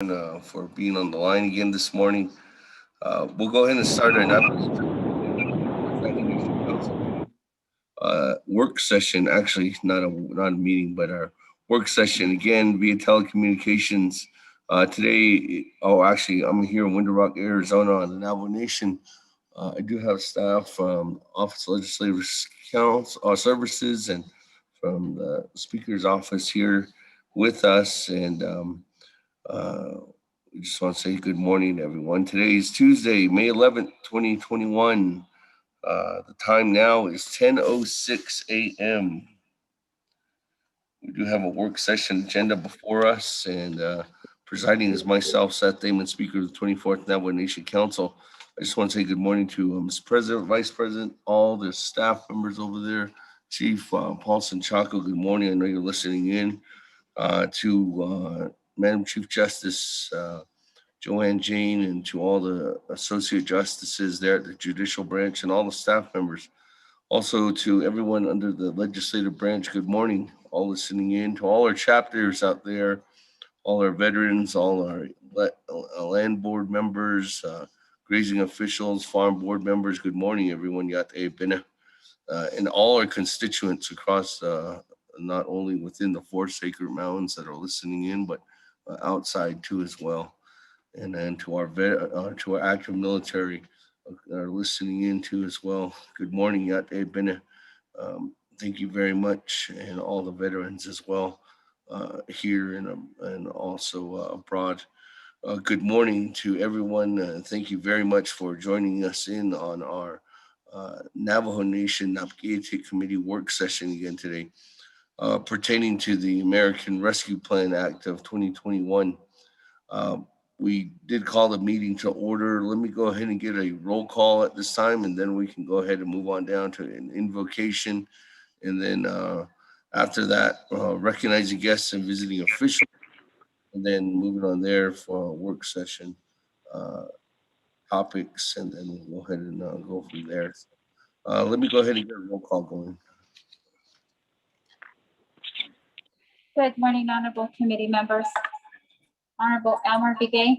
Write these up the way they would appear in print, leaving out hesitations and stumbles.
for being on the line again this morning. We'll go ahead and start our work session. Actually, not a meeting, but our work session again via telecommunications. Today, actually, I'm here in Winter Rock, Arizona, on the Navajo Nation. I do have staff from Office of Legislative Council Services and from the Speaker's office here with us, and uh, we just want to say good morning, to everyone. Today is Tuesday, May 11th, 2021. The time now is 10:06 a.m. We do have a work session agenda before us, and presiding is myself, Seth Damon, Speaker of the 24th Navajo Nation Council. I just want to say good morning to Mr. President, Vice President, all the staff members over there, Chief Paulson Chaco. Good morning. I know you're listening in. To Madam Chief Justice Joanne Jane, and to all the associate justices there at the judicial branch and all the staff members. Also to everyone under the legislative branch, good morning. All listening in, to all our chapters out there, all our veterans, all our land board members, grazing officials, farm board members. Good morning, everyone. And all our constituents across, not only within the four sacred mountains that are listening in, but outside too as well. And then to our active military that are listening in too as well. Good morning, Yate Bene. Thank you very much, and all the veterans as well here and also abroad. Good morning to everyone. Thank you very much for joining us in on our Navajo Nation Naabik'íyáti Committee work session again today, pertaining to the American Rescue Plan Act of 2021. We did call the meeting to order. Let me go ahead and get a roll call at this time, and then we can go ahead and move on down to an invocation. And then after that, recognizing guests and visiting officials, and then moving on there for a work session topics, and then we'll go ahead and go from there. Let me go ahead and get a roll call going. Good morning, honorable committee members. Honorable Elmer Begay.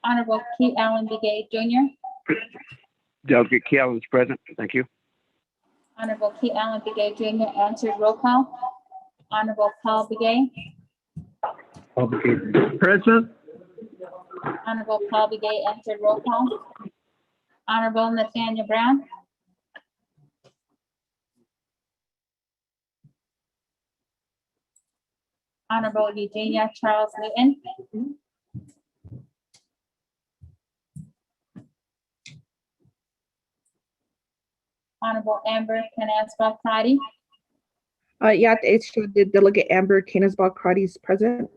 Honorable Kee Allen Begay Jr. Delegate Kee Allen is present. Thank you. Honorable Kee Allen Begay Jr. answered roll call. Honorable Paul Begay. Paul Begay present. Honorable Paul Begay answered roll call. Honorable Nathaniel Brown. Honorable Eugenia Charles Newton. Honorable Amber Kanazb. It's the Delegate Amber Kanazb is present.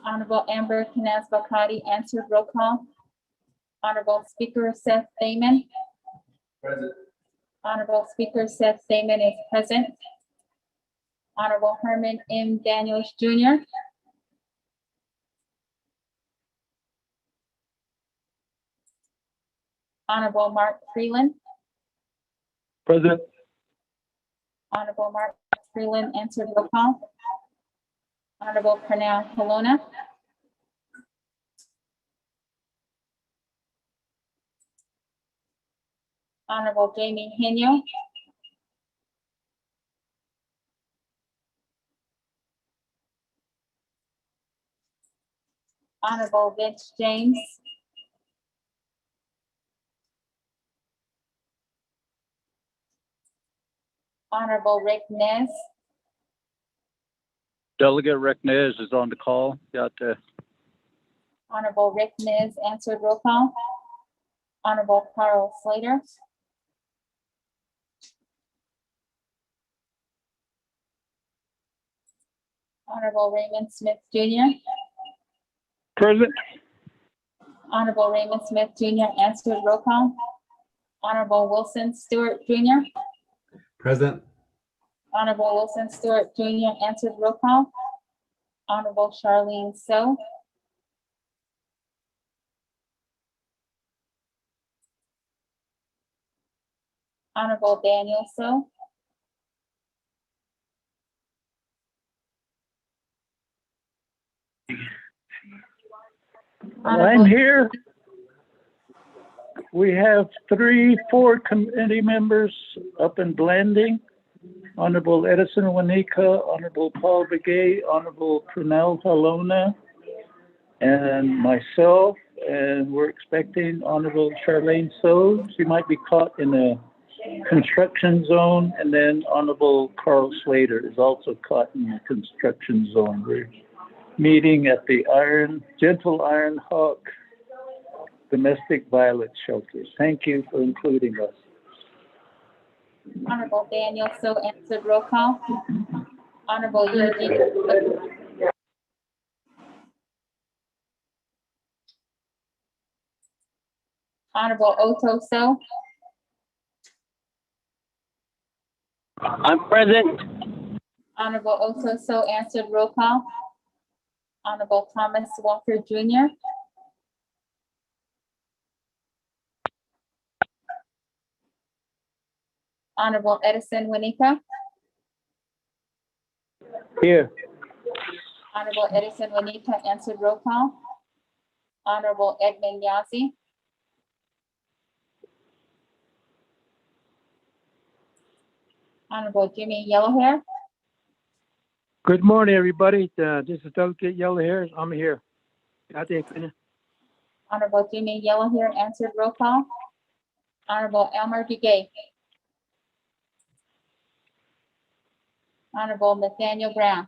Honorable Amber Kanazb answered roll call. Honorable Speaker Seth Damon. Present. Honorable Speaker Seth Damon is present. Honorable Herman M. Daniels Jr. Honorable Mark Freeland. Present. Honorable Mark Freeland answered roll call. Honorable Pernell Helona. Honorable Jamie Henyo. Honorable Vince James. Honorable Rick Nez. Delegate Rick Nez is on the call. Honorable Rick Nez answered roll call. Honorable Carl Slater. Honorable Raymond Smith Jr. Present. Honorable Raymond Smith Jr. answered roll call. Honorable Wilson Stewart Jr. Present. Honorable Wilson Stewart Jr. answered roll call. Honorable Charlene So. Honorable Daniel So. I'm Honorable, here. We have 4 committee members up and blending. Honorable Edison Wauneka, Honorable Paul Begay, Honorable Prunell Halona, and myself. And we're expecting Honorable Charlene So. She might be caught in a construction zone. And then Honorable Carl Slater is also caught in the construction zone. We're meeting at the Gentle Iron Hawk Domestic Violence Shelters. Thank you for including us. Honorable Daniel So answered roll call. Honorable Eugenia, Honorable Oto So, I'm present. Honorable Oto So answered roll call. Honorable Thomas Walker Jr., Honorable Edison Wauneka, Here. Honorable Edison Wauneka answered roll call. Honorable Edmund Yazzie, Honorable Jimmy Yellowhair, Good morning, everybody. This is Delegate Yellowhair. I'm here. Honorable Jimmy Yellowhair answered roll call. Honorable Elmer Begay, Honorable Nathaniel Brown,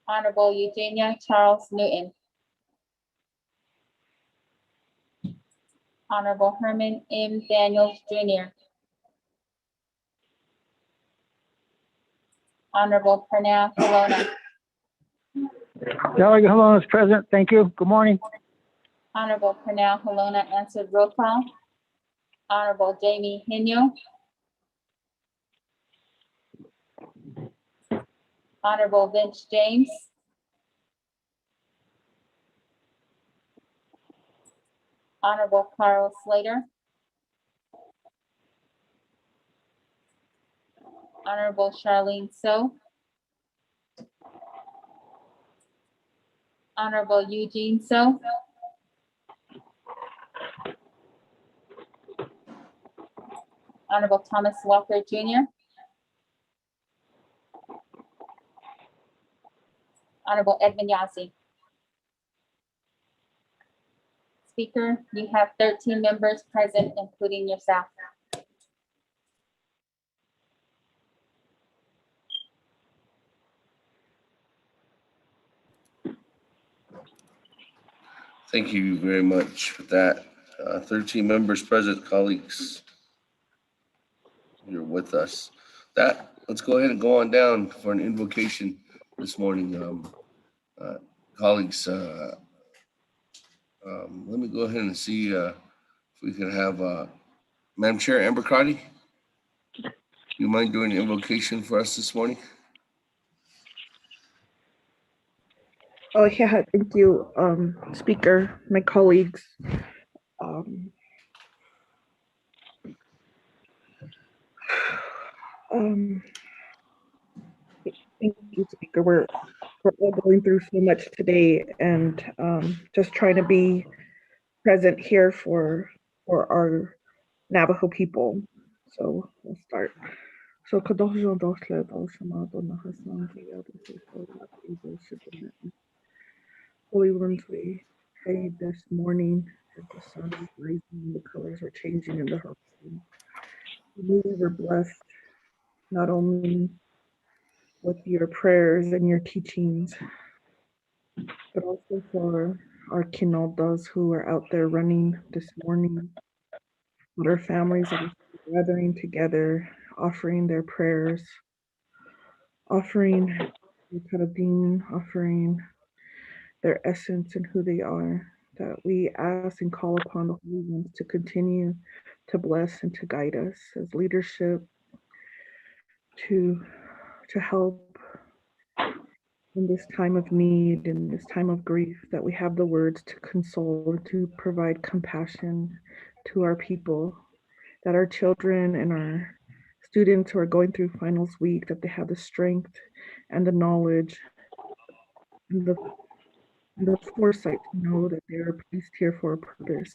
Honorable Eugenia Charles Newton, Honorable Herman M. Daniels Jr., Honorable Pernell Colonna, Delegate Halona is present. Thank you. Good morning. Honorable Pernell Colonna answered roll call. Honorable Jamie Hino, Honorable Vince James, Honorable Carl Slater, Honorable Charlene So, Honorable Eugene So, Honorable Thomas Walker Jr., Honorable Edmund Yazzie. Speaker, you have 13 members present, including yourself. Thank you very much for that. 13 members present, colleagues. You're with us. Let's go ahead and go on down for an invocation this morning. Colleagues, let me go ahead and see if we can have Madam Chair Amber Crotty. You mind doing the invocation for us this morning? Oh, yeah, thank you, Speaker, my colleagues. Um, um, Thank you, Speaker. We're all going through so much today, and just trying to be present here for our Navajo people. So we'll start. So Holy Ones, we pray this morning as the sun is rising, the colors are changing in the horizon. We were blessed not only with your prayers and your teachings, but also for our kinoldas who are out there running this morning, with our families that are gathering together, offering their prayers, offering their karabin, offering their essence and who they are, that we ask and call upon the Holy Ones to continue to bless and to guide us as leadership, to help in this time of need, in this time of grief, that we have the words to console, to provide compassion to our people, that our children and our students who are going through finals week, that they have the strength and the knowledge and the foresight to know that they are placed here for a purpose,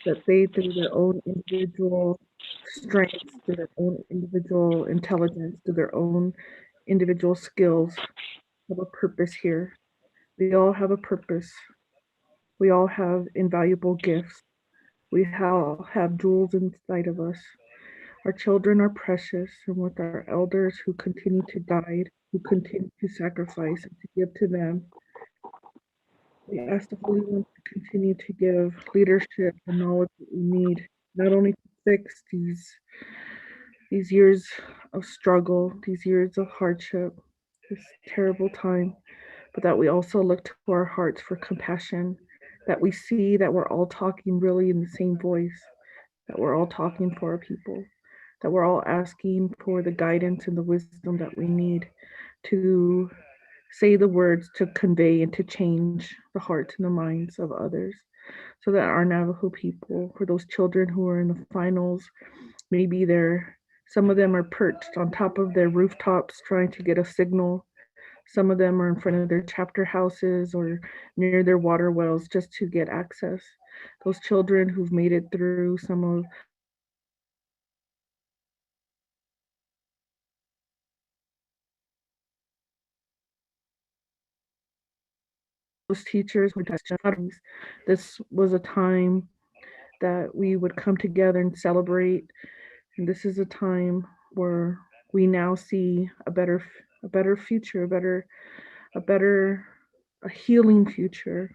that they, through their own individual strengths, through their own individual intelligence, through their own individual skills, have a purpose here. We all have a purpose. We all have invaluable gifts. We all have jewels inside of us. Our children are precious, and with our elders who continue to guide, who continue to sacrifice and to give to them, we ask the Holy One to continue to give leadership and knowledge that we need, not only to fix these years of struggle, these years of hardship, this terrible time, but that we also look to our hearts for compassion, that we see that we're all talking really in the same voice, that we're all talking for our people, that we're all asking for the guidance and the wisdom that we need to say the words to convey and to change the hearts and the minds of others, so that our Navajo people, for those children who are in the finals, maybe some of them are perched on top of their rooftops trying to get a signal. Some of them are in front of their chapter houses or near their water wells just to get access. Those children who've made it through some of those teachers who touched studies. This was a time that we would come together and celebrate. And this is a time where we now see a better future, a healing future.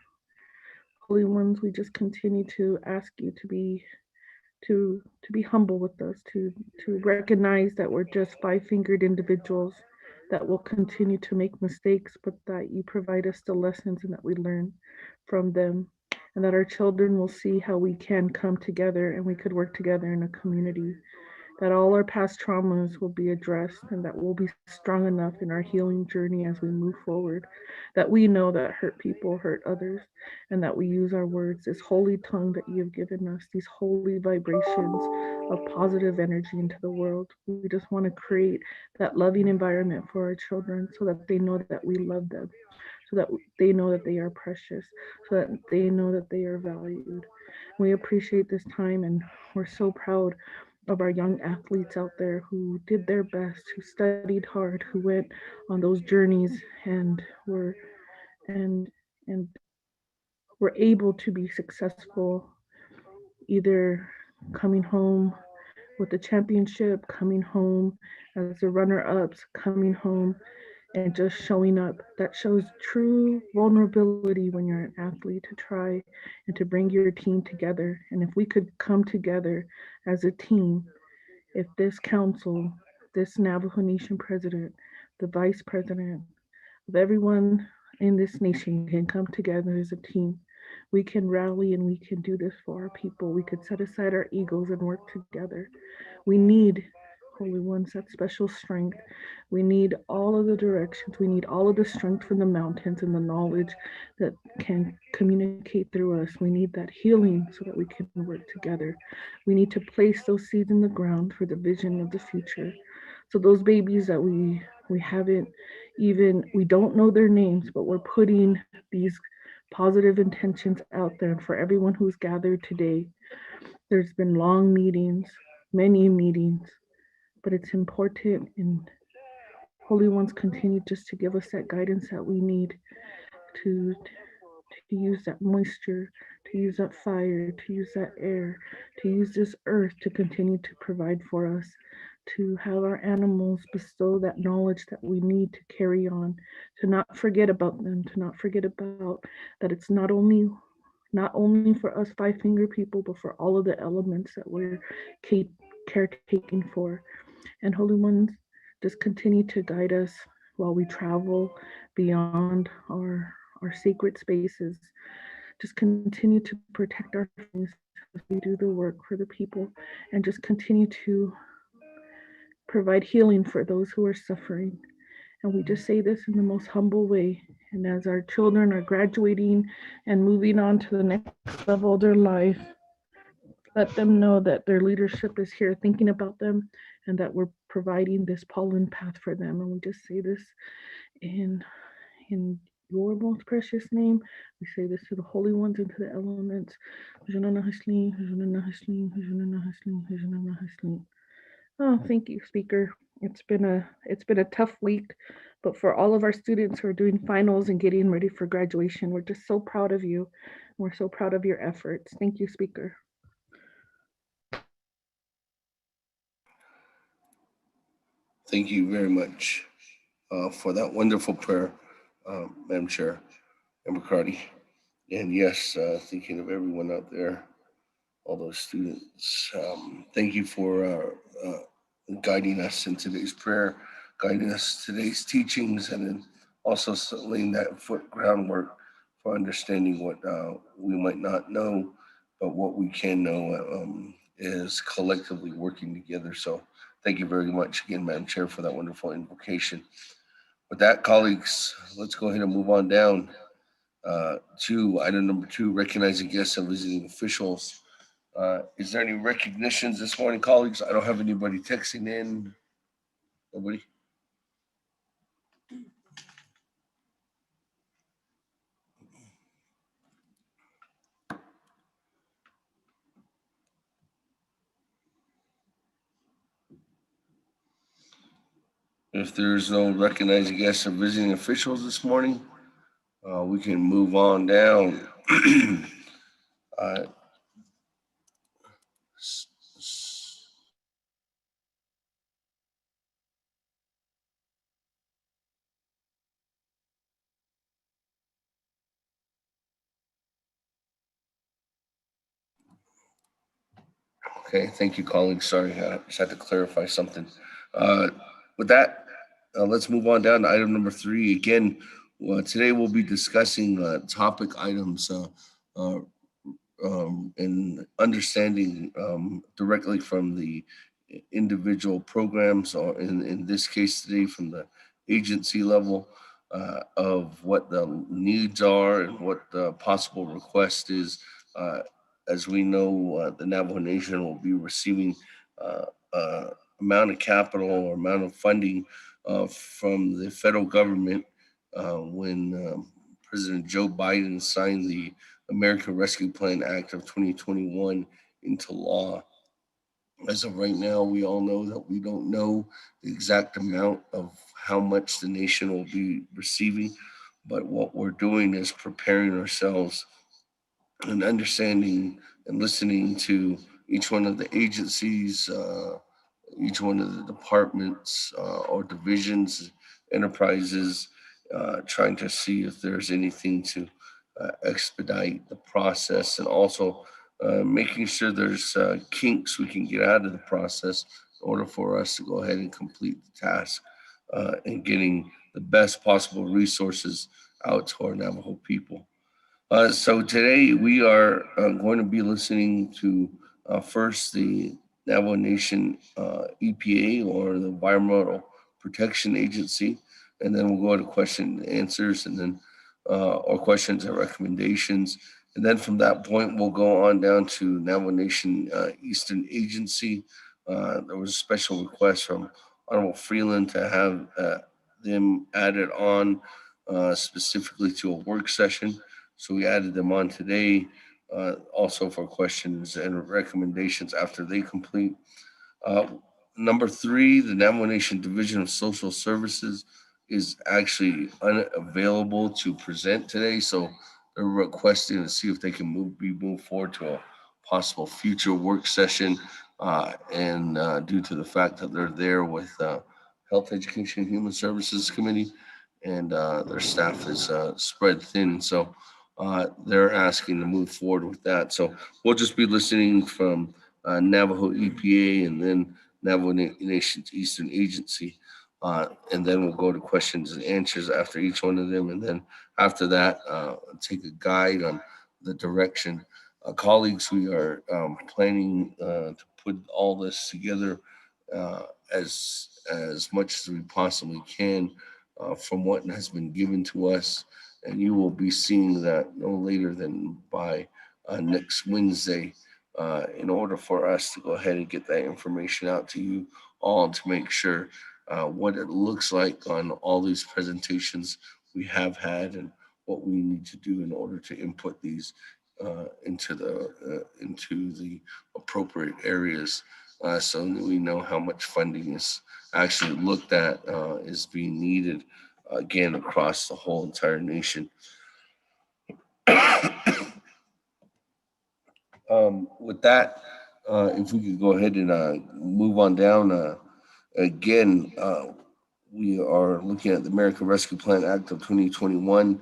Holy ones, we just continue to ask you to be humble with us, to recognize that we're just five-fingered individuals that will continue to make mistakes, but that you provide us the lessons and that we learn from them, and that our children will see how we can come together and we could work together in a community, that all our past traumas will be addressed and that we'll be strong enough in our healing journey as we move forward, that we know that hurt people hurt others, and that we use our words, this holy tongue that you have given us, these holy vibrations of positive energy into the world. We just want to create that loving environment for our children so that they know that we love them, so that they know that they are precious, so that they know that they are valued. We appreciate this time, and we're so proud of our young athletes out there who did their best, who studied hard, who went on those journeys and were able to be successful, either coming home with a championship, coming home as the runner-ups, coming home and just showing up. That shows true vulnerability when you're an athlete, to try and to bring your team together. And if we could come together as a team, if this council, this Navajo Nation president, the vice president, of everyone in this nation can come together as a team, we can rally and we can do this for our people. We could set aside our egos and work together. We need, Holy Ones, that special strength. We need all of the directions. We need all of the strength from the mountains and the knowledge that can communicate through us. We need that healing so that we can work together. We need to place those seeds in the ground for the vision of the future. So those babies that we haven't even, we don't know their names, but we're putting these positive intentions out there. And for everyone who's gathered today, there's been long meetings, many meetings, but it's important, and Holy Ones continue just to give us that guidance that we need to use that moisture, to use that fire, to use that air, to use this earth to continue to provide for us, to have our animals bestow that knowledge that we need to carry on, to not forget about them, to not forget about that it's not only for us five-finger people, but for all of the elements that we're caretaking for. And Holy Ones, just continue to guide us while we travel beyond our sacred spaces. Just continue to protect our families as we do the work for the people, and just continue to provide healing for those who are suffering. And we just say this in the most humble way. And as our children are graduating and moving on to the next level of their life, let them know that their leadership is here thinking about them, and that we're providing this pollen path for them. And we just say this in your most precious name. We say this to the holy ones and to the elements. Oh, thank you, Speaker. It's been a tough week, but for all of our students who are doing finals and getting ready for graduation, we're just so proud of you. We're so proud of your efforts. Thank you, Speaker. Thank you very much for that wonderful prayer, Madam Chair and McCarty. And yes, thinking of everyone out there, all those students. Thank you for guiding us in today's prayer, guiding us today's teachings, and then also laying that groundwork for understanding what we might not know, but what we can know is collectively working together. So thank you very much again, Madam Chair, for that wonderful invocation. With that, colleagues, let's go ahead and move on down to item number 2, recognizing guests and visiting officials. Is there any recognitions this morning, colleagues? I don't have anybody texting in. Nobody? If there's no recognizing guests or visiting officials this morning, we can move on down. uh, Okay, thank you, colleagues. Sorry, I just had to clarify something. With that, let's move on down to item number 3. Again, today we'll be discussing topic items and understanding directly from the individual programs, or in this case today from the agency level, of what the needs are and what the possible request is. As we know, the Navajo Nation will be receiving amount of capital or amount of funding from the federal government when President Joe Biden signed the American Rescue Plan Act of 2021 into law. As of right now, we all know that we don't know the exact amount of how much the nation will be receiving, but what we're doing is preparing ourselves and understanding and listening to each one of the agencies, each one of the departments or divisions, enterprises, trying to see if there's anything to expedite the process, and also making sure there's kinks we can get out of the process in order for us to go ahead and complete the task and getting the best possible resources out to our Navajo people. So today we are going to be listening to first the Navajo Nation EPA, or the Environmental Protection Agency, and then we'll go to question and answers, and then or questions and recommendations. And then from that point, we'll go on down to Navajo Nation Eastern Agency. There was a special request from Honorable Freeland to have them added on specifically to a work session. So we added them on today, also for questions and recommendations after they complete. Number 3, the Navajo Nation Division of Social Services is actually unavailable to present today. So they're requesting to see if they can be moved forward to a possible future work session. And due to the fact that they're there with Health, Education, and Human Services Committee, and their staff is spread thin. So they're asking to move forward with that. So we'll just be listening from Navajo EPA and then Navajo Nation's Eastern Agency. And then we'll go to questions and answers after each one of them. And then after that, take a guide on the direction. Colleagues, we are planning to put all this together as much as we possibly can from what has been given to us. And you will be seeing that no later than by next Wednesday in order for us to go ahead and get that information out to you, all to make sure what it looks like on all these presentations we have had and what we need to do in order to input these into the appropriate areas, so that we know how much funding is actually looked at, is being needed again across the whole entire nation. With that, if we could go ahead and move on down again. We are looking at the American Rescue Plan Act of 2021.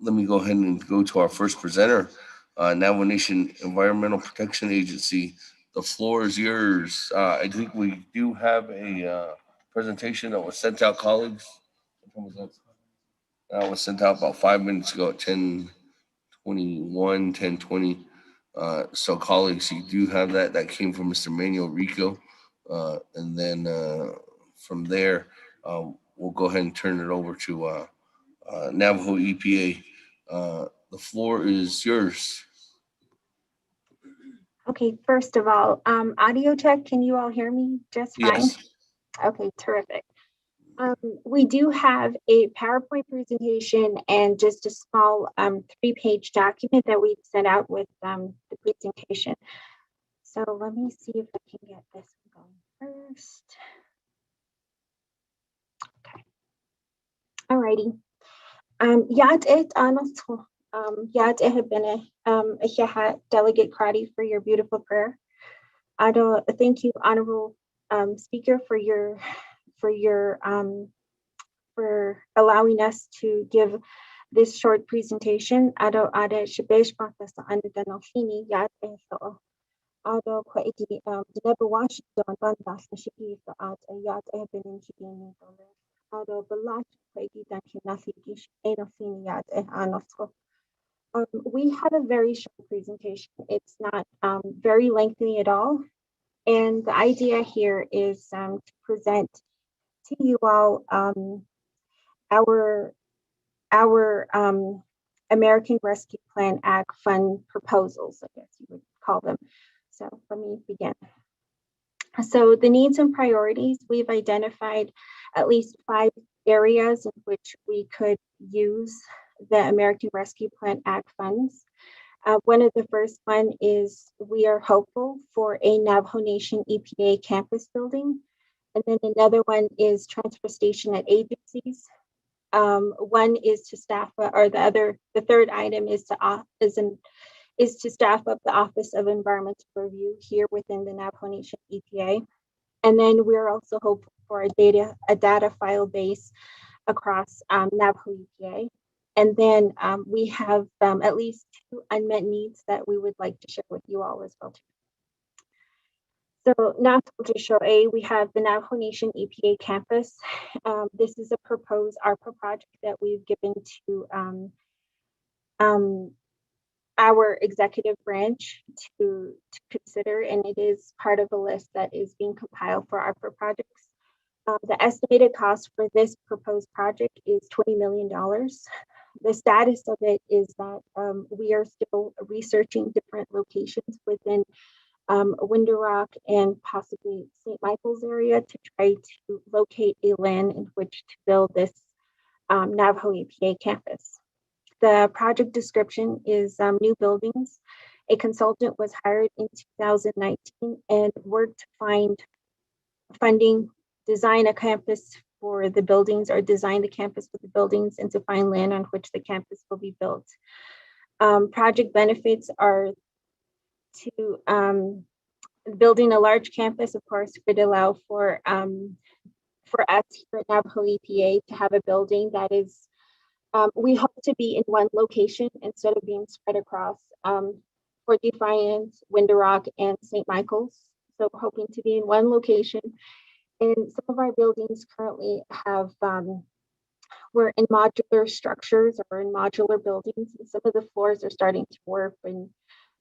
Let me go ahead and go to our first presenter, Navajo Nation Environmental Protection Agency. The floor is yours. I think we do have a presentation that was sent out, colleagues. What time was that? That was sent out about 5 minutes ago at 10:21, 10:20. So colleagues, you do have that. That came from Mr. Manuel Rico. And then from there, we'll go ahead and turn it over to Navajo EPA. The floor is yours. Okay, first of all, audio check, can you all hear me just fine? Yes. Okay, terrific. We do have a PowerPoint presentation and just a small 3-page document that we've sent out with the presentation. So let me see if I can get this one going first. Okay. Alrighty. Yad et Anato. Yad Ehebene Delegate Crotty for your beautiful prayer. Thank you, Honorable Speaker, for allowing us to give this short presentation. Ado Ade Shabesh Patasa Anu Danofini Yad Eho. Ado Kwaiti Deba Washington Bandas Shiki for Ad Yad Ehebene Shiki Ado Balash Kwaiti Danki Nafikish Enofini Yad Anosko. We have a very short presentation. It's not very lengthy at all. And the idea here is to present to you all our American Rescue Plan Act Fund proposals, I guess you would call them. So let me begin. So the needs and priorities, we've identified at least 5 areas in which we could use the American Rescue Plan Act funds. One of the first one is we are hopeful for a Navajo Nation EPA campus building. And then another one is transfer station at agencies. One is to staff, or the third item is to staff up the Office of Environmental Review here within the Navajo Nation EPA. And then we're also hopeful for a data file base across Navajo EPA. And then we have at least 2 unmet needs that we would like to share with you all as well. So Navajo to show A, we have the Navajo Nation EPA campus. This is a proposed ARPA project that we've given to our executive branch to consider, and it is part of a list that is being compiled for ARPA projects. The estimated cost for this proposed project is $20 million. The status of it is that we are still researching different locations within Window Rock and possibly St. Michael's area to try to locate a land in which to build this Navajo EPA campus. The project description is new buildings. A consultant was hired in 2019 and worked to find funding, design a campus for the buildings, or design the campus for the buildings, and to find land on which the campus will be built. Project benefits are to building a large campus, of course, would allow for us here at Navajo EPA to have a building that is, we hope to be in one location instead of being spread across Fort Defiance, Window Rock, and St. Michael's. So we're hoping to be in one location. And some of our buildings currently have, we're in modular structures or in modular buildings, and some of the floors are starting to warp, and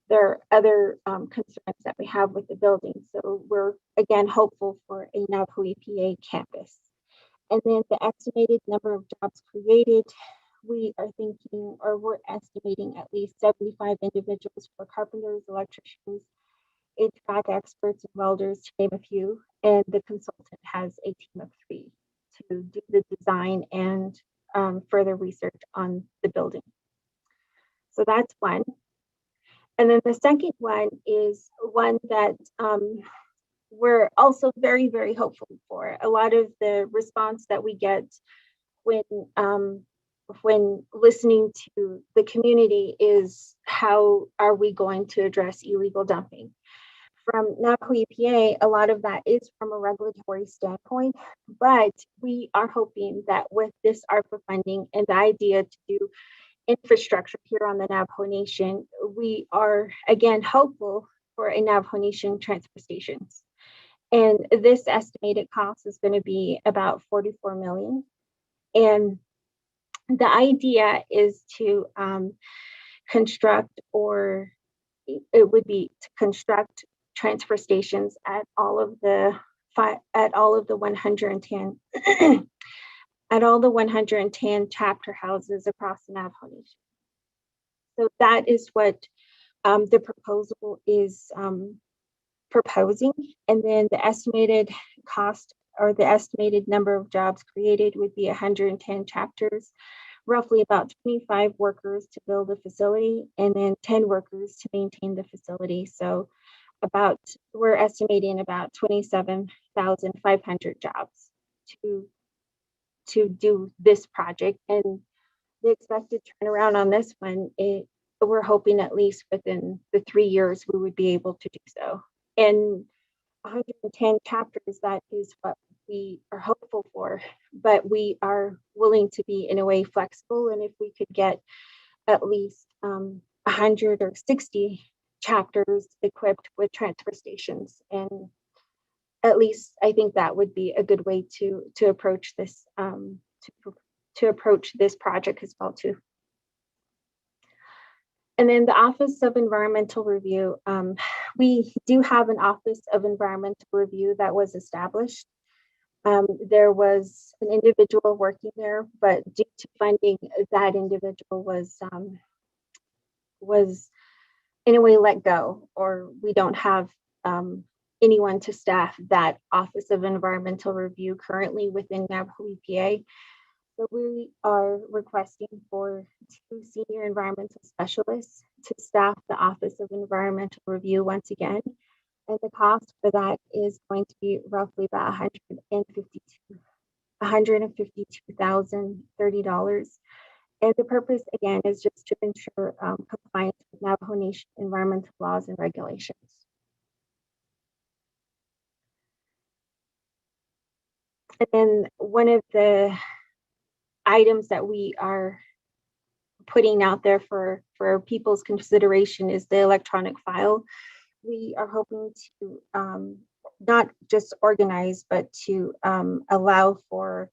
there are other concerns that we have with the building. So we're, again, hopeful for a Navajo EPA campus. And then the estimated number of jobs created, we are thinking, or we're estimating at least 75 individuals for carpenters, electricians, HVAC experts and welders, to name a few, and the consultant has a team of 3 to do the design and further research on the building. So that's one. And then the second one is one that we're also very, very hopeful for. A lot of the response that we get when listening to the community is, how are we going to address illegal dumping? From Navajo EPA, a lot of that is from a regulatory standpoint, but we are hoping that with this ARPA funding and the idea to do infrastructure here on the Navajo Nation, we are again hopeful for a Navajo Nation transfer stations. And this estimated cost is going to be about $44 million. And the idea is to construct, or it would be to construct transfer stations at all of the 110 at all the 110 chapter houses across the Navajo Nation. So that is what the proposal is proposing. And then the estimated cost, or the estimated number of jobs created, would be 110 chapters, roughly about 25 workers to build a facility, and then 10 workers to maintain the facility. So we're estimating about 27,500 jobs to do this project. And the expected turnaround on this one, we're hoping at least within the 3 years we would be able to do so. And 110 chapters, that is what we are hopeful for, but we are willing to be in a way flexible. And if we could get at least 100 or 60 chapters equipped with transfer stations, and at least I think that would be a good way to approach this to approach this project as well too. And then the Office of Environmental Review, we do have an Office of Environmental Review that was established. There was an individual working there, but due to funding, that individual was in a way let go, or we don't have anyone to staff that Office of Environmental Review currently within Navajo EPA. So we are requesting for 2 senior environmental specialists to staff the Office of Environmental Review once again. And the cost for that is going to be roughly about $152,030. And the purpose, again, is just to ensure compliance with Navajo Nation environmental laws and regulations. And then one of the items that we are putting out there for people's consideration is the electronic file. We are hoping to not just organize, but to allow for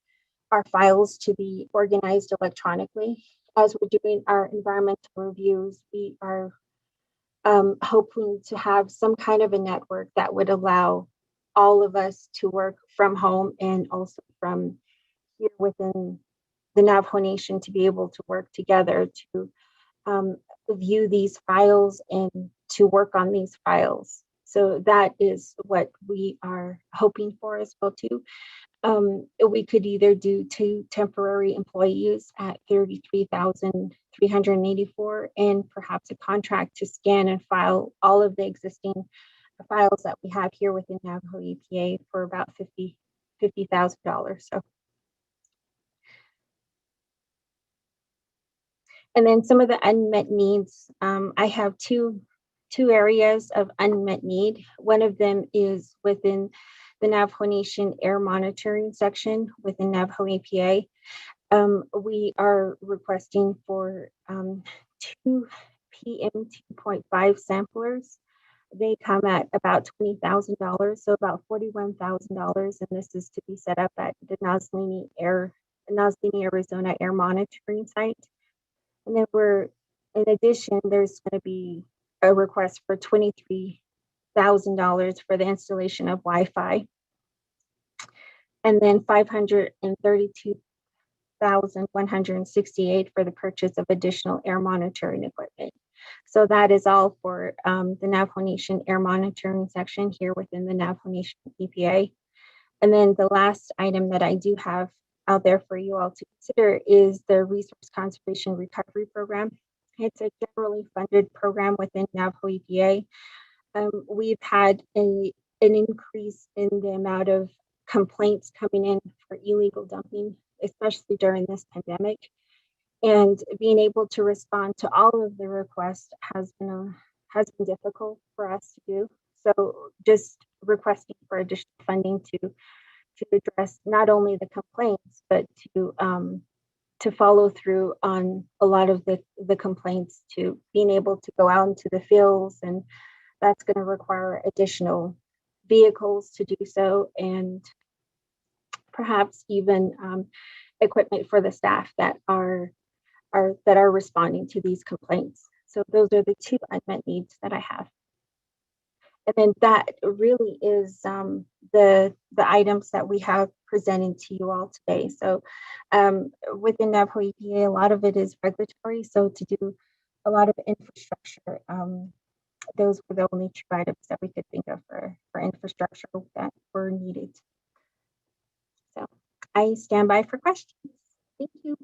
our files to be organized electronically. As we're doing our environmental reviews, we are hoping to have some kind of a network that would allow all of us to work from home and also from here within the Navajo Nation to be able to work together to view these files and to work on these files. So that is what we are hoping for as well too. We could either do 2 temporary employees at $33,384 and perhaps a contract to scan and file all of the existing files that we have here within Navajo EPA for about $50,000. So. And then some of the unmet needs, I have two areas of unmet need. One of them is within the Navajo Nation air monitoring section within Navajo EPA. We are requesting for 2 PM2.5 samplers. They come at about $20,000, so about $41,000, and this is to be set up at the Noslini, Arizona air monitoring site. And then in addition, there's going to be a request for $23,000 for the installation of Wi-Fi. And then $532,168 for the purchase of additional air monitoring equipment. So that is all for the Navajo Nation air monitoring section here within the Navajo Nation EPA. And then the last item that I do have out there for you all to consider is the Resource Conservation Recovery Program. It's a generally funded program within Navajo EPA. We've had an increase in the amount of complaints coming in for illegal dumping, especially during this pandemic. And being able to respond to all of the requests has been difficult for us to do. So just requesting for additional funding to address not only the complaints, but to follow through on a lot of the complaints, to being able to go out into the fields, and that's going to require additional vehicles to do so, and perhaps even equipment for the staff that are responding to these complaints. So those are the two unmet needs that I have. And then that really is the items that we have presented to you all today. So within Navajo EPA, a lot of it is regulatory. So to do a lot of infrastructure, those were the only two items that we could think of for infrastructure that were needed. So I stand by for questions. Thank you.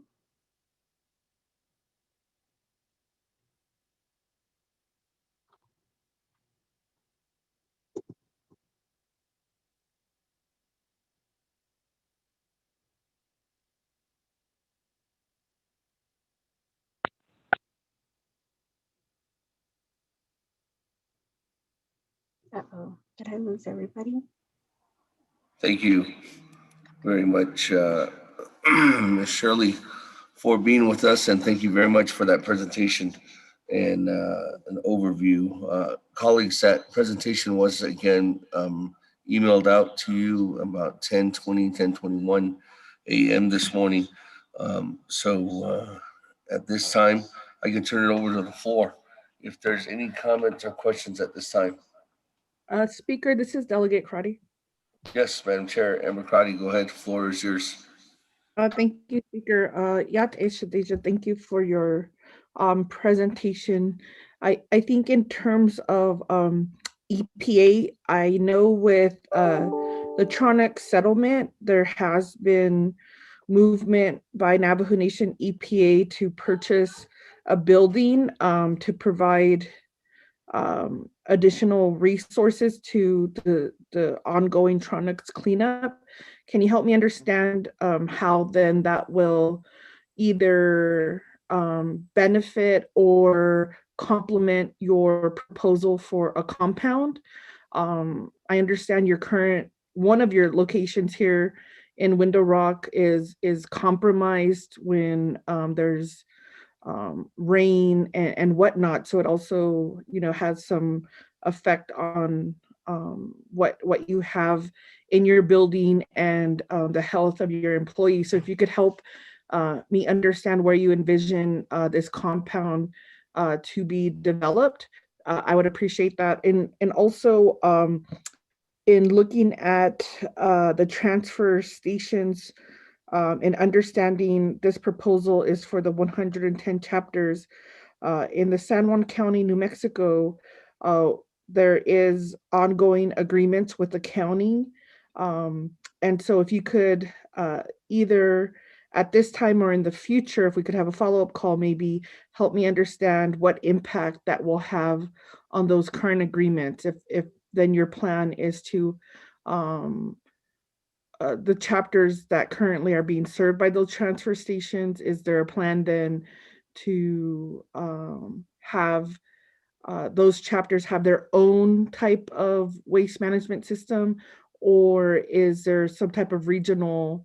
Uh-oh, did I lose everybody? Thank you very much, Ms. Shirley, for being with us, and thank you very much for that presentation and an overview. Colleagues, that presentation was again emailed out to you about 10:21 a.m. this morning. So at this time, I can turn it over to the floor if there's any comments or questions at this time. Speaker, this is Delegate Crotty. Yes, Madam Chair, Amber Crotty, go ahead. Floor is yours. Thank you, Speaker. Thank you for your presentation. I think in terms of EPA, I know with the Tronic settlement, there has been movement by Navajo Nation EPA to purchase a building to provide additional resources to the ongoing Tronics cleanup. Can you help me understand how then that will either benefit or complement your proposal for a compound? I understand one of your locations here in Window Rock is compromised when there's rain and whatnot. So it also, has some effect on what you have in your building and the health of your employees. So if you could help me understand where you envision this compound to be developed, I would appreciate that. And also in looking at the transfer stations, and understanding this proposal is for the 110 chapters in the San Juan County, New Mexico. There is ongoing agreements with the county. And so if you could either at this time or in the future, if we could have a follow-up call, maybe help me understand what impact that will have on those current agreements. If then your plan is to the chapters that currently are being served by those transfer stations, is there a plan then to have those chapters have their own type of waste management system, or is there some type of regional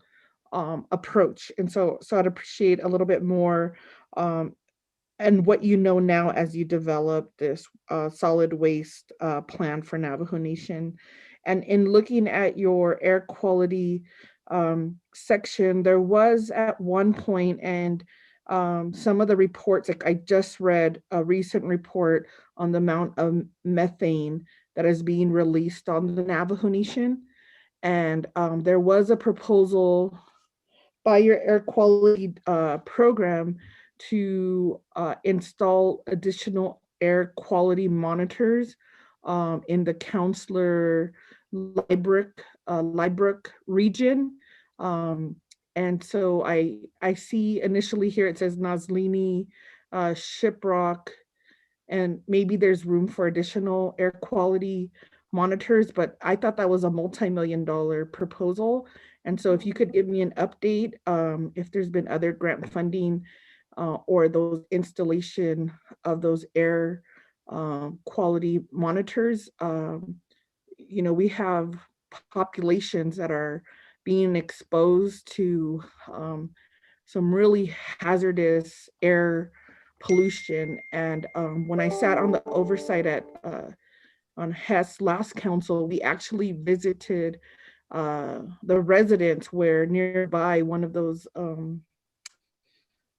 approach? And so I'd appreciate a little bit more and what you know now as you develop this solid waste plan for Navajo Nation. And in looking at your air quality section, there was at one point, and some of the reports, like I just read a recent report on the amount of methane that is being released on the Navajo Nation. And there was a proposal by your air quality program to install additional air quality monitors in the Counselor Liebrook region. And so I see initially here it says Nazlini, Shiprock, and maybe there's room for additional air quality monitors, but I thought that was a multi-million-dollar proposal. And so if you could give me an update, if there's been other grant funding or those installation of those air quality monitors. We have populations that are being exposed to some really hazardous air pollution. And when I sat on the oversight on Hess last council, we actually visited the residents where nearby one of those,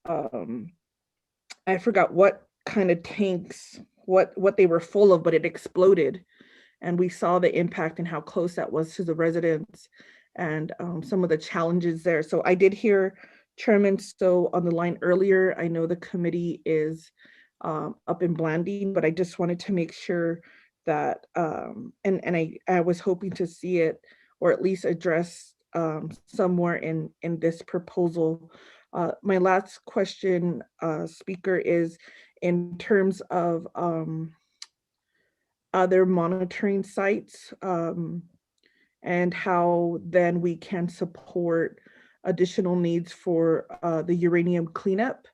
I forgot what kind of tanks, what they were full of, but it exploded. And we saw the impact and how close that was to the residents and some of the challenges there. So I did hear Chairman Stowe on the line earlier. I know the committee is up in Blanding, but I just wanted to make sure that, and I was hoping to see it or at least address somewhere in this proposal. My last question, Speaker, is in terms of other monitoring sites and how then we can support additional needs for the uranium cleanup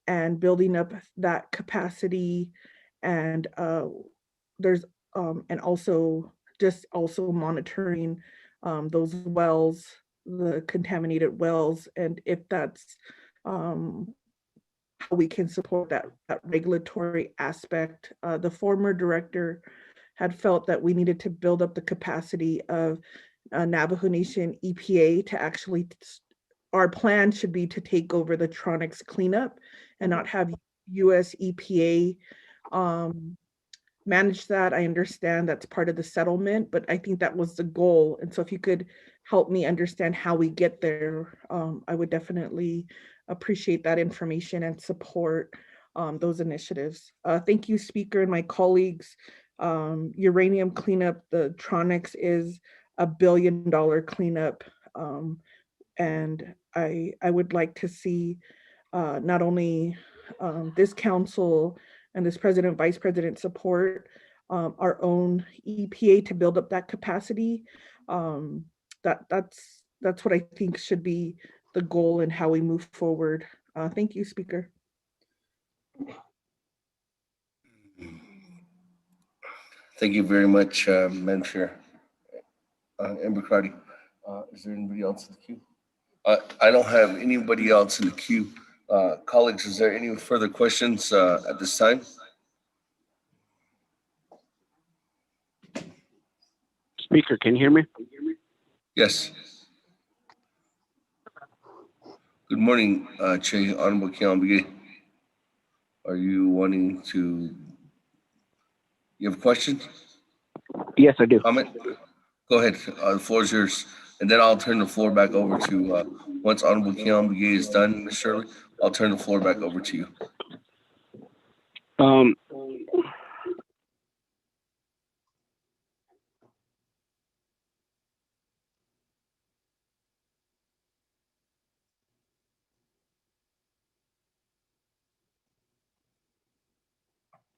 and building up that capacity. And there's and also monitoring those wells, the contaminated wells, and if that's how we can support that regulatory aspect. The former director had felt that we needed to build up the capacity of Navajo Nation EPA to actually, our plan should be to take over the Tronics cleanup and not have US EPA manage that. I understand that's part of the settlement, but I think that was the goal. And so if you could help me understand how we get there, I would definitely appreciate that information and support those initiatives. Thank you, Speaker, and my colleagues. Uranium cleanup, the Tronics is $1 billion cleanup. And I would like to see not only this council and this president, vice president support our own EPA to build up that capacity. That's what I think should be the goal and how we move forward. Thank you, Speaker. Thank you very much, Madam Chair. Amber Crowdy, is there anybody else in the queue? I don't have anybody else in the queue. Colleagues, is there any further questions at this time? Speaker, can you hear me? Yes. Good morning, Chair, Honorable Kee Allen Begay. Are you wanting to, you have a question? Yes, I do. Comment? Go ahead, the floor is yours. And then I'll turn the floor back over to, once Honorable Kee Allen Begay is done, Ms. Shirley, I'll turn the floor back over to you.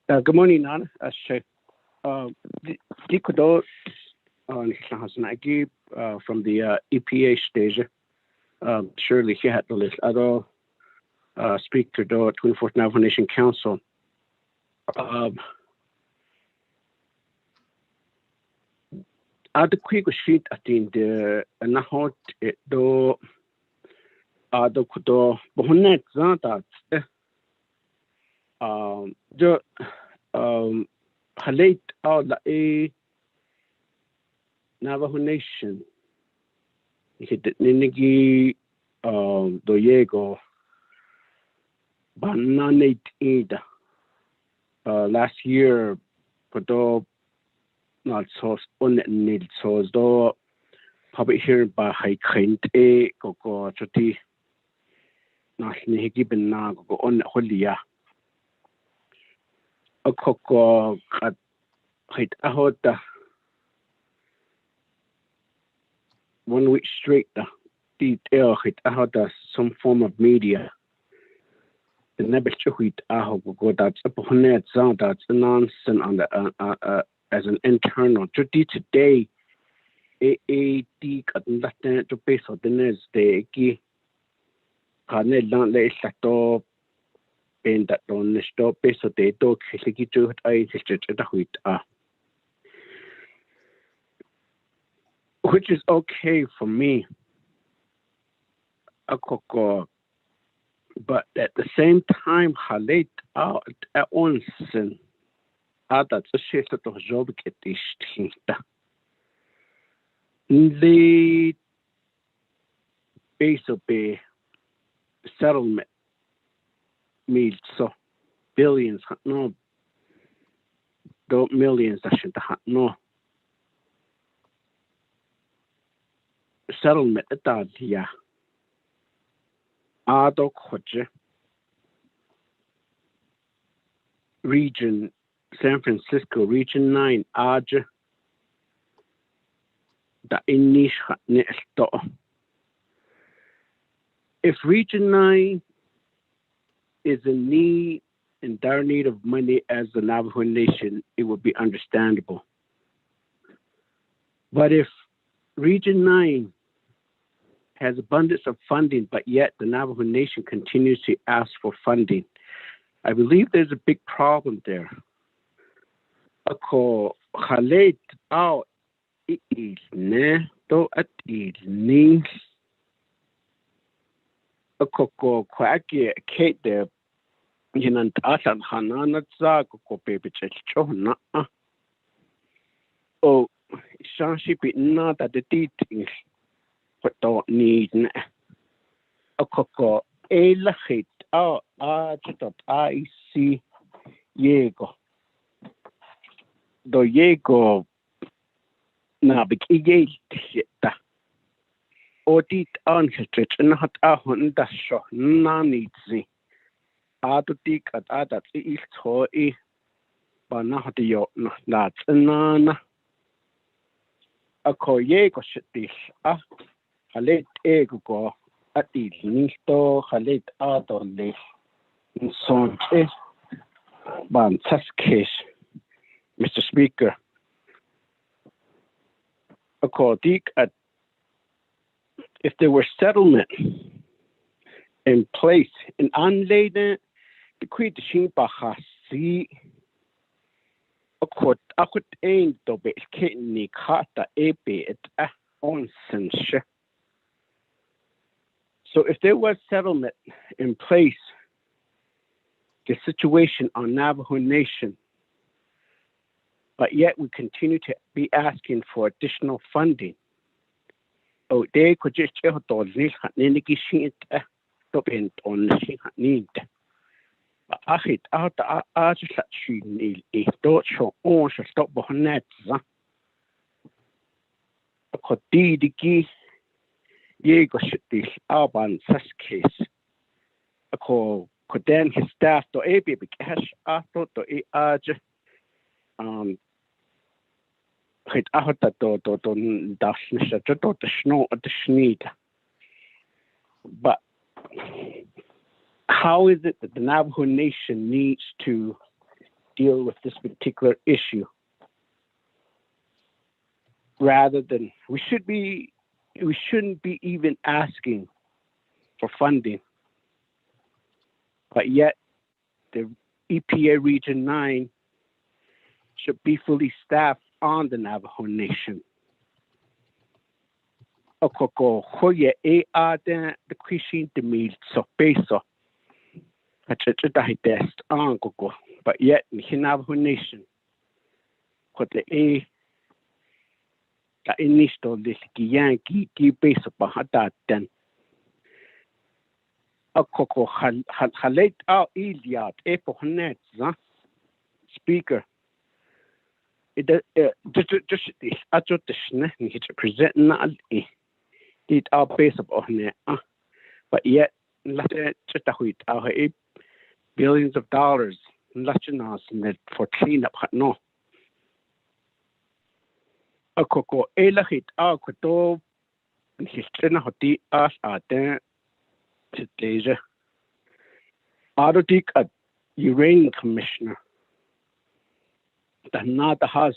Good morning, Nana. Chair. Dikudo Hasanagi from the EPA stage. Surely he had the list. Other Speaker do 24th Navajo Nation Council. Other quick sheet at the Nahot do Kudo Bonet Zantat. The Halate out the Navajo Nation. Hit Ninigi Doyego Bananate Ida. Last year, Kodo not so unneeded so though public hearing by high kind a go choti not Nihigi Bena go on Holia. Akoko kat hit ahota 1 week straight detail hit ahota some form of media. The never hit aho go that's upon that sound that's nonsense on the as an internal today kat latin to base on the next day ki kane lang le sato pen that don stop base so they do ki to I hit which is okay for me. Akoko, but at the same time, halit out at once and that's a shit of job get this thing. The base of the settlement means so billions, no, don't millions. I should have no settlement at that, yeah. Ado Khoje region, San Francisco region 9 Aja da Inish Nesto. If region 9 is in dire need of money as the Navajo Nation, it would be understandable. But if region 9 has abundance of funding, but yet the Navajo Nation continues to ask for funding, I believe there's a big problem there. Ako halet out is ne to at is ni. Ako ko kwake Kate there. Yinan asan hanana za ko baby checho na. Oh, shanshi be na that the teachings. What don't need a coco a lachit I see Yego. Do Yego Naabik'íyáti Odit Anchitrit not a Honda show nanitzi. Adotik at Adat il toy Banahatio that's nana. A coyego shit this Halet ego at the nisto halet adole in son ban case, Mr. Speaker. According at if there were settlement in place in Anleden, the quid shimpa hasi akut ain to be kidney kata ebe at onsense. So if there was settlement in place, the situation on Navajo Nation, but yet we continue to be asking for additional funding. Oh, they could just tell the Niki shit to be on the shit. But I hit out the arch that she need a dot show on shall stop behind that. A could be the key. Yego should be Alban such case. A call could then his staff to a baby cash after to a arch hit out that to dash to the snow at the schneed. But how is it that the Navajo Nation needs to deal with this particular issue? Rather than we shouldn't be even asking for funding, but yet the EPA Region 9 should be fully staffed on the Navajo Nation. Okoko hoye e aden the Christian de mil so peso. Best but yet in the Navajo Nation, what the A that initial this Yankee base upon that then a coco halate out Iliad Eponet speaker. It just this I just the present not it our base upon it, but yet let it just a wheat our billions of dollars Lachinas net for cleanup no. A coco elahit a quito histrina hoti as ate titeja. Adodik at Uranium Commissioner. The NADA has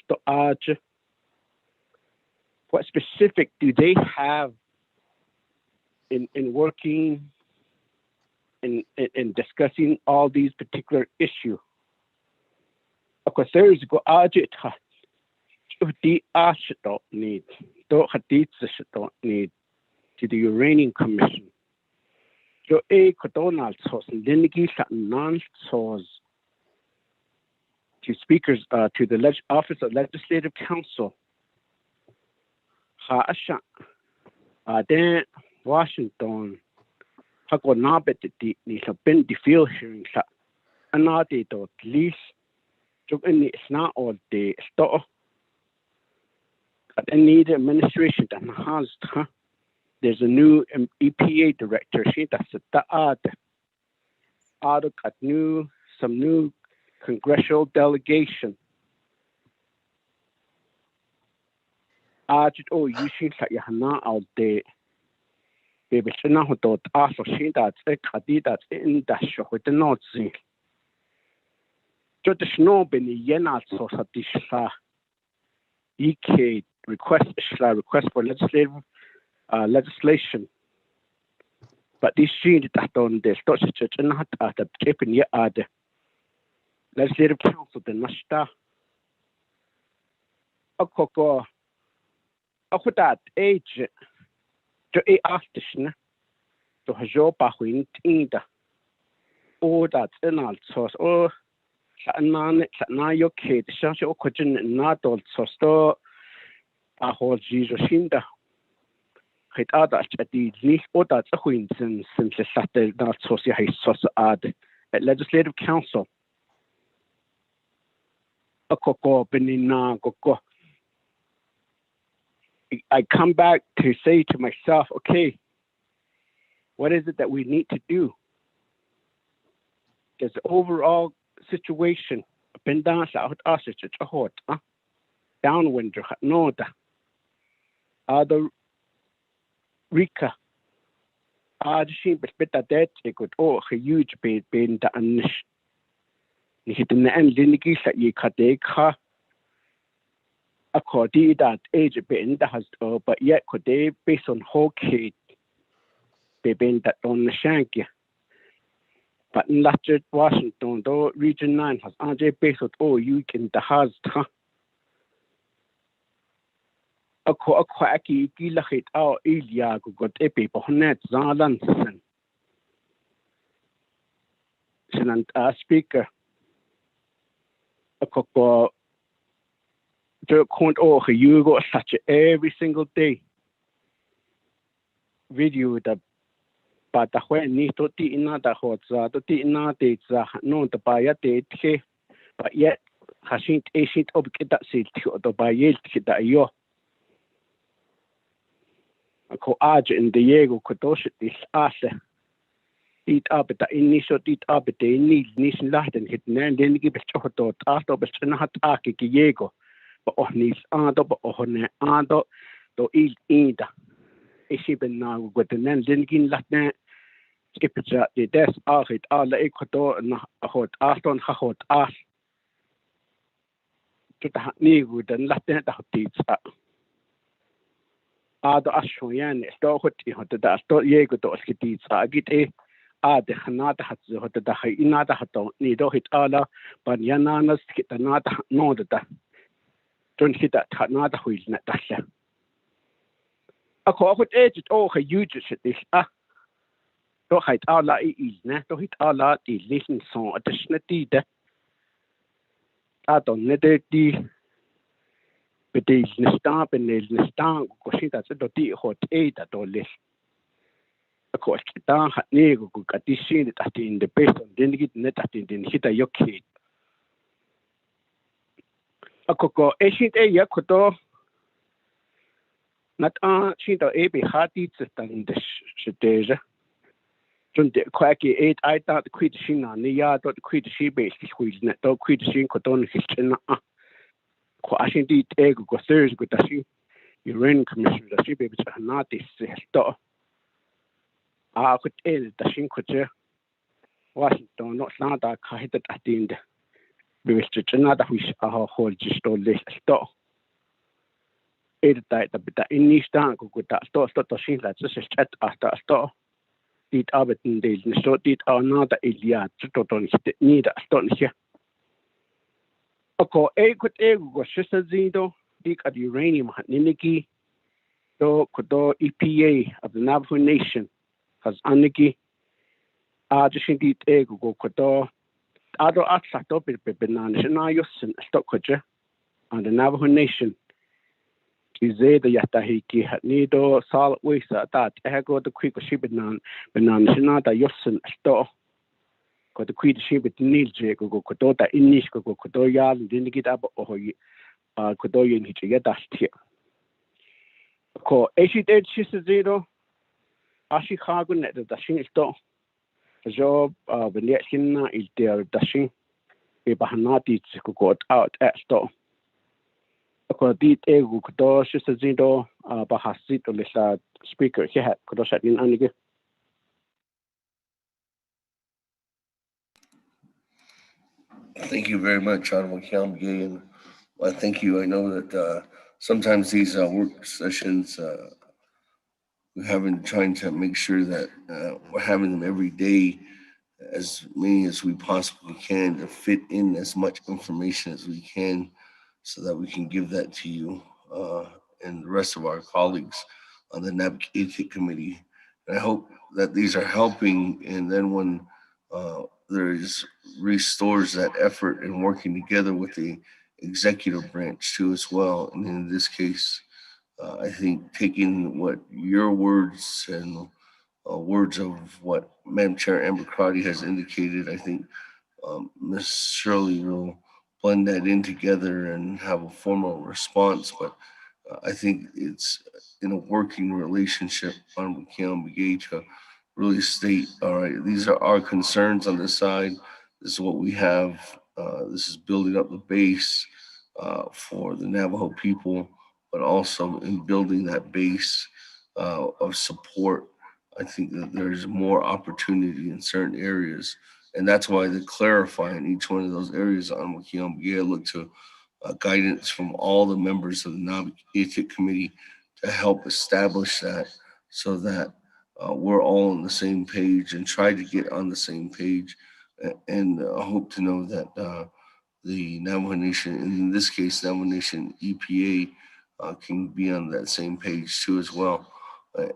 to argue. What specific do they have in working in discussing all these particular issues? Of course, there is go argue the ash don't need, don't need to the Uranium Commission. So a Donald source Linigi non source to speakers to the Office of Legislative Council. Haasha then Washington Hago Nabet the Ben the field hearing anadi dot least took in the not all the store. But any administration that has there's a new EPA director. She does the got some new congressional delegation. You should say Yana out there. Baby, she now thought also she that's a candidate in that show with the Nazi. Just the snow been the Yena so that this EK request for legislation. But this sheen that on the Scottish Church and not at the Japan at the Legislative Council, the Nashta. A coco. A that age to a artisan to a job in either. Oh, that's an alt source. Oh, na your kid, such a question not all so a whole Jesus in the hit other at the least or that's a coincidence since the Saturday not society add at Legislative Council. A coco benina coco. I come back to say to myself, okay, what is it that we need to do? There's the overall situation. Been down south, downwind, no, other Rika. She but that it could a huge bed been done. You hit in the end, Lindy that you cut the car. According to that age been that has but yet could they based on whole kid be been that on the shank. But in Latchet, Washington, though Region 9 has RJ based on you can the has a quacky gilahit our Ilia got a paper net Zalanson. Senant speaker a coco. You got such every single day video that but the when need to another hot to another no the buy a but yet hasn't a sheet of that seat to buy it that yo a co age in the Diego Kodosh this asset eat up at the initial eat up at the nation Latin hit and then give a chocolate after but not aki Diego. Ohnis ado ohne ado to ida. Is been now with the Nendingin Latin skipper the death of it all the Ecuador and a hot Aston hot ass to the Nigu than Latin the teats. Ado Ashoyan is to hot the Diego to skits. I get a the Hanata has the hot the Inada Hato, Nido hit Allah, but Yananas hit another no that. Don't hit that another wheel net that. A court age oh a huge this don't hit all that is net to hit all that is listen so additionally that I don't need the but the stop and the stamp because that's the hot 8 at all less. Of course, down had nego got this scene that in the best on then get net at in hit a your kid. A coco, a sheet a yakoto not she the AB hearty than the shiteja. 准的快给爱到的亏的心啊，你呀到的亏的西北是亏的，到亏的心可到你是真啊，快些的个Thursday 个的是 Uranium Commission 的是被不很难的是到啊个的心可这，Washington 那三大开的打定的，被是真那的会是啊好就是到来到。的不的，因你上个的到新来，这是chat啊到。dit arbeiten delen så dit nada ilia tutoton nida ston sia ako ekut ego shisa zido dik at uranium haniniki do kodo EPA of the Navajo Nation has aniki just dit ego go kodo ado atsa to be benan shina yosin stokoje on the Navajo Nation Izeda yatahiki nido sal wisa that ego the quick shibinan shina da yosin sto ko the quick shibit nilje go kodo da inish go kodo ya dinigit abo ohi kodo yin hichi yadasti ko eshit zero ashi khagun net da shin sto jo benet hinna il der dashin be bahanati ko out at sto ko dit ego ko shisa zido bahasit olesa speaker he had ko shat in anige Thank you very much, Honorable Kee Allen Begay, and I thank you. I know that sometimes these work sessions we're having trying to make sure that we're having them every day, as many as we possibly can, to fit in as much information as we can, so that we can give that to you and the rest of our colleagues on the Naabik'íyáti committee. And I hope that these are helping, and then when there's restores that effort in working together with the executive branch too as well. And in this case, I think taking what your words and words of what Madam Chair Amber Crotty has indicated, I think Ms. Shirley will blend that in together and have a formal response. But I think it's in a working relationship on Kee Allen Begay to really state, all right, these are our concerns on this side. This is what we have. This is building up the base for the Navajo people, but also in building that base of support. I think that there's more opportunity in certain areas. And that's why the clarifying each one of those areas on Kee Allen Begay, I look to guidance from all the members of the Naabik'íyáti committee to help establish that, so that we're all on the same page and try to get on the same page. And I hope to know that the Navajo Nation, in this case, Navajo Nation EPA, can be on that same page too as well,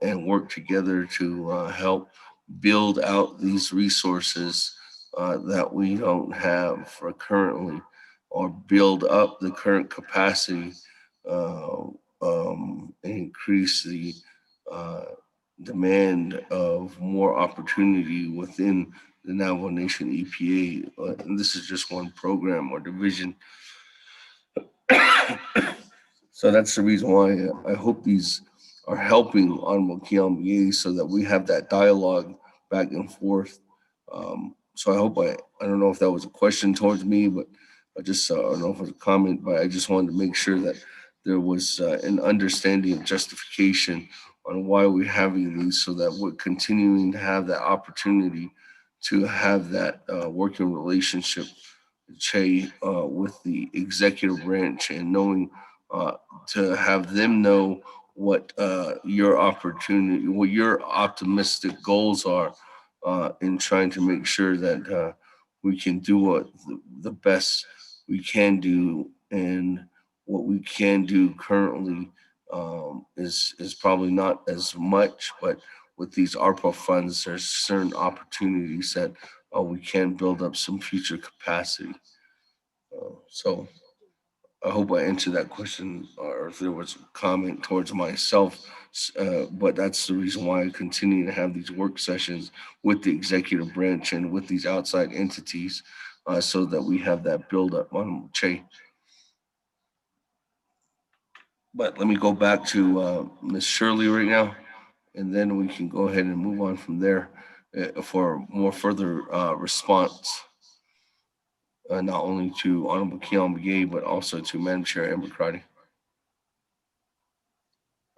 and work together to help build out these resources that we don't have currently, or build up the current capacity, and increase the demand of more opportunity within the Navajo Nation EPA. And this is just one program or division. So that's the reason why I hope these are helping Honorable Kee Allen Begay, so that we have that dialogue back and forth. So I hope I don't know if that was a question towards me, but I just I don't know if it was a comment, but I just wanted to make sure that there was an understanding of justification on why we're having these, so that we're continuing to have that opportunity to have that working relationship, Che, with the executive branch, and knowing to have them know what your opportunity, what your optimistic goals are in trying to make sure that we can do what the best we can do. And what we can do currently is probably not as much, but with these ARPA funds, there's certain opportunities that we can build up some future capacity. So I hope I answered that question, or if there was a comment towards myself. But that's the reason why I continue to have these work sessions with the executive branch and with these outside entities, so that we have that build up on Che. But let me go back to Ms. Shirley right now, and then we can go ahead and move on from there. for more further response, not only to Honorable Kee Allen Begay, but also to Madam Chair Amber Crotty.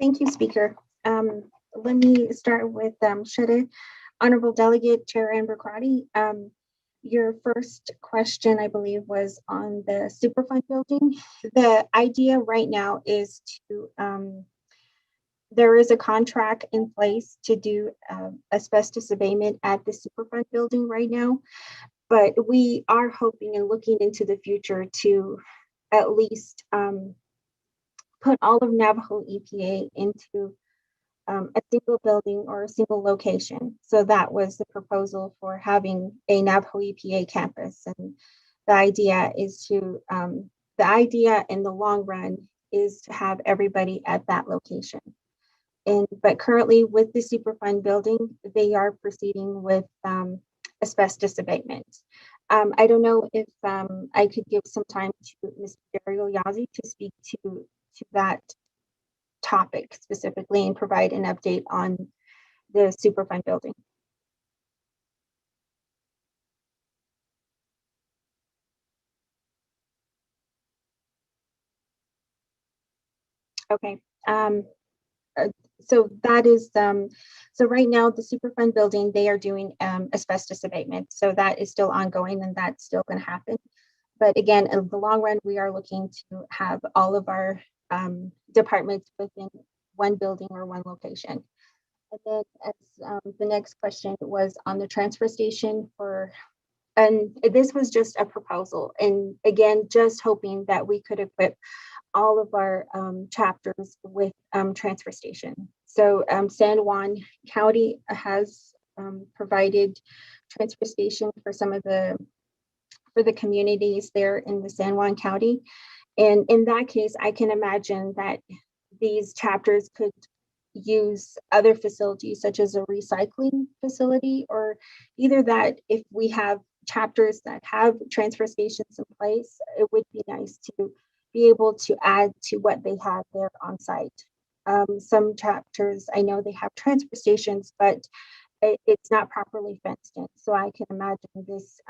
Thank you, Speaker. Let me start with Shredder. Honorable Delegate Chair Amber Crotty. Your first question, I believe, was on the Superfund building. The idea right now is to, there is a contract in place to do asbestos abatement at the Superfund building right now, but we are hoping and looking into the future to at least put all of Navajo EPA into a single building or a single location. So that was the proposal for having a Navajo EPA campus. And the idea is to, the idea in the long run is to have everybody at that location. But currently with the Superfund building, they are proceeding with asbestos abatement. I don't know if I could give some time to Mr. Dario Yazzie to speak to that topic specifically and provide an update on the Superfund building. Okay. So that is, so right now the Superfund building, they are doing asbestos abatement. So that is still ongoing and that's still going to happen. But again, in the long run, we are looking to have all of our departments within one building or one location. And then as the next question was on the transfer station and this was just a proposal. And again, just hoping that we could equip all of our chapters with transfer station. So San Juan County has provided transfer station for some of for the communities there in the San Juan County. And in that case, I can imagine that these chapters could use other facilities such as a recycling facility, or either that if we have chapters that have transfer stations in place, it would be nice to be able to add to what they have there on site. Some chapters, I know they have transfer stations, but it's not properly fenced in. So I can imagine this,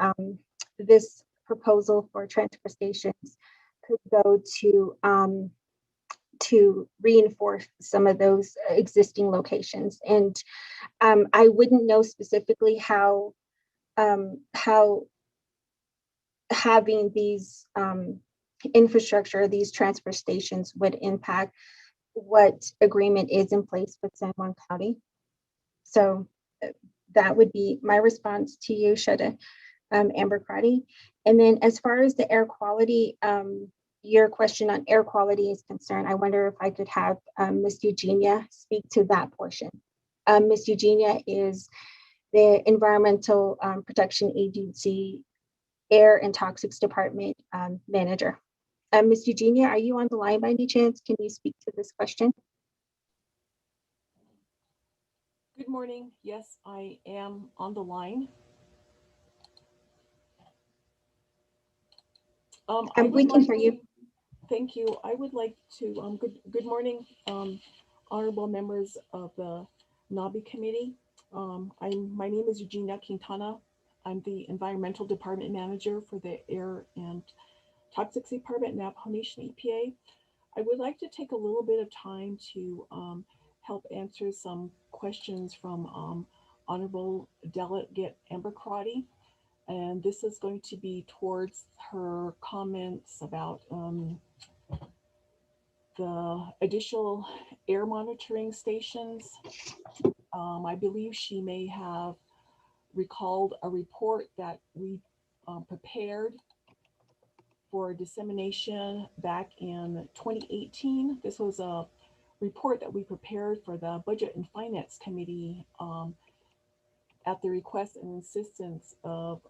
this proposal for transfer stations could go to reinforce some of those existing locations. And I wouldn't know specifically how having these infrastructure, these transfer stations would impact what agreement is in place with San Juan County. So that would be my response to you, Shredder, Amber Crotty. And then as far as the air quality, your question on air quality is concerned, I wonder if I could have Ms. Eugenia speak to that portion. Ms. Eugenia is the Environmental Protection Agency Air and Toxics Department Manager. Ms. Eugenia, are you on the line by any chance? Can you speak to this question? Good morning. Yes, I am on the line. We can hear you. Thank you. I would like to, good morning, honorable members of the NABI committee. My name is Eugenia Quintana. I'm the Environmental Department Manager for the Air and Toxics Department, Navajo Nation EPA. I would like to take a little bit of time to help answer some questions from Honorable Delegate Amber Crotty. And this is going to be towards her comments about the additional air monitoring stations. I believe she may have recalled a report that we prepared for dissemination back in 2018. This was a report that we prepared for the Budget and Finance Committee at the request and insistence of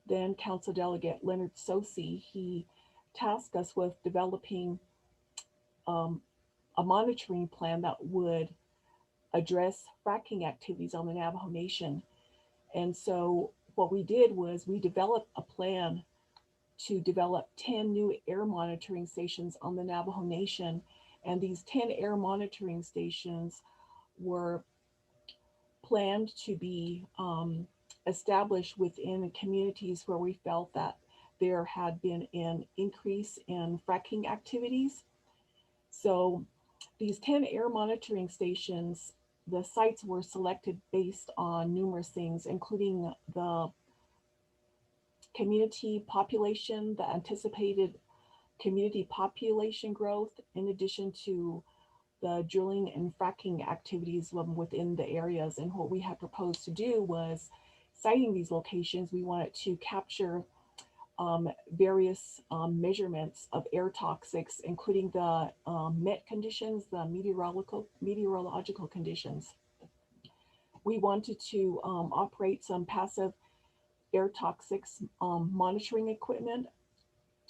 then Council Delegate Leonard Sosi. He tasked us with developing a monitoring plan that would address fracking activities on the Navajo Nation. And so what we did was we developed a plan to develop 10 new air monitoring stations on the Navajo Nation. And these 10 air monitoring stations were planned to be established within communities where we felt that there had been an increase in fracking activities. So these 10 air monitoring stations, the sites were selected based on numerous things, including the community population, the anticipated community population growth, in addition to the drilling and fracking activities within the areas. And what we had proposed to do was, citing these locations, we wanted to capture various measurements of air toxics, including the MET conditions, the meteorological conditions. We wanted to operate some passive air toxics monitoring equipment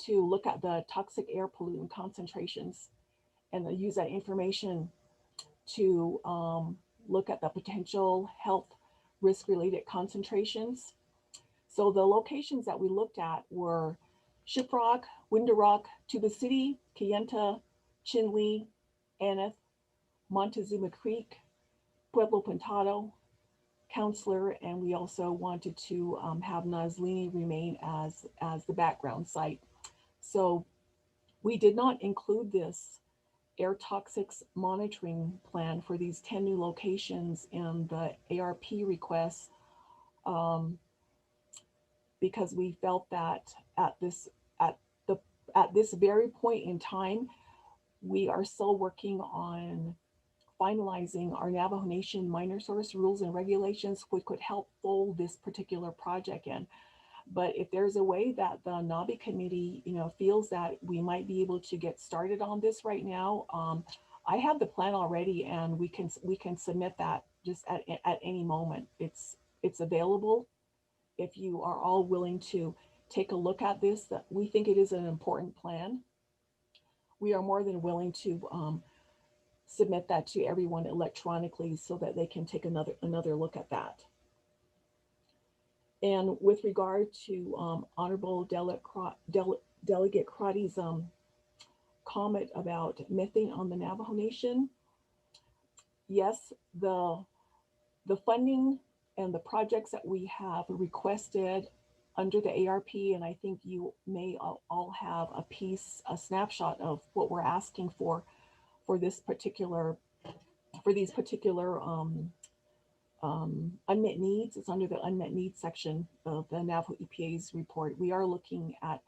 to look at the toxic air pollutant concentrations and use that information to look at the potential health risk-related concentrations. So the locations that we looked at were Shiprock, Window Rock, Tuba City, Kayenta, Chinle, Aneth, Montezuma Creek, Pueblo Pintado, Counselor, and we also wanted to have Nazlini remain as the background site. So we did not include this air toxics monitoring plan for these 10 new locations in the ARP requests because we felt that at this very point in time, we are still working on finalizing our Navajo Nation minor source rules and regulations, which could help fold this particular project in. But if there's a way that the NABI committee, feels that we might be able to get started on this right now, I have the plan already, and we can submit that just at any moment. It's available. If you are all willing to take a look at this, that we think it is an important plan, we are more than willing to submit that to everyone electronically so that they can take another look at that. And with regard to Honorable Delegate Crotty's comment about methane on the Navajo Nation, yes, the funding and the projects that we have requested under the ARP, and I think you may all have a snapshot of what we're asking for these particular unmet needs. It's under the unmet needs section of the Navajo EPA's report. We are looking at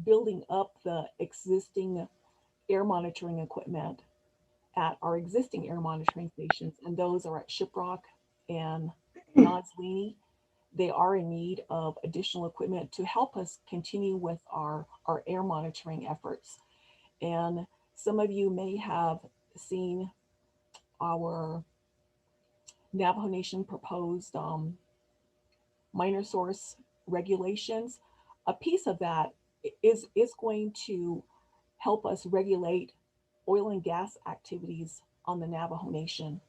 building up the existing air monitoring equipment at our existing air monitoring stations, and those are at Shiprock and Nazlini. They are in need of additional equipment to help us continue with our air monitoring efforts. And some of you may have seen our Navajo Nation proposed minor source regulations. A piece of that is going to help us regulate oil and gas activities on the Navajo Nation.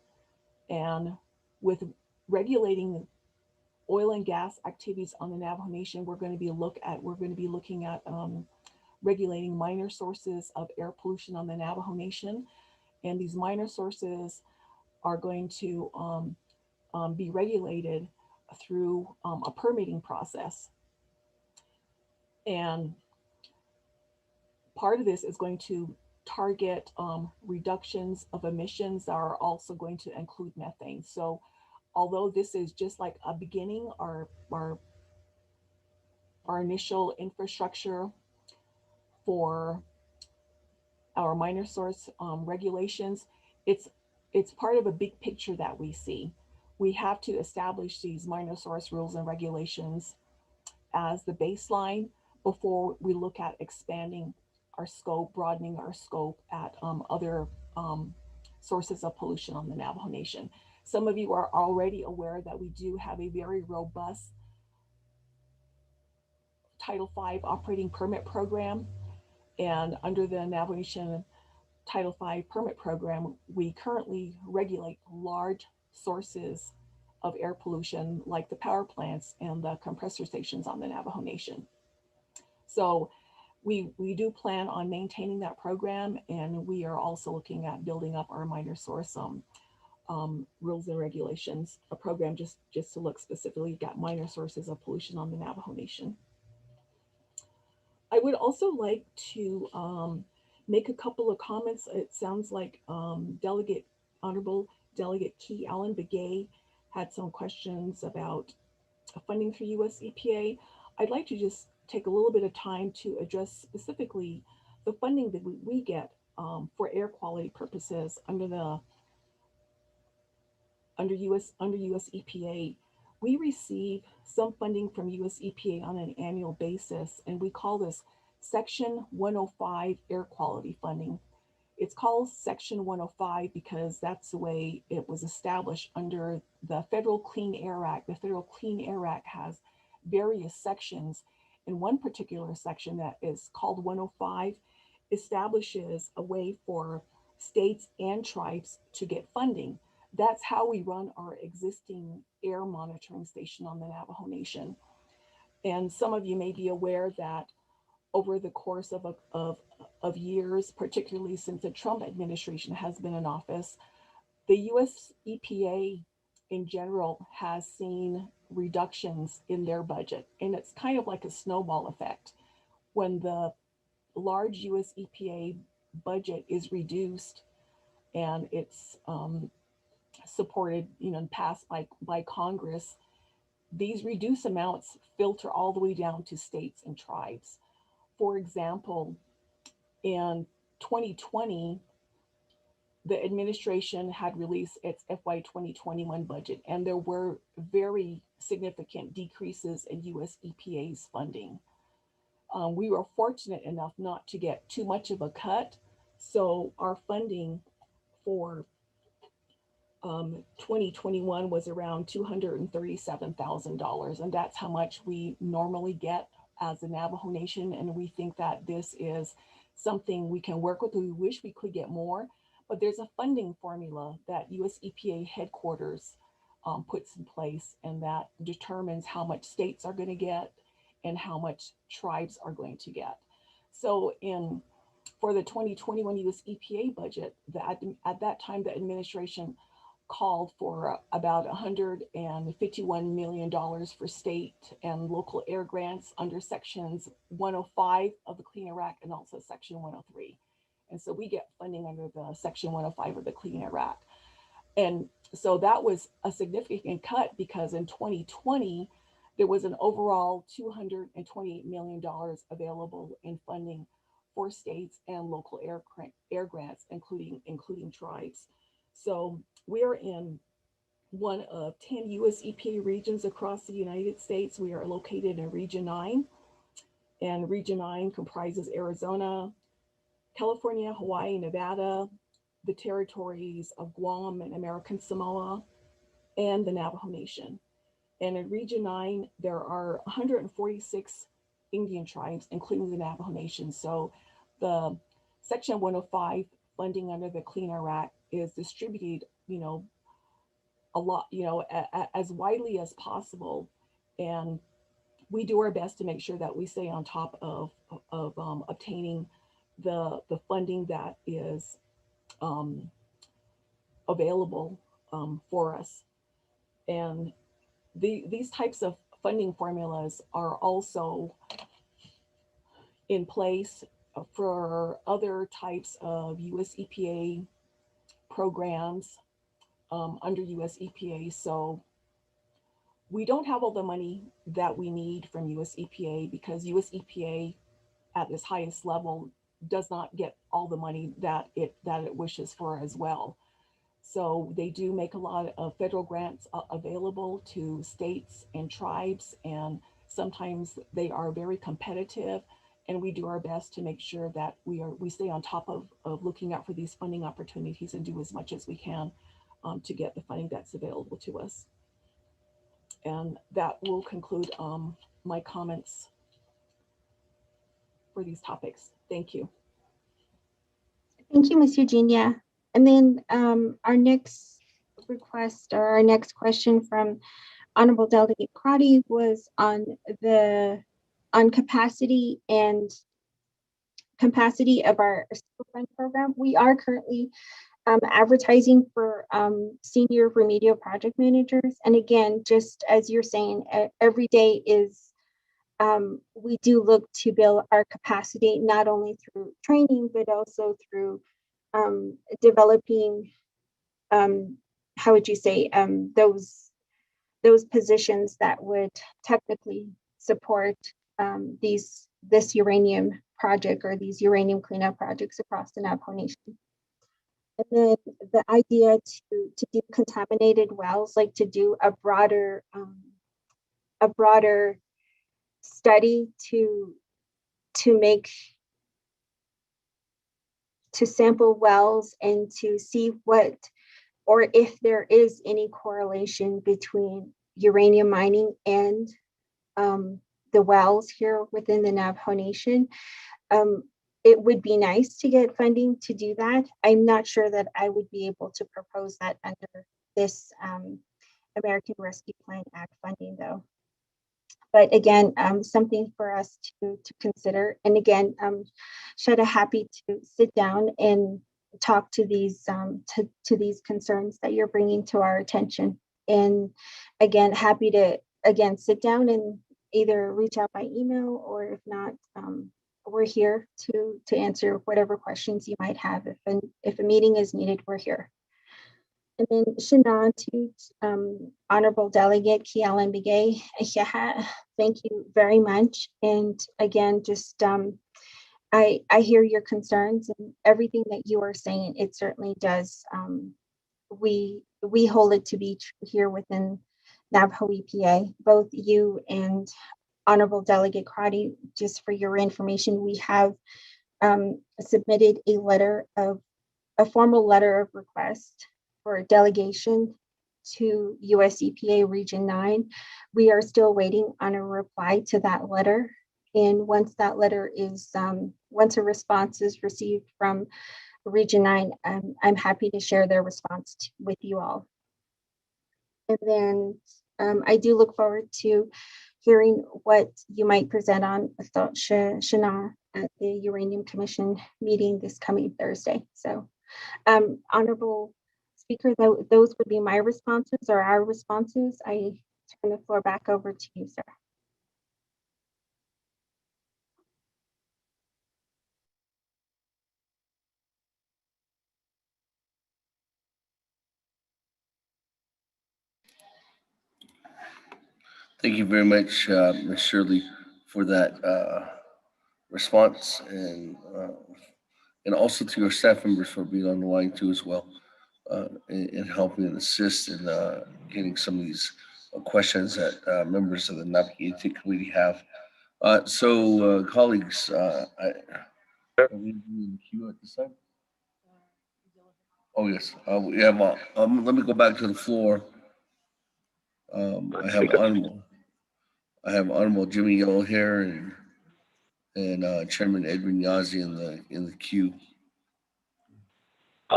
And with regulating oil and gas activities on the Navajo Nation, we're going to be looking at regulating minor sources of air pollution on the Navajo Nation. And these minor sources are going to be regulated through a permitting process. And part of this is going to target reductions of emissions that are also going to include methane. So although this is just like a beginning, our initial infrastructure for our minor source regulations, it's part of a big picture that we see. We have to establish these minor source rules and regulations as the baseline before we look at expanding our scope, broadening our scope at other sources of pollution on the Navajo Nation. Some of you are already aware that we do have a very robust Title V operating permit program. And under the Navajo Nation Title V permit program, we currently regulate large sources of air pollution like the power plants and the compressor stations on the Navajo Nation. So we do plan on maintaining that program, and we are also looking at building up our minor source rules and regulations, a program just to look specifically at minor sources of pollution on the Navajo Nation. I would also like to make a couple of comments. It sounds like Honorable Delegate Kee Allen Begay had some questions about funding through US EPA. I'd like to just take a little bit of time to address specifically the funding that we get for air quality purposes under US EPA. We receive some funding from US EPA on an annual basis, and we call this Section 105 air quality funding. It's called Section 105 because that's the way it was established under the Federal Clean Air Act. The Federal Clean Air Act has various sections, and one particular section that is called 105 establishes a way for states and tribes to get funding. That's how we run our existing air monitoring station on the Navajo Nation. And some of you may be aware that over the course of years, particularly since the Trump administration has been in office, the US EPA in general has seen reductions in their budget. And it's kind of like a snowball effect. When the large US EPA budget is reduced and it's supported, and passed by Congress, these reduced amounts filter all the way down to states and tribes. For example, in 2020, the administration had released its FY 2021 budget, and there were very significant decreases in US EPA's funding. We were fortunate enough not to get too much of a cut, so our funding for 2021 was around $237,000, and that's how much we normally get as the Navajo Nation. And we think that this is something we can work with. We wish we could get more, but there's a funding formula that US EPA headquarters puts in place, and that determines how much states are going to get and how much tribes are going to get. So for the 2021 US EPA budget, at that time, the administration called for about $151 million for state and local air grants under sections 105 of the Clean Air Act and also section 103. And so we get funding under the section 105 of the Clean Air Act. And so that was a significant cut because in 2020, there was an overall $228 million available in funding for states and local air grants, including tribes. So we're in one of 10 US EPA regions across the United States. We are located in Region 9, and Region 9 comprises Arizona, California, Hawaii, Nevada, the territories of Guam and American Samoa, and the Navajo Nation. And in Region 9, there are 146 Indian tribes, including the Navajo Nation. So the Section 105 funding under the Clean Air Act is distributed, a lot, as widely as possible. And we do our best to make sure that we stay on top of obtaining the funding that is available for us. And these types of funding formulas are also in place for other types of US EPA programs under US EPA. So we don't have all the money that we need from US EPA because US EPA at its highest level does not get all the money that it wishes for as well. So they do make a lot of federal grants available to states and tribes, and sometimes they are very competitive, and we do our best to make sure that we stay on top of looking out for these funding opportunities and do as much as we can to get the funding that's available to us. And that will conclude my comments for these topics. Thank you. Thank you, Ms. Eugenia. And then our next request or our next question from Honorable Delegate Crotty was on capacity of our school fund program. We are currently advertising for senior remedial project managers. And again, just as you're saying, every day is, we do look to build our capacity, not only through training, but also through developing, how would you say, those positions that would technically support this uranium project or these uranium cleanup projects across the Navajo Nation. And then the idea to do contaminated wells, like to do a broader study to sample wells and to see what, or if there is any correlation between uranium mining and the wells here within the Navajo Nation. It would be nice to get funding to do that. I'm not sure that I would be able to propose that under this American Rescue Plan Act funding, though. But again, something for us to consider. And again, Shada, happy to sit down and talk to these to these concerns that you're bringing to our attention. And again, happy to sit down and either reach out by email, or if not, we're here to answer whatever questions you might have. If a meeting is needed, we're here. And then Shana, to Honorable Delegate Kee Allen Begay, thank you very much. And again, just I hear your concerns and everything that you are saying. It certainly does. We hold it to be true here within Navajo EPA, both you and Honorable Delegate Crotty. Just for your information, we have submitted a formal letter of request for a delegation to US EPA Region 9. We are still waiting on a reply to that letter. And once that letter is, once a response is received from Region 9, I'm happy to share their response with you all. And then I do look forward to hearing what you might present on Shana at the Uranium Commission meeting this coming Thursday. So Honorable Speaker, those would be my responses or our responses. I turn the floor back over to you, sir. Thank you very much, Ms. Shirley, for that response, and also to your staff members for being on the line too as well, and helping and assist in getting some of these questions that members of the Naabik'íyáti committee have. So, colleagues, are we in the queue at this time? Oh yes, we have. Let me go back to the floor. I have Honorable Jimmy Yellowhair and Chairman Edwin Yazzie in the queue.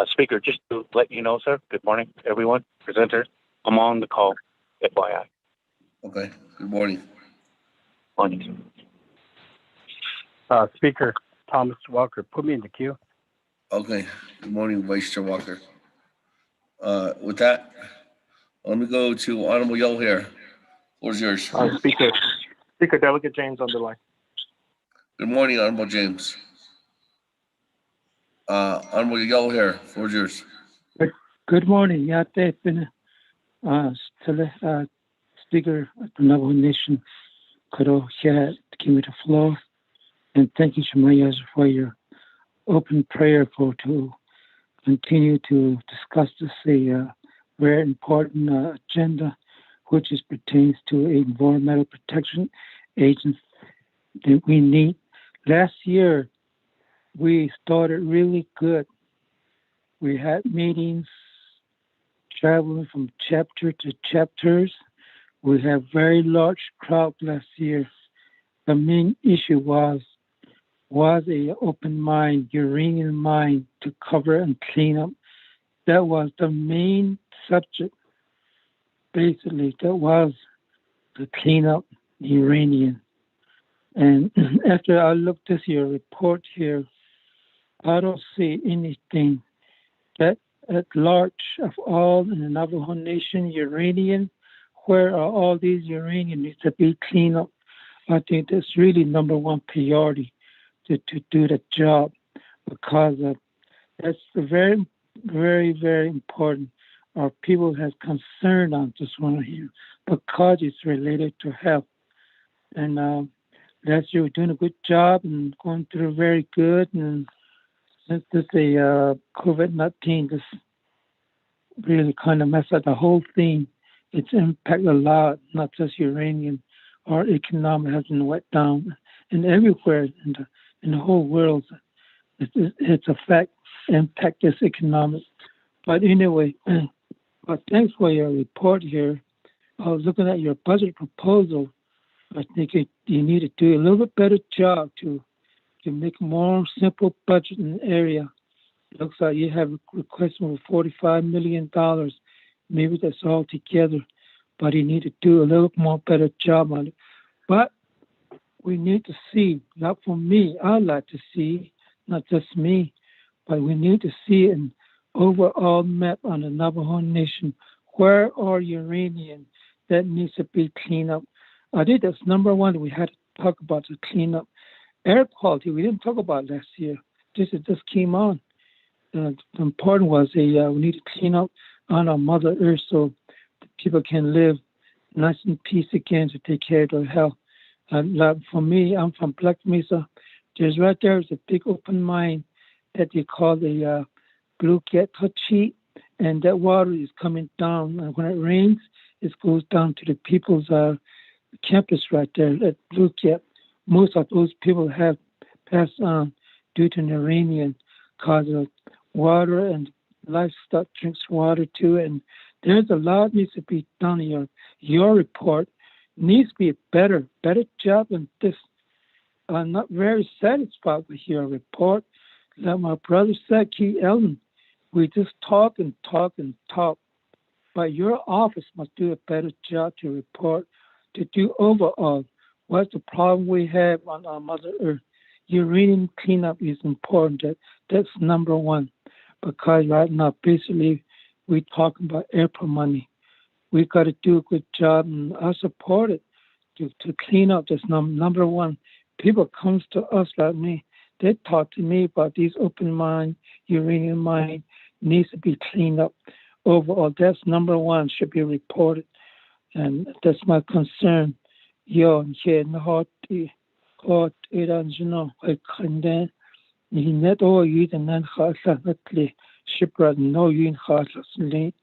Speaker, just to let you know, sir, good morning, everyone, presenters. I'm on the call, FYI. Okay, good morning. Morning. Speaker Thomas Walker, put me in the queue. Okay, good morning, Vice Chair Walker. With that, let me go to Honorable Yellowhair. Floor is yours. Speaker Delegate James on the line. Good morning, Honorable James. Honorable Yellowhair, floor is yours. Good morning. Yate Pina, Speaker of the Navajo Nation, Karo here to give me the floor. And thank you, Shemayas, for your open prayer to continue to discuss this very important agenda, which pertains to environmental protection agents that we need. Last year, we started really good. We had meetings traveling from chapter to chapters. We had very large crowd last year. The main issue was a open mine, uranium mine to cover and clean up. That was the main subject. Basically, that was to clean up uranium. And after I looked at your report here, I don't see anything that at large of all in the Navajo Nation uranium. Where are all these uranium needs to be cleaned up? I think that's really number one priority to do the job, because that's very, very, very important. Our people have concern on this one here because it's related to health. And last year we're doing a good job and going through very good. And since this COVID-19 just really kind of messed up the whole thing, it's impacted a lot, not just uranium. Our economy has been wet down, and everywhere in the whole world, it's impact this economic. But anyway, thanks for your report here. I was looking at your budget proposal. I think you need to do a little bit better job to make more simple budget in the area. It looks like you have a request for $45 million. Maybe that's all together, but you need to do a little more better job on it. But we need to see, not for me, I'd like to see, not just me, but we need to see an overall map on the Navajo Nation. Where are uranium that needs to be cleaned up? I think that's number one we had to talk about, to clean up. Air quality, we didn't talk about last year. This just came on. The important was we need to clean up on our Mother Earth so people can live nice and peace again to take care of their health. For me, I'm from Black Mesa. There's right there is a big open mine that they call the Blue Cat Tachi, and that water is coming down. And when it rains, it goes down to the people's campus right there at Blue Cat. Most of those people have passed on due to uranium cause of water, and livestock drinks water too. And there's a lot needs to be done here. Your report needs to be a better job than this. I'm not very satisfied with your report. Like my brother said, Kee Allen, we just talk and talk and talk. But your office must do a better job to report, to do overall what's the problem we have on our Mother Earth. Uranium cleanup is important. That's number one. Because right now, basically, we're talking about April money. We got to do a good job, and I support it to clean up this number one. People comes to us like me. They talk to me about these open mine, uranium mine needs to be cleaned up. Overall, that's number one, should be reported. And that's my concern. Yo, here, no hot, I condemn. He net all you and then hardly shipwreck, no you hardly.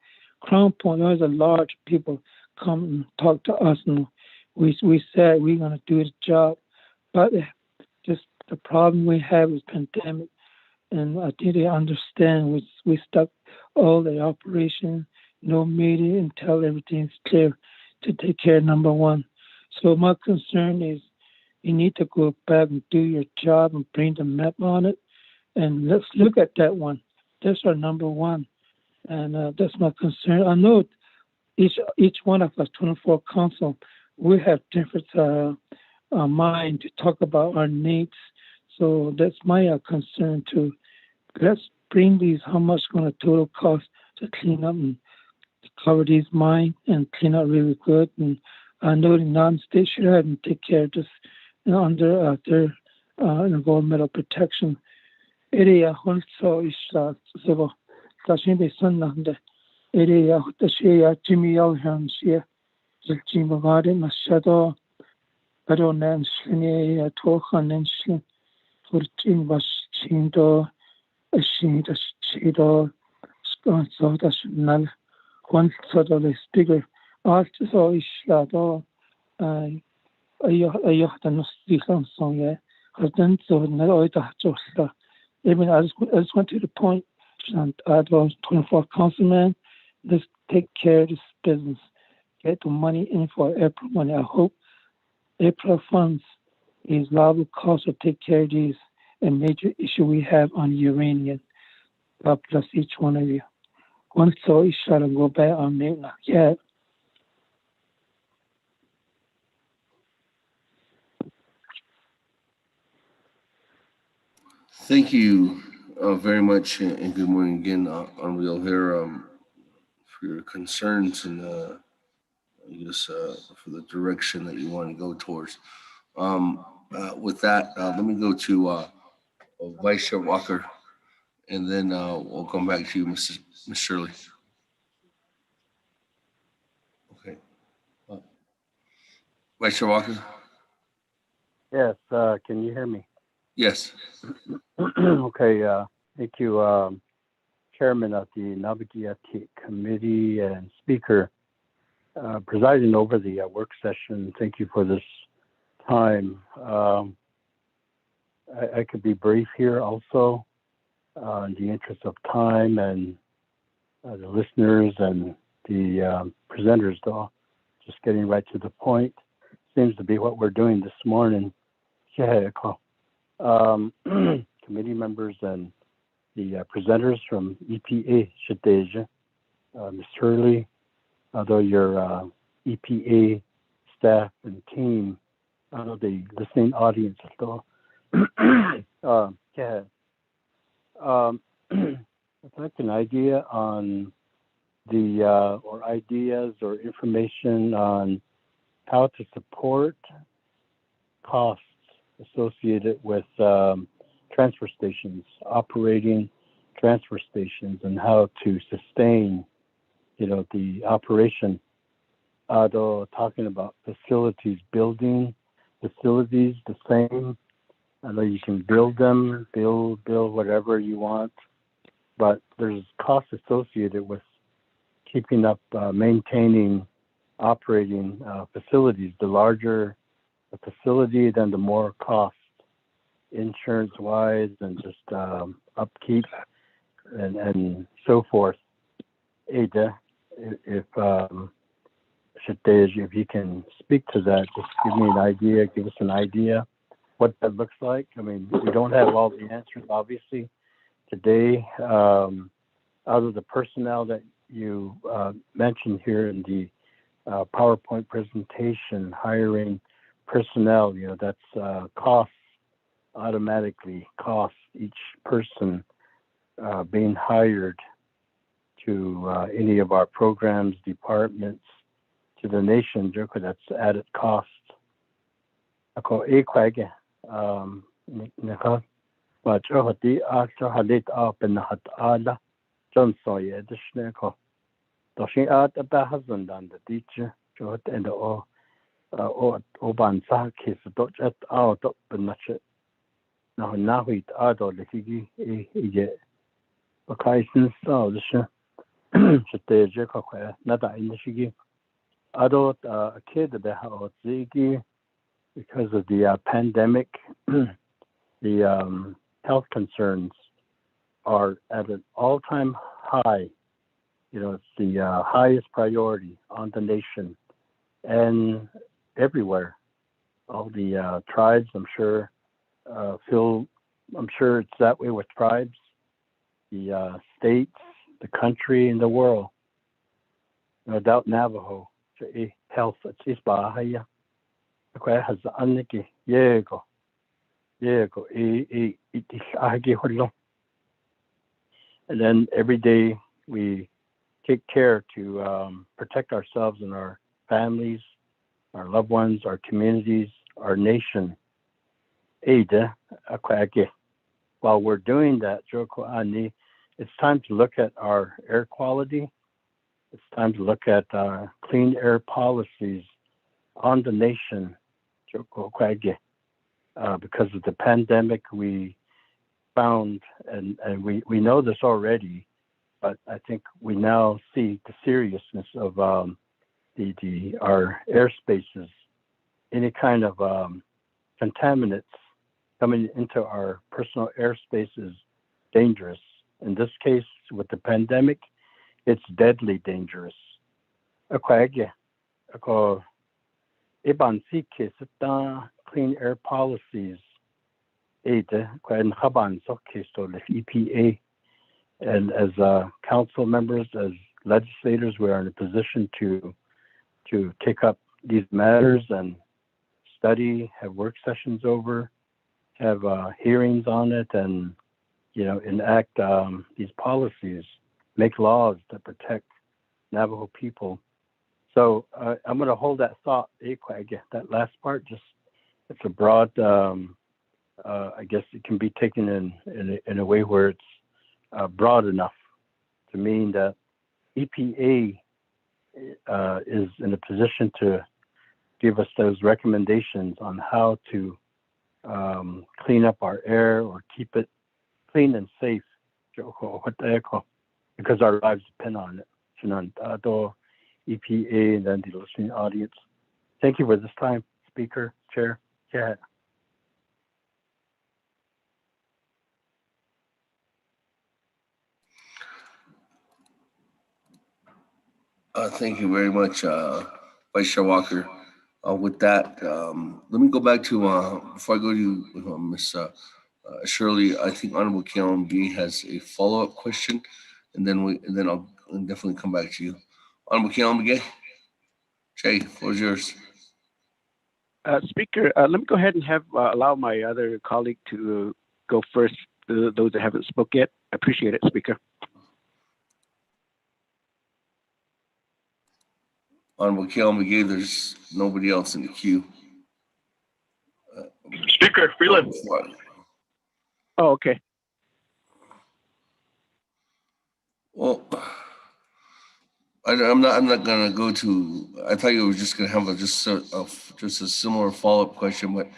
Crown Point, there's a large people come and talk to us, and we said we're going to do the job. But just the problem we have is pandemic, and I think they understand we stuck all the operation, no meeting until everything's clear to take care of number one. So my concern is you need to go back and do your job and bring the map on it, and let's look at that one. That's our number one, and that's my concern. I know each one of us, 24 council, we have different mind to talk about our needs. So that's my concern too. Let's bring these, how much going to total cost to clean up and to cover these mines and clean up really good. And I know the non-state should have and take care of this under their environmental protection. Area also is civil. Sashimi Sunanda. Area Hutashia, Jimmy Yellowhair, Shia, Jim Garden, Machado, Baronan, Shini, Tohan, and Shin, for Jim was Chindo, a Shin, the Chido, Scon, so that's none. One sort of a speaker. Also is Shadow. I have no speak on song yet. I've done so, not all the Josta. Even I just went to the point, and I was 24 councilmen. Let's take care of this business. Get the money in for April money. I hope April funds is liable cost to take care of these a major issue we have on uranium. God bless each one of you. Once so each shall go back on me now. Yeah. Thank you, very much, and good morning again, Honorable Yellowhair, for your concerns and I guess for the direction that you want to go towards. With that, let me go to Vice Chair Walker, and then we'll come back to you, Ms. Shirley. Okay. Vice Chair Walker? Yes, can you hear me? Yes. Okay, thank you, Chairman of the Naabik'íyáti Committee and Speaker, presiding over the work session. Thank you for this time. I could be brief here also, in the interest of time and the listeners and the presenters, though. Just getting right to the point. Seems to be what we're doing this morning. Committee members and the presenters from EPA, Shadeja, Ms. Shirley, although your EPA staff and team, the listening audience as well. I'd like an idea on the, or ideas or information on how to support costs associated with transfer stations, operating transfer stations, and how to sustain, the operation. Though talking about facilities, building facilities, the same. I know you can build them, build whatever you want, but there's costs associated with keeping up, maintaining, operating facilities. The larger the facility, then the more cost, insurance-wise, and just upkeep and so forth. Ada, if you can speak to that, just give me an idea, give us an idea what that looks like. I mean, we don't have all the answers, obviously, today. Out of the personnel that you mentioned here in the PowerPoint presentation, hiring personnel, that's costs, automatically costs each person being hired to any of our programs, departments, to the nation, that's added cost. Ako ekwage naka machohati achahalit apenahat ala Johnson additional ko. Doshin at abahazan and the teacher jot and o bansa case dot at out of the nachet. Now it adol the higi e occasions so the stage nada in the shigi. Adult a kid about Ziggy because of the pandemic, the health concerns are at an all-time high. It's the highest priority on the nation and everywhere. All the tribes, I'm sure, I'm sure it's that way with tribes, the states, the country, and the world. No doubt Navajo. Health is bahaya. Okay, has the aniki yego it is agi holo. And then every day we take care to protect ourselves and our families, our loved ones, our communities, our nation. Ada akwage. While we're doing that, Joko Ani, it's time to look at our air quality. It's time to look at clean air policies on the nation, because of the pandemic. We found, and we know this already, but I think we now see the seriousness of our airspaces. Any kind of contaminants coming into our personal airspace is dangerous. In this case, with the pandemic, it's deadly dangerous. Clean air policies. EPA, and as council members, as legislators, we are in a position to take up these matters and study, have work sessions over, have hearings on it, and enact these policies, make laws that protect Navajo people. So I'm going to hold that thought, that last part. Just it's a broad. I guess it can be taken in a way where it's broad enough to mean that EPA is in a position to give us those recommendations on how to clean up our air or keep it clean and safe, because our lives depend on it. EPA and then the listening audience. Thank you for this time, Speaker, Chair. Yeah. Thank you very much, Vice Chair Walker. With that, let me go back to, before I go to Ms. Shirley, I think Honorable Kee Allen Begay has a follow-up question, and then I'll definitely come back to you. Honorable Kee Allen Begay, Jay, floor is yours. Speaker, let me go ahead and allow my other colleague to go first, those that haven't spoke yet. I appreciate it, Speaker. Honorable Kee Allen Begay, there's nobody else in the queue. Speaker, Freeland. Oh, okay. Well, I'm not gonna go to. I thought you were just gonna have just a similar follow-up question, but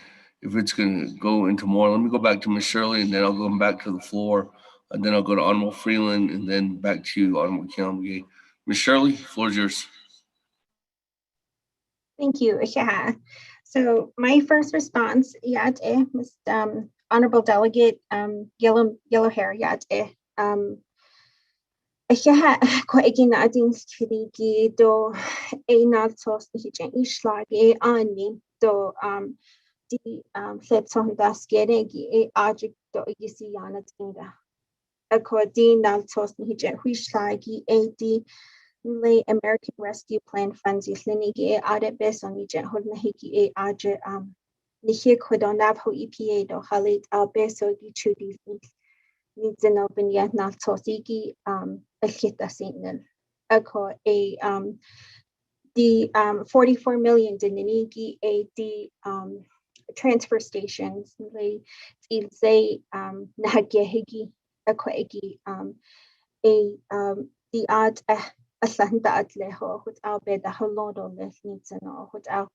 if it's gonna go into more, let me go back to Ms. Shirley, and then I'll go back to the floor, and then I'll go to Honorable Freeland, and then back to you, Honorable Kee Allen Begay. Ms. Shirley, floor is yours. Thank you. Yeah. So my first response, Honorable Delegate Yellowhair, quite ading skiligi do a not sauce ishlag do the sets on das geregi ajik do yisiana tinga. According to sauce hishlagi ad lay American Rescue Plan funds yislinigi audit based on jet hodnahiki aja Nihir Navajo EPA do halit al beso chudi needs an open yet not tosigi a hita signal. Ako the 44 million dinigi the transfer stations lay say nahagehigi akwegi the odd asanta atleho without bed the holodo less needs and all without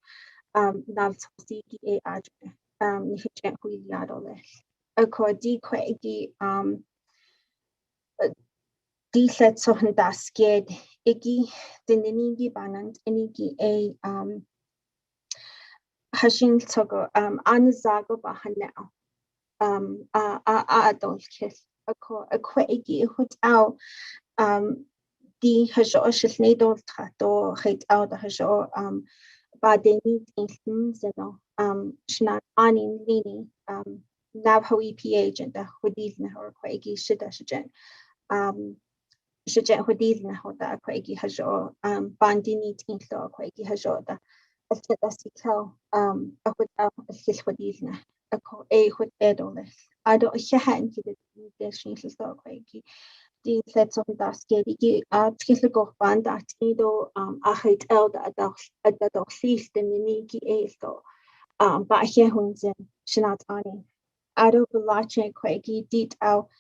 not tosigi adre nihichen huiliado less. According kwegi di set so dasked igi dinigi banant enigi a hashing togo anazago bahanao adult kiss a kwegi without the hajo shilnado tato hate out the hajo but they need things shnat anin lini Navajo EPA agent the hodilna or kwegi shida shijen shijen hodilna hoda kwegi hajo bandini tinto kwegi hajo da asita sikao a his hodilna a ko a hod edoles I don't shahan ki the shingle so kwegi the sets of daskedi skill go band at ido a hate elda at the seas the niki a so but here hunzen shinat ani I don't belache kwegi detail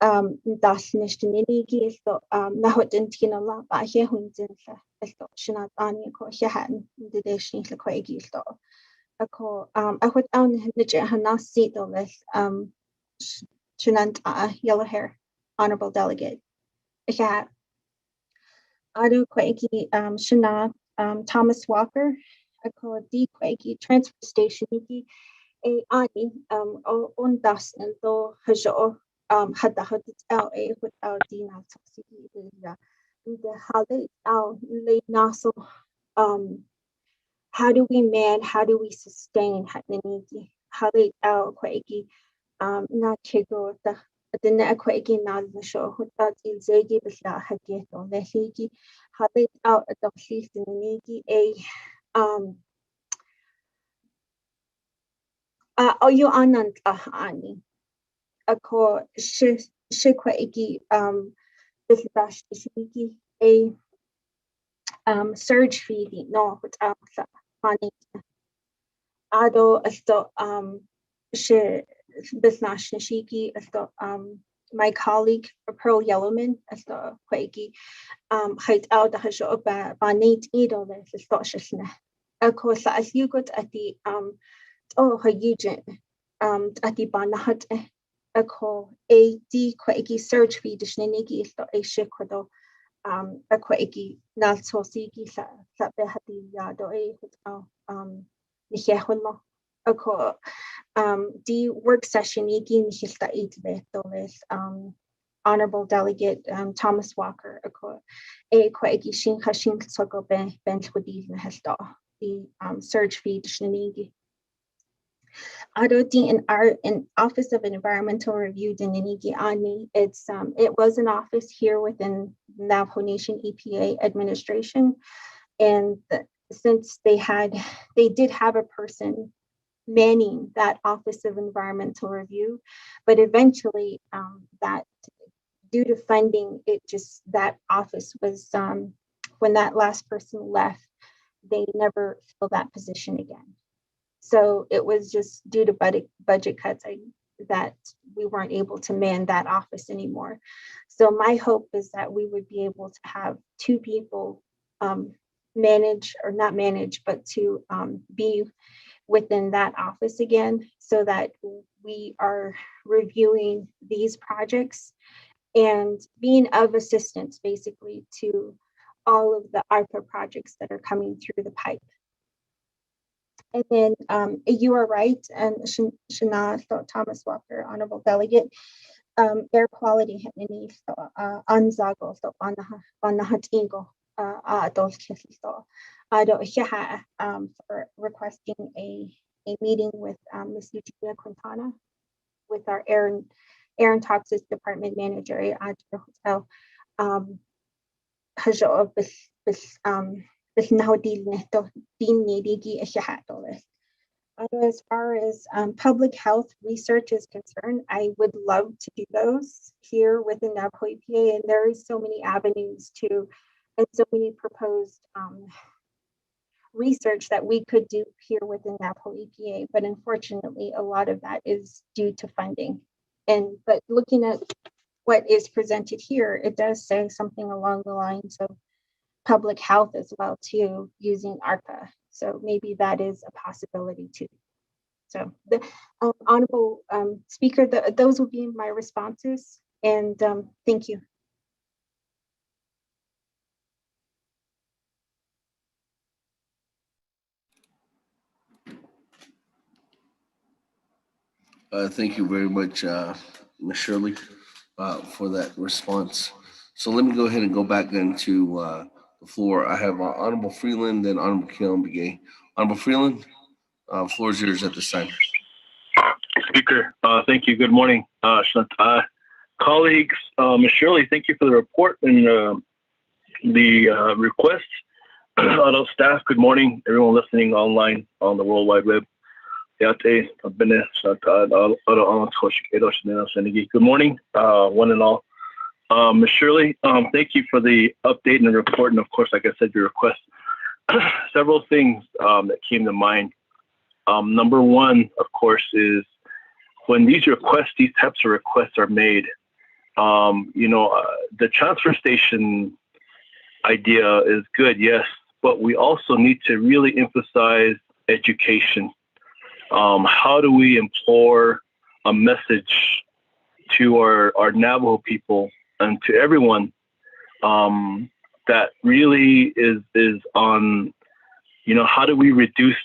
das nicht niki so now didn't you know but here hunzen so shinat ani ko shahan the deshin kwegi so ako I would own the hanasi do less shinant Yellowhair Honorable Delegate. Yeah, Auto Quakey, Shana, Thomas Walker, a D Quakey transfer station, a Ani, on dust and though Hajo, had the hood LA without Dina the Halley out late Nassau. How do we man, how do we sustain Hatniki? Halley out Quakey, not Chigo the netquaking not the show without in Zagi Bisla Haget on the Higi, how they out at the feast in Nigi a you anant ani ako shikwa iki bisdash ishiki a surge fee no which sa money ado asto she bisnash nishiki asto my colleague Pearl Yellowman asto kwaiki height out the hasho ba nate idol is stoshna ako sa as you got at the oh Eugene at the banahat ako a d kwaiki surge fee dishniki is a shikodo a kwaiki not so siki sa behati yado a ako the work session iki nihista itbe Honorable Delegate Thomas Walker ako a kwaiki shin kashin soko bench with these nehesta the surge fee dishniki Adoti in our Office of Environmental Review Dinanigi Ani. It was an office here within Navajo Nation EPA administration. And since they did have a person manning that Office of Environmental Review, but eventually that due to funding, that office was, when that last person left, they never filled that position again. So it was just due to budget cuts that we weren't able to man that office anymore. So my hope is that we would be able to have two people manage, or not manage, but to be within that office again, so that we are reviewing these projects and being of assistance basically to all of the ARPA projects that are coming through the pipe. And then you are right, and Shana Thomas Walker, Honorable Delegate, air quality anzago so on the hatingo adult so for requesting a meeting with Ms. Eugenia Quintana with our air and toxics department manager at the hotel. As far as public health research is concerned, I would love to do those here within Navajo EPA, and there is so many avenues to, and so many proposed research that we could do here within Navajo EPA, but unfortunately, a lot of that is due to funding. But looking at what is presented here, it does say something along the lines of public health as well too, using ARPA. So maybe that is a possibility too. So the Honorable Speaker, those will be my responses, and thank you. Thank you very much, Ms. Shirley, for that response. So let me go ahead and go back then to the floor. I have Honorable Freeland and Honorable Kee Allen Begay. Honorable Freeland, floor is yours at this time. Speaker, thank you. Good morning, colleagues. Ms. Shirley, thank you for the report and the request. Adult staff, good morning. Everyone listening online on the World Wide Web. Good morning, one and all. Ms. Shirley, thank you for the update and the report, and of course, like I said, your request. Several things that came to mind. Number one, of course, is when these types of requests are made, the transfer station idea is good, yes, but we also need to really emphasize education. How do we implore a message to our Navajo people and to everyone that really is on, how do we reduce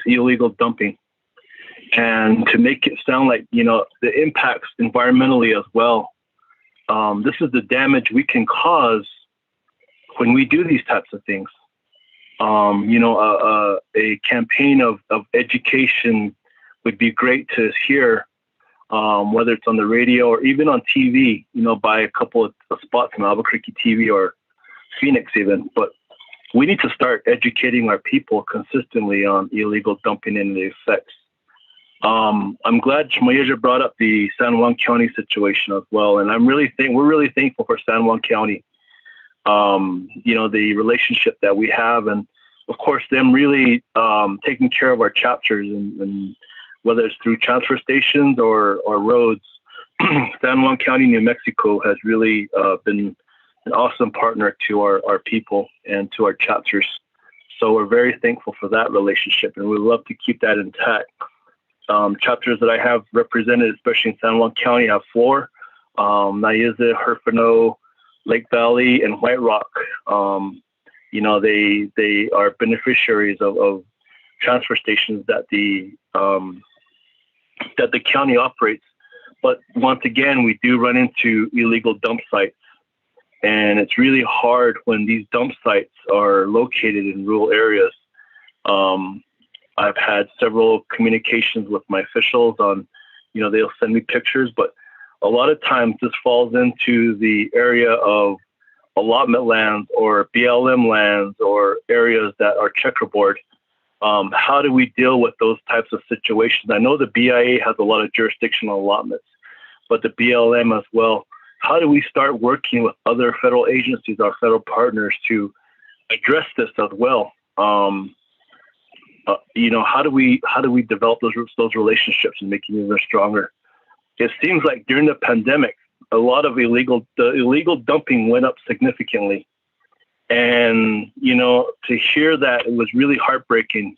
illegal dumping, and to make it sound like, the impacts environmentally as well. This is the damage we can cause when we do these types of things. A campaign of education would be great to hear, whether it's on the radio or even on TV, by a couple of spots on Albuquerque TV or Phoenix even. But we need to start educating our people consistently on illegal dumping and the effects. I'm glad Shmayeja brought up the San Juan County situation as well, and we're really thankful for San Juan County. The relationship that we have, and of course them really taking care of our chapters, and whether it's through transfer stations or roads. San Juan County, New Mexico has really been an awesome partner to our people and to our chapters. So we're very thankful for that relationship, and we love to keep that intact. Chapters that I have represented, especially in San Juan County, I have 4, Nayeza, Herfano, Lake Valley, and White Rock. They are beneficiaries of transfer stations that the county operates. But once again, we do run into illegal dump sites, and it's really hard when these dump sites are located in rural areas. I've had several communications with my officials on, they'll send me pictures, but a lot of times this falls into the area of allotment lands or BLM lands or areas that are checkerboard. How do we deal with those types of situations? I know the BIA has a lot of jurisdictional allotments, but the BLM as well. How do we start working with other federal agencies, our federal partners, to address this as well? How do we develop those relationships and make them even stronger? It seems like during the pandemic, a lot of illegal dumping went up significantly, and to hear that, it was really heartbreaking.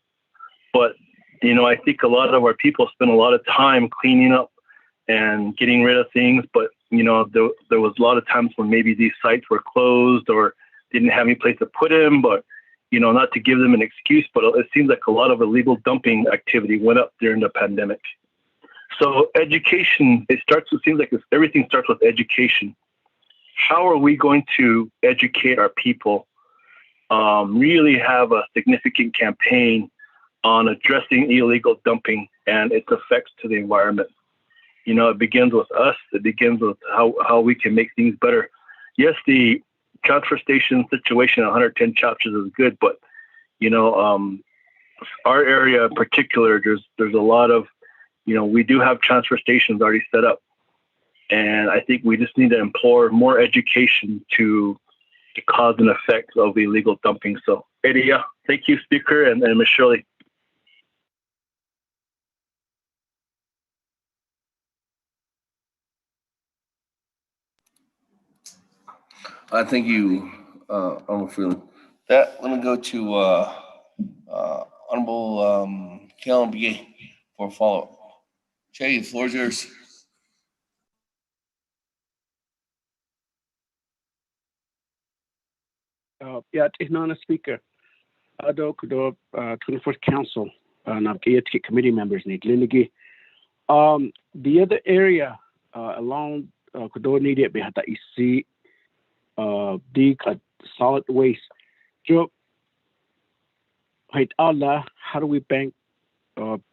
But I think a lot of our people spend a lot of time cleaning up and getting rid of things. But there was a lot of times when maybe these sites were closed or didn't have any place to put them. But not to give them an excuse, but it seems like a lot of illegal dumping activity went up during the pandemic. So education, it seems like everything starts with education. How are we going to educate our people, really have a significant campaign on addressing illegal dumping and its effects to the environment? It begins with us. It begins with how we can make things better. Yes, the transfer station situation, 110 chapters is good, but our area in particular, there's a lot of, we do have transfer stations already set up, and I think we just need to implore more education to cause and effect of illegal dumping. So, Eddie, thank you, Speaker, and Ms. Shirley. Thank you, Honorable Freeland. Let me go to Honorable Kee Allen Begay for a follow-up. Jay, the floor is yours. Ihnana Speaker. Kudo 24th Council, Naabik'íyáti committee members, Niglinigi. The other area along Kudo needed Behata Isi, dig solid waste. Joe, how do we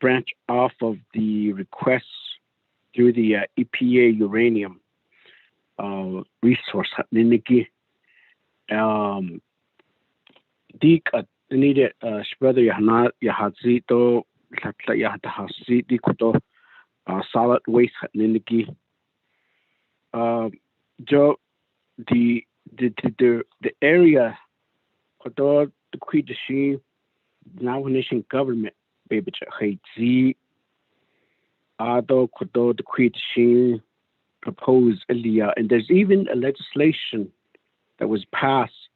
branch off of the requests through the EPA uranium resource? Niki, dig needed whether Yahazito, Yahasi, Dikuto, solid waste Niki. Joe, the area Kudo the Queen now nation government baby Haiti Ado Kudo the Queen proposed earlier, and there's even a legislation that was passed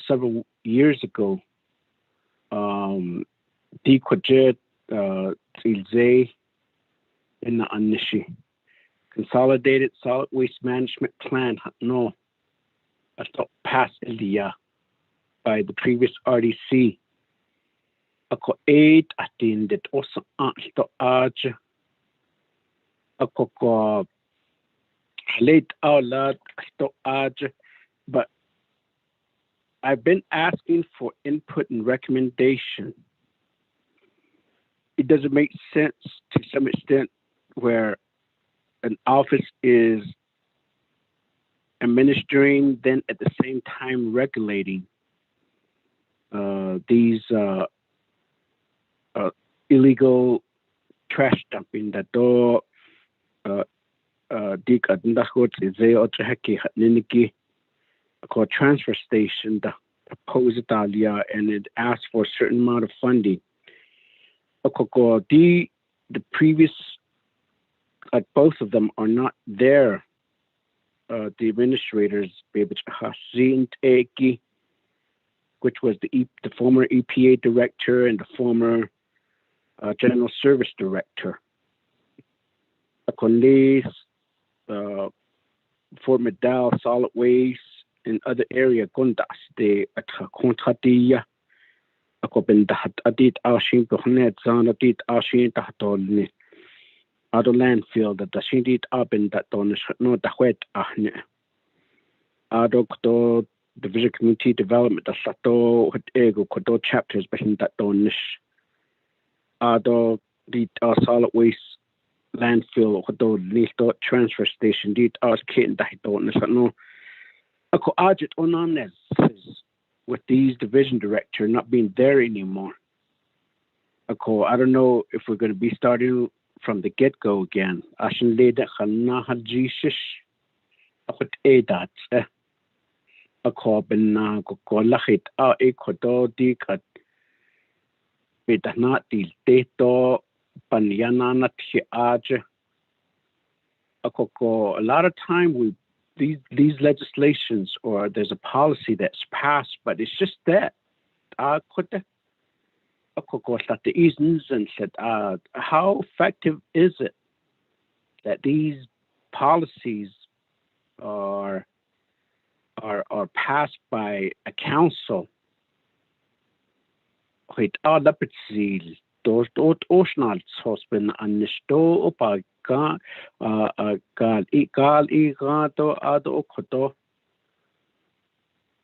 several years ago. The Quajet Ilze in the Anishi Consolidated Solid Waste Management Plan no passed earlier by the previous RDC. Ako 8 attended also to arch. Ako ko late out loud to arch, but I've been asking for input and recommendation. It doesn't make sense to some extent where an office is administering, then at the same time regulating these illegal trash dumping that do dik at ndakot is they otreheki niniki called transfer station the proposed Italia, and it asked for a certain amount of funding. The previous, both of them are not there. The administrators, which was the former EPA director and the former general service director. Fort Medal, solid waste, and other area kundas de contratia. Ben that adit ashin gohnet zan adit ashin tahtolni. Ado landfill that the shindit up in that don no the wet ahne. Ado kodo division community development the sato hot ego kodo chapters behind that donish. Ado the solid waste landfill kodo listo transfer station dit as kitten that don't no. Ako ajit onanes with these division director not being there anymore. Ako, I don't know if we're going to be starting from the get-go again. Ashin leda khana hajishish. Akot edat. Ako benna ko lahit a ekodo dikat. Bedanat dil teto panyana nat hiaj. Ako ko a lot of time these legislations or there's a policy that's passed, but it's just that the easons and said how effective is it that these policies are passed by a council? Those oceanal husband and sto opa gal igato ado koto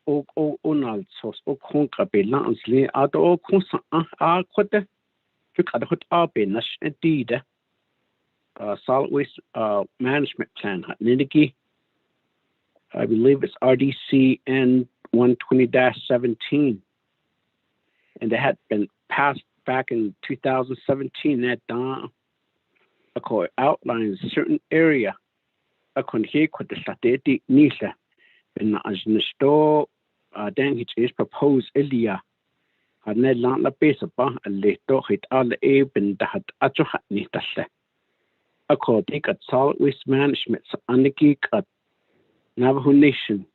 o onal sos o konka belansli ado konsa kote fikad hot abenash edida solid waste management plan nidiki. I believe it's RDC N 120-17, and they had been passed back in 2017. That outlines a certain area. Then is proposed Elia. Had Nedland la base of a little hit all the eben that had Ajohatnitasse. According at solid waste management, and the geek at Navajo Nation.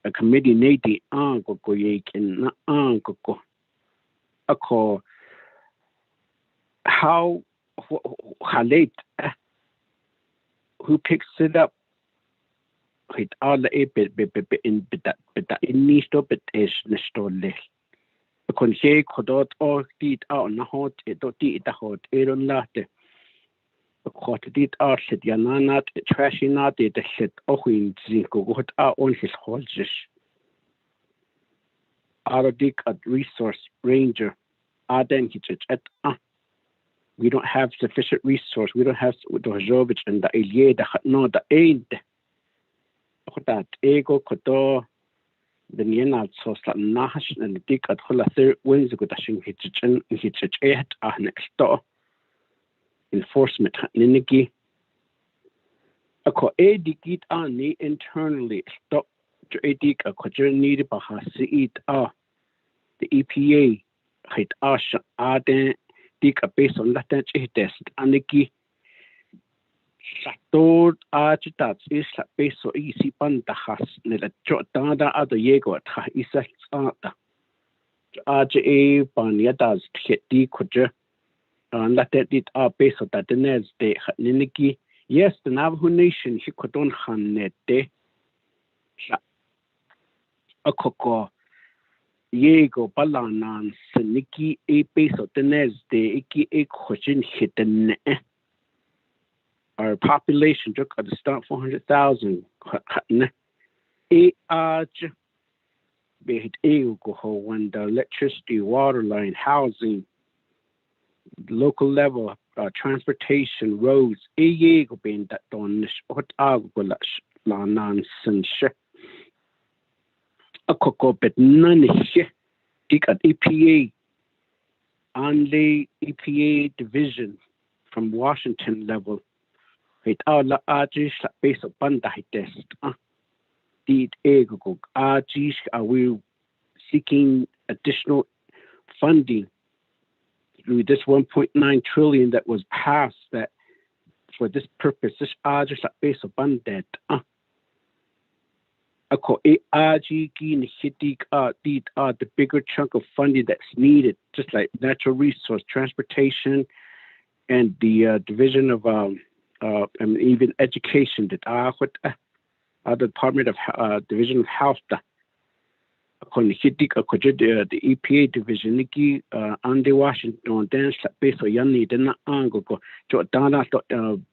A committee nati go yake and go. How late who picks it up? Hit all the in needs to be is nestole. A conche codot or did out na hot it do did the hot aeron latte. A quarter did out said yananat trashy not the shit ohin zinko got out on his horses. Arodic at resource ranger. At we don't have sufficient resource. We don't have the Jovich and the Elie the no the aid. That ego kodo the Nienal sos la nash and the dick at Hola third wins with a shing hitchin next door. Enforcement niniki. A co edikit ani internally stop to edik a quadrin needed by it the EPA. Hit Ash Aden Dick a based on Latin test Aniki Sator Architats is based so easy Pandahas Nella Jotanda other Yego at Isa Santa RJA Banyadas hit D Quadra and let it are based on that the next day Niniki. Yes, the Navajo Nation he could on Hanet de a coco. Yego balanan seniki a base of the next day a question hidden. Our population took at the start 400,000. A arch be it alcohol when the electricity, water line, housing, local level, transportation, roads, a yego being that donish what agulash la nonsense. A cocoa, but none is shit. Dig at EPA. only EPA division from Washington level. It all artists based upon the test. Did ego artists are we seeking additional funding through this 1.9 trillion that was passed that for this purpose, this artists based upon that. The bigger chunk of funding that's needed, just like natural resource, transportation, and the division of and even education. That the Department of Division of Health. The EPA division under Washington dance based on yanni dena ango ko dana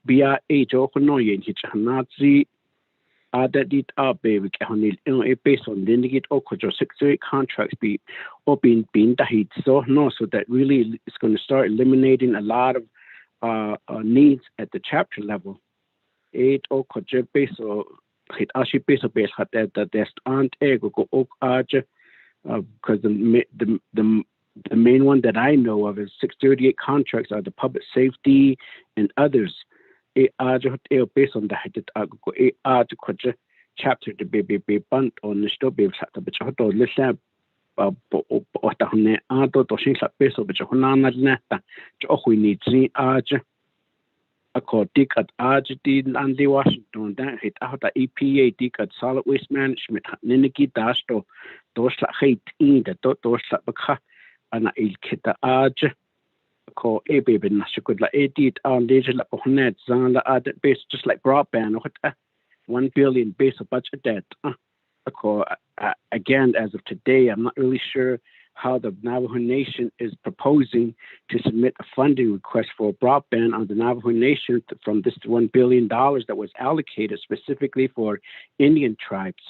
BIA no yen Nazi that did baby based on the 6 to 8 contracts being dahid so that really is going to start eliminating a lot of needs at the chapter level. 8 based on it actually based on that there's aren't ego go because the main one that I know of is 638 contracts are the public safety and others. Based on that chapter to be bunt on the store be but listen we need Dik at Argentine and the Washington, then hit out the EPA, Dik at solid waste management, Niniki Dasto, those like hate in the those like and I kit the Arg, call a baby, Nashukud like 80 on danger like Pohnet, Zala at base just like broadband, what 1 billion base of budget debt. Again, as of today, I'm not really sure how the Navajo Nation is proposing to submit a funding request for broadband on the Navajo Nation from this $1 billion that was allocated specifically for Indian tribes.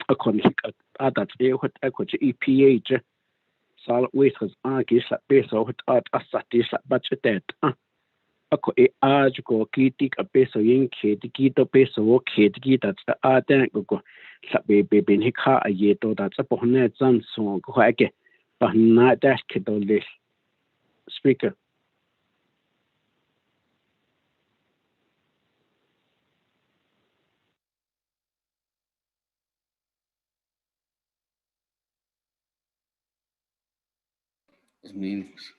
That's EPA, solid waste has argued that based on budget debt. Go kitik a peso yin kito peso kid that's the go baby bin hika a yeto that's a pohnet zan song go again but not that kid on this speaker. Meetings.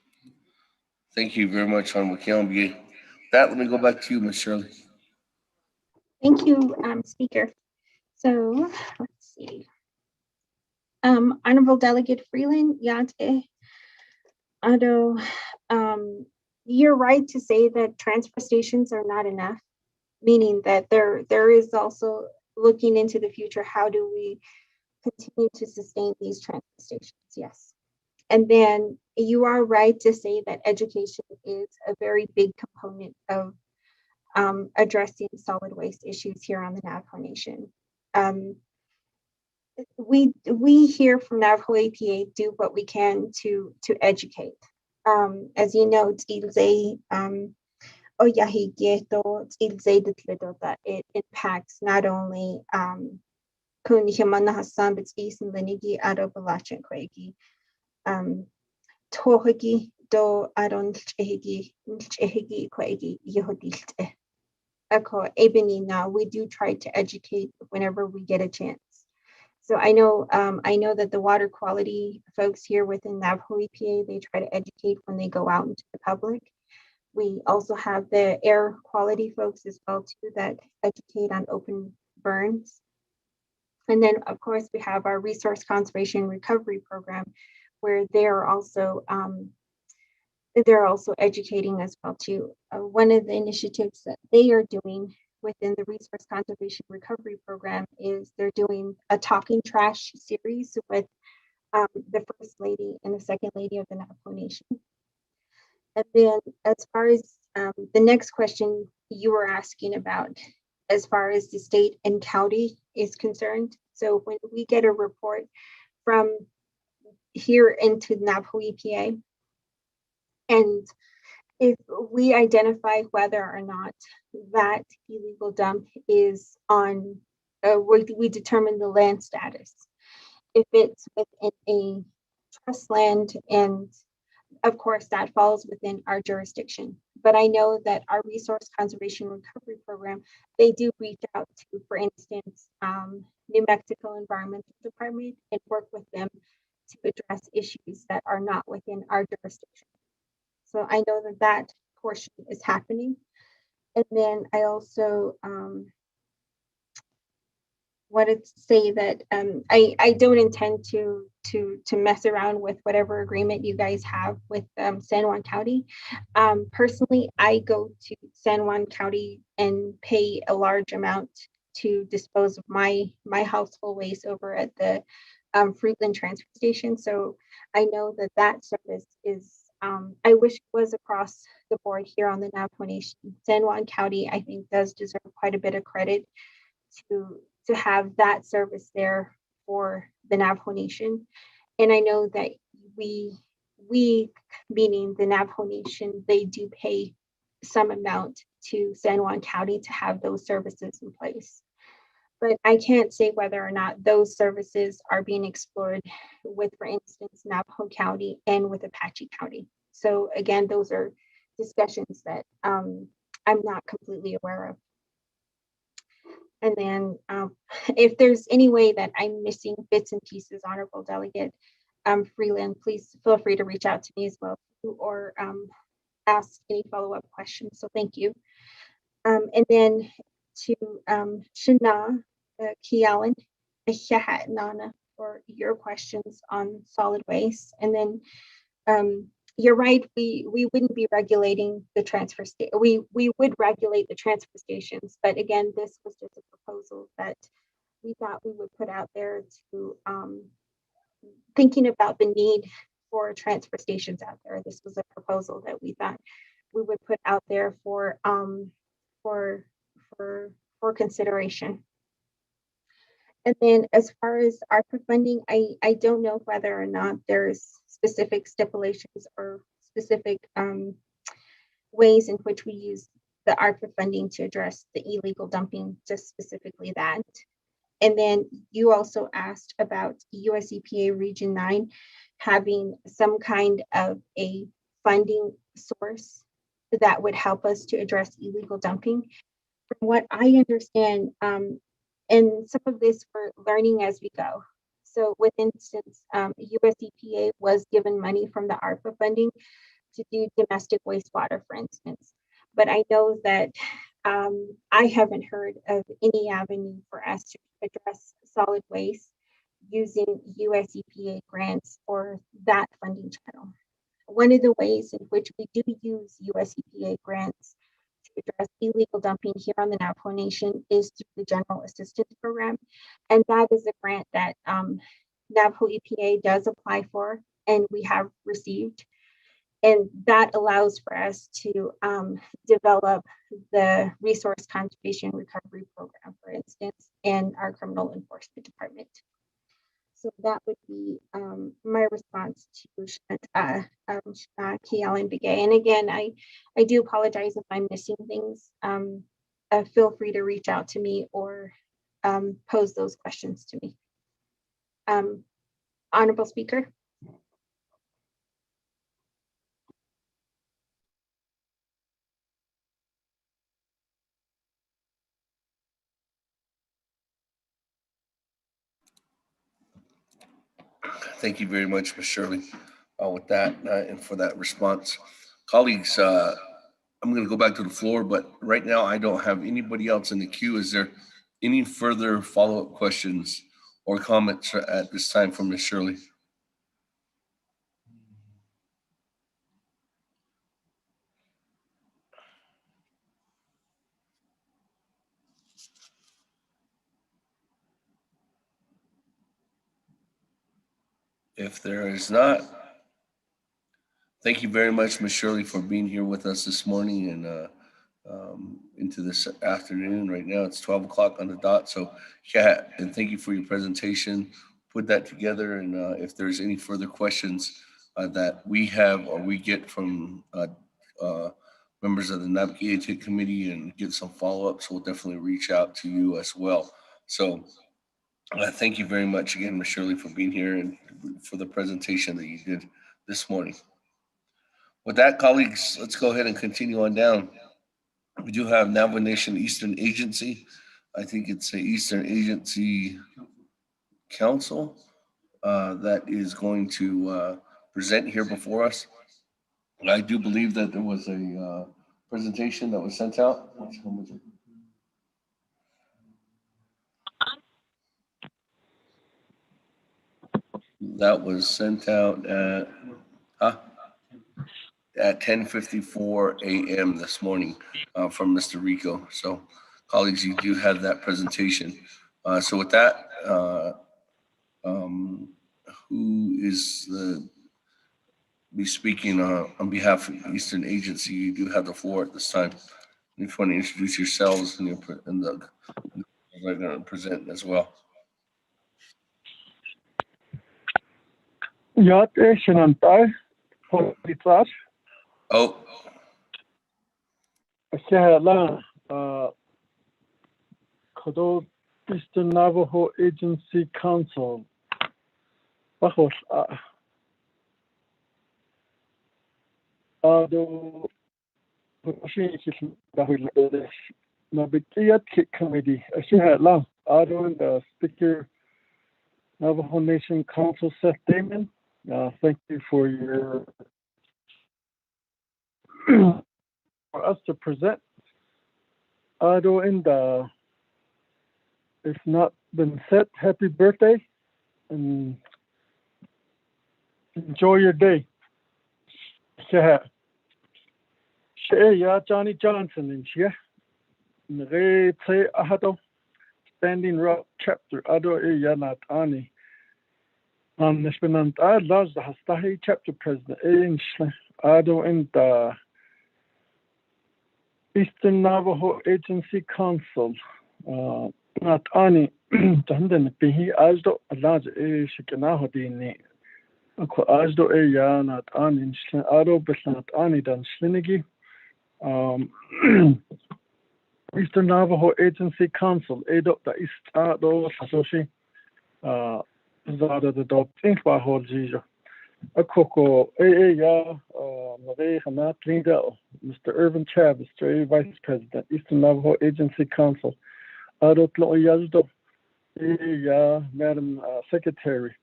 Thank you very much, Honorable Kee Allen Begay. That let me go back to you, Ms. Shirley. Thank you, Speaker. So let's see. Honorable Delegate Freeland, Yate, Ado, you're right to say that transfer stations are not enough, meaning that there is also looking into the future, how do we continue to sustain these transfer stations? Yes. And then you are right to say that education is a very big component of addressing solid waste issues here on the Navajo Nation. We here from Navajo APA do what we can to educate. As you know, it impacts not only Tohigi do aron chehigi kwegi yehodil. Ebony now we do try to educate whenever we get a chance. So I know that the water quality folks here within Navajo EPA, they try to educate when they go out into the public. We also have the air quality folks as well too that educate on open burns. And then of course we have our resource conservation recovery program where they're also educating as well too. One of the initiatives that they are doing within the resource conservation recovery program is they're doing a talking trash series with the First Lady and the Second Lady of the Navajo Nation. And then as far as the next question you were asking about, as far as the state and county is concerned. So when we get a report from here into Navajo EPA, and if we identify whether or not that illegal dump is on, we determine the land status. If it's within a trust land and of course, that falls within our jurisdiction. But I know that our Resource Conservation Recovery Program, they do reach out to, for instance, New Mexico Environmental Department and work with them to address issues that are not within our jurisdiction. So I know that that portion is happening. And then I also wanted to say that I don't intend to mess around with whatever agreement you guys have with San Juan County. Personally, I go to San Juan County and pay a large amount to dispose of my household waste over at the Freeland transfer station. So I know that that service is, I wish it was across the board here on the Navajo Nation. San Juan County, I think, does deserve quite a bit of credit to have that service there for the Navajo Nation. And I know that we meaning the Navajo Nation, they do pay some amount to San Juan County to have those services in place. But I can't say whether or not those services are being explored with, for instance, Navajo County and with Apache County. So again, those are discussions that I'm not completely aware of. And then if there's any way that I'm missing bits and pieces, Honorable Delegate Freeland, please feel free to reach out to me as well, or ask any follow-up questions. So thank you. And then to Shana, Kee Allen, Nana, for your questions on solid waste. And then you're right, we wouldn't be regulating the transfer station. We would regulate the transfer stations, but again, this was just a proposal that we thought we would put out there to thinking about the need for transfer stations out there. This was a proposal that we thought we would put out there for consideration. And then as far as ARPA funding, I don't know whether or not there's specific stipulations or specific ways in which we use the ARPA funding to address the illegal dumping, just specifically that. And then you also asked about US EPA Region 9 having some kind of a funding source that would help us to address illegal dumping. From what I understand, and some of this we're learning as we go. So with instance, US EPA was given money from the ARPA funding to do domestic wastewater, for instance. But I know that I haven't heard of any avenue for us to address solid waste using US EPA grants or that funding channel. One of the ways in which we do use US EPA grants to address illegal dumping here on the Navajo Nation is through the General Assistance Program. And that is a grant that Navajo EPA does apply for and we have received. And that allows for us to develop the Resource Conservation Recovery Program, for instance, in our Criminal Enforcement Department. So that would be my response to Kee Allen Begay. And again, I do apologize if I'm missing things. Feel free to reach out to me or pose those questions to me. Honorable Speaker. Thank you very much, Ms. Shirley, with that and for that response. Colleagues, I'm going to go back to the floor, but right now I don't have anybody else in the queue. Is there any further follow-up questions or comments at this time from Ms. Shirley? If there is not, thank you very much, Ms. Shirley, for being here with us this morning and into this afternoon. Right now it's 12 o'clock on the dot. So yeah, and thank you for your presentation. Put that together, and if there's any further questions that we have or we get from members of the Naabik'íyáti committee and get some follow-ups, we'll definitely reach out to you as well. So thank you very much again, Ms. Shirley, for being here and for the presentation that you did this morning. With that, colleagues, let's go ahead and continue on down. We do have Navajo Nation Eastern Agency. I think it's the Eastern Agency Council that is going to present here before us. I do believe that there was a presentation that was sent out. Which one was it? That was sent out at 10:54 a.m. this morning from Mr. Rico. So, colleagues, you do have that presentation. So with that, who is be speaking on behalf of Eastern Agency? You do have the floor at this time. If you want to introduce yourselves and they're going to present as well. Jag erkänner politiskt. Oh. Kehla, Kodo Eastern Navajo Agency Council. Bajos, Ado, Naabik'íyáti Committee. Kehla, Ado and the Speaker, Navajo Nation Council Seth Damon. Thank you for your for us to present. Ado and if not been said, happy birthday and enjoy your day. Ya Johnny Johnson and Shia Nre Play Ahado Standing Rock Chapter Ado Yanat Ani. Nishbenant Laz the Hastahi Chapter President Ado and Eastern Navajo Agency Council. Not Ani Tanden Pihi Asdo Laz Shikanaho Dini. Asdo ya not Ani Ado Beslant Ani Dan Slinigi. Eastern Navajo Agency Council Ado the East Ado Sasoshi Zada the dog think by whole Jijo. A coco ya Marie Hamat Lindell, Mr. Irvin Chamb, Mr. Vice President, Eastern Navajo Agency Council, Ado Tlo Yazdo, ya Madam Secretary,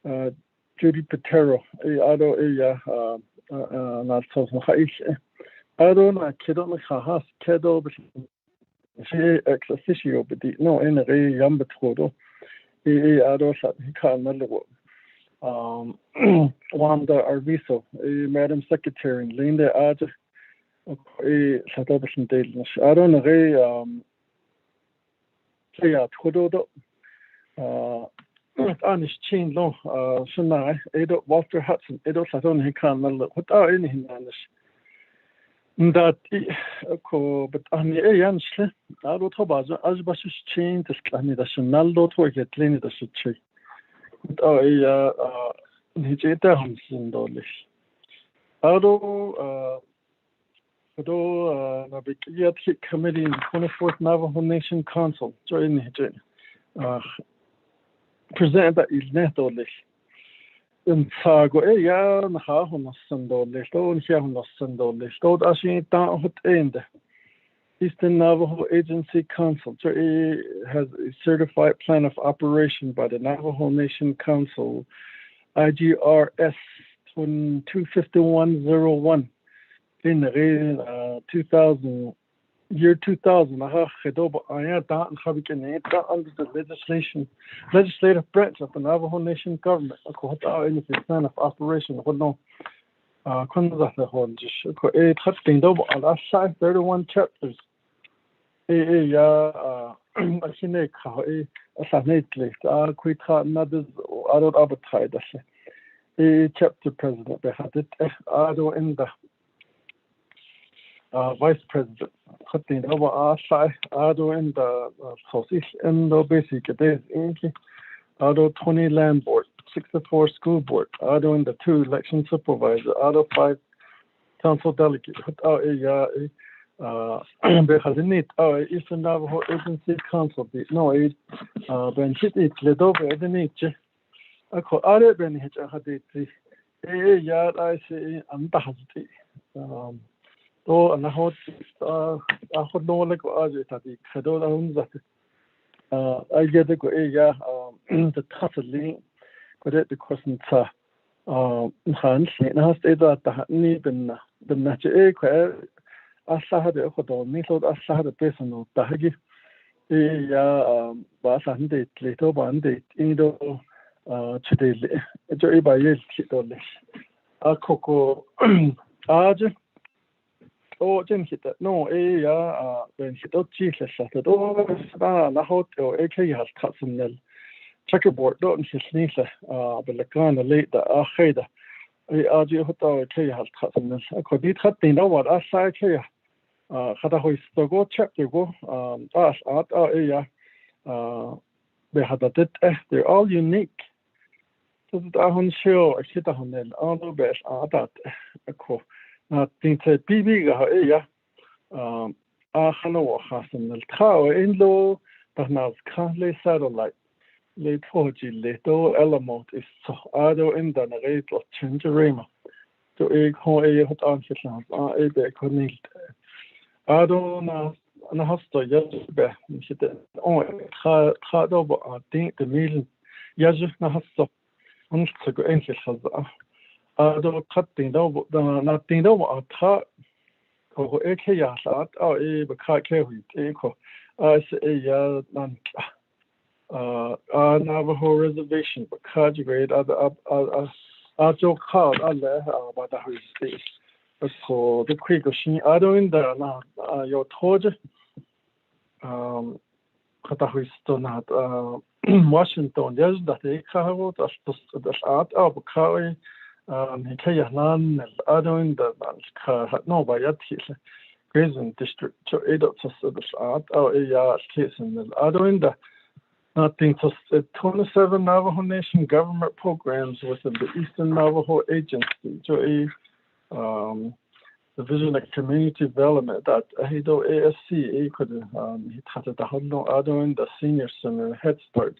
Judy Patero, Ado ya not so much. Ado na kido na khas kedo she ex officio but no in a yam betrodo. Ado sat he can malgo. Wanda Arviso, Madam Secretary, Linda Aja, Satabashan Dales. I don't know, Tododo, Anish Chin Long, Shunai, Edo Walter Hudson, Edo Saton, he can't without anything on this. That, but on the Ayansle, I don't know about as Basus chain, the Sclanidashanaldo to get Lenny the Suchi. Nijeta Hamsin Dolish. Ado Naabik'íyáti Committee in the 24th Navajo Nation Council. Join Nijeta. Present that is net Dolish. And Sago, ya Nahahunas and Dolish, don't Yahunas and Dolish, don't Ashi down hot end. Eastern Navajo Agency Council has a certified plan of operation by the Navajo Nation Council, IGRS 25101 in the 2000 year 2000. Under the legislative branch of the Navajo Nation government, a plan of operation. 31 chapters. Chapter president, Ado in the vice president. Ado in the Southeast Indo basic days, Ado 20 land board, 64 school board, Ado in the 2 election supervisor, Ado 5 council delegate, Eastern Navajo Agency Council, no aid, Ben Chit, Ledover, Edeniche, Ako Are Ben Hitch, ya I say Untitled. To and how I would know like Ajitati, Kado that I get the go the Tatling, but at the question Hans, and has stayed at the Hatney, the Nache, Asa had a photo, Niso Asa had a person of Tahagi. Ya Basande, Lato Bande, Indo, Chidele, Joy by Yel Kitole. A coco Aj. Oh, Jim hit that. No, when he don't Jesus at the door, the hotel, AK has cut some nil. Checkerboard, don't his niece, but the kind of late the Aheda. Aj hotel, AK has cut some nil. I could eat hot dinner what I say here. Hadahois to go chapter go, us out our they had a bit, they're all unique. So that I'm sure I hit a honel, all the best are that a co. Not think that BB Ahano Hassan the tower in low, but now currently satellite. Late 4G, little element is so other in the rate of change rima. To a home a hot answer, a bit connect. I don't know. And I have to just be on hard over. I think the million Yazus Nahasto on to go into I don't cutting over nothing over a talk. Ko Ekayas at our a eco. I say Navajo reservation, but graduate at your card, about the whole state. For the quick machine, I don't know your torture. Katahuiston Washington, yes, that they carry the art of carry. He can't I don't know by yet. Grazing district to adults of the art or a case in the other in the nothing to 27 Navajo Nation government programs within the Eastern Navajo Agency to Division of Community Development that Hido ASC could he had the Hono Ado in the Senior Center Head Start.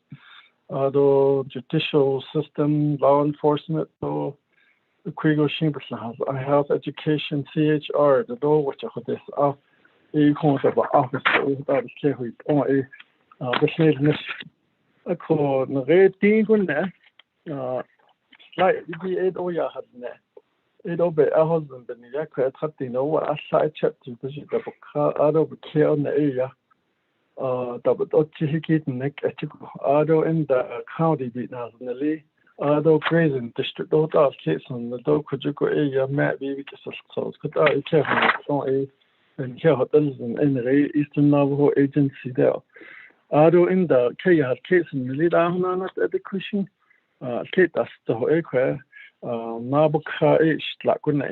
Ado judicial system, law enforcement, so the Krigo Shimbers I have education CHR, the door which I could this off a concept of office that is clear with on the slaveness. I call the red thing on there. Like the 8 Oya had there. It will be a husband, and you could have what I side chapter because you have out of care on the area. Double Ochihiki neck at Ado in the county beat nationally. Ado grazing district, those are kids on the dog could you go area, Matt baby so could I care on a and care hotels in the Eastern Navajo Agency there. Ado in the Kaya kids in the lead not at the cushion. Kate that's the whole aircraft. Naabik'íyáti Tlakuna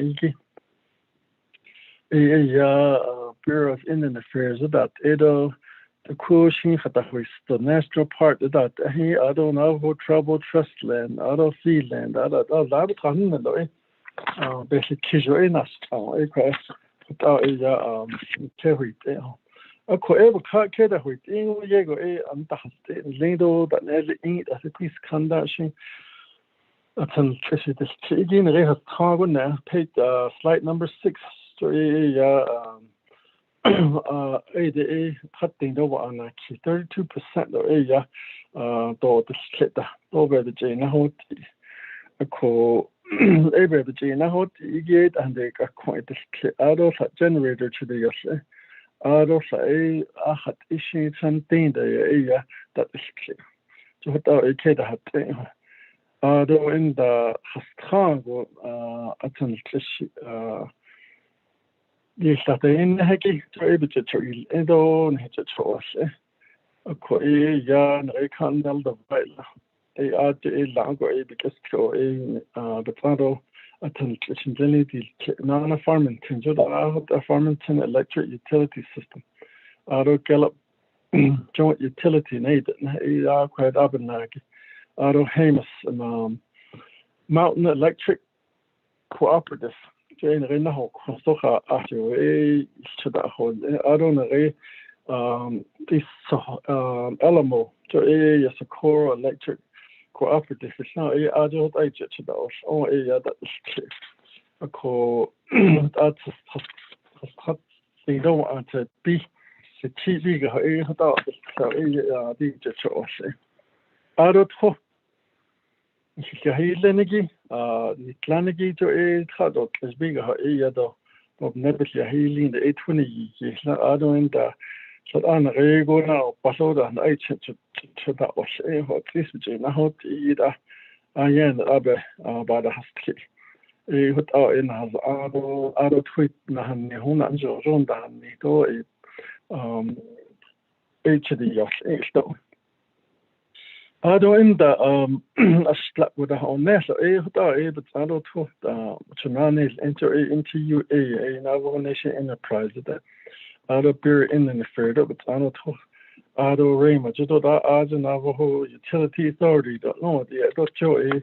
Bureau of Indian Affairs that Edo the Kushing Hatahuis the National Park that he I don't know Trouble Trust Land, I don't see land, I don't know basic casual in us aircraft without a carry there. A coever car cater with Diego and the Lindo that nearly eat as a piece conduction. That's an electricity. Again, they have cargo now. Paid slide number 6. So, ADA cutting over on 32% of area. Do the split over the Jane Hot. A call over the Jane Hot, Egate, and they got quite the split. Adults generator to the yes. Adults I had issued something the area that is clear. So, without a kid, I had though in the Hastrago, yes, that in the Heki to able to chill, and on his choice. A quay yarn, a candle the baila. A art a lango a because the Prado attention generally non farming tinge a farmington electric utility system. Auto gallop joint utility needed, a quite abernagi. Auto Hamus Mountain Electric Cooperative. Jane Renaho, Soha, after a to the whole. I don't know, this Alamo, to a Socorro Electric cooperative is now a adult age to those or a that is clear. A co that's they don't want to be the TV about so a DJ choice. Adult ho. Healenegi, Nitlanegi to a hadok as big as a do of Nebia healing the 820 years. Ado in the Sadan Rego now, Pasoda and I to that was a hot Christmas. I hope either I am Abbe by the husky. A hot out in has Ado tweet Nahan Hunan Jondan Nito HD of a stone. Ado in the a slap with a whole nest, but Ado to Tsunanis into UA, a Navajo Nation enterprise that Ado beer in the fair, but Ado to Ado Rama, Judo as a Navajo Utility Authority, don't know the Docho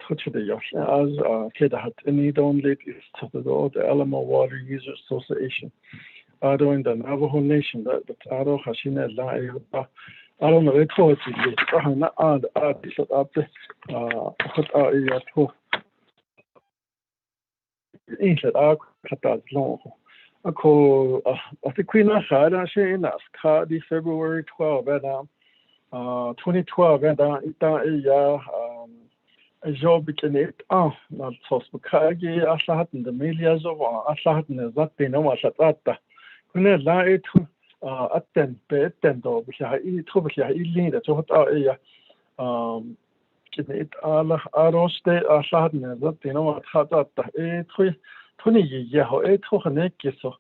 touch the Yosh as kid had any don't let is to the Alamo Water Users Association. Ado in the Navajo Nation that Ado Hashina La. I don't know. It's hard to get. Not odd. Set up the put out a to. Instead, I cut that long. I call. I think we not had. I say in that car the February 12. And 2012. And a job became it. Not so spokagi. I started in the millions of. I started in that thing. I was at that. When I lied to. Attend though, which I eat trouble here, eating that what are it I don't stay a sadness that you know what had that 20 years, how 8 so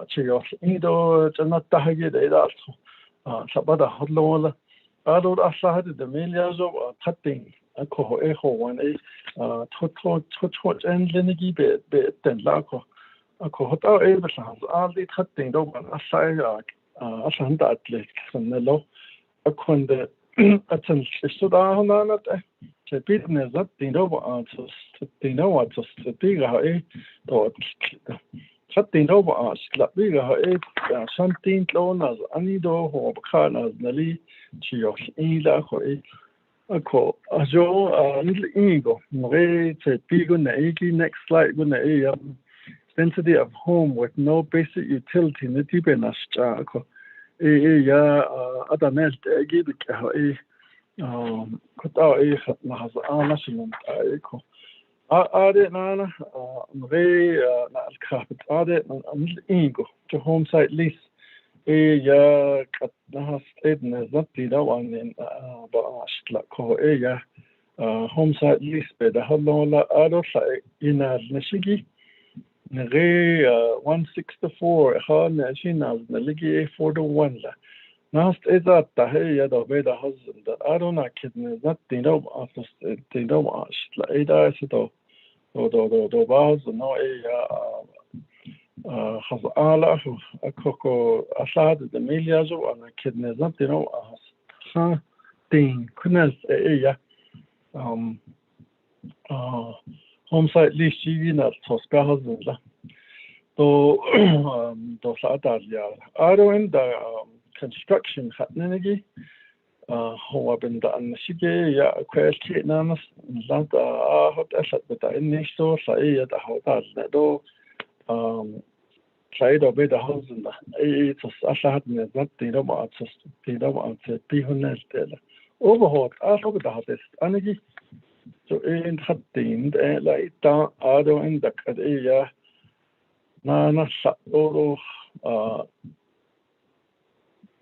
Chios, Ido, not Tahagi, they also Sabada Hodlola. I don't ask the millions of cutting a coho echo 1 a tot and Lenigi bed, then Laco. A cohort out Eversons, all the cutting over a side a sand athlete from the law. A conde at some Sudan that the business that they know answers, they know what's a bigger a dot. Cutting over us, like bigger a something clone as Anido or Carnas Nali, Chios Ila, a call a Joe, little ego, Ray, big on the 80 next slide, when the density of home with no basic utility in the Tibenas Chako. Other nest, give it cut out has a national echo. Are it Nana, Ray, not carpet, are it ego to home site lease. Cut has stated as not the one in Bash, home site lease bed, a Holola, other side in Nashigi. 164 Hanachinas, Naligi 41. Nast is that the hay of the husband that I don't know kidney, not the no assist, the no ash, Ada Sito, the bars, no has Allah, a coco, Assad, the millions and a kidney, not the no ass. Thing, couldn't say, home site lease not so husband. So I don't in the construction happening. How I've been done. Shige, yeah, question names. That hot asset, but I initial say at the hotel. Do side of the house and it's a sadness that they don't want to be honest. Overhaul, I hope the hottest energy. So in happened like that, I don't in the area. Nana Sato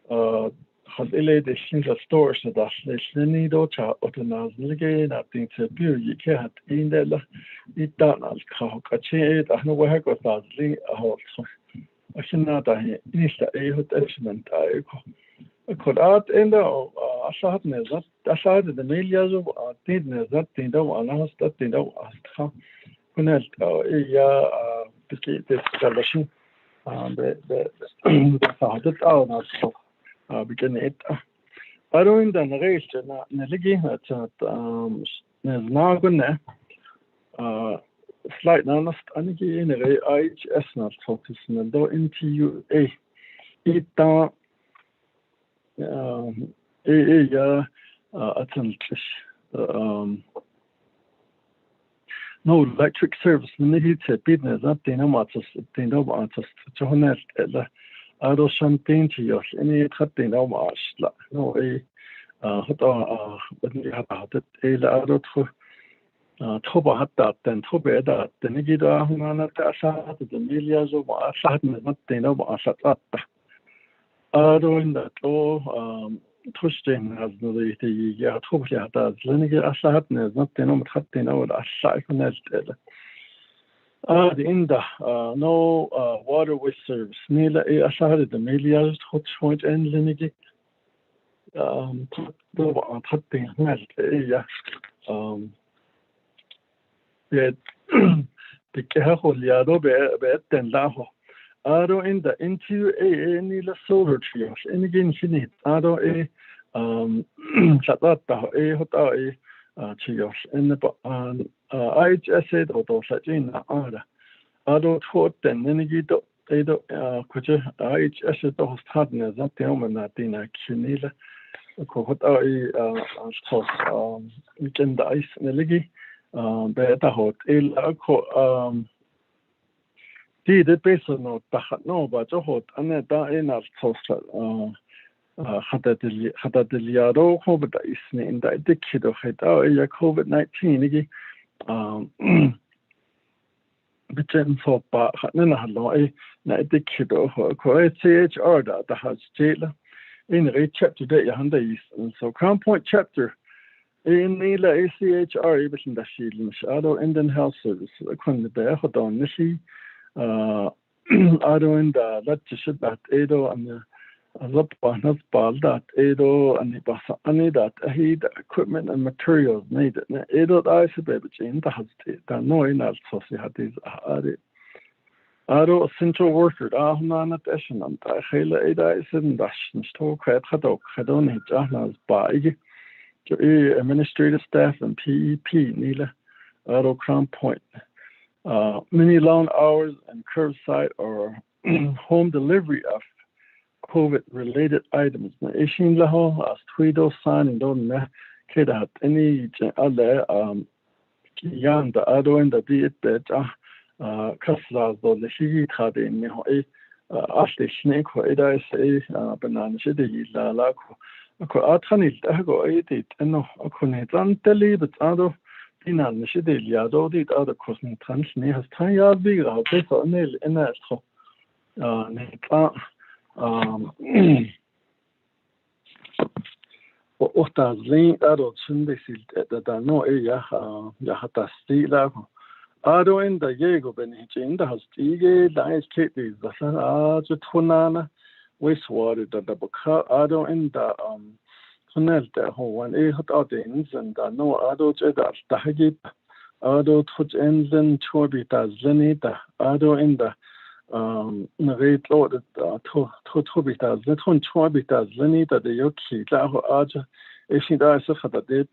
had the single stores that they need to organize again. I think the bill you can't in the it done as Kachi, I know where I got that link. I cannot is the attachment. I could add in the sadness that aside the millions of didn't that they don't announce that they don't ask how. The solution the started out of beginning it. I don't in the race Neligi at Nagone slight honest Aniki in a IHS not focus and do into you it no electric service. Nigi to business up the numbers, the numbers to honest. I don't champagne to yours. Any cutting numbers. No, but you have it. I don't Toba had that, then Toba that, the Nigida, Humana, the millions of sadness, not the number as at that. I don't that all Tushing as the Tobia does, Lenigi sadness, not the number 13 hours as cyclonest. The Inda, no waterway service, Nila Asad, the millions, hot point and Lenigi. Be careful, Yado, and Laho. Ado in the into a Nila solar trios, and again, she needs Ado a Satata, a Hota trios, and the IHS or such in Ada. Ado taught and Nenegito, Edo, Kucha, IHS host partners, not the Omenatina, Cunila, Kohota, weekend ice, Neligi. Better hot the person not no but hot and that in our social Hadadiliado COVID is in the decade of COVID-19 between for Nana a decade of correct CHR that has jail in a chapter today and so Crown Point chapter. In Nila ACHR, even the Shield, Shadow Indian Health Service, the Behodon Nishi, Ado in the Latchiship at Edo and the Zapanas Bal that Edo and the Basa Ani that Ahid equipment and materials needed. Edo Ice Baby in the Hazti, that no in our societies are it. Ado essential worker, Ahna Eshan and Hela Eda is in Dash and Stoke Hadok, Hadon Hijahnas by. Administrative staff and PEP, Nila, Auto Crown Point. Many long hours and curbside or home delivery of COVID-related items. Na ishin laho as tweedo sign and don't kid at any other yan the other and the bit that kaslas do the shigi kade in me asli snake or eda say banana shidi la la. Ako athanil tago edit no akone tali but ado inan shidil yado dit ado kosn transni has tan yad biga beso nel enastro neta Otas link ado sundesil da no ya hata stila ado in the yego benich in the has tige lines kiti the ajo tunana wastewater that the ado in the tunnel the one hot audience and no ado jeda tahgib ado tuj engine chobita zenita ado in the rate load to chobita zetun chobita zenita the yoki la aja if she does a de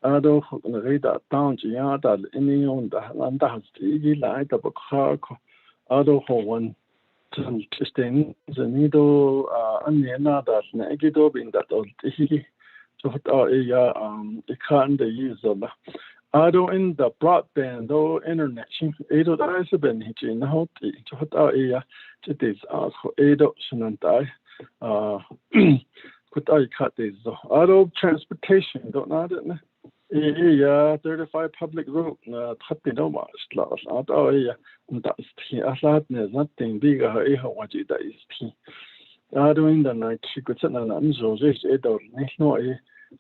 ado reda down yada any on the land has the light of a car ado one Christine Zenido Anena that Nagido being that old he to a can't use of Ado in the broadband or internet Edo eyes have been hitching out to hot it is for Edo Shanantai could I cut this auto transportation don't know it 35 public road, no much loss. Out that's tea. Asad nothing bigger. Waji that is tea. Doing the night, she could send an anzo, this Edo, no,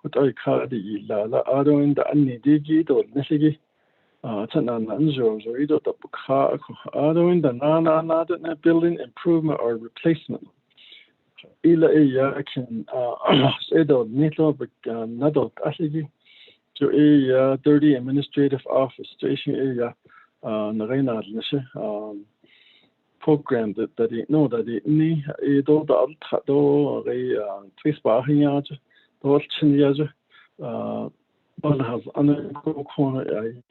what I call the la, Ado in the Anni Digi, or Nessigi, send an anzo, or Edo the Buka, Ado in the Nana, building improvement or replacement. Ila can Edo, Nito, but Nado, Asigi. To a dirty administrative office station area, Narena program that he know that he need a do the do a twispahiya, do chinyaja, but has another corner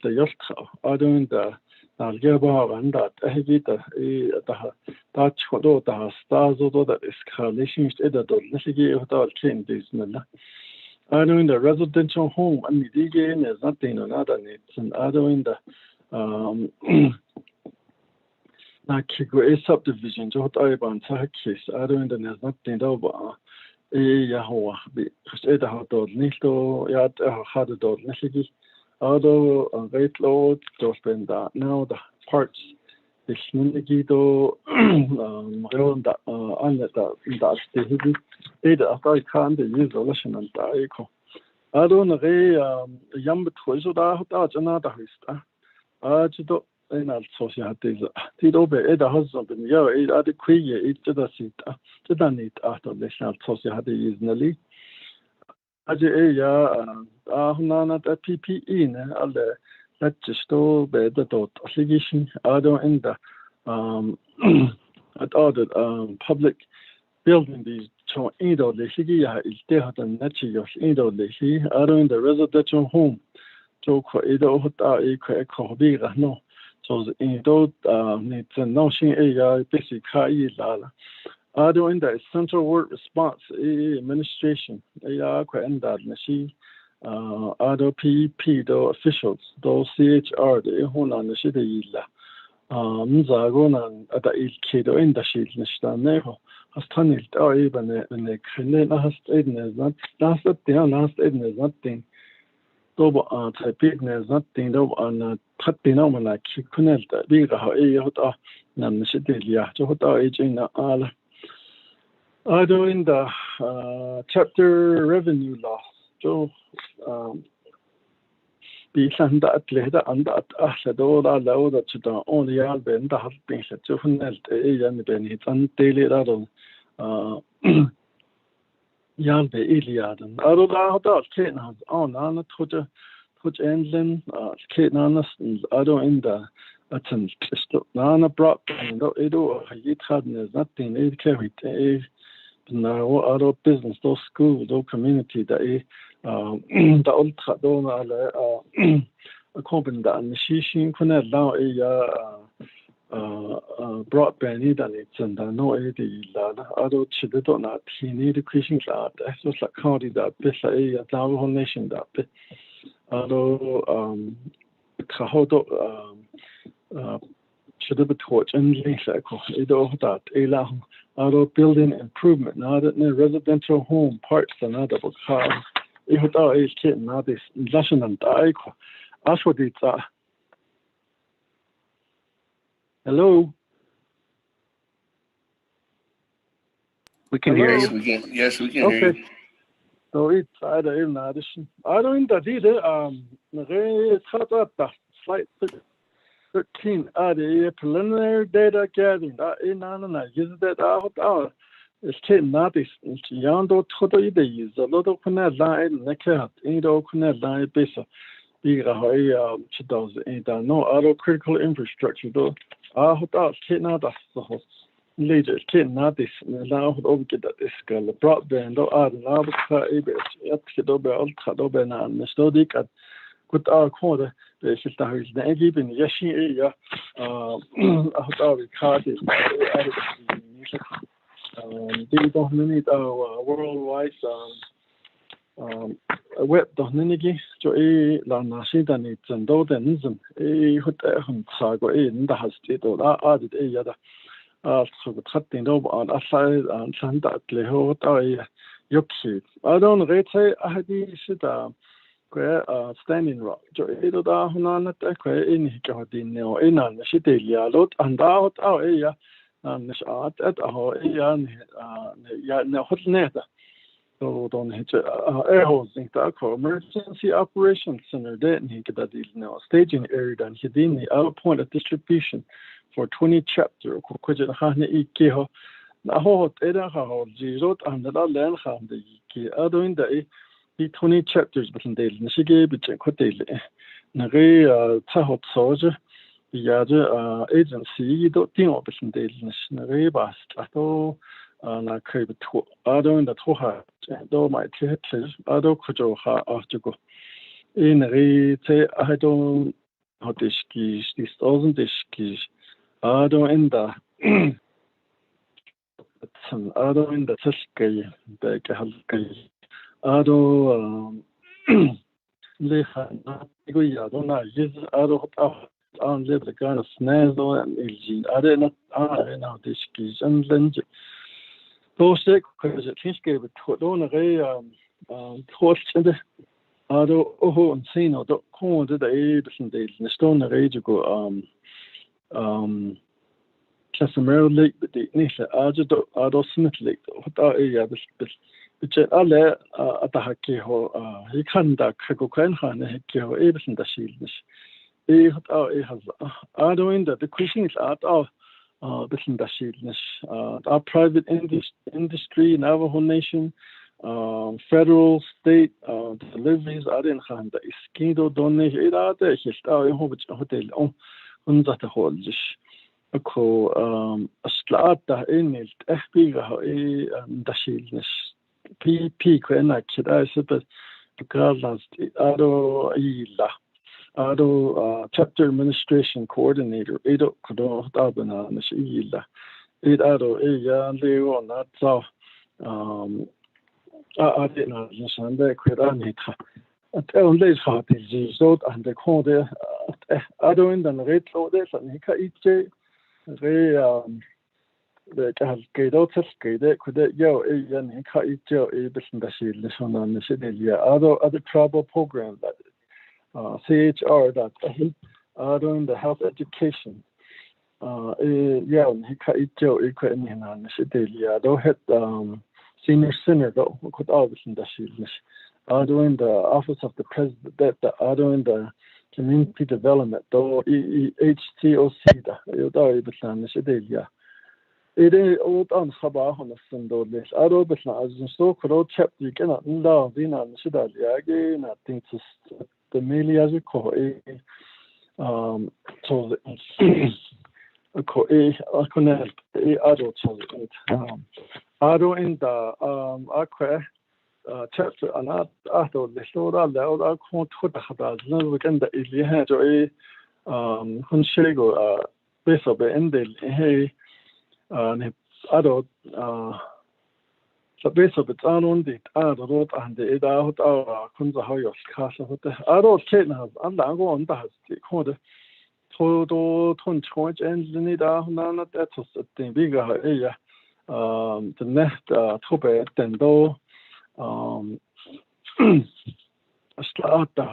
the yacht. I don't the Algeba and that I get that chodo the stars or that escalation is either the Nessigi without change this. Ado in the residential home, I mean, there's nothing another needs, and ado in the Naabik'íyáti subdivision, so what I want to case, ado in the there's nothing over. Yahoo, because either how to Nito, Yad, how to do Nishigi, although a great load to spend that now the parts. This Ninigido, around that, on that stage, either after I can't use the lesson and the echo. I don't know, young between so that's another history. I just don't know, society. Tidobe, either husband, yeah, either queer, each other seat, to the need after this society is nearly. As a not a PPE, all the. Let's just go by the dot obligation. I don't in the at all the public building these to either the city is there the natural either the city. I don't in the residential home. So either what big no. So the either needs a notion area basic high lala. I don't in the central work response administration. I in that machine. Other PEP, those officials, those CHR, the Hunan, the city, Zagonan at the kid in the sheet, Mr. Neho has turned it or even the Canadian last Eden is not last Eden is nothing. Though typing nothing, though on cutting on like he couldn't be a nan the city, yeah, so what are aging all. I do in the chapter revenue loss. So, Bilan that later and that Ashadora Lauda to the only album that has been set to Nelt and Benit and daily rattle Yalbe Iliad and Aroda Kate has on Anna Tuj England, Kate Nanas and Ado in the Atten Nana brought and Edo Yit had nothing, it carried a now other business, those schools, those community that the old donor accompanied that and she couldn't allow a broadband either it's and no eighty other children not he need Christian lad that's just like county that best a whole nation that bit although should have torch and links like that a lot building improvement now that in residential home parts and other cars. If it are a kid, now this lesson and die. That's what it's Hello. We can hear Yes, you. we can. Yes, we can hear you. So it's either in addition. I don't know that slide 13 the preliminary data gathering. In use that out. It's not this young totally is a lot of connect line necker in the connect line base. Big no other critical infrastructure though. I hope not that's the host. Later, not this now over get that this girl broadband or now and study at good our corner. The sister is the given Yashi area. They don't need our worldwide web dohnenigi so la nasida needs and dodenzen hut sago in the hasty to added yada so the cutting over on a side and send that leho yoki. I don't rate I had standing rock. So either da hunana in hikadin or in an shitilia lot and out our area. And this art at our hot net. So don't hit air hosing for emergency operations center. Then he get that staging area and he did the other point of distribution for 20 chapter. Kujit Hane Ikeho. Naho Eda Hao, Zirot and the land ham the Ike. Other in the 20 chapters between the Nishige between Hotel. Nare Tahop Soldier. The agency don't think of it in the very vast. I thought I could to other in the Toha, though my teachers, other Kujoha after go. In re I don't how this keys, this doesn't this keys. Other in the other in the Tusky, the Galkay. ado lehan igo ya dona jiz ado on live the kind of snazo and ilgin arena arena diskis and lenge those because it is gave to dona re torchende ado oho and sino do ko de ebsen de stone rage go Casimiro Lake but the nisha ado smith lake what ya Bitte alle atahaki ho hikanda kagokan han hekio ebsen da shilnish. Hat has adoing the question is at our bisen da shilnish. Our private industry, Navajo Nation, federal, state deliveries adin han da iskido donne ida da hist hotel on unzat holjish. Ako aslaat da enilt ehbiga ho da shilnish. PP Quena Kida Sipet Garland Ado Ila Ado Chapter Administration Coordinator Edo Kodo Dabana Ila Ed Ado Eya Leo Natsa Adina Nisande Quedanita at only Hati Zod and the Conde Ado in the Retro des and Nika Iche the Cascade could yo and Kaito Ebison the Shield Lishon on the city. Other travel program that CHR that in the health education. Yeah, and Hikaito Equine on the city. Don't hit senior center though, could always in the shield. In the office of the president, that in the community development, though HCOC, the city. It is old on Sabah on the Sunday. I don't know as in so called chapter you cannot love in on Sidalia again. I think the merely as we call it. So a connect a adult so it. Ado in the aqua chapter and I thought the show that I can't put the Habaz. No, we can the Ilihan to a Hunshego base of the endel. Hey. Adult so basically it's on the adult and the adult Kunzahoyos Casa with the adult kitten has undergo on that the corner Todo Ton Chorch and Linida Nana that's the bigger area the nest Tobe Tendo start the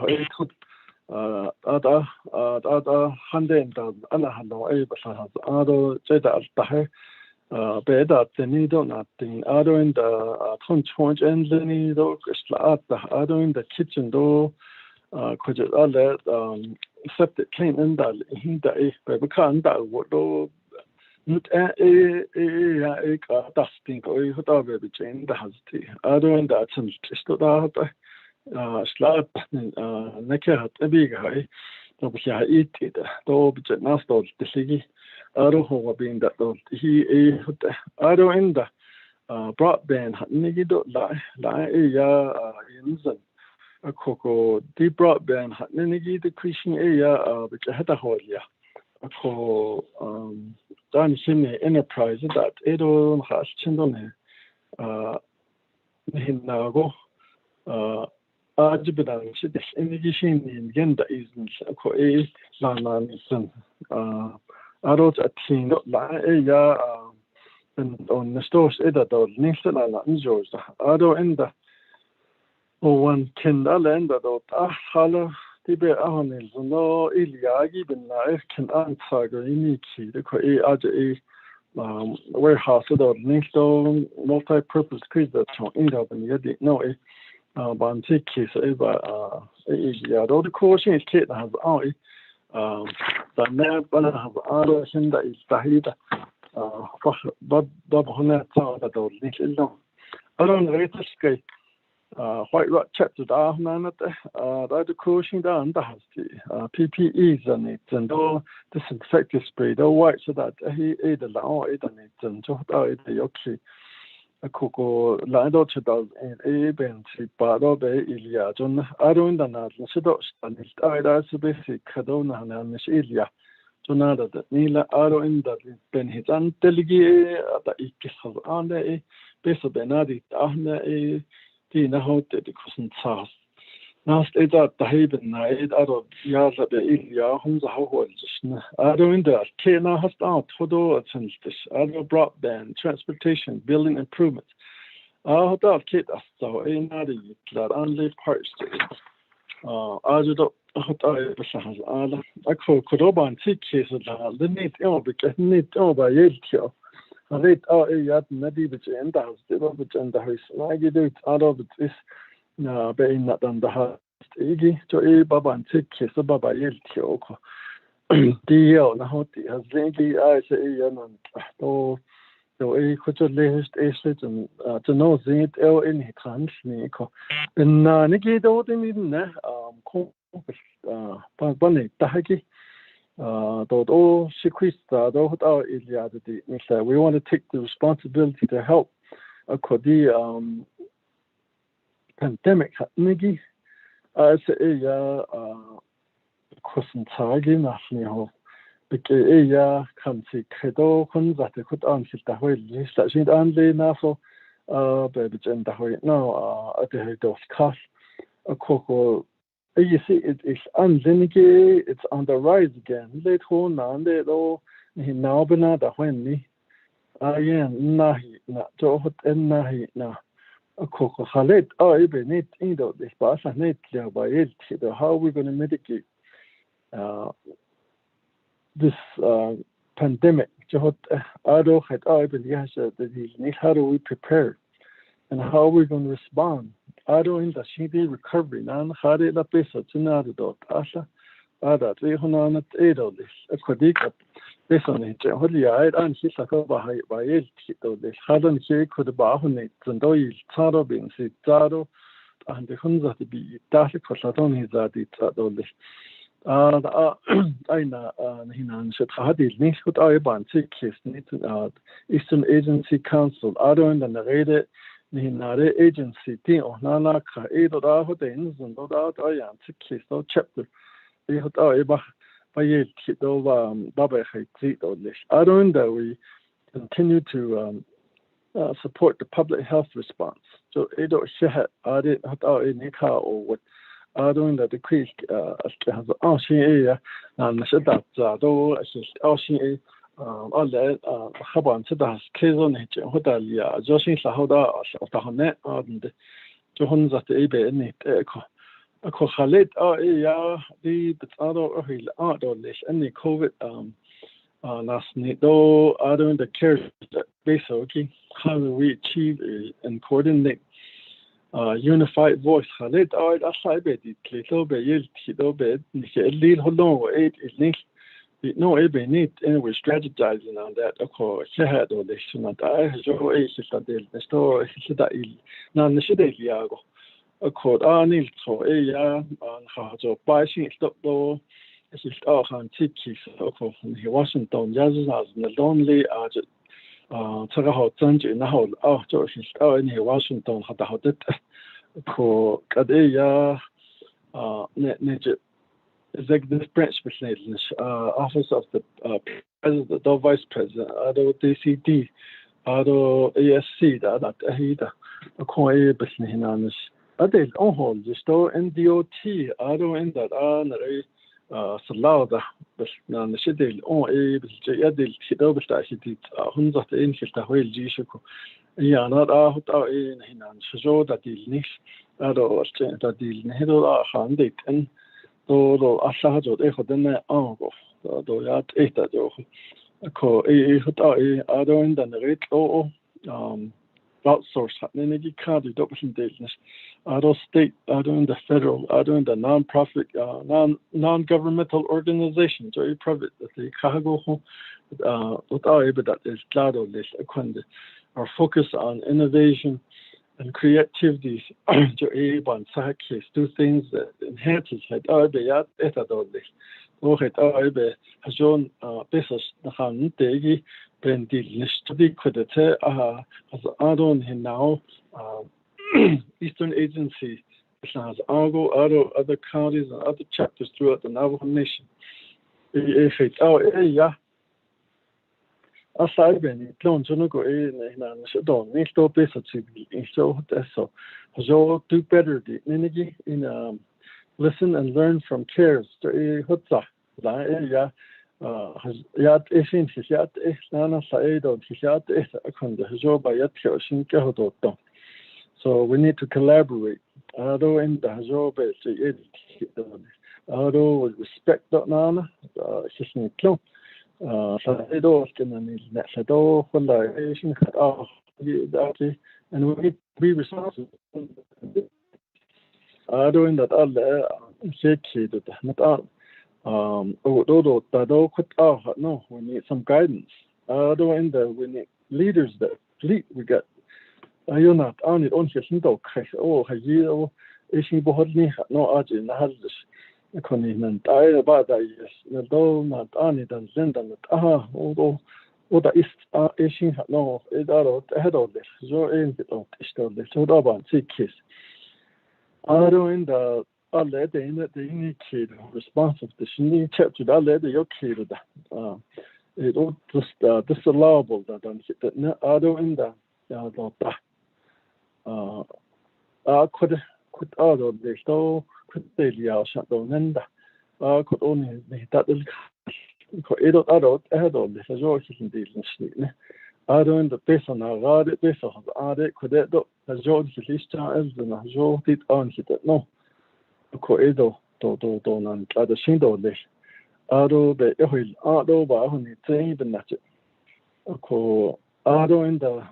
other hundred and Alahano Abas Ado Jeda Altahe Beda Tenido nothing Ado in the Conchonch and Lenido Slat Ado in the kitchen door could you let septic clean in the Hinda baby can't that would do not a dusting or you have baby chain the husty Ado in that some stood out Slat Nekat a big high, Nobia eat it, though but not those the city. I don't know being that he I don't in the broadband Nigido lie in a cocoa deep broadband Nigi the Christian area which I had a whole year. A co done enterprise that Edo has chindone Hinago. Ajibidan shit indication in Genda isn't a Lanason. Adults at teen ya and on the stores editor Nixon and George. Ado in the one Kendall and the Hala Tibe Ahanil, no Iliagi, but I can answer the Iniki, the warehouse or Nixon multi purpose creature in the Yadi no. Bantiki so all the coaching kit has on the NNEPA have other Hinda is Tahida but Honnet that little I don't rate the sky white rock chapter down the coaching down the house PPEs and it and all disinfectant spray the white so that he ate a long it and it and just out the okay. A cocoa lined out to those in a bench, Bado Bay Ilia, John Adon the Nathan Sidos, and his eyes basic Cadona and Miss Ilia. Jonada that Nila Ado in that Ben his Delegate at the Ikis of Ande, Besa Benadi, Ahne, the na how the cousin task. Now state that the haven night out of yards at the Ilya homes a how I don't in the Kena has out Todo attends this other broadband, transportation, building improvements. I thought kid as so in that only parts. I just I could open tickets the need because need over yet. I read out a yard maybe which end house, the Robert and the house. I get it out of it is being not on the house. Iggy to a baba and tickets about yet. DL now has lately I say and so a could latest asset and to know it L in his hands. And Niki don't mean Bunny Tahaki. Though secrets though our Iliadity, we want to take the responsibility to help the pandemic. Niki, I say question target national. Because can see credo that they could answer the way legislation only now for baby and the way now at the head of cost a cocoa. You see, it is unlimited, it's on the rise again. Late home, and they all now been the when me. I am nahi, not to hot and nahi now. A cocoa halet, even it in this pass and it by it. How are we going to mitigate this pandemic? How do we prepare and how are we going to respond? I don't in the city recovery. Nan had it a piece of Tinado, Asha, Ada, 300 this. A Kodika, this on it. Holy eyed and his a cover by 8 this. Hadn't he could bahonate and doil, Taro being said Taro, and the Hunza to be Dashi Kosaton is that it's at all this. I know, Hinan should have it. Nick would I ban tickets, Eastern Agency Council, Ado and the Rede. The agency team or Nana either out things and not out I am to no chapter. They had by it over Baba Haiti or this. I don't know we continue to support the public health response. So it don't share I didn't have out in car or what I don't know the creek has ancient area and I said that though ancient alle Haban to the Kazon Hodalia, Joshin Sahoda of the Honet and Johns at the Abe in it. A Kohalet the other hill art or this any COVID last night though I don't the care basically how do we achieve and coordinate unified voice Halet out aside it little bit little bit lead hold on 8 is linked. No, even need and we're strategizing on that. Of course, share the election that I show a the store that none should Iago. A court Arnil so and how to buy stop though. It's all on tickets of Washington, Yazas, and the lonely agent. Tagaho Zanji in the whole after she's in Washington had the hotel. For Kadea nature. Executive branch president, office of the president, the vice president, other DCD, other ASC, that Ahida, a coin business in honest. Other on hold, the store NDOT, other in that Salada, but none the city on a Jadil, Hidobista, Huns of the Inchita Whale Jishuko. Yeah, not out in Hinan, so that is niche, other that is Hidola Handit and though Ashajo, then Ango, though that eight at your co a other than the rate or outsource energy card adoption business, other state, other in the federal, other in the non-profit, non-governmental organizations, or private, the cargo without able that is glad of this acquainted. Our focus on innovation and creativity to able and do things that enhances head yat etadodis. Or head has shown business the hand degi ben the study credit as Adon in now Eastern Agency has Argo, other counties and other chapters throughout the Navajo Nation. If it's aside ben clone to go in and don't need to be such a so that's so do better the energy in listen and learn from cares to a hotza la ya yat ishin hishat nana saedo hishat is a con the job by yat shin kahoto. So we need to collaborate. Although in the job although with respect that nana hishin clone saedo skin and saedo collaboration and we need to be responsible. Doing that all shaky not all no, we need some guidance. Doing that we need leaders that lead. We got you're not on it on his window oh haji ishin bohodni no ajin hazis economy I about that yes no not on it and send them although what is ishin no it out ahead of this so in it out is the so about 6 kids. Doing the all that the kid responsive to the chapter all that your kid it all just disallowable that don't hit that in the could out of the store could daily out shut down and could only that it out ahead of this as well as in the doing the best on our best of the could that as George is as the George did on hit that no. Coedo to non other shindo dish. Ado the oil, Ado by only train the natchet. Ado in the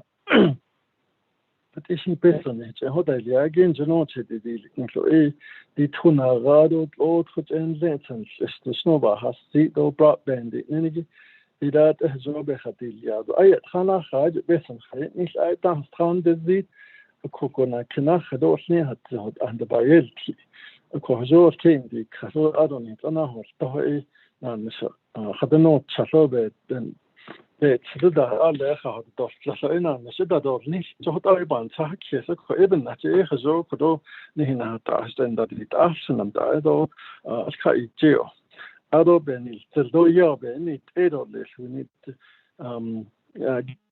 petition personage, and what I again, you know, the tuna rado, old foot and lengthens, the snowball has seat or broadband energy. That has Robehatilia. I at Hana had Besson, I dance found the seat, a coconut canach, a door near and the variety. Cohjo came the castle Adonit on a horse, and Hadano Chasobe, then it's the other how the Lasalina, and the Shidador Nish, so Taliban Sakis, even that Ehazo Kodo, Nihina Tash, and that it Ashen and Dido, Sky Geo. Ado Benny, Teldo Yaben, it 8 of this. We need to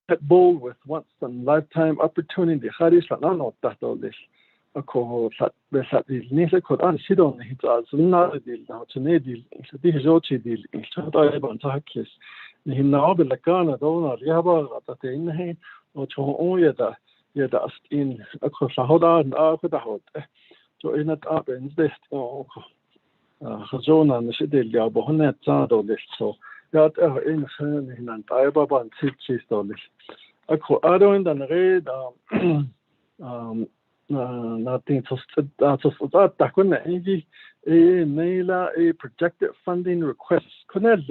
get bold with once and lifetime opportunity. Haris and not that all this. A cohort that is neither could sit on it as another deal now to Nedil, this is Ochi deal in Shadaiban Takis. The Hinabe Lacana Dona, Yaba, that in the hand, or to Oyada, Yadast in a Kosahoda and Arkadahot. So in that up and this, Hazona and the Shidil Yabonet Sado list. So that in and Taiba and Sitchis dollars. A coado in the red, nothing to that couldn't a maila a projected funding request couldn't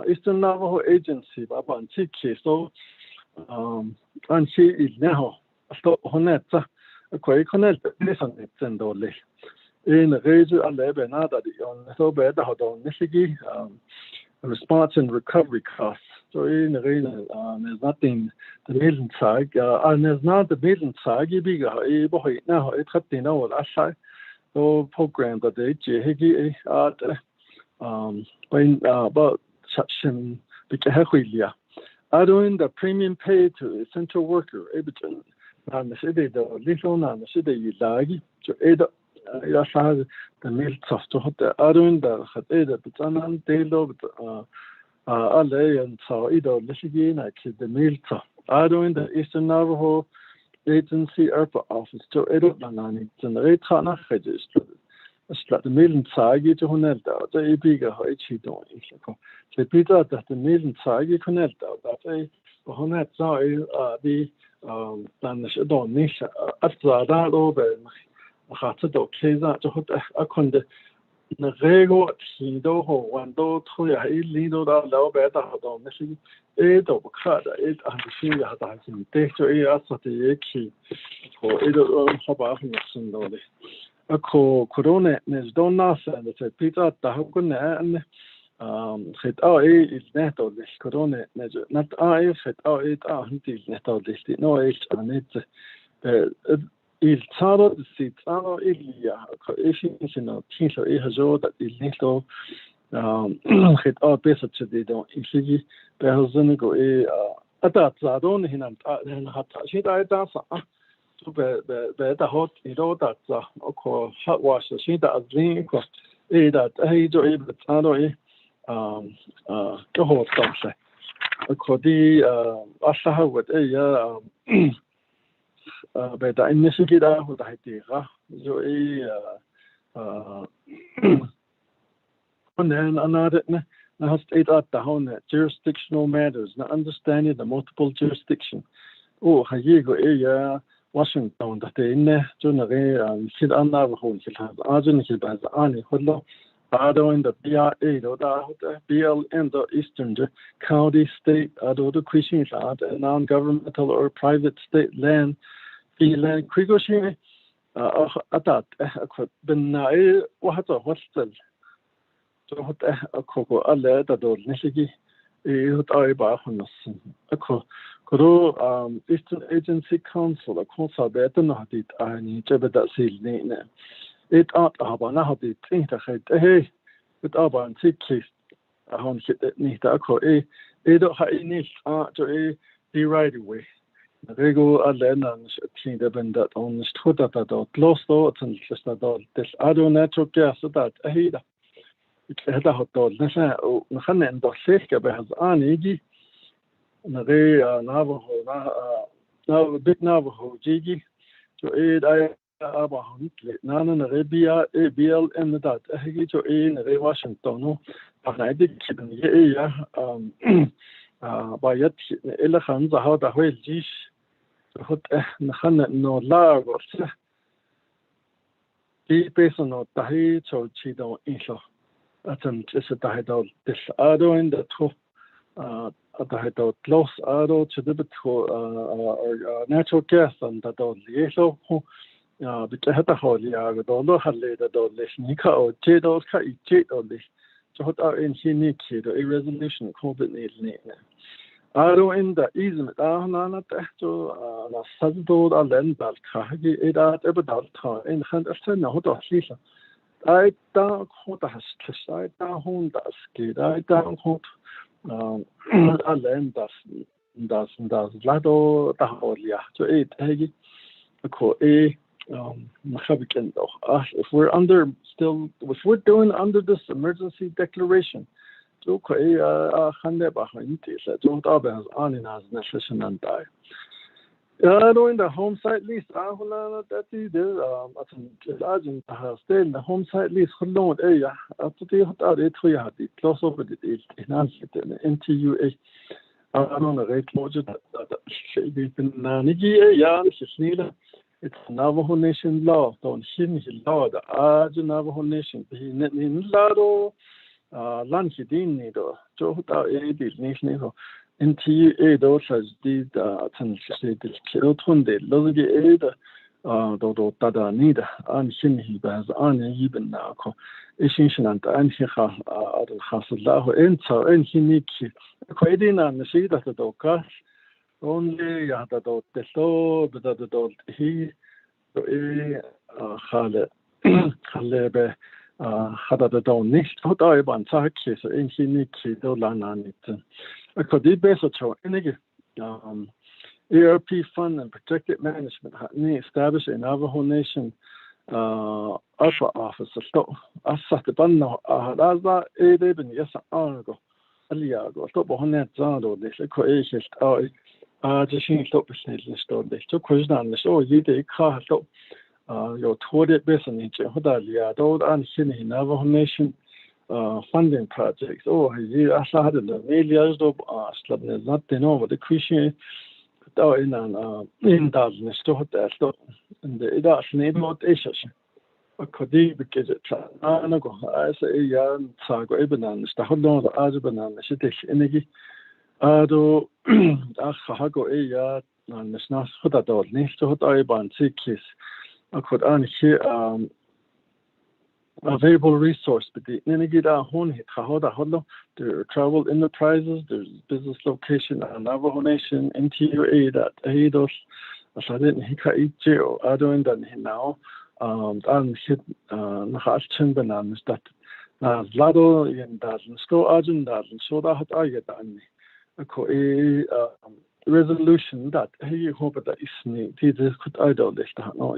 Eastern Navajo Agency about Tiki so and she is now stop honetta a quite connect this on it and only in the region 11 on so bad how don't Michigan response and recovery costs. So in the region, there's nothing the million side, and there's not the million side. You be now it's happening all that so program that they higi when about such because I doing the premium pay to essential worker Edison and the city the little and the city you like to the meal soft to I doing the but I'm deal LA and so either Michigan, I keep the meal to I doing the Eastern Navajo Agency Airport Office to Edonani, and the Retana registered. It's the million sagi to Honelda, the bigger H. doing. So Peter that the million sagi Honelda, that a Honet the Danish Nish at that over Hatado Keza to a conde. The Rego, Hido, one do, Toya, Lido, Lao Beta, Hadon, missing 8 of Kada, 8 and the Sea had him take to a the key for 8 of Habahim Sundoli. A corona is done nothing, and it's a Peter Tahukun and set out is net of this corona, not I set out 8 until net of this, no H and it's il Taro the seat, Ilia, Tinso Ehazo that is little hit all basic to the don't easily behazan go at that Zadon in and hat she died dance to be the hot that hot wash she does drink that he do able to go hot something. According Asaha with but the initiative with the idea and then another has state at the home jurisdictional matters, not understanding the multiple jurisdiction. Oh, Hayigo Washington that they in there, Jonare, Sid Navajo, has Arjun, he has Ani Hodlo, Ado in the BRA, the BLM, the Eastern County, State, Ado the Christians, non-governmental or private state land, Freeland, Krigoshi, at that, Ben what's the so what a cocoa a letter door Nishigi, what I buy on a Kuro Eastern Agency Council, a consul better not it I need to be that seal name. It out Abana the thing to hey, with Aban sick case. I don't hit that need to call don't have any to a right away. The regular land and the bend that on the stood at that lost thoughts and just that this other natural gas that I hate. هذا هو نحن نخلنا ندخل كبهز يجي نغي نافو بيت نافو جيجي تو أي أبا هنتلي نانا نغي BL إم دات هيجي تو نغي واشنطن فاحنا عندك كده بايت إلا خمسة هذا هو الجيش هت نخلنا إنه لا غرس دي بيسنا تهي تو تشيدو إنشا أتم تسد هيدول دس أدو إن دتو هيدول لوس أدو تدبتو natural gas and دول ليشو بتهتا هولي أدولو هاللي دول ليش نيكا أو جيدول كا جيدول ليش جهت إن هني كيدو resolution كوبت نيلني أدو إن دا إزم أنا تحتو نصدو دالن بالكاهي إذا تبدال تا إن خند أستنا هو تحليله I don't want to have I don't want to skid. I don't want Allen does Lado Daholia to eat Heggy. If we're under still, if we're doing under this emergency declaration, to Hande behind it, don't Abas Aninas Necession and die. Doing the home site lease, that is there. Imagine stay in the home site lease. Hold area. After they had it, we had it close over the enhanced NTUA. I don't know rate loaded that shady it's Navajo Nation law. Don't him law the Aj Navajo Nation. He in Lado lunch didn't so nation. NTUA those as did translated Kirotunde, Logi Dodo Tada Nida, and Shimhi Baz an even now. Essential and Anhiha Hasalahu enter and Hiniki. Quaidin and the seed of the Dokas only Yada dot the so, but the dot he Halebe had the don nicht hot I ban Saki, so in Hiniki Dolan it. Could be so ERP fund and protected management established in Navajo Nation Alpha office. So I sat the banner Raza Eben yes Argo Aliago stop on that Zando they created just stop the store they took question the show you the car stop your toilet business Hodalia those and Navajo Nation funding projects. Oh, I started the millions of not over the Christian in an in store and the Idas neighborhood issues. A Kodi because it's I say, Yan Sago Ebenan, Stahodon, the Azaban, the city energy. Ado Ahago Eya, and the Snas Hudador, next to Hodaban, Sikis. I could only hear available resource, but the Nenegida Hon Hahoda Hodlo, there are travel enterprises, there's business location, Navajo Nation, NTUA, that Aidos, Asadin Hika Ichio, Adoin than now, and hit Nahas Chimbanan, that na lado yen daden sto ajun daden so da hat ayet anni ko resolution that he hope that is ni this could idol this no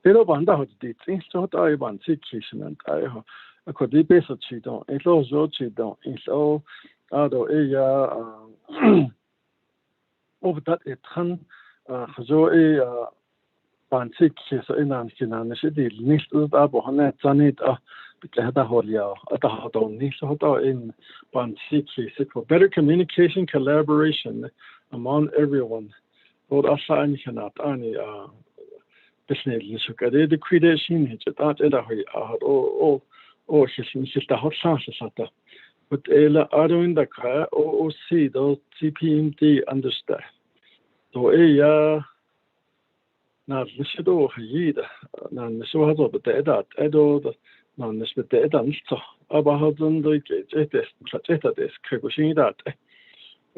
pero banda hat dit so hat ay ban situation and ay ko di beso chi don e lo zo chi don e so ado over that it kan zo Bantik so inan kinan shi di nicht da bo hanet zanit hada holia ata hadon ni so hada in Bantik for better communication collaboration among everyone or asa ani kanat ani bisnel ni shukade de creation hit that eda ho shi ta hot chance sata but ela ado in the ka see those CPMD understand so na lishido hayida na nisho hazo beta edo na nisbete edan so aba hazon do ke jetes des kegoshin dat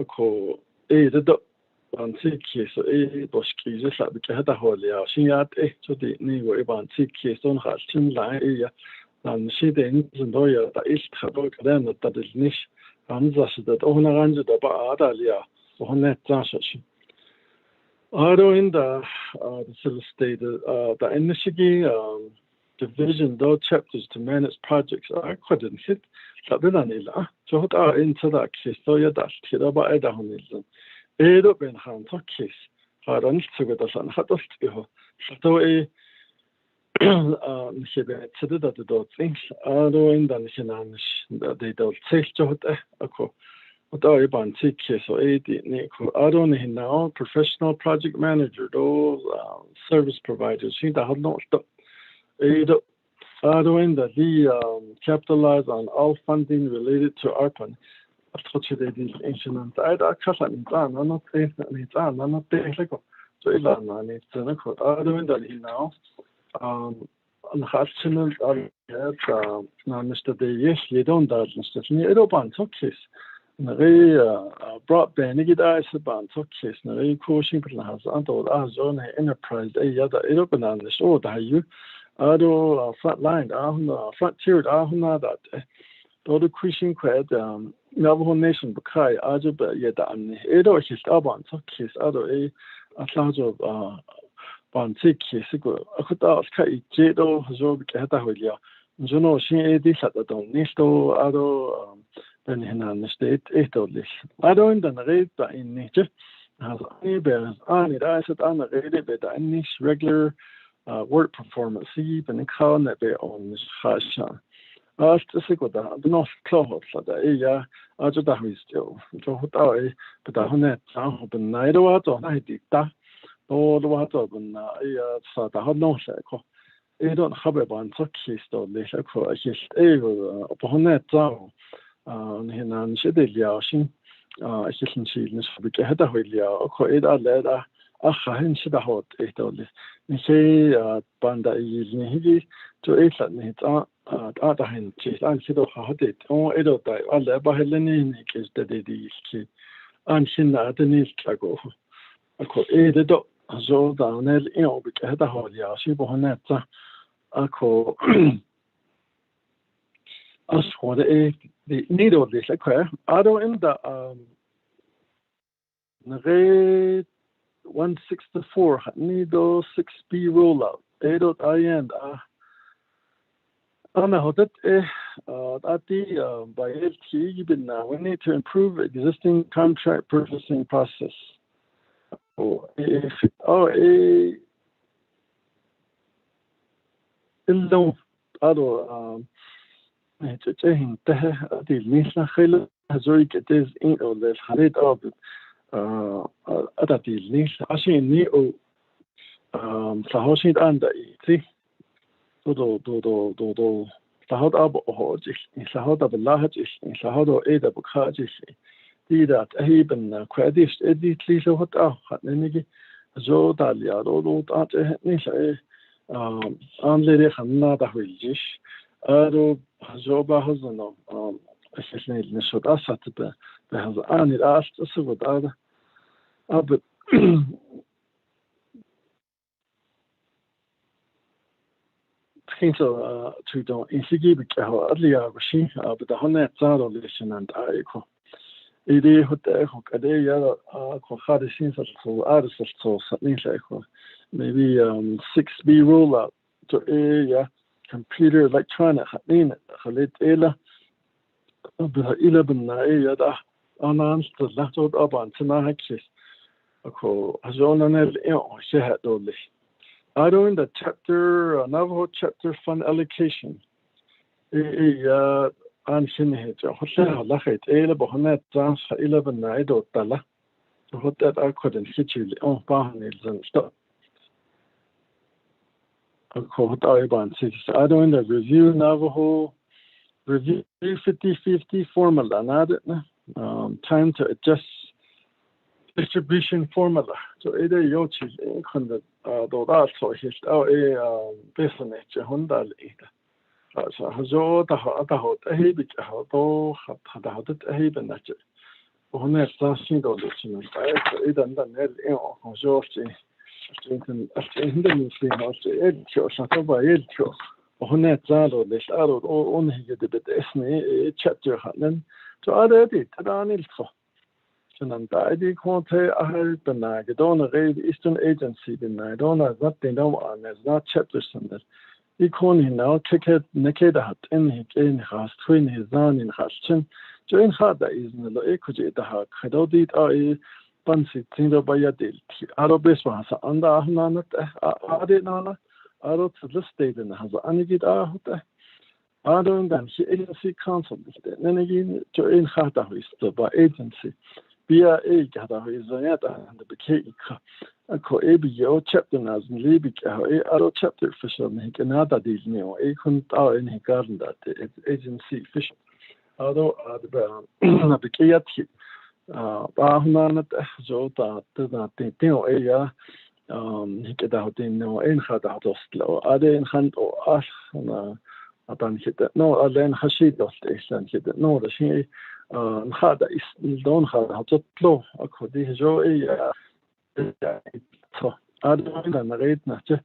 ko do antik so boski je sa beke hada holia shinat so di ni go antik so ha tin la na nishide in do ya da ist hado kadan da des nicht anzas dat ohna range da ba adalia so net transaction in the state the initiative division those chapters to manage projects I couldn't hit Sabinanila so into that case so you dash to about Edahonil Edo Ben Han Tokis Haran Sugadas and Hatostiho so Nishibet said that the dot things in the Nishanish that they don't say to Ako. Bantik so I don't know professional project manager those service providers he had not I don't capitalize on all funding related to ARPAN incident I can't not so I don't know unfortunately Mr. Day yes you don't Mr. Brought Benigida is about case, Nari coaching has untold as on enterprise a yada open on the show that you ado front line front tier that the Christian cred Navajo Nation Bakai Ajab yada and Edo his aban case ado a large of Bantik Akuta Kai Jedo Zob Kataholia Juno she edis at the don Nisto ado then in state etodlis. I don't read that in nature has any bears on it. I said on the read but any regular work performance even in count that they own this fashion. As to say what the north cloth for the I just have still so but I net open night or night dicta or the water open so the hot no cycle. I don't have a bunch of keys to this across his upon net down. Hinan shedelia shin efficiency bike hada hoilia ko eda leda hin shida hot etoli ni se banda ni higi to etla ni ta hin chi an shido hade on edo dai alle ba heleni ni kis de di ki an shinna adni klago ko edo zo da nel in bike hada hoilia shi bo haneta ko as for the needle of this like I don't in the grade 164 needle 6B rollout 8.IN أنا هدت أتي by LT even now we need to improve existing contract purchasing process إنه هذا تجاهن ته دي الميسنا خيل هزوي كتيز إن أو للحريد أو أتى دي الميس عشان ني أو صحوشين عند إيتي دو صحوت أبو هوجش صحوت أبو لاهجش صحوت إيدا بخاجش دي ذات أهيبن كواديش إدي تليسو هت نيجي زو داليا دو تاته نيسا أن لدي خمنا دهويجش أرو زوبا هزنو أساسني النشوط أسات بهذا أنا الأست أسود هذا أب Things to don't insigi because earlier machine, but the honey relation and I co. It is what I hook a day, had a sense of artists so something like maybe 6B rollout to a computer electronic in it, Ella, but 11 announced the latter up on tonight. As on an she had only. I do in the chapter, Navajo chapter fund allocation. And she had a hotel, Lachet, Ela, Trans 11 night or Tala. So what that I couldn't hit you on panels and stuff. I call Taliban 6. I do in the review Navajo review 50/50 formula, not time to adjust distribution formula. So either you choose in the dollar so his a business Honda. So Hazo the hot a habit how to have it a haven at it. On a single listener, I don't know Hazo in the edge shut by edge. On that zado, this arrow only get a bit esme chapter Hanan to other it Ranilko. And I did contact a help and I don't read Eastern Agency, then I don't know what they know on as not chapters on that. Icon now kick it naked hat in his in has twin his down in Hashin. Join hard that is no equity the hack. I don't eat a fancy thing by a deal. I don't best one under Hanana. I did Nana. I wrote to the state and has anigid out. I don't then he agency council. Then again, join Hata is by agency. Via a gather is and the Begay a co-ABO chapter as in Libik, a chapter official, he can add that is new, a count in his garden that agency official. Although the Naabik'íyáti, Bahumanat, Jota, the area, he get out in no in had out of slow, other in hand or ash, upon hit that no, I learn Hashid of station, hit that no, the she. Had is don't have how to flow. I could enjoy so I don't read not just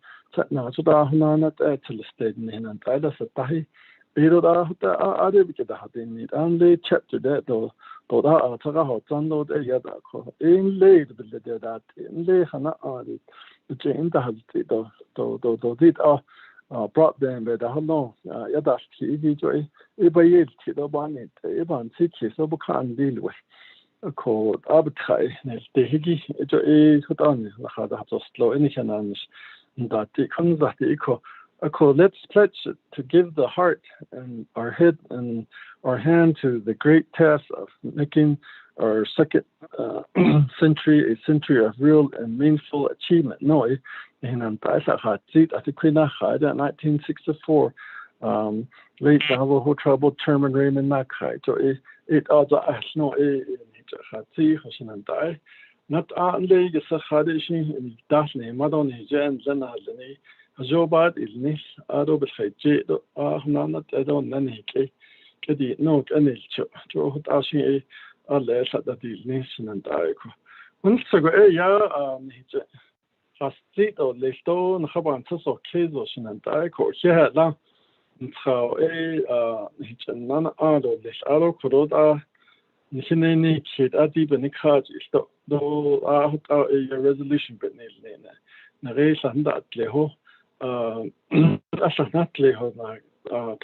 now to the Hanat at the state in and I just a tahi. Pero I did get that in it only chapter that though I took a hot download a yada in late that in lay Hana on it. The chain to did brought them by the Hano Yadaski joy. Ibayel to one it, Iban City, so can deal with. A called Abatai, the Higgy, a Hudan, had a slow anything that it comes at the echo. A call, let's pledge to give the heart and our head and our hand to the great task of making our second century a century of real and meaningful achievement. No, in Antaisa had seat at the Queen in 1964. Late Navajo trouble Chairman Raymond Nakai. So it also no had see Hoshinantai. Not only the Sahadishi in Daphne, Madon Jan Zanadani, Jobat is Nish, Adobe J. Ahmanat Edon Nanike, Kedi, no, Ganil, Joe Ashi, Allah at the nation and Daiko. Once ago, has seat or Lesto, Haban Tusso, Kazo, and Daiko, she had now. How none other this arrow Kuroda Nishineni kid Adi Benikaj is though a resolution but Nares and that Leho not Leho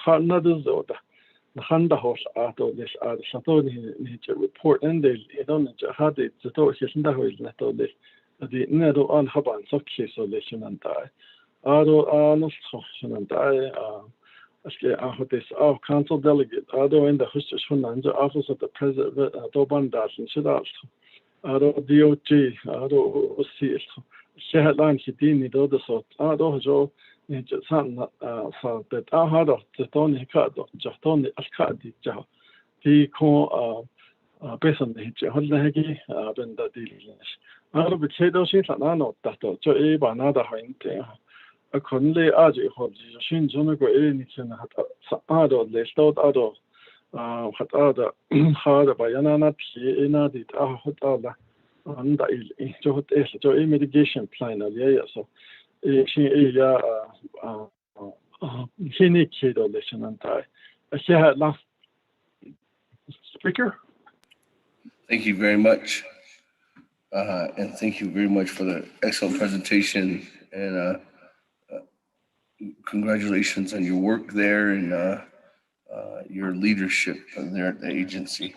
Tarnadus or the Handa horse art or this art Satoni nature report and they don't had it to talk his Naho is not all this the Nedo on Haban Soki solution and die. Ado Arnold and die. This council delegate, although in the Hustis Hunanja office of the president, Dobandas and Shidal, although DOG, although OC, she had lunch, she didn't do the sort, although Joe, son, so that I had of the Tony Cado, just only Ascadi, Joe. He called Besson, Hodlegi, when the dealings. Out of the Kadoshi, and I know that Joe Eba, another hint. A conley aji hobs, Shin Jonago anything had other, they start other, had other hard by Yanana, Ina did Ahotala, and the Joe mitigation plan, yeah, so she Hinikido Lishanantai. Last speaker. Thank you very much. And thank you very much for the excellent presentation, and congratulations on your work there and your leadership there at the agency.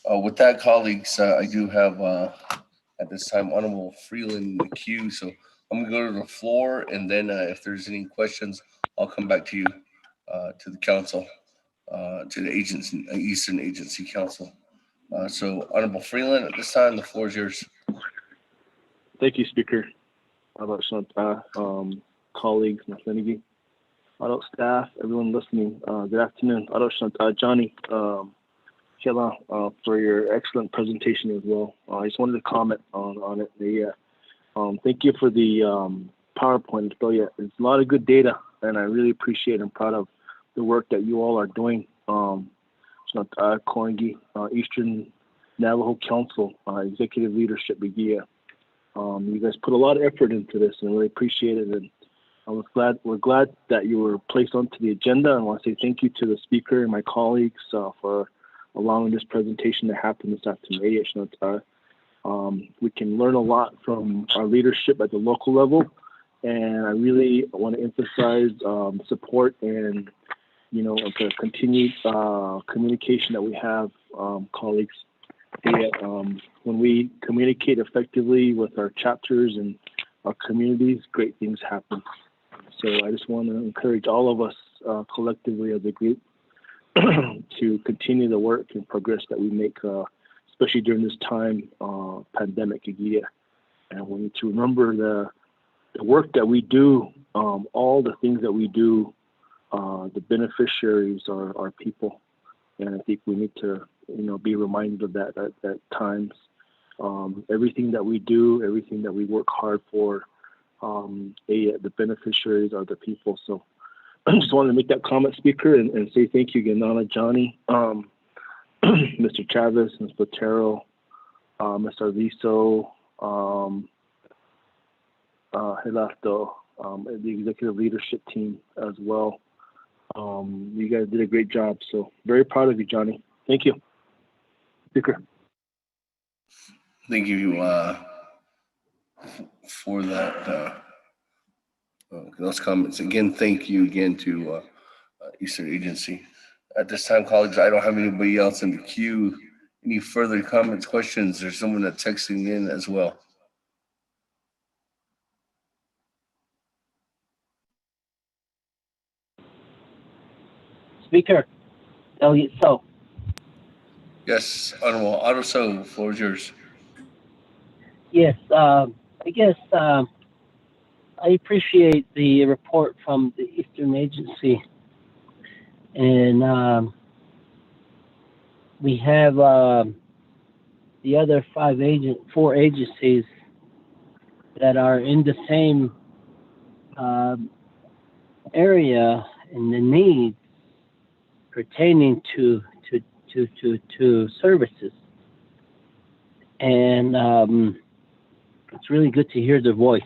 With that, colleagues, I do have at this time Honorable Freeland in the queue, so I'm gonna go to the floor, and then if there's any questions, I'll come back to you, to the council, to the agency, Eastern Agency Council. So Honorable Freeland, at this time, the floor is yours. Thank you, Speaker. Colleagues, adult staff, everyone listening. Good afternoon. Johnny, for your excellent presentation as well. I just wanted to comment on it. Thank you for the PowerPoint. It's a lot of good data, and I really appreciate and proud of the work that you all are doing. Korangi, Eastern Navajo Council, Executive Leadership Begay. You guys put a lot of effort into this, and really appreciate it. And we're glad that you were placed onto the agenda. I want to say thank you to the speaker and my colleagues for allowing this presentation to happen this afternoon. We can learn a lot from our leadership at the local level, and I really want to emphasize support and the continued communication that we have, colleagues. When we communicate effectively with our chapters and our communities, great things happen. So I just want to encourage all of us collectively as a group to continue the work and progress that we make, especially during this time, pandemic. And we need to remember the work that we do, all the things that we do, the beneficiaries are people. And I think we need to, be reminded of that at times. Everything that we do, everything that we work hard for, the beneficiaries are the people. So I just wanted to make that comment, Speaker, and say thank you again, Nana, Johnny, Mr. Chavez, Ms. Botero, Mr. Arvizo, Helasto, the executive leadership team as well. You guys did a great job, so very proud of you, Johnny. Thank you, Speaker. Thank you for that. Those comments. Again, thank you again to Eastern Agency. At this time, colleagues, I don't have anybody else in the queue. Any further comments, questions? There's someone that's texting in as well. Speaker, Delegate So. Yes, Honorable Otto So, the floor is yours. Yes, I guess I appreciate the report from the Eastern Agency, and we have the other four agencies that are in the same area in the need pertaining to services, and it's really good to hear their voice.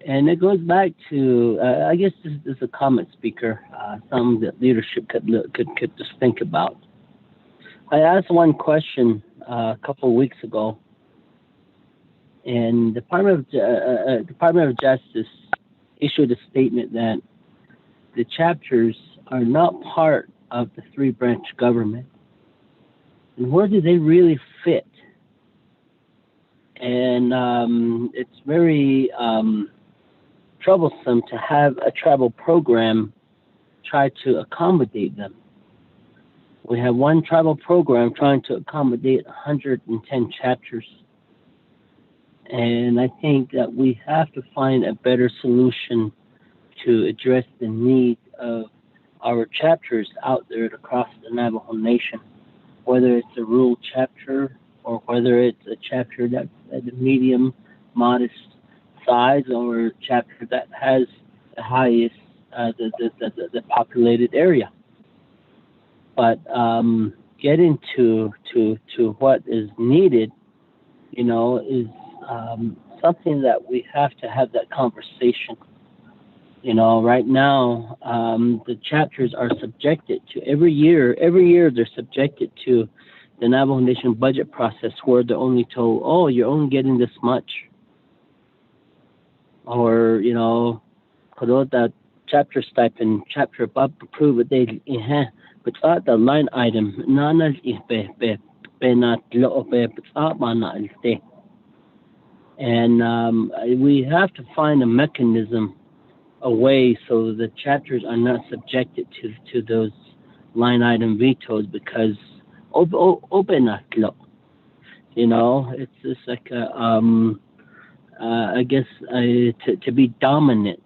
And it goes back to I guess this is a comment, Speaker, some that leadership could just think about. I asked one question a couple of weeks ago, and Department of Justice issued a statement that the chapters are not part of the three-branch government. And where do they really fit? And it's very troublesome to have a travel program try to accommodate them. We have one travel program trying to accommodate 110 chapters. And I think that we have to find a better solution to address the need of our chapters out there across the Navajo Nation, whether it's a rural chapter or whether it's a chapter that's at a medium, modest size, or a chapter that has the highest, the populated area. But getting to what is needed, is something that we have to have that conversation. Right now, the chapters are subjected to every year they're subjected to the Navajo Nation budget process where they're only told, oh, you're only getting this much. Or, that chapter stipend, chapter above approve it, they, but the line item, and we have to find a mechanism, a way so the chapters are not subjected to those line item vetoes because it's just like I guess to be dominant,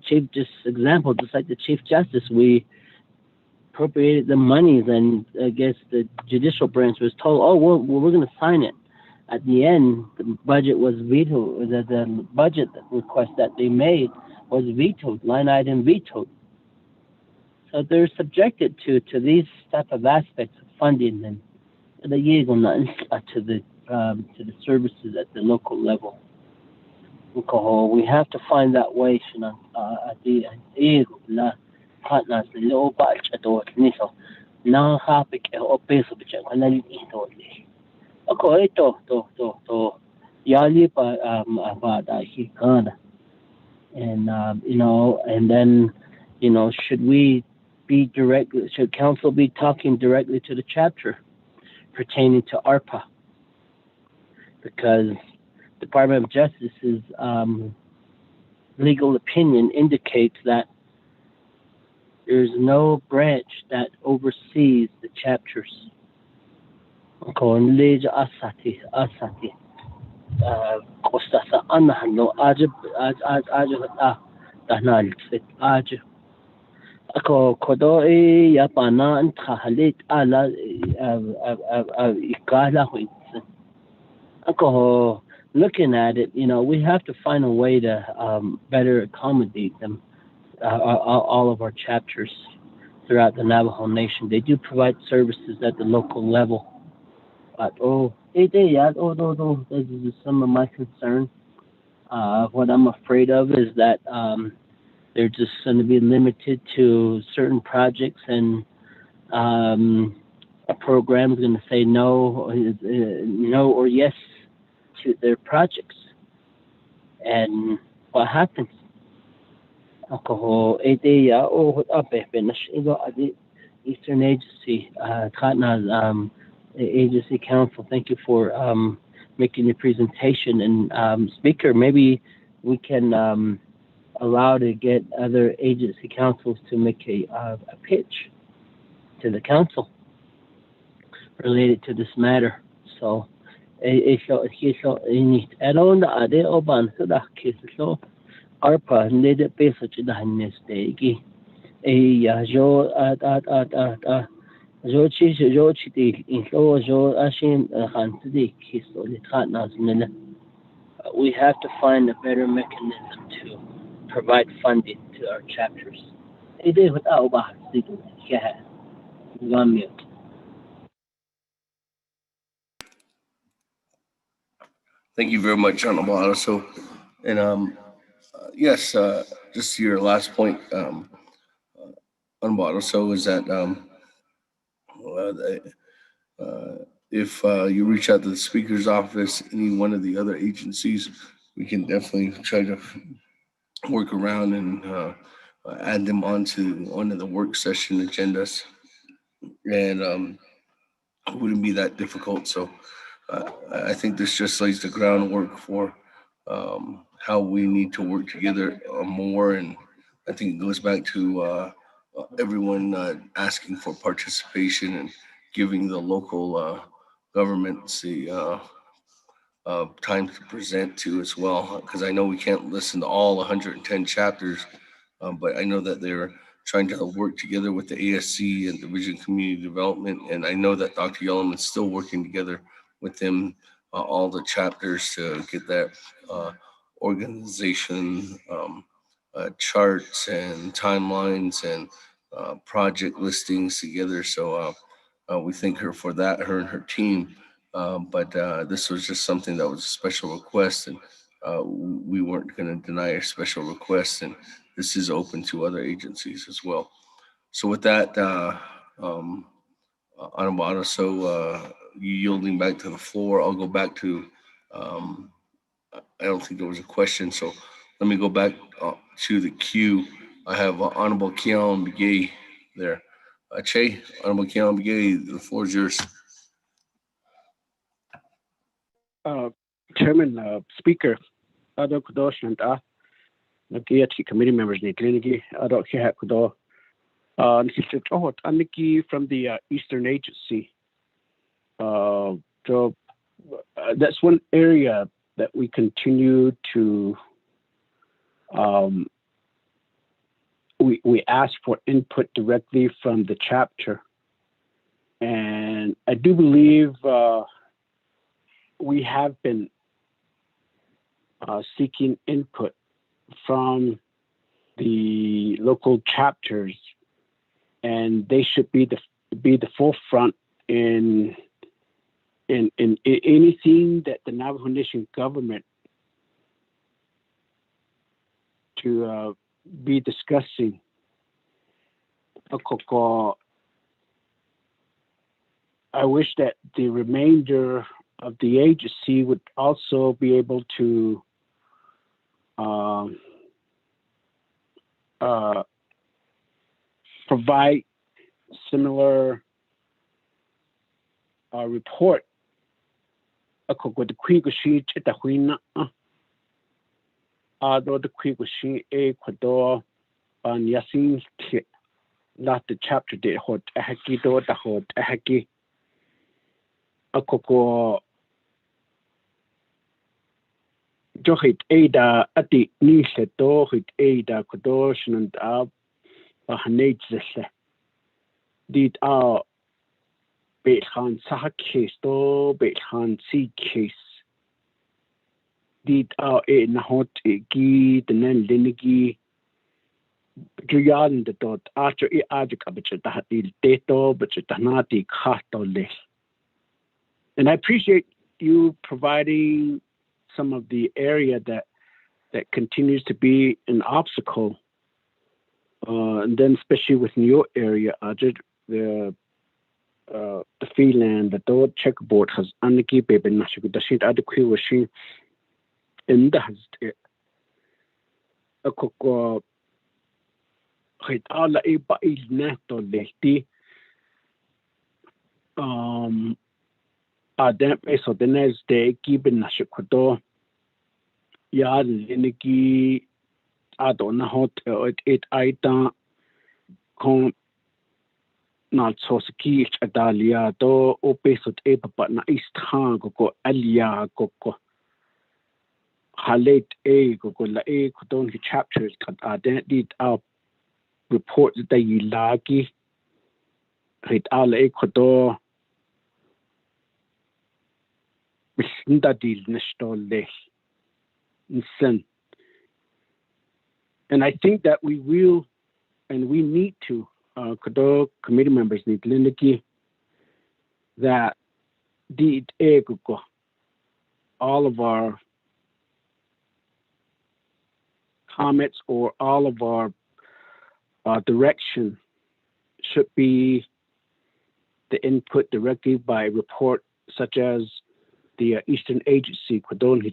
Chief, just example, just like the Chief Justice, we appropriated the monies, and I guess the judicial branch was told, oh, we're going to sign it. At the end, the budget was vetoed. The budget request that they made was vetoed, line item vetoed. So they're subjected to these type of aspects of funding and to the services at the local level. We have to find that way. And then, should council be talking directly to the chapter pertaining to ARPA? Because Department of Justice's legal opinion indicates that there's no branch that oversees the chapters. Looking at it, we have to find a way to better accommodate them, all of our chapters throughout the Navajo Nation. They do provide services at the local level. But this is some of my concern. What I'm afraid of is that they're just going to be limited to certain projects, and a program is going to say no or yes to their projects. And what happens? Eastern Agency, Kanazb, Agency Council, thank you for making your presentation. And Speaker, maybe we can allow to get other agency councils to make a pitch to the council related to this matter. So, ARPA needed peso to the Hanestegi. We have to find a better mechanism to provide funding to our chapters. Thank you very much, Honorable Alonso. And yes, just to your last point, Honorable Alonso, is that if you reach out to the Speaker's office, any one of the other agencies, we can definitely try to work around and add them onto one of the work session agendas. And it wouldn't be that difficult. So I think this just lays the groundwork for how we need to work together more. And I think it goes back to everyone asking for participation and giving the local governments the time to present to as well. Because I know we can't listen to all 110 chapters, but I know that they're trying to work together with the ASC and Division of Community Development. And I know that Dr. Yellowman's still working together with them, all the chapters, to get that organization charts and timelines and project listings together. So we thank her for that, her and her team. But this was just something that was a special request, and we weren't going to deny a special request, and this is open to other agencies as well. So with that, Honorable Otto, so you yielding back to the floor. I'll go back to, I don't think there was a question, so let me go back to the queue. I have Honorable Kee Allen Begay there. Che, Honorable Kee Allen Begay, the floor is yours. Chairman, Speaker, Ado Kudosh and Naabik'íyáti committee members, Niklinigi, Ado Kihat Kudo, Aniki from the Eastern Agency. So that's one area that we continue to, we ask for input directly from the chapter. And I do believe we have been seeking input from the local chapters, and they should be the forefront in anything that the Navajo Nation government to be discussing. I wish that the remainder of the agency would also be able to provide similar report. The Ecuador on Yasin not the chapter de hot ahaki do the hot ahaki akoko johit ada ati ni seto hit ada kodosh and ab ahanate zese did Bekhan Sahak case to Bekhan C case. Did a nahot gi the nen linigi Juyan the dot after a adjective that the dato but tanati katole. And I appreciate you providing some of the area that continues to be an obstacle. And then especially within your area, the Freeland, the dot checkerboard has Aniki baby Nashikudashit adequate machine in the has a coco hit all a ba is neto lehti Adam so the next day given Nashikudo Yad Liniki Adona hot it aita con not so ski adalia do o pesot e papa na istha go alia go halet e go la e don the chapters kat did our report that you lagi hit all e kodo bisnda dil nestole insen. And I think that we will and we need to Kodo committee members need Lindaki that did all of our comments or all of our direction should be the input directly by report such as the Eastern Agency Kodon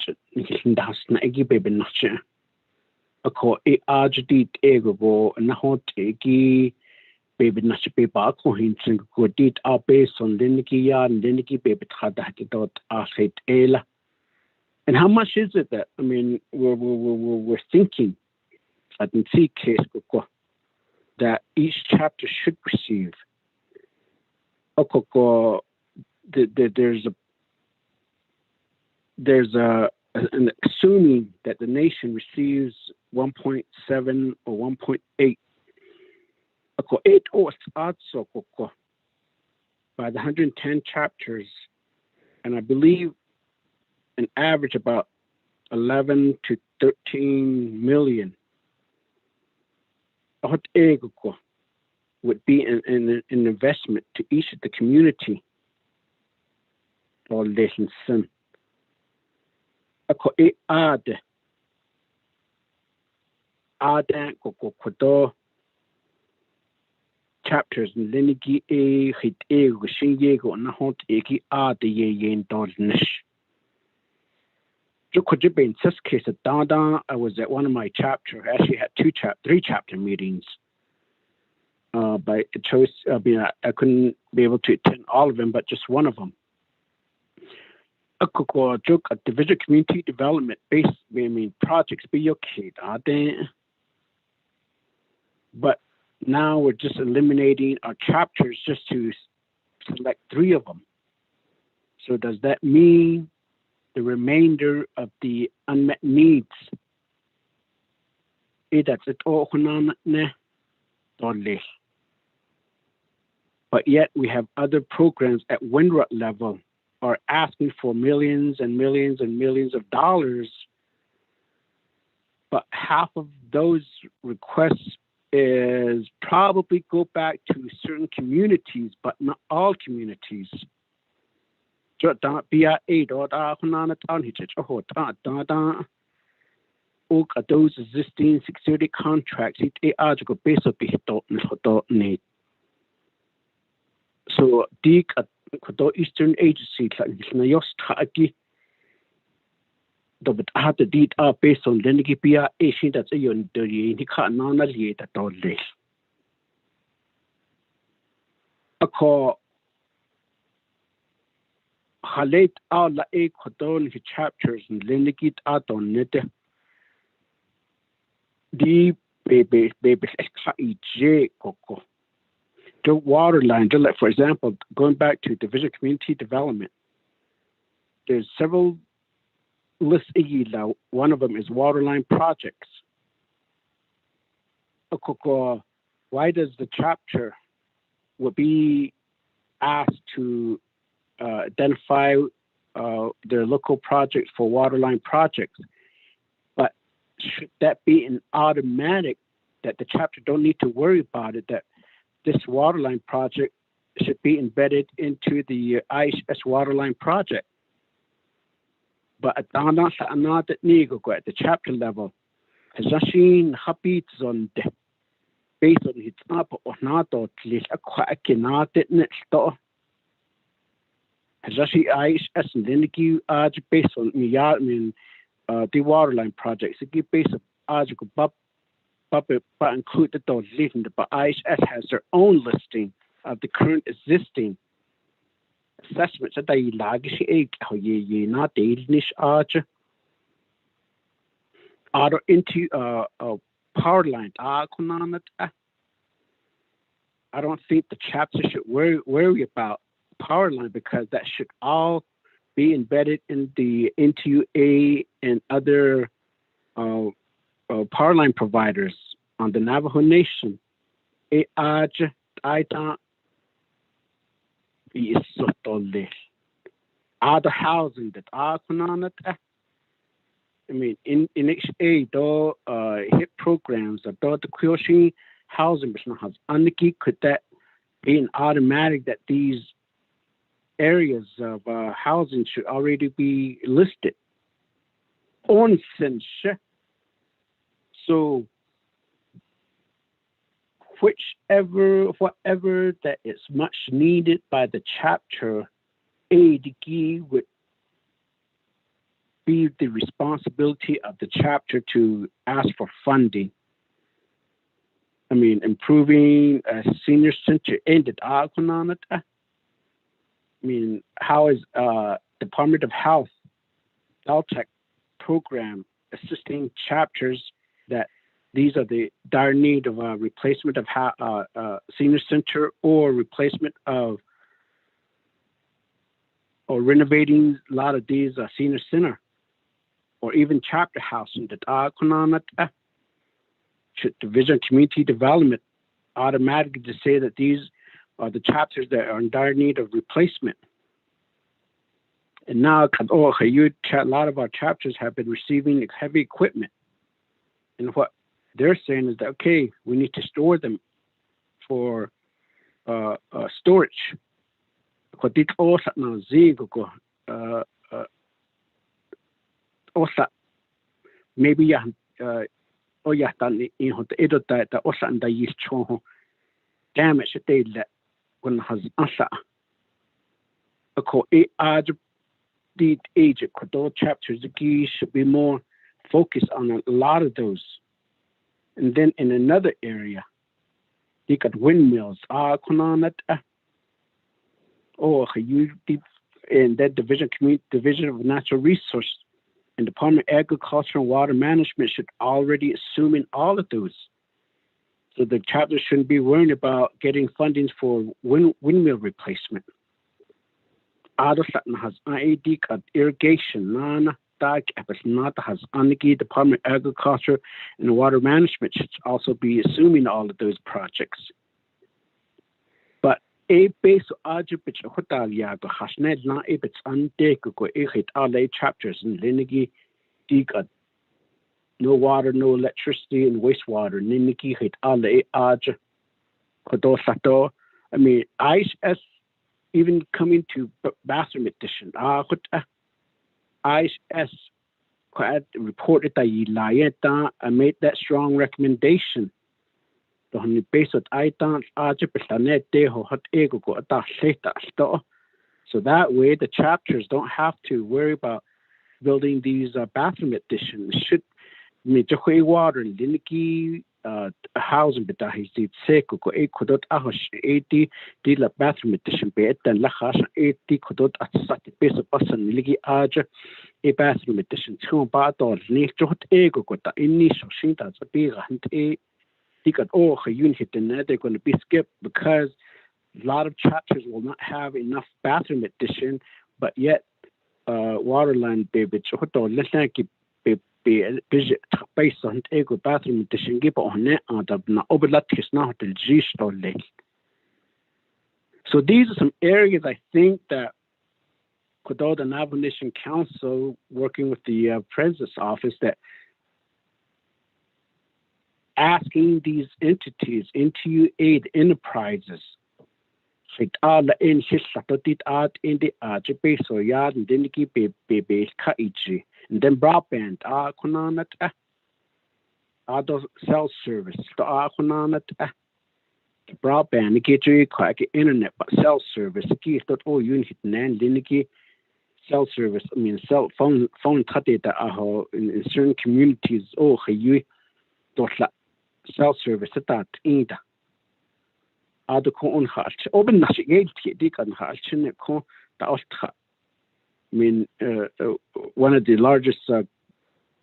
Ako e ajdi ego nahot egi baby nashipe ba ko hinsin ko dit based on Naabik'íyáti baby tada dot ahit ela. And how much is it that I mean we're thinking at the case that each chapter should receive there's an assuming that the nation receives 1.7 or 1.8 by the 110 chapters, and I believe an average about 11 to 13 million would be an investment to each of the community. or listen. Ako ade ko chapters in Lenigi hit Shinjego and Hont Eki ade yen dolnish. Could you be in this case at Dada? I was at one of my chapter. I actually had three chapter meetings. But it chose. I couldn't be able to attend all of them, but just one of them. A joke at division community development based. Projects be okay, but now we're just eliminating our chapters just to select 3 of them. So does that mean the remainder of the unmet needs? That's it all. But yet we have other programs at Windrush level are asking for millions and millions and millions of dollars. But half of those requests is probably go back to certain communities, but not all communities. Those existing security contracts, so dik at Eastern Agency but I had to deed up based on Lenigipia Asian that's a yon dirty Nikanana Lieta Dodley. A call Halet all la a codon chapters and Lenigit Adon net the baby J Coco. The water line, like for example, going back to Division Community Development, there's several lists. One of them is waterline projects. Why does the chapter would be asked to identify their local projects for waterline projects? But should that be an automatic that the chapter don't need to worry about it, that this waterline project should be embedded into the IHS waterline project? But at the chapter level, has seen happy on the based on its up or not or I cannot store. Has she IHS and then give based on me the waterline projects, it give based on article but include the dot living, but IHS has their own listing of the current existing assessments that they lagish how ye not daily niche arch other into power line. I don't think the chapter should worry about power line because that should all be embedded in the NTUA and other power line providers on the Navajo Nation. Other housing that are in HA do hip programs that do the Kyoshi housing has could that be an automatic that these areas of housing should already be listed on censure? So whatever that is much needed by the chapter, ADG would be the responsibility of the chapter to ask for funding. Improving a senior center ended. How is Department of Health, DALTEC program assisting chapters that these are the dire need of a replacement of senior center or replacement of or renovating a lot of these senior center or even chapter housing that should Division Community Development automatically to say that these are the chapters that are in dire need of replacement? And now a lot of our chapters have been receiving heavy equipment, and what they're saying is that okay, we need to store them for storage. osa maybe ya o ya tan in hot edo ta osa and the is cho damage they let when has asa ko the age of chapters the key should be more focused on a lot of those. And then in another area you got windmills you in that division of natural resource and Department of Agriculture and Water Management should already assume in all of those. So the chapter shouldn't be worrying about getting funding for windmill replacement. Other has IAD irrigation, not has Department of Agriculture and Water Management should also be assuming all of those projects. But a base ajibich hotalia go hasned na ebits undeko go hit all chapters in Linigi diga no water, no electricity and wastewater. Niniki hit all aj kodosato. I mean IS even coming to bathroom edition. IS reported that Yellowhair made that strong recommendation. So that way the chapters don't have to worry about building these bathroom additions. Should water and linki housing but he's the seko ko e kodot ahosh 80 la bathroom addition be and la khas 80 kodot at sat peso pasan ligi aja a bathroom addition to ba dor ni jot ego ko ta inni so shinta so be rant e tikat unit and they're going to be skipped because a lot of chapters will not have enough bathroom addition, but yet waterline baby hoto listen ki based on ego bathroom addition give on it na obelat na hotel G store. So these are some areas I think that Kodo the Navajo Nation Council working with the President's office that asking these entities into aid enterprises in the base or yard and then keep baby kaiji and then broadband kunanat cell service to kunanat broadband get you quite internet but cell service key all unit and then cell service I mean cell phone data in certain communities you cell service that ida ado ko on halt oben nach geld die kan halt ne ko ta I mean one of the largest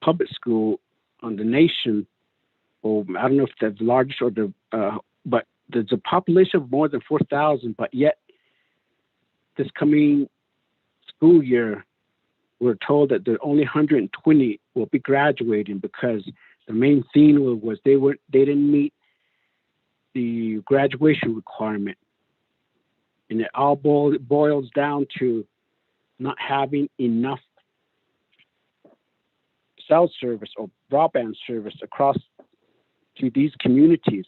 public school on the nation, or I don't know if the largest or the but there's a population of more than 4,000, but yet this coming school year we're told that there only 120 will be graduating because the main theme was they didn't meet the graduation requirement, and it all boils down to not having enough cell service or broadband service across to these communities.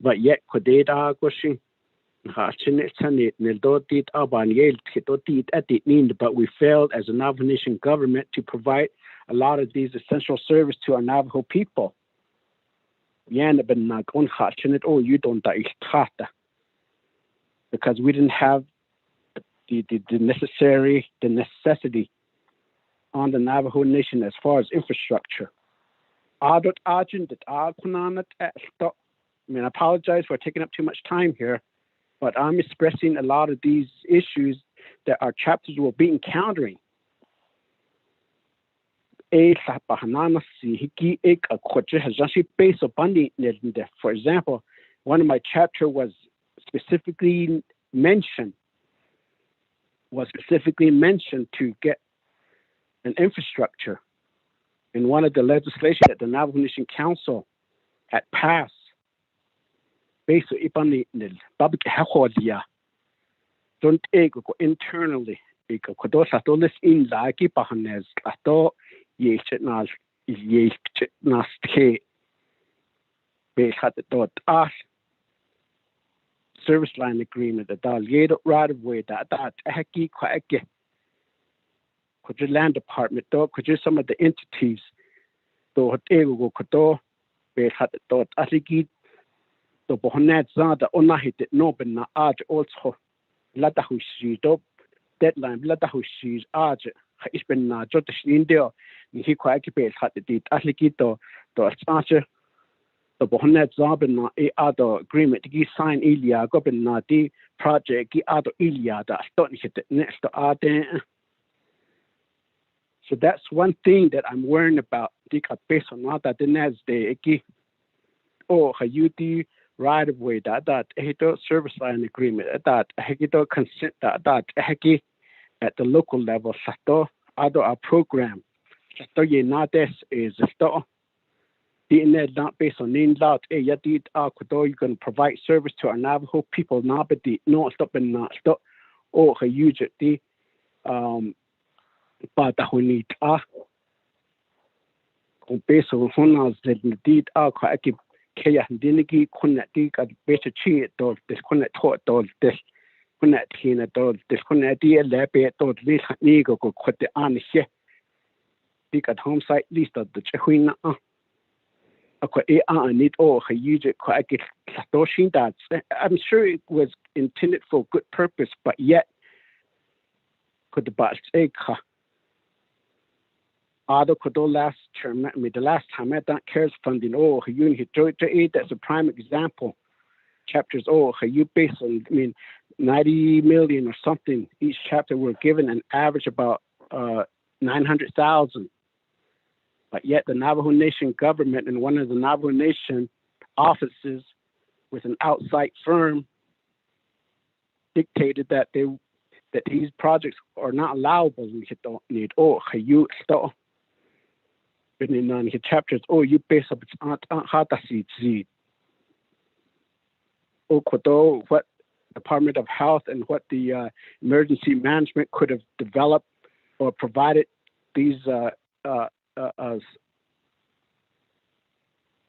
But yet, but we failed as a Navajo Nation government to provide a lot of these essential service to our Navajo people. Because we didn't have the necessity on the Navajo Nation as far as infrastructure. I mean, I apologize for taking up too much time here, but I'm expressing a lot of these issues that our chapters will be encountering. For example, one of my chapter was specifically mentioned to get an infrastructure in one of the legislation that the Navajo Nation Council had passed. Based on public health, don't internally. In like Bahanes, be had the dot as service line agreement that all yet right of way that heki quite could you land department though could you some of the entities though go could be had the dot asiki the bohnet zada ona hit no ben na aj also lata hushi do deadline lata hushi aj is ben na jot india he quite be had the asiki to answer the bohnet zaben na other agreement ki sign ilia go ben na di project ki other ilia da don't hit next to so that's one thing that I'm worrying about the based on that the next day ki you the right of way that hito service line agreement that hito consent that heki at the local level sato other our program sato ye not this is sto the net not based on in lot yati you can provide service to our Navajo people now but the no stop and not stop huge the but who need based on honas that did quite kaya dinigi kunna di ka better chi to this kunna to this kunna tina to this kunna di lebe to this ni go khote an she di ka home site list of the chhuina need huge quite that I'm sure it was intended for good purpose but yet could the bus last term, the last time I don't cares funding. That's a prime example. Chapters you based on 90 million or something. Each chapter were given an average about 900,000. But yet the Navajo Nation government and one of the Navajo Nation offices with an outside firm dictated that these projects are not allowable. We don't need in chapters you base up what Department of Health and what the emergency management could have developed or provided these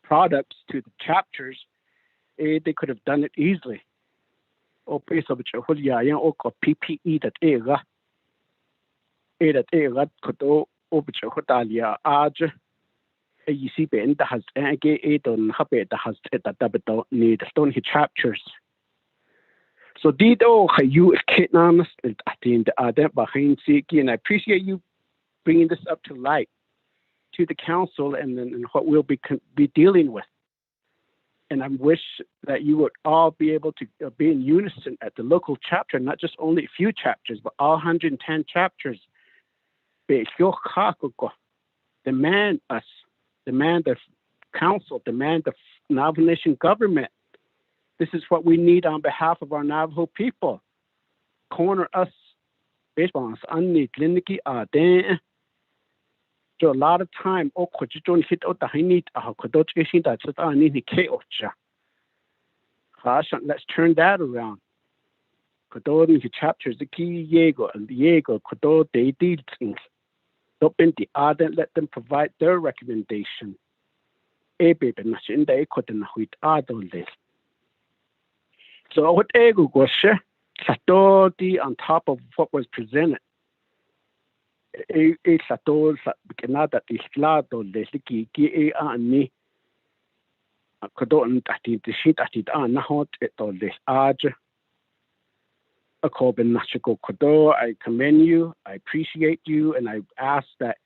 products to the chapters. They could have done it easily. Base up PPE that Hotalia Aj AEC that has on Habit that has need stone chapters. So did you kitnams and I think that behind Siki and I appreciate you bringing this up to light to the council and what we'll be dealing with. And I wish that you would all be able to be in unison at the local chapter, not just only a few chapters, but all 110 chapters. Demand us, demand the council, demand the Navajo Nation government. This is what we need on behalf of our Navajo people. Corner us based on us. So a lot of time, let's turn that around. Chapters the key Diego and Diego they did things. Let them provide their recommendation. So what ego was on top of what was presented. I commend you, I appreciate you, and I ask that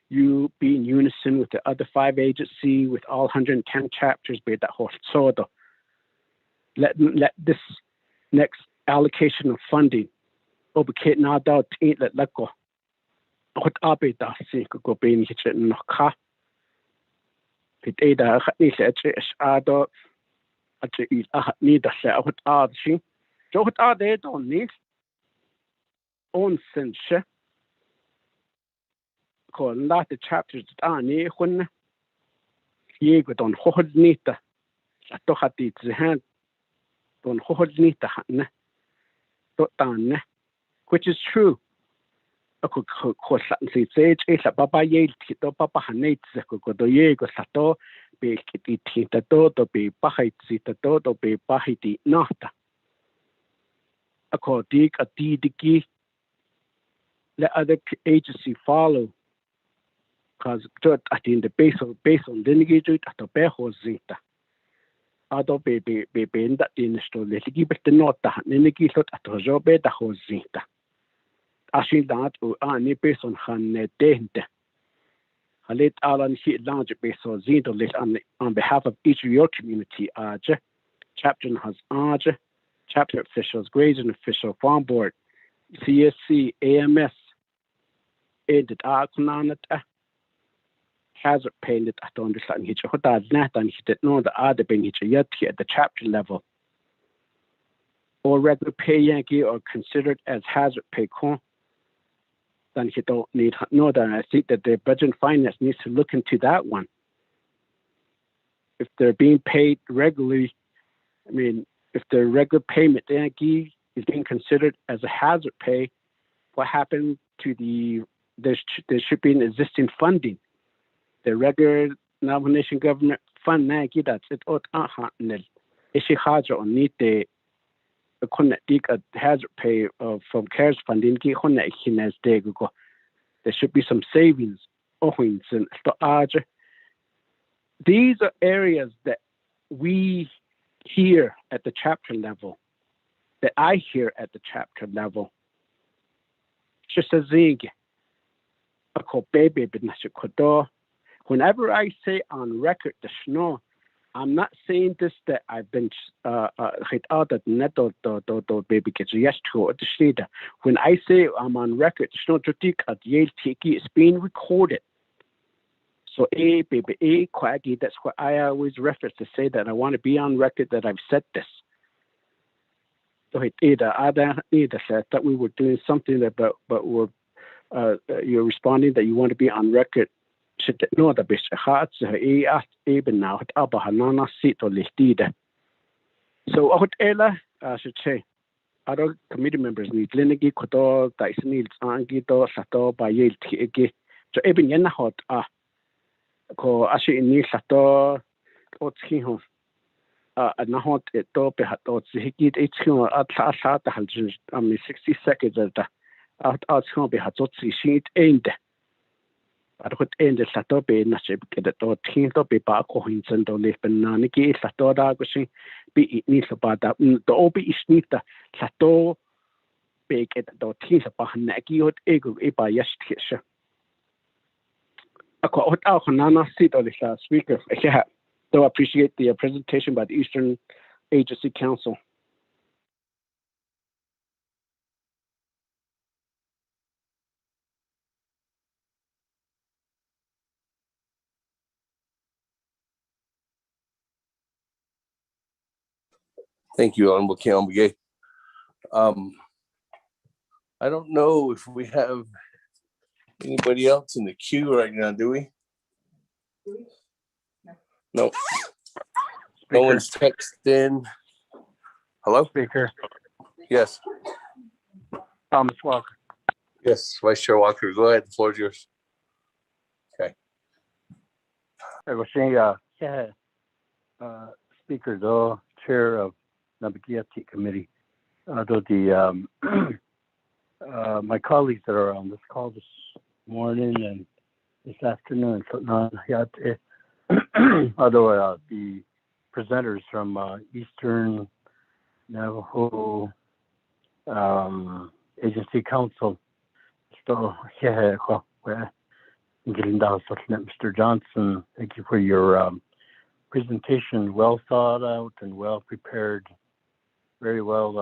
you be in unison with the other 5 agencies, with all 110 chapters. Let this next allocation of funding let go. What abeda see go be no ka. It ada ado need a what are she. So what are they don't need? On sense. Call lot the chapters that are near when ye go don't hold nita. To hat it the hand don't hold nita hatne. Which is true. A could say, Papa Yale, Papa Hanate, Go Sato, be kiti ta to be pahit si ta to be pahiti nata. Ako dik a diki let other agency follow because at in the base on lineage at the beho zita. Ado be in that in sto le give the nota niki lot at the job at the hosita. Ashin that o any based on han dente. Let Alan hit large base on Zinto let on behalf of each of your community chapter has chapter officials, grazing official, farm board, CSC, AMS, edit Arkunanat hazard painted at understand hitch hotad net and hit no the other being hitch yet at the chapter level. Or regular pay Yankee or considered as hazard pay con. Then you don't need no that I think that the budget and finance needs to look into that one. If they're being paid regularly, I mean if the regular payment Yankee is being considered as a hazard pay, what happened to there should be an existing funding. The regular nomination government fund Yankee that's it out ishi haja on need the hazard pay from CARES funding. There should be some savings. These are areas that we hear at the chapter level, that I hear at the chapter level. Whenever I say on record the snow, I'm not saying this that I've been hit out at neto baby gets yes to the state. When I say I'm on record, snow at Yale Tiki is being recorded. So baby quaggy, that's what I always reference to say that I want to be on record that I've said this. So either said that we were doing something about but you're responding that you want to be on record. No, the best hearts even now at Abahanana seat or Lichtida. So what Ella, I should say, other committee members need Linigi, Kodo, Dyson, Angido, Sato, by Yale Tigi. So even Yenahot ko Ashi in Ni Sato, Otskiho, Nahot, Etope, Hatot, Hikit, Itchino, Atlasat, 60 seconds at Outshobe Hatotsi sheet aimed. But what ended Satobe Nashib get a dot hinto be Bako Hinson do live Bananiki, Sato Dagoshi, be it needs about that. The Obi is neat the Sato bake at the dot hins about Naki or Ego Eba Yashtisha. A quote out Nana seat of the last speaker. I do appreciate the presentation by the Eastern Agency Council. Thank you, Honorable Kee Allen Begay. I don't know if we have anybody else in the queue right now, do we? No. No one's texted in. Hello? Speaker. Yes. Thomas Walker. Yes, Vice Chair Walker. Go ahead. The floor is yours. Okay. I was saying, Speaker, though, Chair of Naabik'íyáti Committee, though my colleagues that are on this call this morning and this afternoon, although the presenters from Eastern Navajo Agency Council, Mr. Johnson, thank you for your presentation, well thought out and well prepared, very well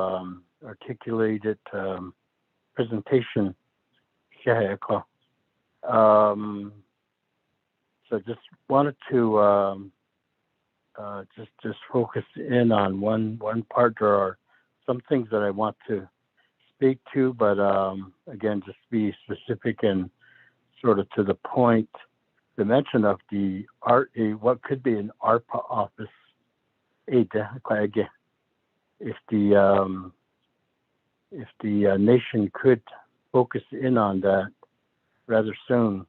articulated presentation. So just wanted to just focus in on one part. There are some things that I want to speak to, but again, just be specific and sort of to the point. The mention of the what could be an ARPA office, if the nation could focus in on that rather soon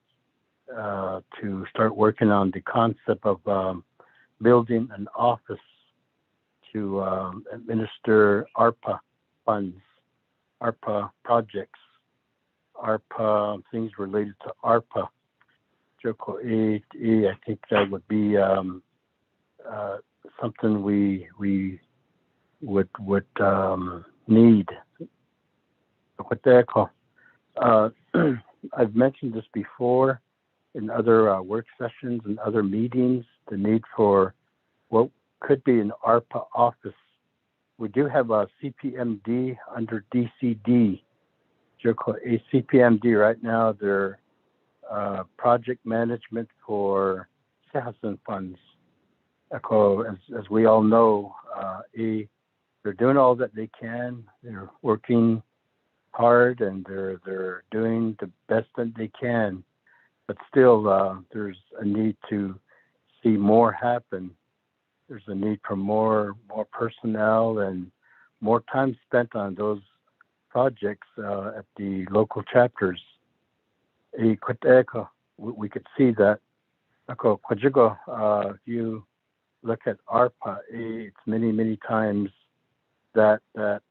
to start working on the concept of building an office to administer ARPA funds, ARPA projects, ARPA things related to ARPA. I think that would be something we would need. I've mentioned this before in other work sessions and other meetings, the need for what could be an ARPA office. We do have a CPMD under DCD. A CPMD right now, they're project management for citizen funds. As we all know, they're doing all that they can. They're working hard and they're doing the best that they can. But still, there's a need to see more happen. There's a need for more personnel and more time spent on those projects at the local chapters. We could see that. If you look at ARPA, it's many times that the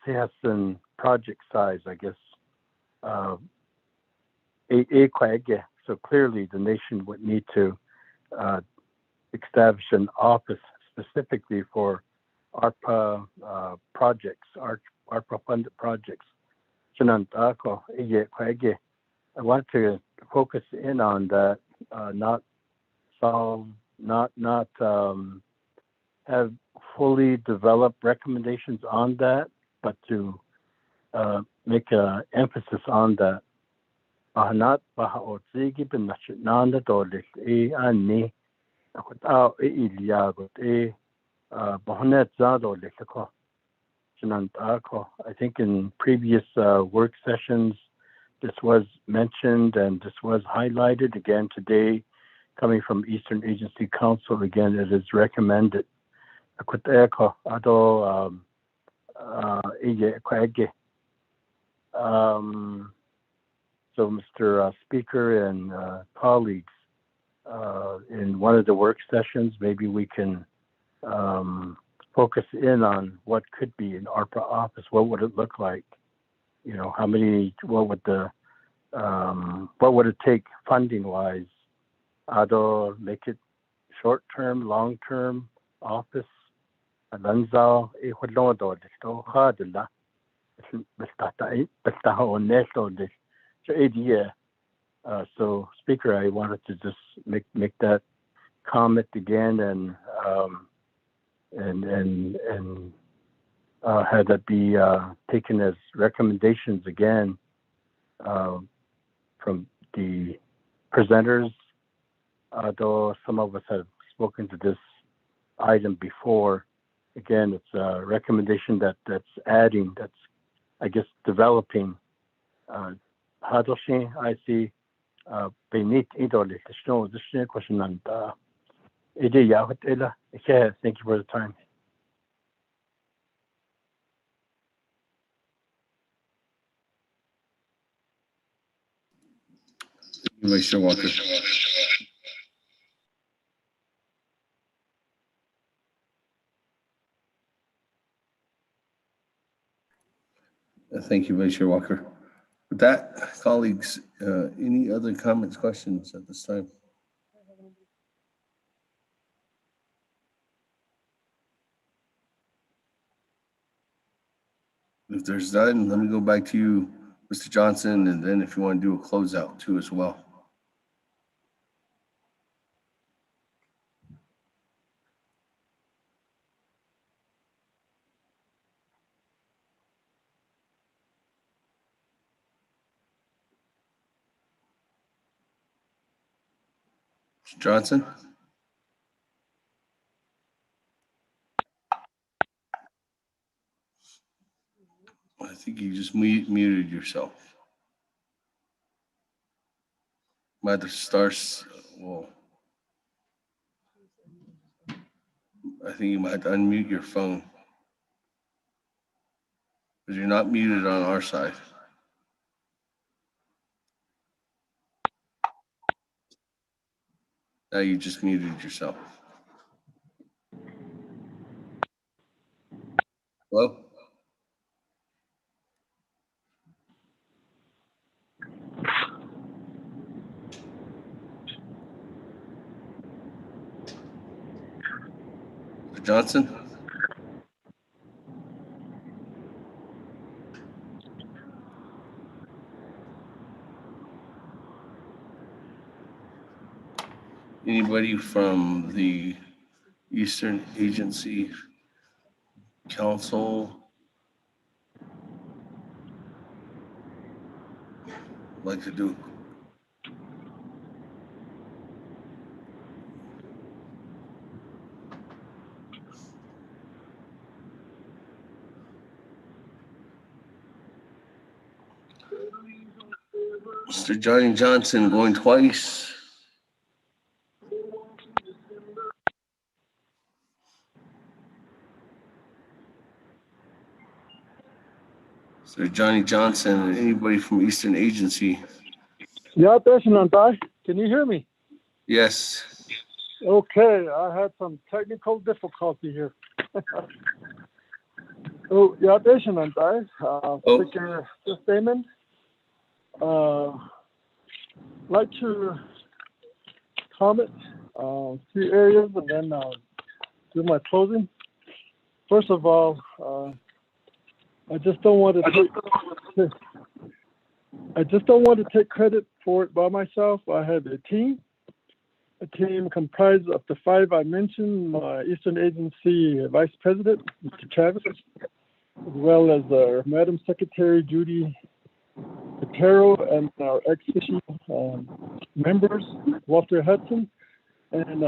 citizen project size, I guess. So clearly the nation would need to establish an office specifically for ARPA projects, ARPA funded projects. I want to focus in on that, not have fully developed recommendations on that, but to make an emphasis on that. I think in previous work sessions, this was mentioned and this was highlighted again today, coming from Eastern Agency Council. Again, it is recommended. So, Mr. Speaker and colleagues, in one of the work sessions, maybe we can focus in on what could be an ARPA office. What would it look like? You know, how many? What would it take funding-wise? Make it short-term, long-term office. So, Speaker, I wanted to just make that comment again and have that be taken as recommendations again from the presenters. Though some of us have spoken to this item before, again, it's a recommendation that's adding, that's, I guess, developing. Hadoshi, I see. Benit idole, the question and thank you for the time. Vice Chair Walker. Thank you, Vice Chair Walker. With that, colleagues, any other comments, questions at this time? If there's none, let me go back to you, Mr. Johnson, and then if you want to do a closeout too as well. Mr. Johnson? I think you just muted yourself. Mother Stars, well, I think you might have to unmute your phone because you're not muted on our side. Now you just muted yourself. Hello? Mr. Johnson? Anybody from the Eastern Agency Council like to do? Mr. Johnny Johnson going twice. Sir Johnny Johnson and anybody from Eastern Agency? Yeah, can you hear me? Yes. Okay, I had some technical difficulty here. Oh, yeah, Speaker Statement. Like to comment a few areas and then do my closing. First of all, I just don't want to take credit for it by myself. I have a team comprised of the 5 I mentioned, my Eastern Agency Vice President, Mr. Travis, as well as our Madam Secretary, Judy Patero, and our ex-official members, Walter Hudson, and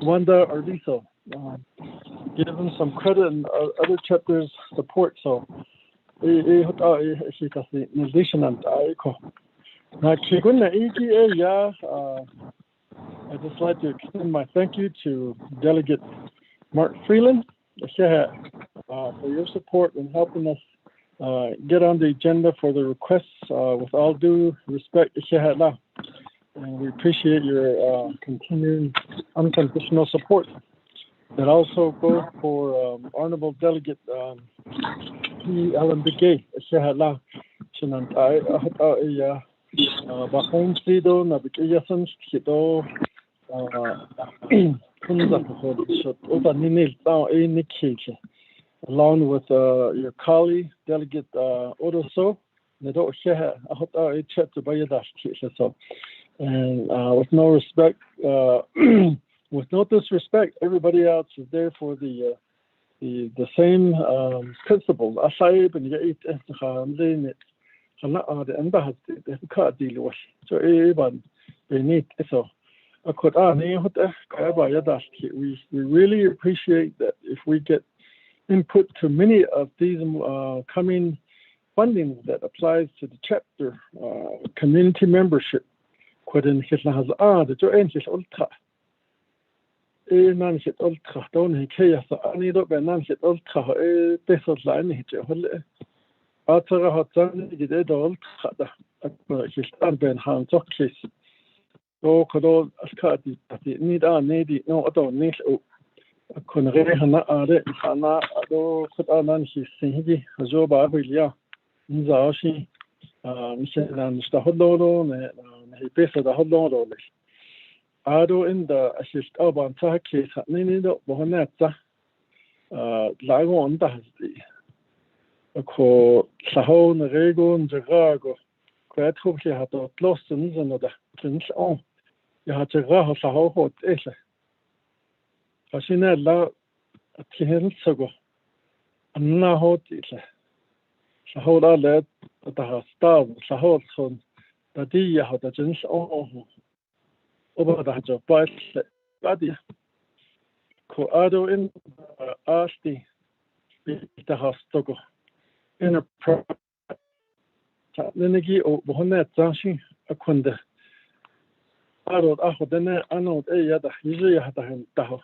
Wanda Arvizo. Give them some credit and other chapters support. So, I just like to extend my thank you to Delegate Mark Freeland for your support in helping us get on the agenda for the requests with all due respect. And we appreciate your continuing unconditional support. That also goes for Honorable Delegate Kee Allen Begay Jr. Along with your colleague, Delegate Odoso, and with no respect, with no disrespect, everybody else is there for the same principles. We really appreciate that if we get input to many of these coming funding that applies to the chapter community membership. Ado in the assist urban case at Ninido Bohoneta Lago on Dazdi. A co Sahon, Regon, Jagago, Quatruki had lost in another Prince on. You had to Raho Saho hot Esa. Fascinella at Tihensago. And now hot Esa. Sahoda led at the Star, Sahotson, the Dia had a Jens on. Over the Hajo Badi Coado in Asti the house Togo in a pro Nenegi or Bohonet Zanshi Akunda Ado Ahodene Anod Eyada usually had a hand Taho.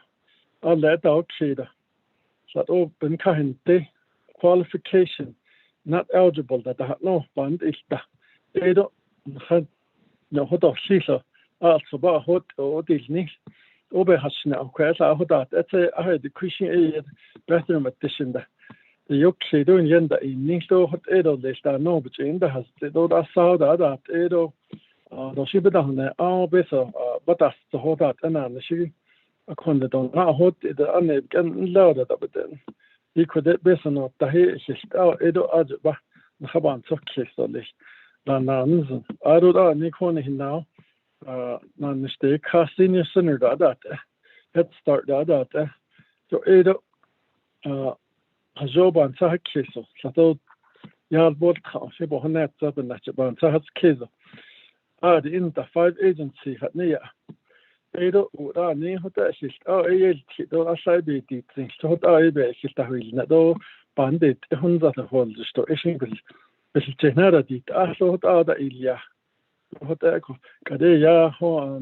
I'll let out Shada. So open Kahinte qualification not eligible that I had no band is the Edo had no hot of Caesar. Also, about hot or Disney, Oberhashna, Quasa, Hodat, that's a I had the Christian bathroom addition. يوكسيدو يندا إنيشتو هت إيدو ليستانو بتشين ده هستيدو دا ساو دا دا إيدو دوشي بدا هنا بيسا بتاس تهودات أنا نشي أكون دون هوت إذا أنا بكن لا دا بدن يكود بيسا نو تهي شيشت إيدو أجبا نخبان سوكيسو ليش لأن نزن أرو دا نيكون هنا نشتي كاسيني سنر دا head start دا so إيدو هجوبان ساها كيسو ساتو يالبود خاصي بوهنات زبن نحجبان ساها كيسو إنتا 5 agency هتنيا إيدو وراني هتا أشيشت إيدو أشاي بيتي تنشتو هتا بيشيشت هويلنا دو بانديت هنزات هولجشتو إيشين بالتهنارة دي تأهلو هتا دا إليا هتا أكو كده يا هو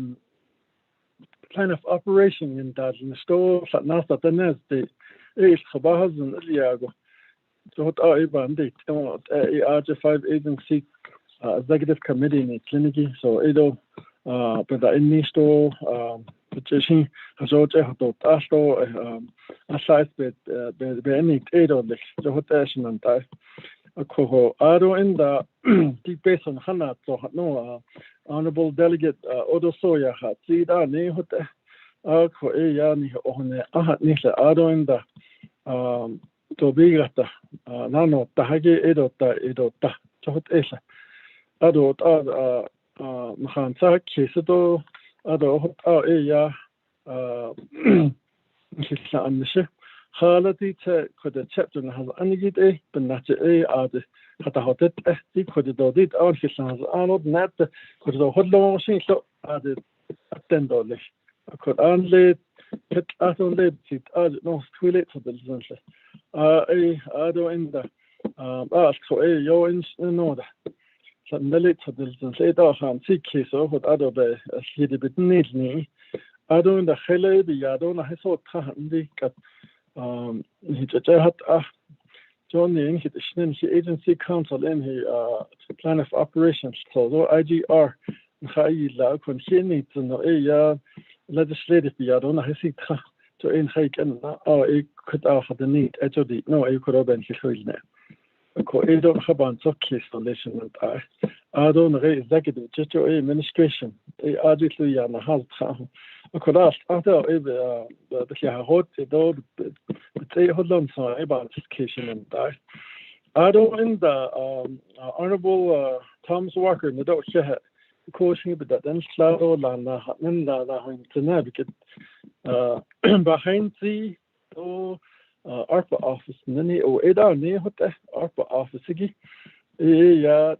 plan of operation ينتاج نشتو ناسا تناز دي إيش خبازن إلياغو so هتا بانديت إيجا 5 agency executive committee ni kliniki so ido beda innisto petition hazote hatot asto aside be enit ido lik so hotation and tai ako aro in the deep basin hana so no honorable delegate odo soya hat sida ni hote ako ya ni ohne ahat ni le aro in the to bigata nano tahage ido ta so hot esa أدو مخانسا كيسدو أدو يا كيسلا أنشة خالتي كده chapter نهذا أنا جيت بنحكي عاد حتى هاتت دي كده دوديت أول كيسلا هذا أنا نات كده دو هدلو ماشين شو عاد أتندولش كده أنا لي كده أتون لي بتيت عاد نص تويلت في الزنسة أدو إندا أسكو يو إنش نوده نلت فدلتن سيدا خان سيكيسو خد أدو به أسيدي بتنيجني أدو إن دخله بيادو نحسو تخاندي كت هيجاهت جوني إن هيد إشنين هي agency council إن هي plan of operations so IGR نخاي لا كون هيني تنو يا legislative بيادو نحسي تخا تو إن هيك أن كت أخذ نيت أجودي نو كروبن هيخويلنا ko edo khaban sokki installation and ado nge executive chicho administration aditlu ya na halt kha ko last ado the ya hot edo the hodlon so about education and ado in the honorable Thomas Walker in the do sheha coaching but then slado la na la hintna bikit behind the ARPA office nani o eda ne hote ARPA office gi ya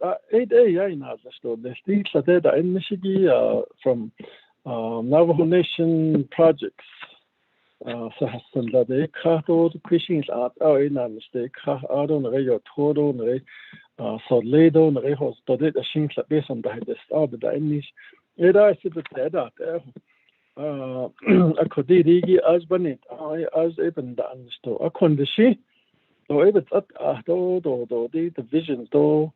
ya ina zasto the state da in Michigan from Navajo Nation projects so hasan da de kato the questions at ina mistake ha ado ne yo todo ne so ledo ne ho sto de shin sa besom da this da in eda sit da أكوديريجي أزبنيت أز إبن دانستو أكوندشي دو إبت دو دي division دو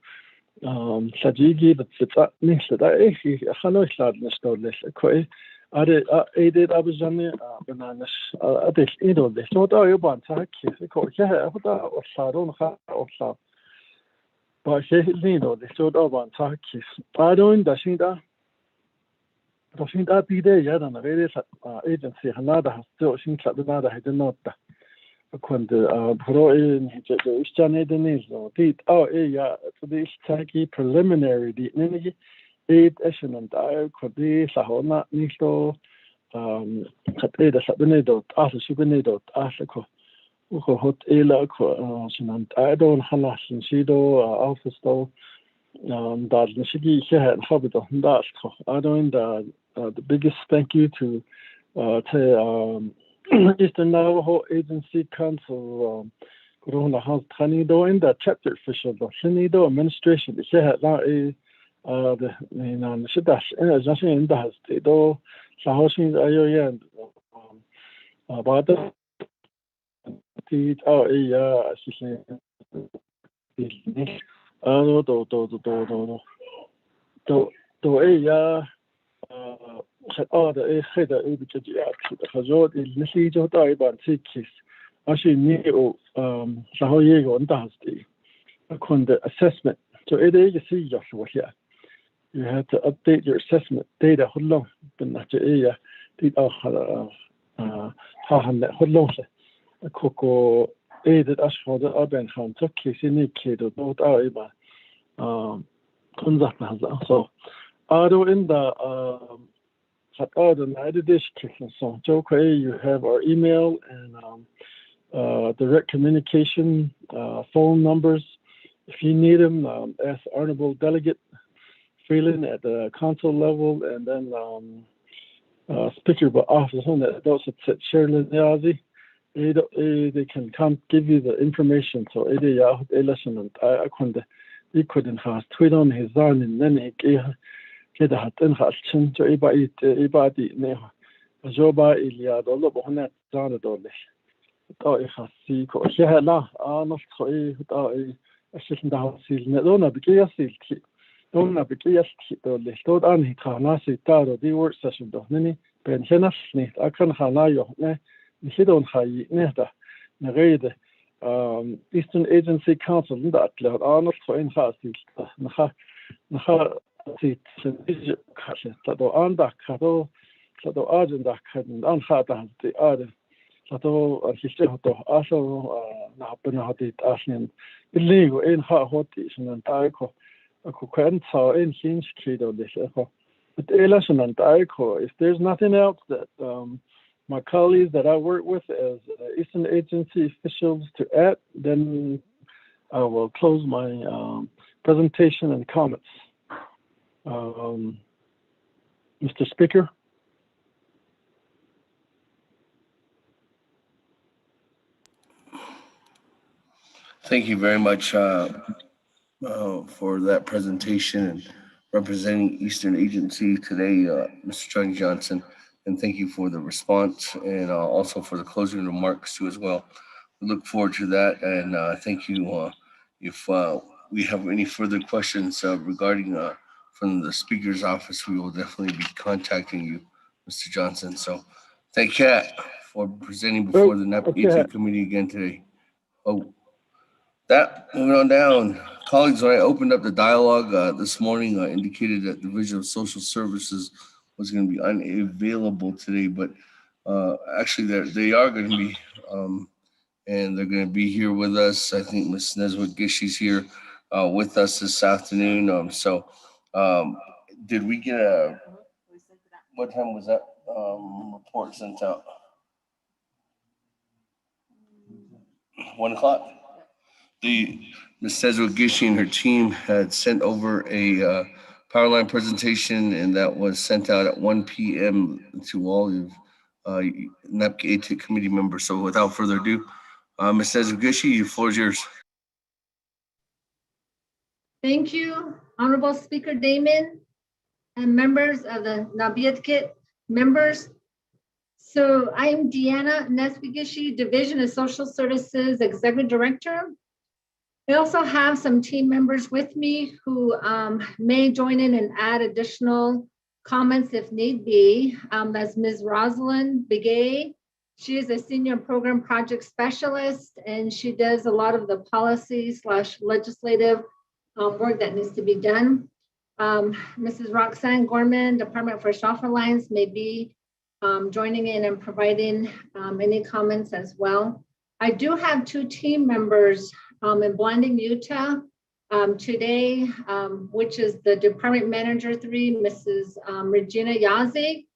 سجيجي بتسات نيش دا إيه خانو إسلاد نستو ليش كوي أري أيديد أبزاني بنانش أديش إيدو ليش لو دا يبان تاكي كوي كه أخدا أصارون خا أصار باشي لينو ليش لو دا بان تاكي أدوين داشين دا Doshin da bide ya da na gere agency hanada hasto shin kladna da hidden nota kunde pro in je istane de nizo dit ya to the istaki preliminary di negi ation and kodi sahona nisto khat da sabne do asle subne do asle ko hot ela ko sinant don halasin sido office do da nishigi here habido da I don't the biggest thank you to Eastern Navajo Agency Council Corona House Tanido in the chapter official the Sinido administration the here the Shidash and Jashin in the has do Sahoshin Ayo about the the Untitled Chapter the Hazard is Nisi Jota Iban Sikis actually the assessment. So it is you have to update your assessment data. So in the you have our email and direct communication phone numbers. If you need them, ask Honorable Delegate Freeland at the council level, and then Speaker by Office on that. Those at Shirley Yazi, they can come give you the information. So they listen and I couldn't have tweet on his own and then he كده حاطين خالصين جو إبادي نها جوبا إليا دولة بهنا زان دولة طائي خاصي كوشها لا نص خوي طائي أشيل ده سيل ندونا بكيا سيل دونا بكيا سيل دولة دود أنهي خاناسي تارو دي ورد سيشن دهني بين هنا سنيت أكن خانايو نه نشيدون خاي نهدا نغيد Eastern Agency Council ندا أتله نص خوين خاصي نخا سيت سنتيج خاصة تدو عندك كدو تدو عندك كدو عن خاطر هذي عاد تدو الشيء هتو أصله نحبنا هذي أصلاً اللي هو إن هاتي شنن تايكو أكو كان صار إن هينش كيدو ليش أكو بتقول شنن تايكو. If there's nothing else that my colleagues that I work with as Eastern Agency officials to add, then I will close my presentation and comments. Mr. Speaker. Thank you very much for that presentation and representing Eastern Agency today, Mr. Johnny Johnson. And thank you for the response and also for the closing remarks too as well. We look forward to that, and thank you. If we have any further questions regarding from the Speaker's office, we will definitely be contacting you, Mr. Johnson. So thank you for presenting before the Naabik'íyáti committee again today. Moving on down. Colleagues, when I opened up the dialogue this morning, indicated that the Division of Social Services was going to be unavailable today, but actually they are going to be, and they're going to be here with us. I think Ms. Neswit Gishi's here with us this afternoon. Did we get what time was that report sent out? 1 o'clock? Ms. Neswit Gishi and her team had sent over a Powerline presentation, and that was sent out at 1 p.m. to all of Naabik'íyáti committee members. So without further ado, Ms. Neswit Gishi, the floor is yours. Thank you, Honorable Speaker Damon, and members of the Naabik'íyáti members. So I am Deanna Neswit Gishi, Division of Social Services Executive Director. I also have some team members with me who may join in and add additional comments if need be. That's Ms. Rosalind Begay. She is a Senior Program Project Specialist, and she does a lot of the policy/legislative work that needs to be done. Mrs. Roxanne Gorman, Department for Soft Alliance, may be joining in and providing any comments as well. I do have 2 team members in Blanding, Utah today, which is the Department Manager 3, Mrs. Regina Yazi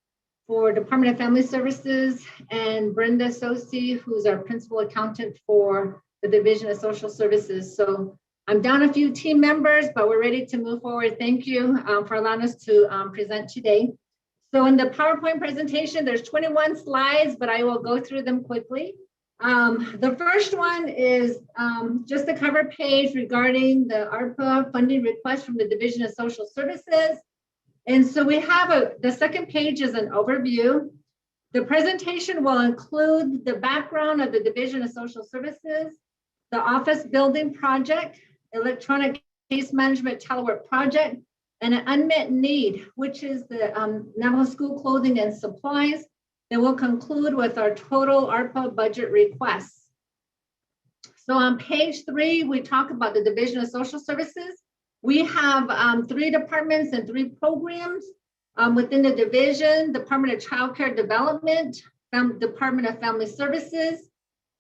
for Department of Family Services, and Brenda Sosi, who's our Principal Accountant for the Division of Social Services. So I'm down a few team members, but we're ready to move forward. Thank you for allowing us to present today. So in the PowerPoint presentation, there's 21 slides, but I will go through them quickly. The first one is just the cover page regarding the ARPA funding request from the Division of Social Services. And so we have the second page is an overview. The presentation will include the background of the Division of Social Services, the office building project, electronic case management telework project, and an unmet need, which is the Navajo school clothing and supplies. Then we'll conclude with our total ARPA budget requests. So on page 3, we talk about the Division of Social Services. We have 3 departments and 3 programs within the division: Department of Child Care Development, Department of Family Services,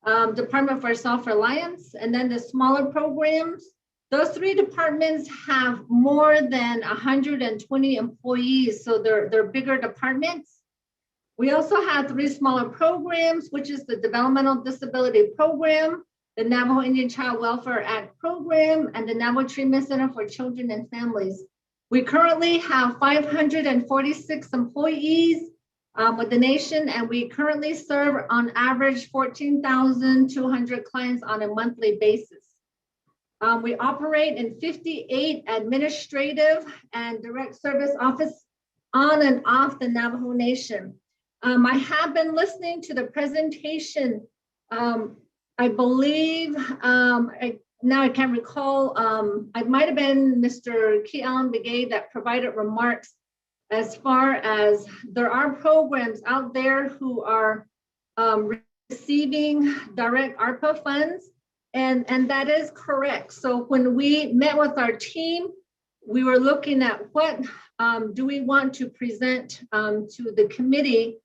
Department for Self-Reliance, and then the smaller programs. Those 3 departments have more than 120 employees, so they're bigger departments. We also have 3 smaller programs, which is the Developmental Disability Program, the Navajo Indian Child Welfare Act Program, and the Navajo Treatment Center for Children and Families. We currently have 546 employees with the nation, and we currently serve on average 14,200 clients on a monthly basis. We operate in 58 administrative and direct service offices on and off the Navajo Nation. I have been listening to the presentation. I believe, now I can't recall, it might have been Mr. Kee Allen Begay that provided remarks as far as there are programs out there who are receiving direct ARPA funds, and that is correct. So when we met with our team, we were looking at what do we want to present to the committee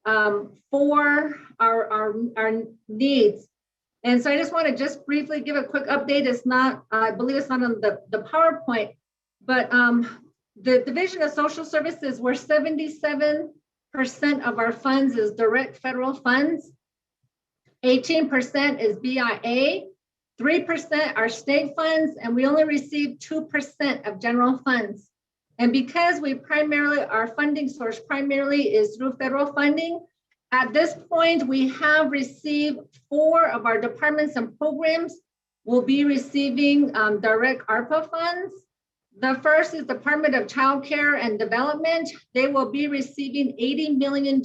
for our needs. And so I just want to just briefly give a quick update. It's not, I believe it's not on the PowerPoint, but the Division of Social Services, where 77% of our funds is direct federal funds, 18% is BIA, 3% are state funds, and we only receive 2% of general funds. And because we primarily, our funding source primarily is through federal funding, at this point, we have received 4 of our departments and programs will be receiving direct ARPA funds. The first is Department of Child Care and Development. They will be receiving $80 million.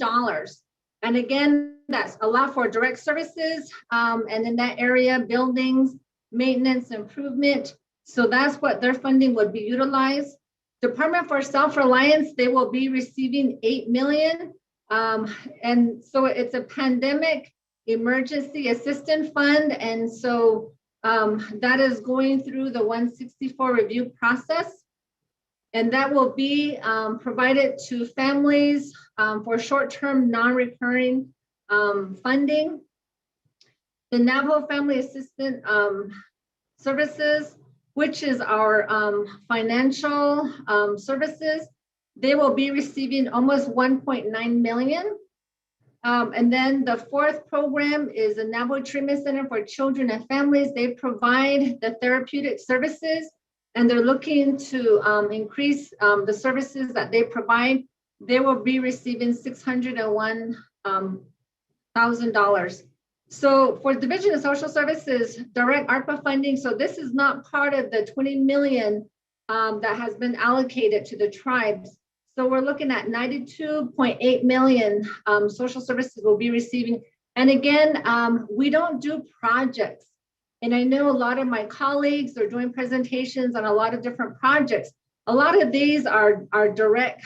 And again, that's a lot for direct services, and in that area, buildings, maintenance, improvement. So that's what their funding would be utilized. Department for Self-Reliance, they will be receiving $8 million. And so it's a pandemic emergency assistance fund. And so that is going through the 164 review process. And that will be provided to families for short-term non-recurring funding. The Navajo Family Assistance Services, which is our financial services, they will be receiving almost 1.9 million. And then the 4th program is the Navajo Treatment Center for Children and Families. They provide the therapeutic services, and they're looking to increase the services that they provide. They will be receiving $601,000. So for Division of Social Services, direct ARPA funding, so this is not part of the 20 million that has been allocated to the tribes. So we're looking at 92.8 million social services will be receiving. And again, we don't do projects. And I know a lot of my colleagues are doing presentations on a lot of different projects. A lot of these are direct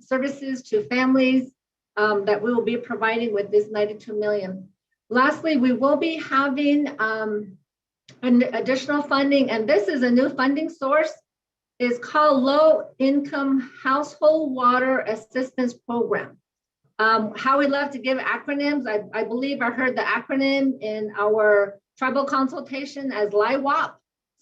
services to families that we will be providing with this 92 million. Lastly, we will be having an additional funding, and this is a new funding source. It's called Low Income Household Water Assistance Program. How we love to give acronyms, I believe I heard the acronym in our tribal consultation as LIWAP.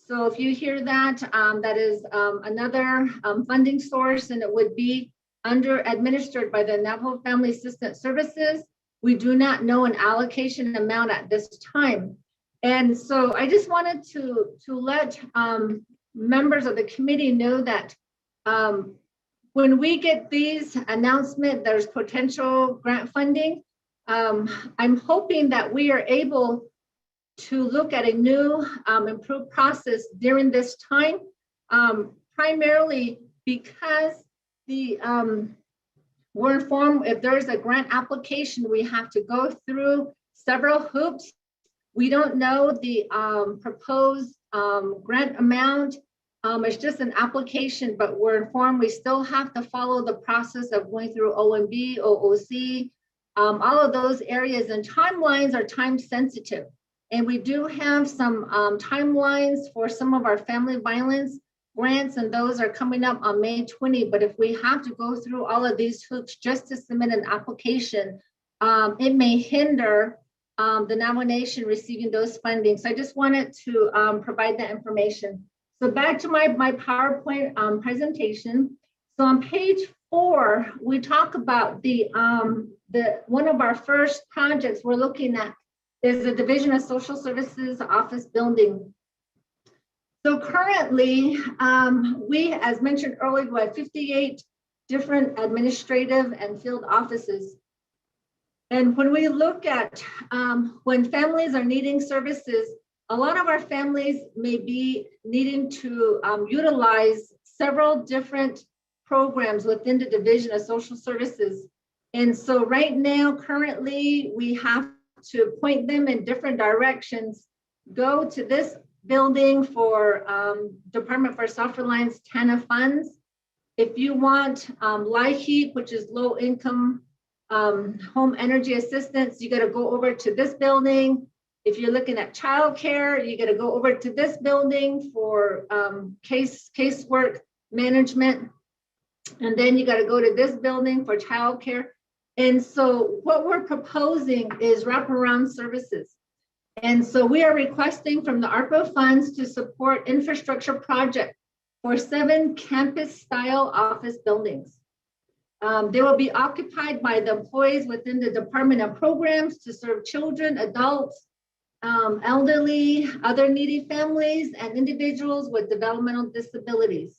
So if you hear that, that is another funding source, and it would be administered by the Navajo Family Assistance Services. We do not know an allocation amount at this time. And so I just wanted to let members of the committee know that when we get these announcements, there's potential grant funding. I'm hoping that we are able to look at a new improved process during this time, primarily because we're informed if there's a grant application, we have to go through several hoops. We don't know the proposed grant amount. It's just an application, but we're informed we still have to follow the process of going through OMB, OOC, all of those areas, and timelines are time sensitive. And we do have some timelines for some of our family violence grants, and those are coming up on May 20. But if we have to go through all of these hoops just to submit an application, it may hinder the nomination receiving those funding. So I just wanted to provide that information. So back to my PowerPoint presentation. So on page 4, we talk about the one of our first projects we're looking at is the Division of Social Services office building. So currently, we, as mentioned earlier, we have 58 different administrative and field offices. And when we look at when families are needing services, a lot of our families may be needing to utilize several different programs within the Division of Social Services. And so right now, currently, we have to point them in different directions. Go to this building for Department for Self-Reliance TANF funds. If you want LIHEAP, which is low income home energy assistance, you gotta go over to this building. If you're looking at childcare, you gotta go over to this building for casework management. And then you gotta go to this building for childcare. And so what we're proposing is wraparound services. And so we are requesting from the ARPA funds to support infrastructure project for 7 campus-style office buildings. They will be occupied by the employees within the Department of Programs to serve children, adults, elderly, other needy families, and individuals with developmental disabilities.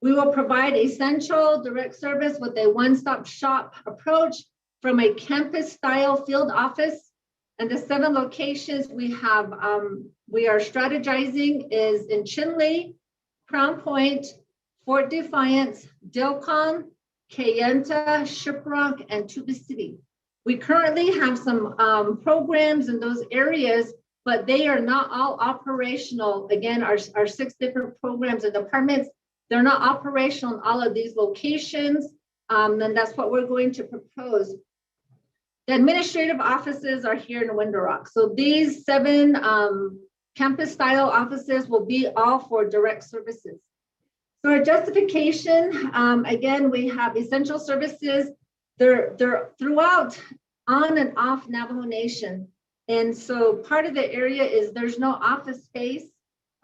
We will provide essential direct service with a one-stop shop approach from a campus-style field office. And the 7 locations we have, we are strategizing is in Chinle, Crown Point, Fort Defiance, Dilcon, Kayenta, Shiprock, and Tuba City. We currently have some programs in those areas, but they are not all operational. Again, our 6 different programs and departments, they're not operational in all of these locations, and that's what we're going to propose. The administrative offices are here in Window Rock. So these 7 campus-style offices will be all for direct services. So our justification, again, we have essential services. They're throughout on and off Navajo Nation. And so part of the area is there's no office space.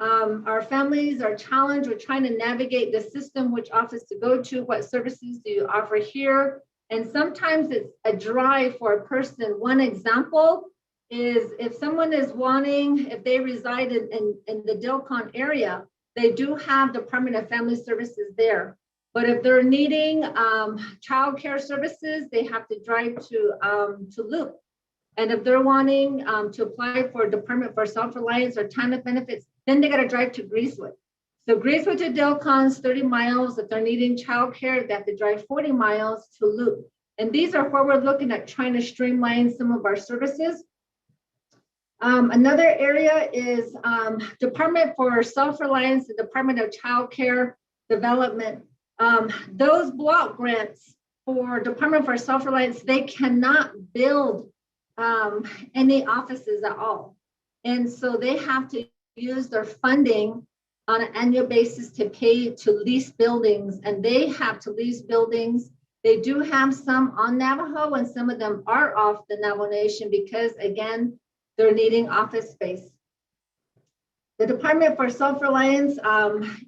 Our families are challenged with trying to navigate the system, which office to go to, what services do you offer here? And sometimes it's a drive for a person. One example is if someone is wanting, if they reside in the Dilcon area, they do have Department of Family Services there. But if they're needing childcare services, they have to drive to Loop. And if they're wanting to apply for Department for Self-Reliance or TANF benefits, then they got to drive to Greasewood. So Greasewood to Dilcon's 30 miles. If they're needing childcare, they have to drive 40 miles to Loop. And these are where we're looking at trying to streamline some of our services. Another area is Department for Self-Reliance, the Department of Child Care Development. Those block grants for Department for Self-Reliance, they cannot build any offices at all. And so they have to use their funding on an annual basis to pay to lease buildings, and they have to lease buildings. They do have some on Navajo, and some of them are off the Navajo Nation because, again, they're needing office space. The Department for Self-Reliance,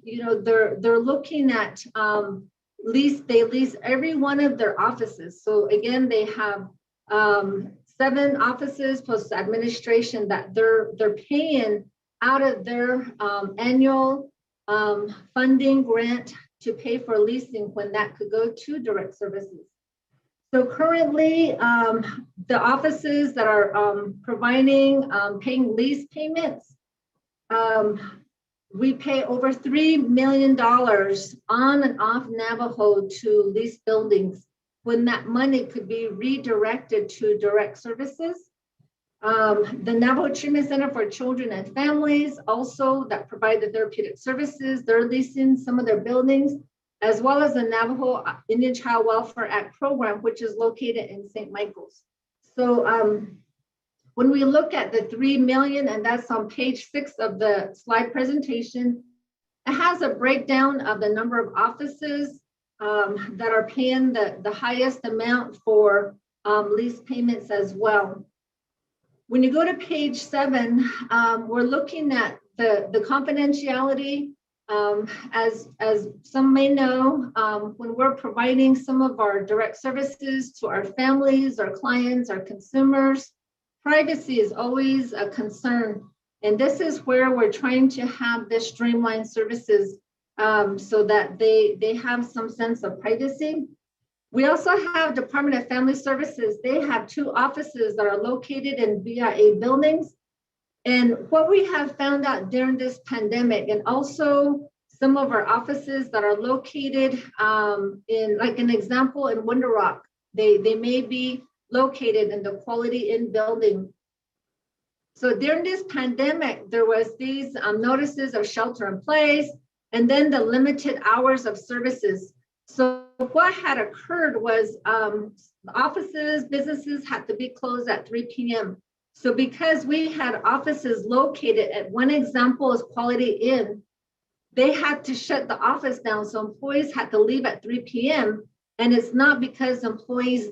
you know, they're looking at they lease every one of their offices. So again, they have 7 offices plus administration that they're paying out of their annual funding grant to pay for leasing when that could go to direct services. So currently, the offices that are providing paying lease payments, we pay over $3 million on and off Navajo to lease buildings when that money could be redirected to direct services. The Navajo Treatment Center for Children and Families also that provide the therapeutic services, they're leasing some of their buildings, as well as the Navajo Indian Child Welfare Act program, which is located in St. Michael's. So when we look at the 3 million, and that's on page 6 of the slide presentation, it has a breakdown of the number of offices that are paying the highest amount for lease payments as well. When you go to page 7, we're looking at the confidentiality. As some may know, when we're providing some of our direct services to our families, our clients, our consumers, privacy is always a concern. And this is where we're trying to have this streamlined services so that they have some sense of privacy. We also have Department of Family Services. They have 2 offices that are located in BIA buildings. And what we have found out during this pandemic, and also some of our offices that are located in, like an example, in Window Rock, they may be located in the Quality Inn building. So during this pandemic, there was these notices of shelter in place, and then the limited hours of services. So what had occurred was offices, businesses had to be closed at 3 p.m. So because we had offices located at, one example is Quality Inn, they had to shut the office down. So employees had to leave at 3 p.m. And it's not because employees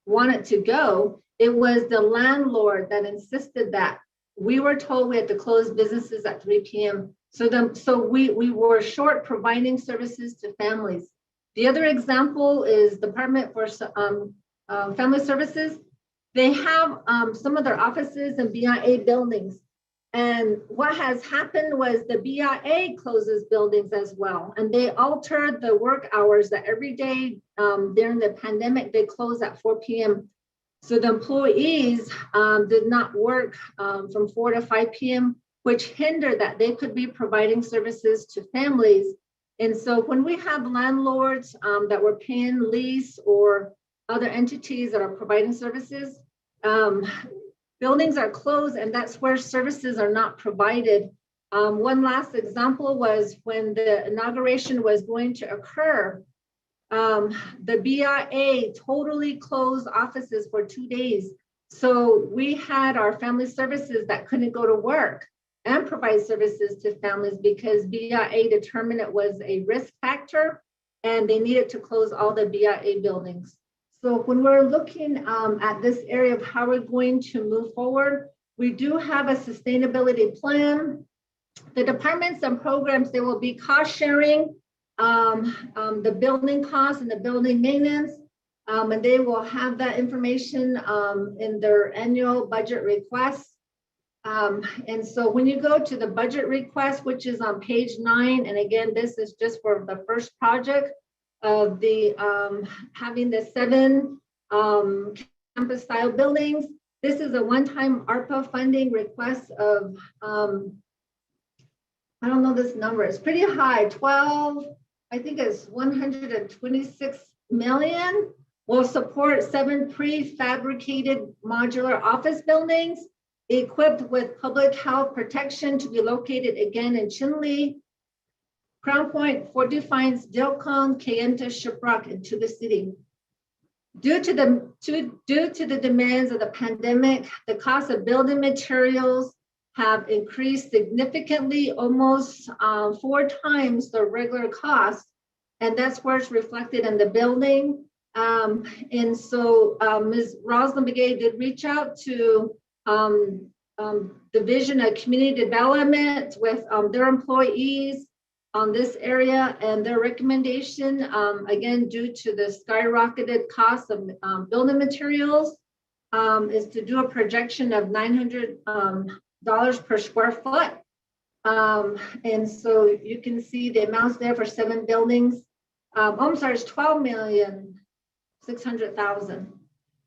wanted to go. It was the landlord that insisted that. We were told we had to close businesses at 3 p.m. So we were short providing services to families. The other example is Department for Family Services. They have some of their offices in BIA buildings. And what has happened was the BIA closes buildings as well. And they altered the work hours that every day during the pandemic, they close at 4 p.m. So the employees did not work from 4 to 5 p.m., which hindered that they could be providing services to families. And so when we have landlords that were paying lease or other entities that are providing services, buildings are closed, and that's where services are not provided. One last example was when the inauguration was going to occur, the BIA totally closed offices for 2 days. So we had our family services that couldn't go to work and provide services to families because BIA determined it was a risk factor and they needed to close all the BIA buildings. So when we're looking at this area of how we're going to move forward, we do have a sustainability plan. The departments and programs, they will be cost sharing, the building costs and the building maintenance, and they will have that information in their annual budget requests. And so when you go to the budget request, which is on page 9, and again, this is just for the first project of the having the 7 campus style buildings. This is a one-time ARPA funding request of, I don't know this number, it's pretty high, 12, I think it's 126 million. Will support 7 prefabricated modular office buildings equipped with public health protection to be located again in Chinle, Crown Point, Fort Defiance, Dilcon, Kayenta, Shiprock, and Tuba City. Due to the demands of the pandemic, the cost of building materials have increased significantly, almost 4 times the regular cost, and that's where it's reflected in the building. And so Ms. Rosalind Begay did reach out to Division of Community Development with their employees on this area, and their recommendation, again, due to the skyrocketed cost of building materials, is to do a projection of $900 per square foot. And so you can see the amounts there for 7 buildings. I'm sorry, it's 12,600,000.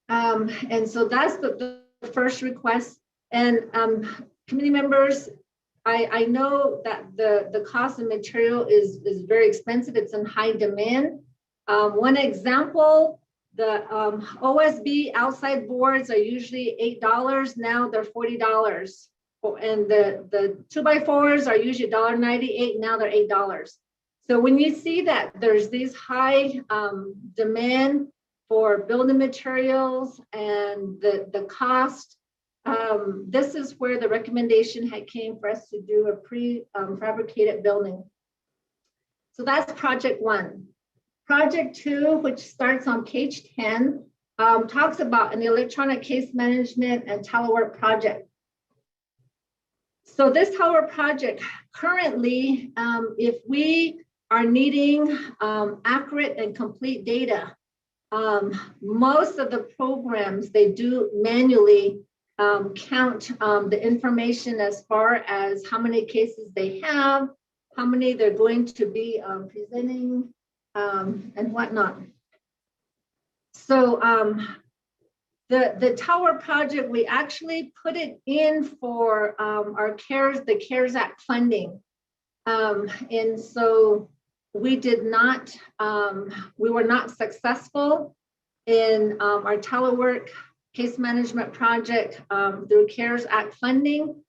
And so that's the first request. And committee members, I know that the cost of material is very expensive. It's in high demand. One example, the OSB outside boards are usually $8. Now they're $40. And the 2x4s are usually $1.98. Now they're $8. So when you see that there's these high demand for building materials and the cost this is where the recommendation had came for us to do a prefabricated building. So that's project 1. Project 2, which starts on page 10, talks about an electronic case management and telework project. So this telework project, currently, if we are needing accurate and complete data, most of the programs, they do manually count the information as far as how many cases they have, how many they're going to be presenting, and whatnot. So the tower project, we actually put it in for the CARES Act funding. And so we did not, we were not successful in our telework case management project through CARES Act funding.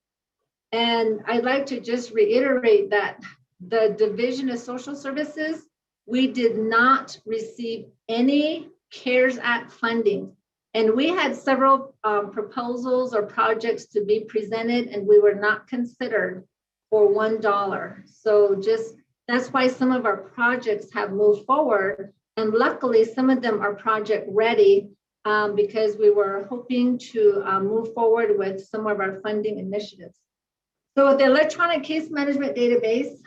And I'd like to just reiterate that the Division of Social Services, we did not receive any CARES Act funding. And we had several proposals or projects to be presented, and we were not considered for $1. So just, that's why some of our projects have moved forward. And luckily, some of them are project ready because we were hoping to move forward with some of our funding initiatives. So the electronic case management database,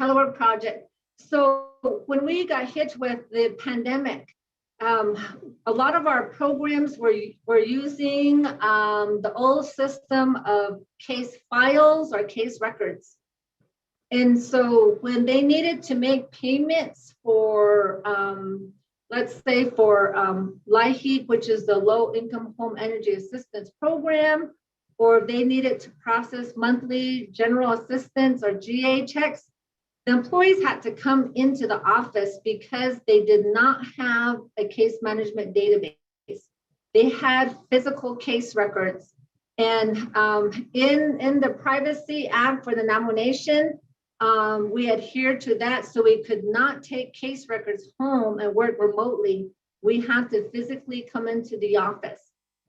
telework project. So when we got hit with the pandemic, a lot of our programs were using the old system of case files or case records. And so when they needed to make payments for, let's say for LIHEAP, which is the Low Income Home Energy Assistance Program, or they needed to process monthly general assistance or GA checks, the employees had to come into the office because they did not have a case management database. They had physical case records. And in the Privacy Act for the Navajo Nation, we adhered to that, so we could not take case records home and work remotely. We had to physically come into the office.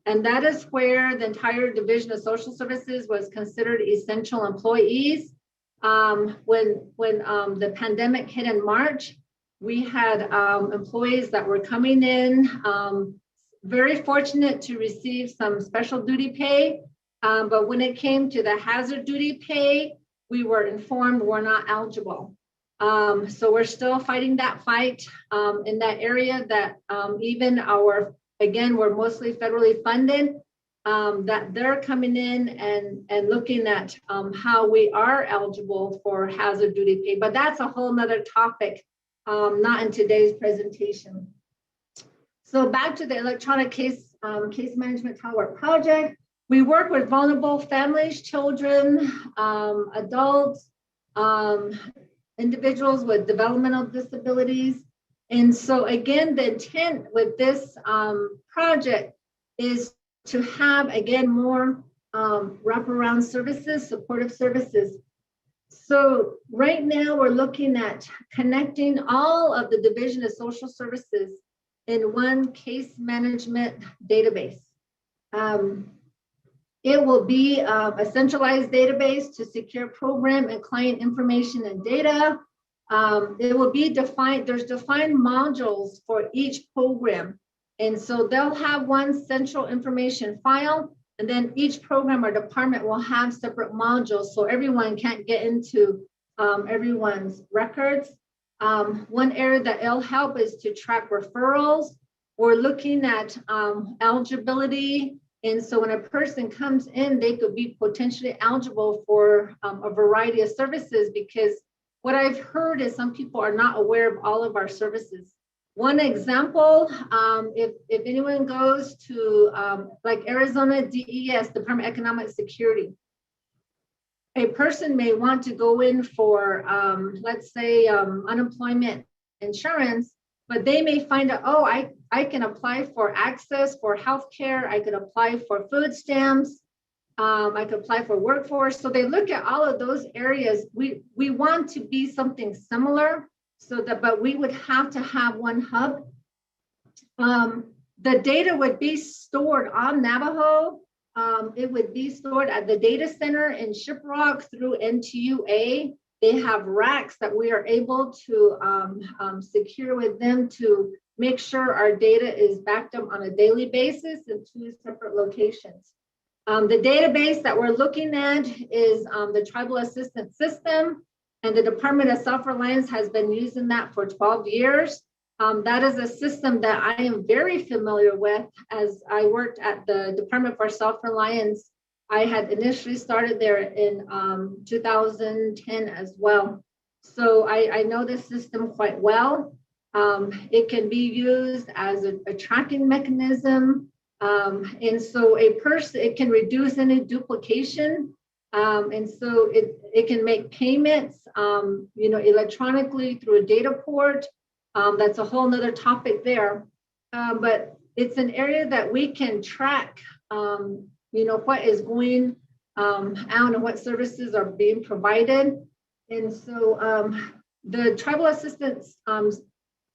And that is where the entire Division of Social Services was considered essential employees. When the pandemic hit in March, we had employees that were coming in, very fortunate to receive some special duty pay. But when it came to the hazard duty pay, we were informed we're not eligible. So we're still fighting that fight in that area that even our, again, we're mostly federally funded, that they're coming in and looking at how we are eligible for hazard duty pay. But that's a whole nother topic, not in today's presentation. So back to the electronic case management telework project. We work with vulnerable families, children, adults, individuals with developmental disabilities. And so again, the intent with this project is to have, again, more wraparound services, supportive services. So right now we're looking at connecting all of the Division of Social Services in one case management database. It will be a centralized database to secure program and client information and data. It will be defined, there's defined modules for each program. And so they'll have one central information file, and then each program or department will have separate modules so everyone can't get into everyone's records. One area that it'll help is to track referrals. We're looking at eligibility. And so when a person comes in, they could be potentially eligible for a variety of services, because what I've heard is some people are not aware of all of our services. One example, if anyone goes to like Arizona DES, Department of Economic Security, a person may want to go in for, let's say, unemployment insurance, but they may find out, oh, I can apply for access for healthcare, I could apply for food stamps, I could apply for workforce. So they look at all of those areas. We want to be something similar, so that, but we would have to have one hub. The data would be stored on Navajo, It would be stored at the data center in Shiprock through NTUA. They have racks that we are able to secure with them to make sure our data is backed up on a daily basis in 2 separate locations. The database that we're looking at is the Tribal Assistance System, and the Department of Self-Reliance has been using that for 12 years. That is a system that I am very familiar with as I worked at the Department for Self-Reliance. I had initially started there in 2010 as well. So I know this system quite well. It can be used as a tracking mechanism. And so it can reduce any duplication. And so it can make payments, electronically through a data port. That's a whole nother topic there. But it's an area that we can track, what is going out and what services are being provided. And so the tribal assistance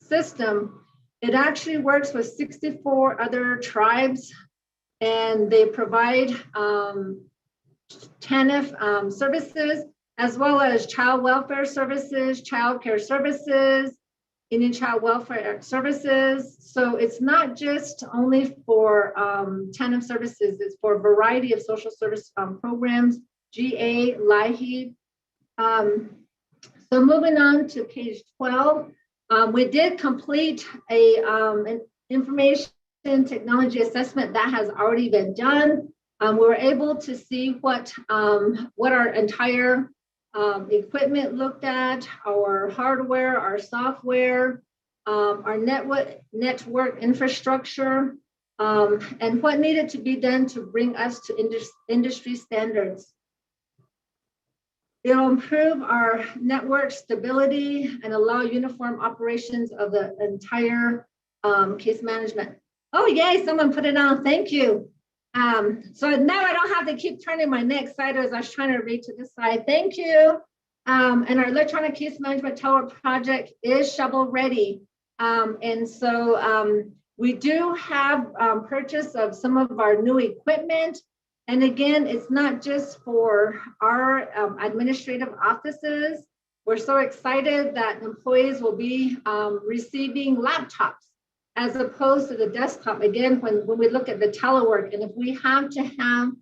system, it actually works with 64 other tribes, and they provide TANF services, as well as child welfare services, child care services, Indian child welfare services. So it's not just only for TANF services, it's for a variety of social service programs, GA, LIHEAP. So moving on to page 12, we did complete an information technology assessment that has already been done. We were able to see what our entire equipment looked at, our hardware, our software, our network infrastructure, and what needed to be done to bring us to industry standards. It'll improve our network stability and allow uniform operations of the entire case management. Oh, yay, someone put it on, thank you. So now I don't have to keep turning my neck sideways. I was trying to read to this side. Thank you. And our electronic case management tower project is shovel ready. And so we do have purchase of some of our new equipment. And again, it's not just for our administrative offices. We're so excited that employees will be receiving laptops as opposed to the desktop. Again, when we look at the telework, and if we have to have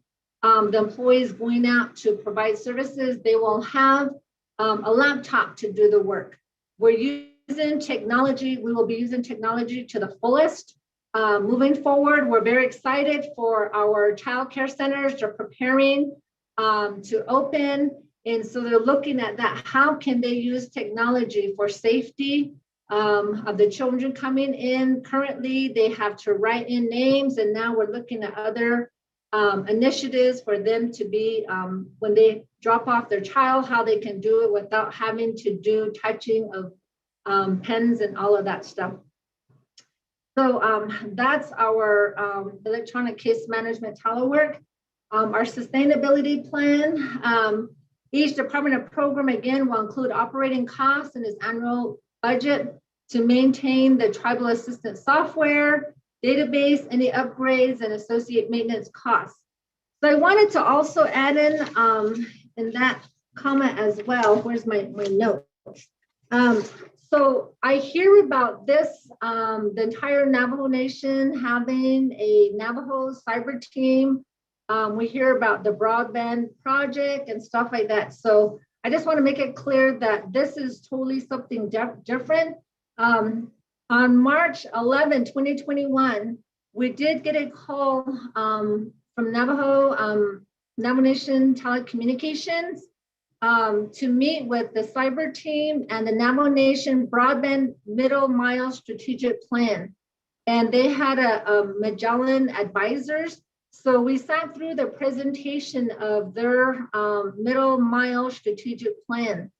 the employees going out to provide services, they will have a laptop to do the work. We're using technology. We will be using technology to the fullest. Moving forward, we're very excited for our child care centers. They're preparing to open. And so they're looking at that. How can they use technology for safety of the children coming in? Currently, they have to write in names. And now we're looking at other initiatives for them to be, when they drop off their child, how they can do it without having to do touching of pens and all of that stuff. So that's our electronic case management telework. Our sustainability plan, each department of program, again, will include operating costs in its annual budget to maintain the tribal assistance software, database, any upgrades, and associate maintenance costs. So I wanted to also add in that comment as well. Where's my notes? So I hear about this, the entire Navajo Nation having a Navajo cyber team. We hear about the broadband project and stuff like that. So I just want to make it clear that this is totally something different. On March 11, 2021, we did get a call from Navajo Nation Telecommunications to meet with the cyber team and the Navajo Nation Broadband Middle Mile Strategic Plan. And they had a Magellan advisors. So we sat through the presentation of their Middle Mile Strategic Plan.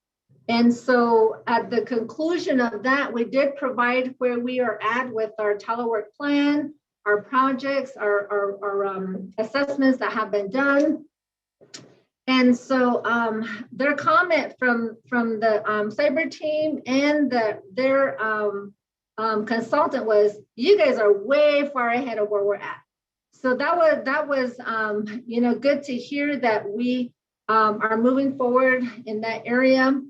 And so at the conclusion of that, we did provide where we are at with our telework plan, our projects, our assessments that have been done. And so their comment from the cyber team and their consultant was, you guys are way far ahead of where we're at. So that was good to hear that we are moving forward in that area.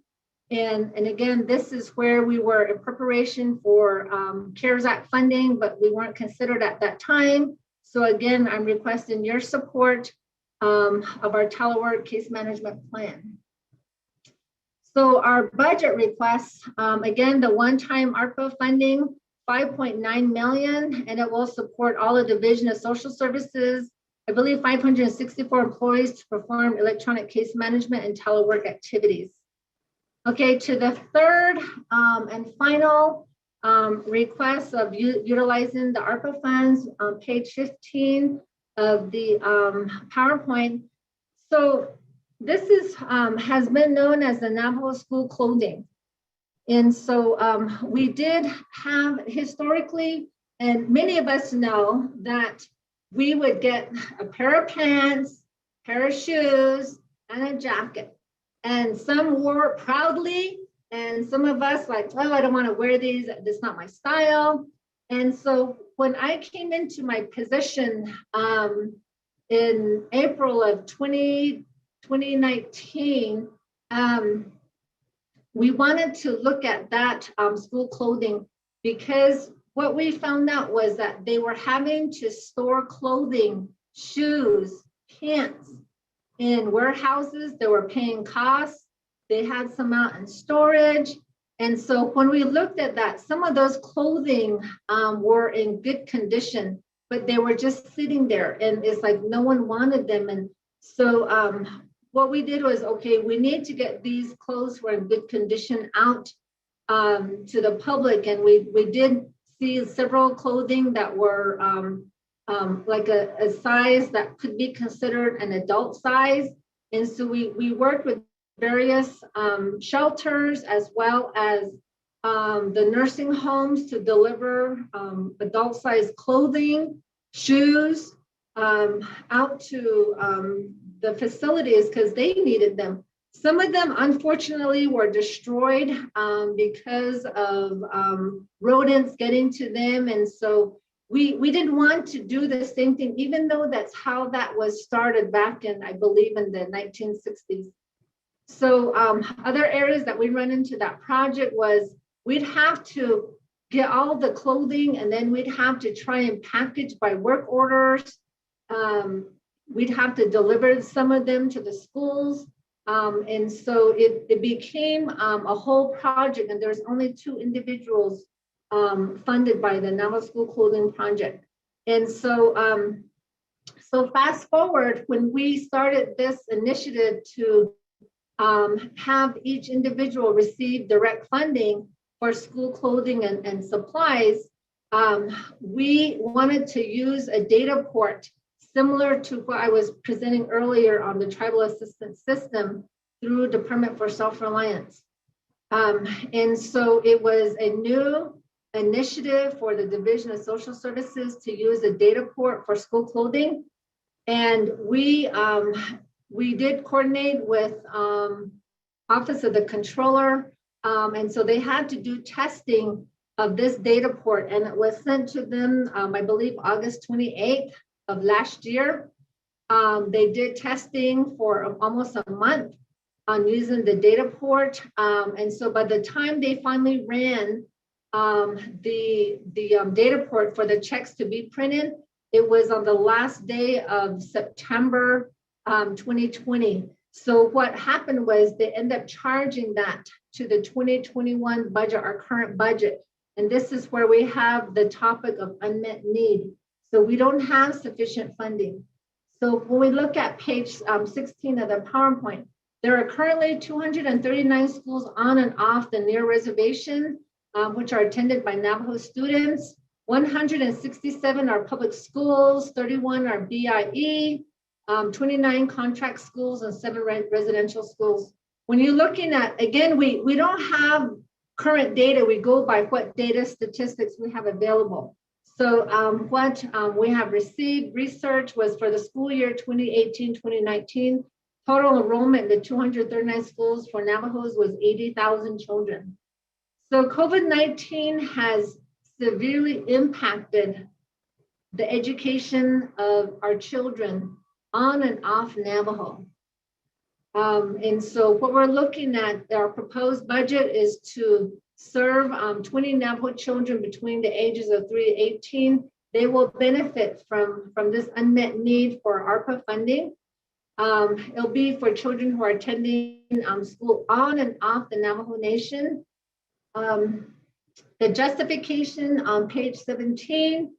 And again, this is where we were in preparation for CARES Act funding, but we weren't considered at that time. So again, I'm requesting your support of our telework case management plan. So our budget requests, again, the one-time ARPA funding, 5.9 million, and it will support all the Division of Social Services, I believe 564 employees to perform electronic case management and telework activities. Okay, to the third and final request of utilizing the ARPA funds on page 15 of the PowerPoint. So this is has been known as the Navajo School Clothing. And so we did have historically, and many of us know that we would get a pair of pants, pair of shoes, and a jacket. And some wore it proudly, and some of us like, oh, I don't want to wear these, this is not my style. And so when I came into my position in April of 2019, we wanted to look at that school clothing, because what we found out was that they were having to store clothing, shoes, pants in warehouses. They were paying costs. They had some out in storage. And so when we looked at that, some of those clothing were in good condition, but they were just sitting there, and it's like no one wanted them. And so what we did was, okay, we need to get these clothes were in good condition out to the public. And we did see several clothing that were like a size that could be considered an adult size. And so we worked with various shelters as well as the nursing homes to deliver adult size clothing, shoes out to the facilities because they needed them. Some of them, unfortunately, were destroyed because of rodents getting to them. And so we didn't want to do the same thing, even though that's how that was started back in, I believe, in the 1960s. So other areas that we run into that project was we'd have to get all the clothing, and then we'd have to try and package by work orders. We'd have to deliver some of them to the schools. And so it became a whole project, and there's only 2 individuals funded by the Navajo School Clothing Project. And so, so fast forward, when we started this initiative to have each individual receive direct funding for school clothing and supplies, we wanted to use a data port similar to what I was presenting earlier on the tribal assistance system through Department for Self-Reliance. And so it was a new initiative for the Division of Social Services to use a data port for school clothing. And we did coordinate with Office of the Controller. And so they had to do testing of this data port, and it was sent to them, I believe, August 28th of last year. They did testing for almost a month on using the data port. And so by the time they finally ran the data port for the checks to be printed, it was on the last day of September 2020. So what happened was they ended up charging that to the 2021 budget, our current budget. And this is where we have the topic of unmet need. So we don't have sufficient funding. So when we look at page 16 of the PowerPoint, there are currently 239 schools on and off the near reservation, which are attended by Navajo students. 167 are public schools, 31 are BIE, 29 contract schools, and 7 residential schools. When you're looking at, again, we don't have current data. We go by what data statistics we have available. So what we have received research was for the school year 2018-2019, total enrollment in the 239 schools for Navajos was 80,000 children. So COVID-19 has severely impacted the education of our children on and off Navajo. And so what we're looking at, our proposed budget is to serve 20 Navajo children between the ages of 3 to 18. They will benefit from this unmet need for ARPA funding. It'll be for children who are attending school on and off the Navajo Nation. The justification on page 17,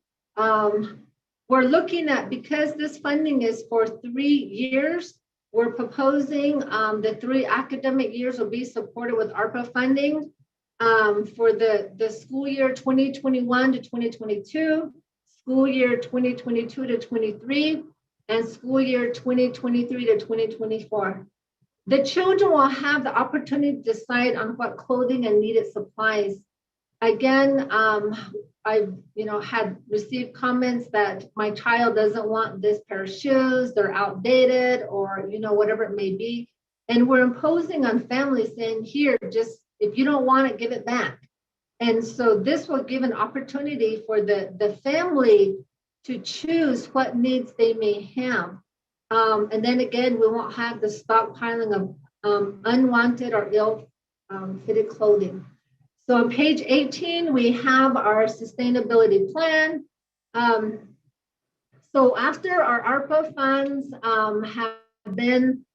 we're looking at, because this funding is for 3 years, we're proposing the 3 academic years will be supported with ARPA funding for the school year 2021 to 2022, school year 2022 to 23, and school year 2023 to 2024. The children will have the opportunity to decide on what clothing and needed supplies. Again, I had received comments that my child doesn't want this pair of shoes, they're outdated, or whatever it may be. And we're imposing on families saying, here, just if you don't want it, give it back. And so this will give an opportunity for the family to choose what needs they may have. And then again, we won't have the stockpiling of unwanted or ill-fitted clothing. So on page 18, we have our sustainability plan. So after our ARPA funds have been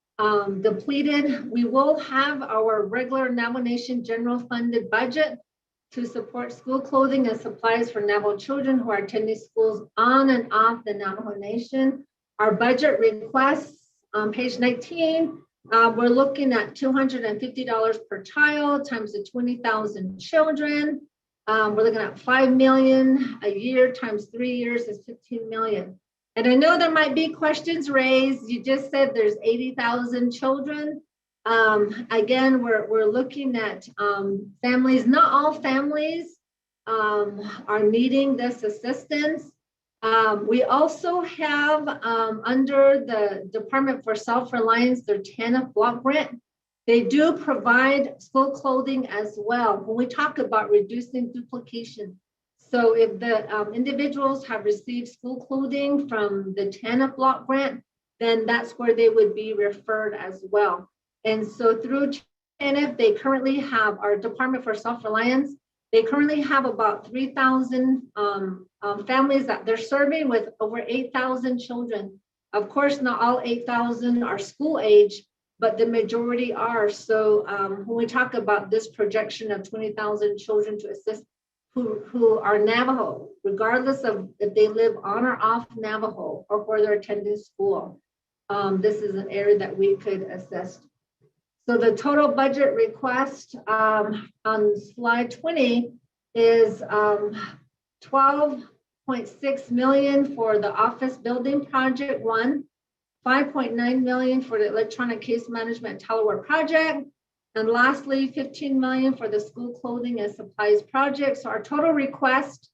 depleted, we will have our regular Navajo Nation general funded budget to support school clothing and supplies for Navajo children who are attending schools on and off the Navajo Nation. Our budget requests on page 19, we're looking at $250 per child times the 20,000 children. We're looking at $5 million a year times 3 years is $15 million. And I know there might be questions raised. You just said there's 80,000 children. Again, we're looking at families. Not all families are needing this assistance. We also have under the Department for Self-Reliance, their TANF block grant, they do provide school clothing as well when we talk about reducing duplication. So if the individuals have received school clothing from the TANF block grant, then that's where they would be referred as well. And so through TANF, they currently have our Department for Self-Reliance. They currently have about 3,000 families that they're serving with over 8,000 children. Of course, not all 8,000 are school age, but the majority are. So when we talk about this projection of 20,000 children to assist who are Navajo, regardless of if they live on or off Navajo or where they're attending school, this is an area that we could assist. So the total budget request on slide 20 is 12.6 million for the office building project 1, 5.9 million for the electronic case management Teleware project, and lastly 15 million for the school clothing and supplies project. So our total request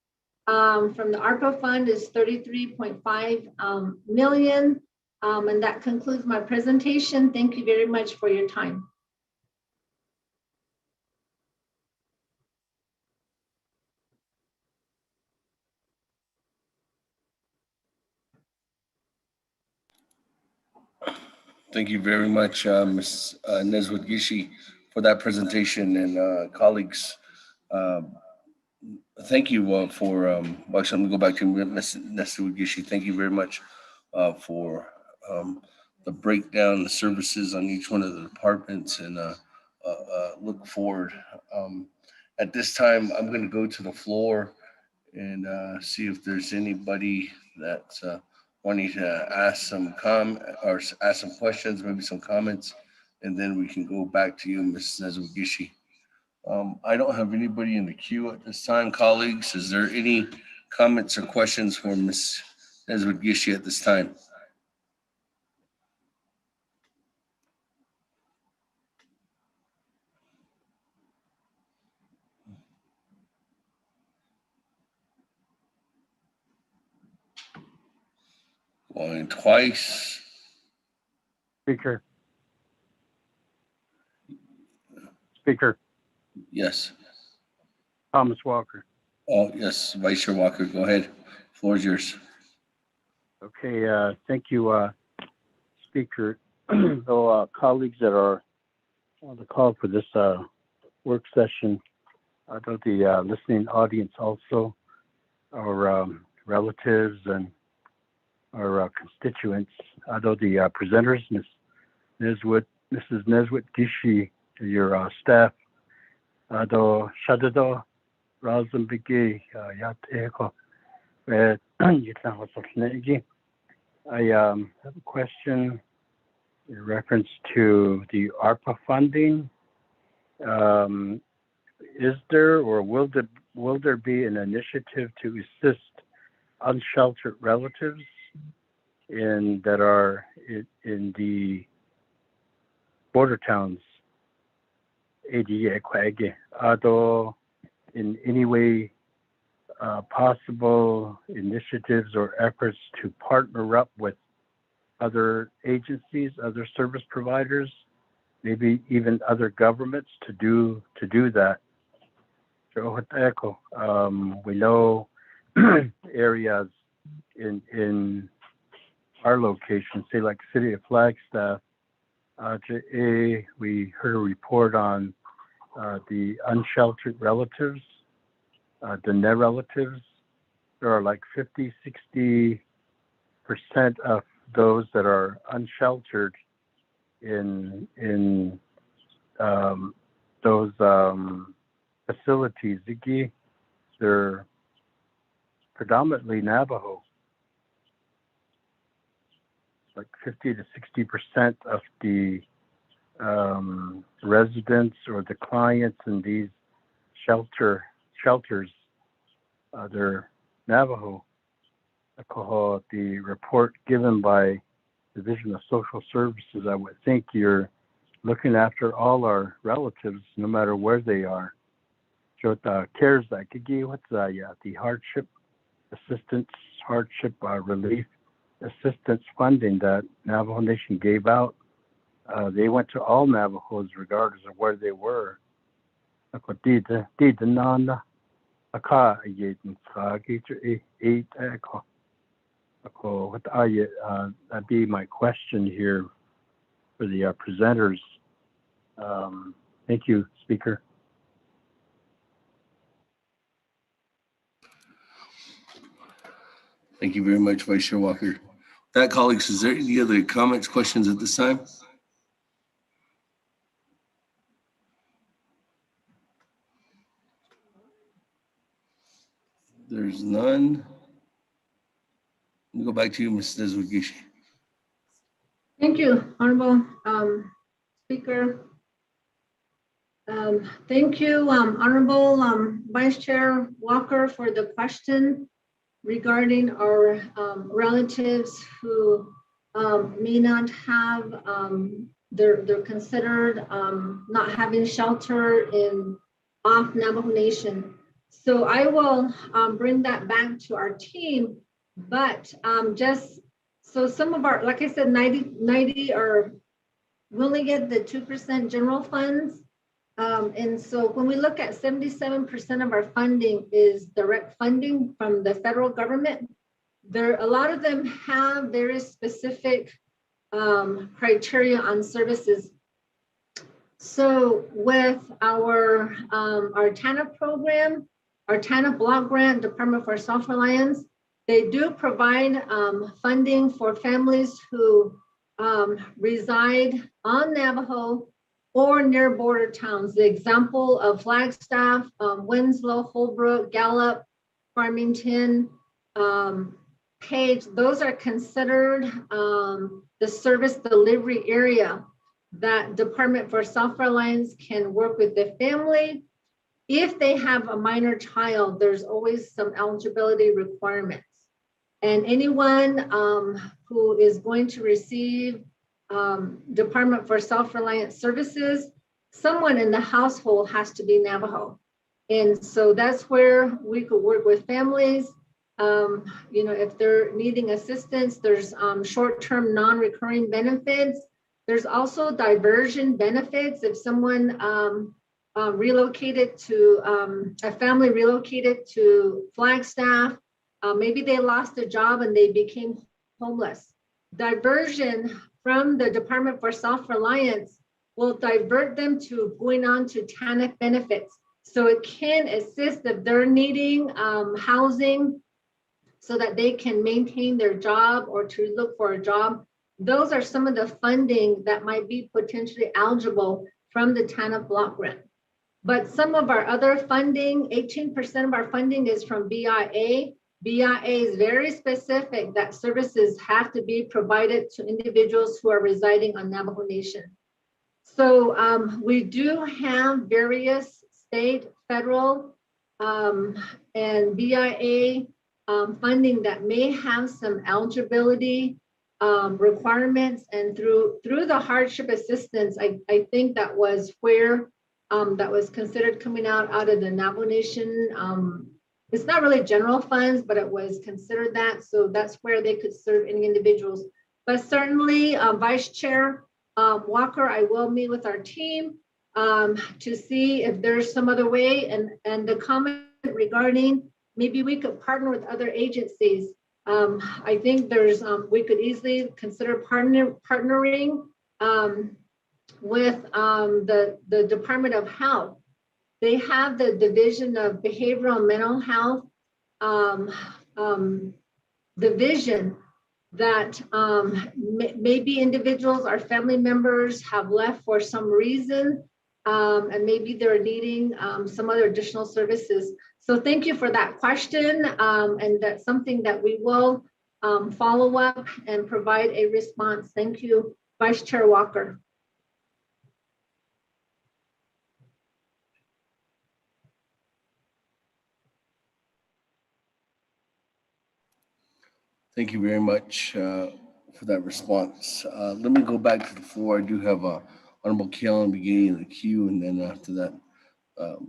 from the ARPA fund is 33.5 million. And that concludes my presentation. Thank you very much for your time. Thank you very much, Ms. Neswood-Gishi, for that presentation, and colleagues. Thank you for, well, actually, I'm going to go back to Ms. Neswood-Gishi. Thank you very much for the breakdown, the services on each one of the departments, and look forward. At this time, I'm going to go to the floor and see if there's anybody that's wanting to ask some ask some questions, maybe some comments, and then we can go back to you, Ms. Neswood-Gishi. I don't have anybody in the queue at this time, colleagues. Is there any comments or questions for Ms. Neswood-Gishi at this time? Going twice. Speaker. Speaker. Yes. Thomas Walker. Oh, yes, Vice Chair Walker, go ahead. Floor is yours. Okay, thank you, Speaker. So, colleagues that are on the call for this work session, the listening audience also, our relatives and our constituents, the presenters, Mrs. Neswit Gishi, your staff, Shadado, Razam Begay Jr. I have a question in reference to the ARPA funding. Is there or will there be an initiative to assist unsheltered relatives that are in the border towns? In any way possible initiatives or efforts to partner up with other agencies, other service providers, maybe even other governments to do that. We know areas in our location, say like City of Flagstaff, we heard a report on the unsheltered relatives, the net relatives. There are like 50-60% of those that are unsheltered in those facilities. They're predominantly Navajo. Like 50-60% of the residents or the clients in these shelters, they're Navajo. The report given by Division of Social Services, I would think you're looking after all our relatives, no matter where they are. So the CARES Act, the hardship assistance, hardship relief assistance funding that Navajo Nation gave out, they went to all Navajos regardless of where they were. That'd be my question here for the presenters. Thank you, Speaker. Thank you very much, Vice Chair Walker. That, colleagues, is there any other comments, questions at this time? There's none. Let me go back to you, Mrs. Neswit. Thank you, Honorable Speaker. Thank you, Honorable Vice Chair Walker, for the question regarding our relatives who may not have, they're considered not having shelter off Navajo Nation. So I will bring that back to our team, but just so some of our, like I said, 90 are, we only get the 2% general funds. And so when we look at 77% of our funding is direct funding from the federal government, a lot of them have very specific criteria on services. So with our TANF program, our TANF block grant, Department for Self-Reliance, they do provide funding for families who reside on Navajo or near border towns. The example of Flagstaff, Winslow, Holbrook, Gallup, Farmington, Page, those are considered the service delivery area that Department for Self-Reliance can work with the family. If they have a minor child, there's always some eligibility requirements. And anyone who is going to receive Department for Self-Reliance services, someone in the household has to be Navajo. And so that's where we could work with families. You know, if they're needing assistance, there's short-term non-recurring benefits. There's also diversion benefits. If someone relocated to, a family relocated to Flagstaff, maybe they lost a job and they became homeless. Diversion from the Department for Self-Reliance will divert them to going on to TANF benefits. So it can assist if they're needing housing so that they can maintain their job or to look for a job. Those are some of the funding that might be potentially eligible from the TANF block grant. But some of our other funding, 18% of our funding is from BIA. BIA is very specific that services have to be provided to individuals who are residing on Navajo Nation. So we do have various state, federal, and BIA funding that may have some eligibility requirements, and through the hardship assistance, I think that was where that was considered coming out of the Navajo Nation. It's not really general funds, but it was considered that. So that's where they could serve any individuals. But certainly, Vice Chair Walker, I will meet with our team to see if there's some other way. And the comment regarding maybe we could partner with other agencies. I think there's we could easily consider partnering with the Department of Health. They have the Division of Behavioral and Mental Health division that maybe individuals or family members have left for some reason, and maybe they're needing some other additional services. So thank you for that question, and that's something that we will follow up and provide a response. Thank you, Vice Chair Walker. Thank you very much for that response. Let me go back to the floor. I do have Honorable Kee Allen Begay in the queue, and then after that,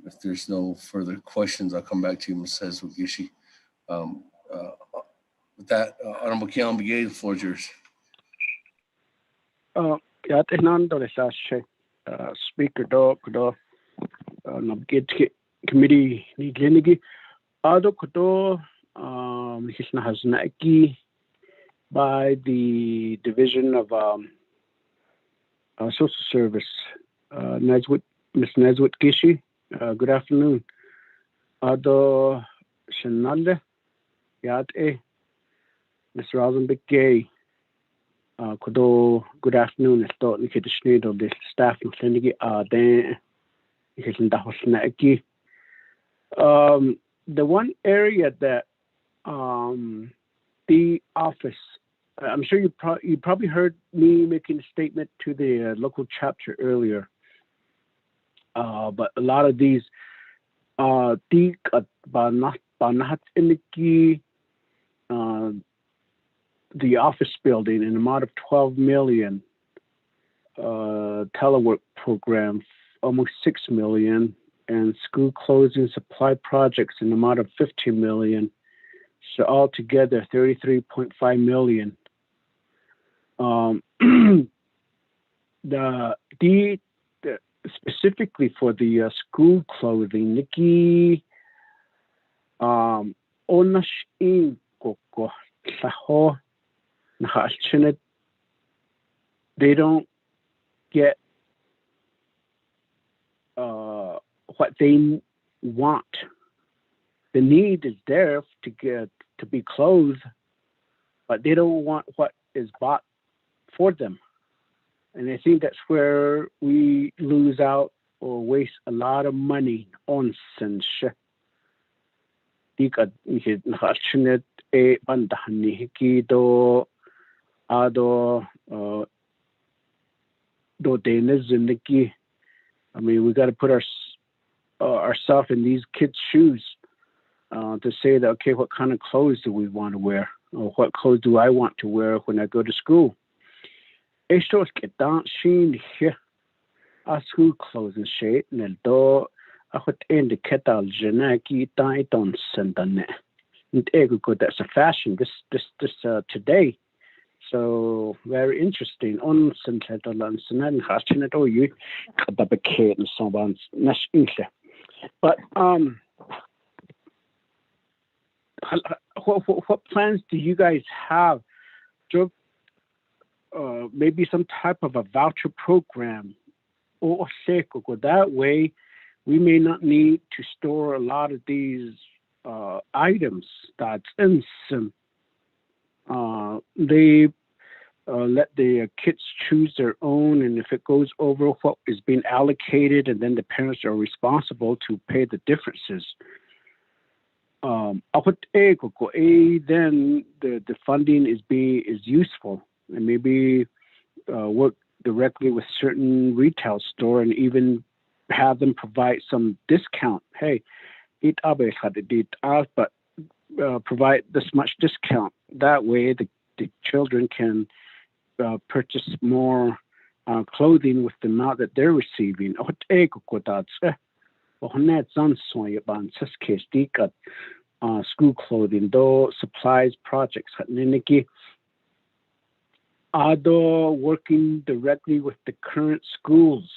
if there's no further questions, I'll come back to you, Ms. Gishi. With that, Honorable Kee Allen Begay, the floor is yours. Speaker do Naabik'íyáti committee ni glenigi ado kodo hisna hasnaki by the Division of Social Service. Ms. Nazwit Gishi, good afternoon. Ado Shanale Yate, Ms. Valinda Begay, kodo good afternoon. I thought we could share the staff in clinic. Then hisna hasnaki. The one area that the office, I'm sure you probably heard me making a statement to the local chapter earlier, but a lot of these the office building in the amount of 12 million, telework program almost 6 million, and school closing supply projects in the amount of 15 million. So altogether, 33.5 million. The specifically for the school clothing, Nikki, onash in koko saho nahashinet. They don't get what they want. The need is there to be clothed, but they don't want what is bought for them. And I think that's where we lose out or waste a lot of money on sense. I mean, we got to put ourselves in these kids' shoes to say that, okay, what kind of clothes do we want to wear? Or what clothes do I want to wear when I go to school? Esto es que dan shin here a school clothes and shade nel do a what in the ketal jenaki tai don sendane. And ego that's a fashion this today. So very interesting. On sentetal and senan haschinet or you kababake and someone's nash inche. But what plans do you guys have maybe some type of a voucher program. Or that way, we may not need to store a lot of these items that's in some. They let the kids choose their own, and if it goes over what is being allocated, and then the parents are responsible to pay the differences. Then the funding is useful, and maybe work directly with certain retail store and even have them provide some discount. Hey, but provide this much discount. That way, the children can purchase more clothing with the amount that they're receiving. School clothing, though supplies projects. Although working directly with the current schools.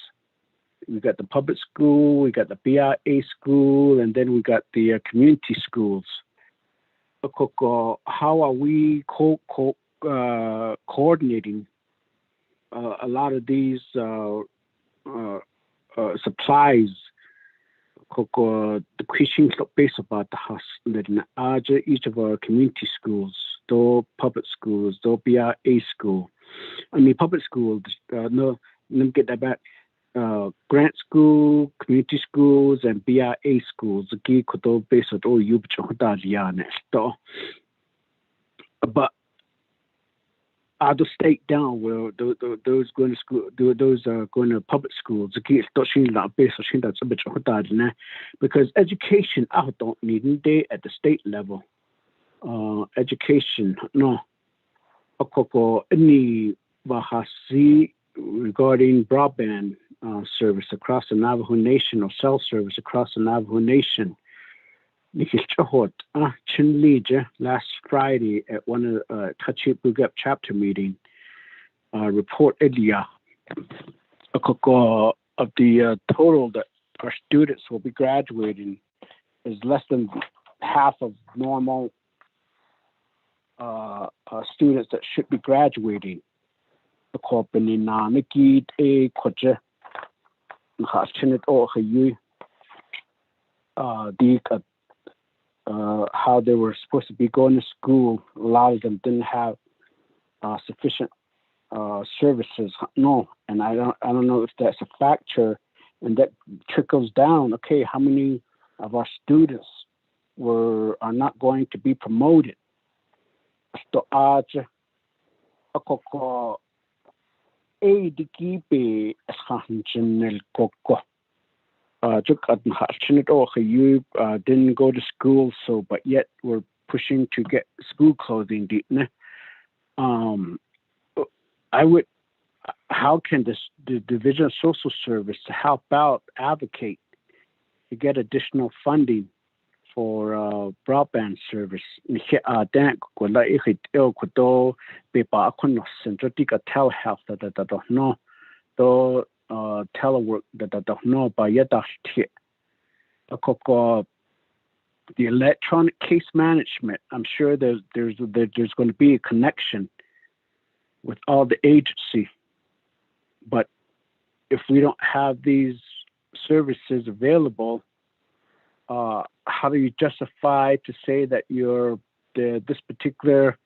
We got the public school, we got the BIA school, and then we got the community schools. How are we coordinating a lot of these supplies? The question based about the house each of our community schools, though public schools, though BIA school. I mean public schools. No, let me get that back. Grant school, community schools, and BIA schools. But the state down where those going to school, those are going to public schools. Because education, I don't need it at the state level. Education, no. Any bahasi regarding broadband service across the Navajo Nation, or cell service across the Navajo Nation. Last Friday at one of Untitled Chapter meeting, report of the total that our students will be graduating is less than half of normal students that should be graduating. How they were supposed to be going to school, a lot of them didn't have sufficient services. No, and I don't know if that's a factor, and that trickles down. Okay, how many of our students are not going to be promoted? Didn't go to school, but yet we're pushing to get school clothing. How can the Division of Social Service help out, advocate to get additional funding for broadband service? Telework that I don't know, but yet the electronic case management. I'm sure there's going to be a connection with all the agency, but if we don't have these services available, how do you justify to say that this particular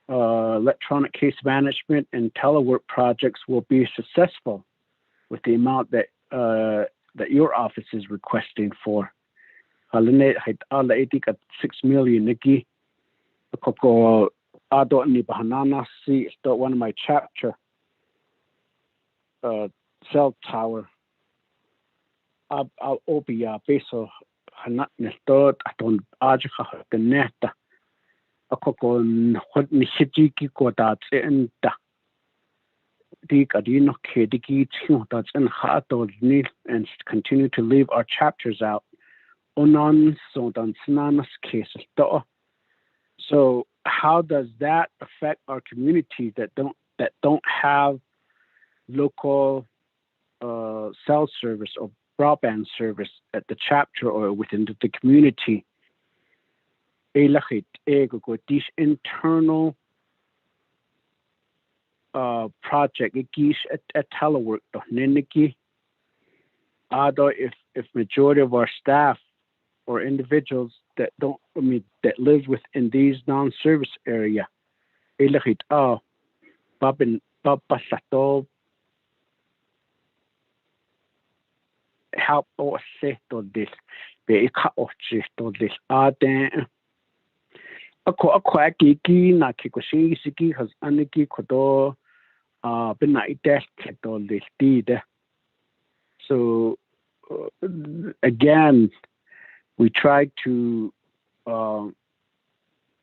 electronic case management and telework projects will be successful with the amount that your office is requesting for? 6 million. One of my chapter cell tower. I'll obia beso hanat nestot aton ajha the neta. What nishiki kodat enta. And continue to leave our chapters out. So how does that affect our communities that don't have local cell service or broadband service at the chapter or within the community? These internal project gish at telework to niniki. Although if majority of our staff or individuals that that live within these non-service area, ilahit babin babasato help or say to this be ka ochi to this aden ako aki na kikoshi siki has aniki kodo bina ites to this did. So again, we try to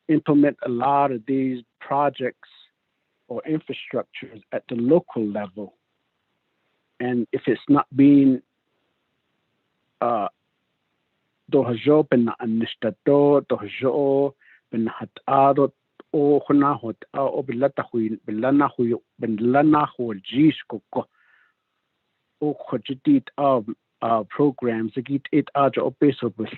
implement a lot of these projects or infrastructures at the local level. And if it's not being dohajo ben anistado dohajo ben hatado o hona hot o bilata hui bilana hui bilana hu jis koko o khojit programs agit it aja opeso bus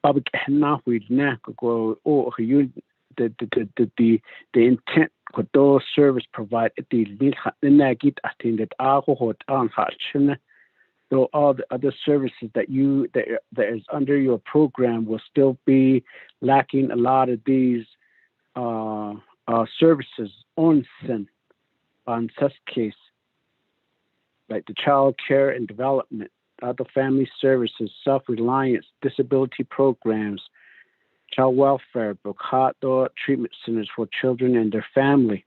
public na hui na go o you the intent could those service provide the bill na git attended hot on hatchne. So all the other services that is under your program will still be lacking a lot of these services on such case, like the child care and development, other family services, self-reliance, disability programs, child welfare, Bokado treatment centers for children and their family.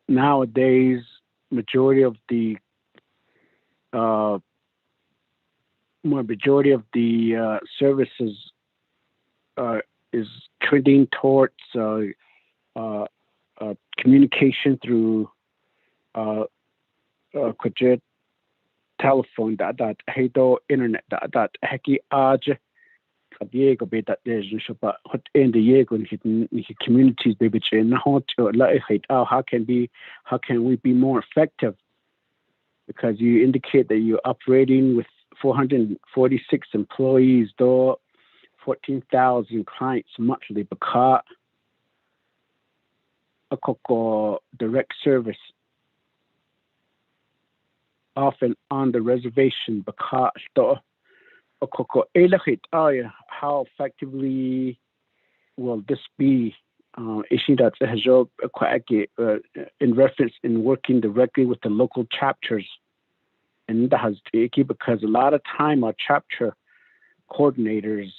Nowadays, majority of the services is trending towards communication through telephone that internet that haki aj Diego be that there's but in the Diego communities baby how can we be more effective, because you indicate that you're operating with 446 employees, though 14,000 clients monthly, because a direct service often on the reservation, because how effectively will this be in reference in working directly with the local chapters? And that has to because a lot of time our chapter coordinators,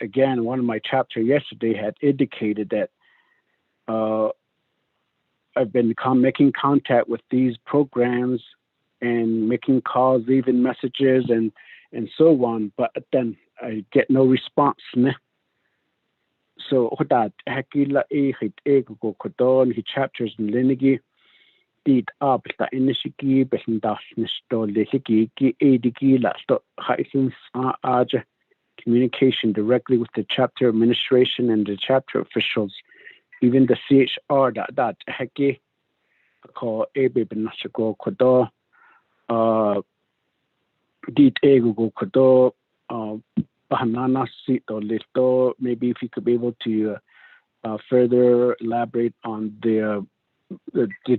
again, one of my chapter yesterday had indicated that I've been making contact with these programs and making calls, leaving messages and so on, but then I get no response. So that hakila go kodon he chapters in linigi did up the inishiki behindash nisto lehiki ki ediki la sto haisins aja communication directly with the chapter administration and the chapter officials, even the CHR that haki ko ebe benashiko kodo did ego kodo Banana seat or listo. Maybe if you could be able to further elaborate on the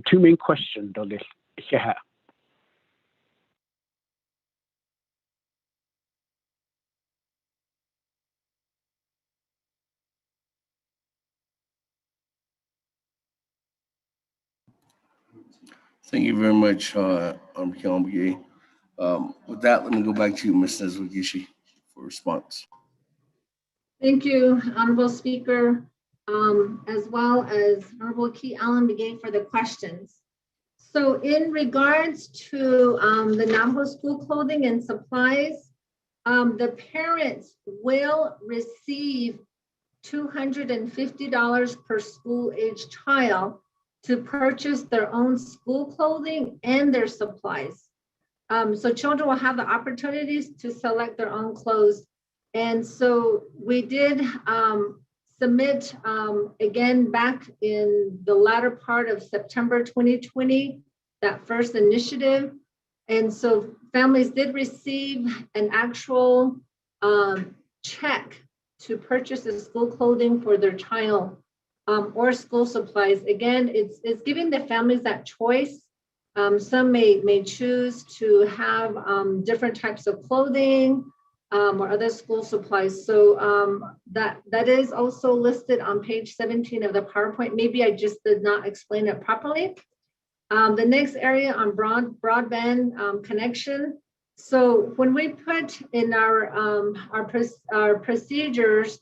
two main questions. Yeah. Thank you very much, Kee Allen Begay. With that, let me go back to you, Ms. Naabik'íyáti, for response. Thank you, Honorable Speaker, as well as Honorable Kee Allen Begay for the questions. So in regards to the Navajo school clothing and supplies, the parents will receive $250 per school-age child to purchase their own school clothing and their supplies. So children will have the opportunities to select their own clothes. And so we did submit again back in the latter part of September 2020, that first initiative. And so families did receive an actual check to purchase the school clothing for their child or school supplies. Again, it's giving the families that choice. Some may choose to have different types of clothing or other school supplies. So that is also listed on page 17 of the PowerPoint. Maybe I just did not explain it properly. The next area on broadband connection. So when we put in our procedures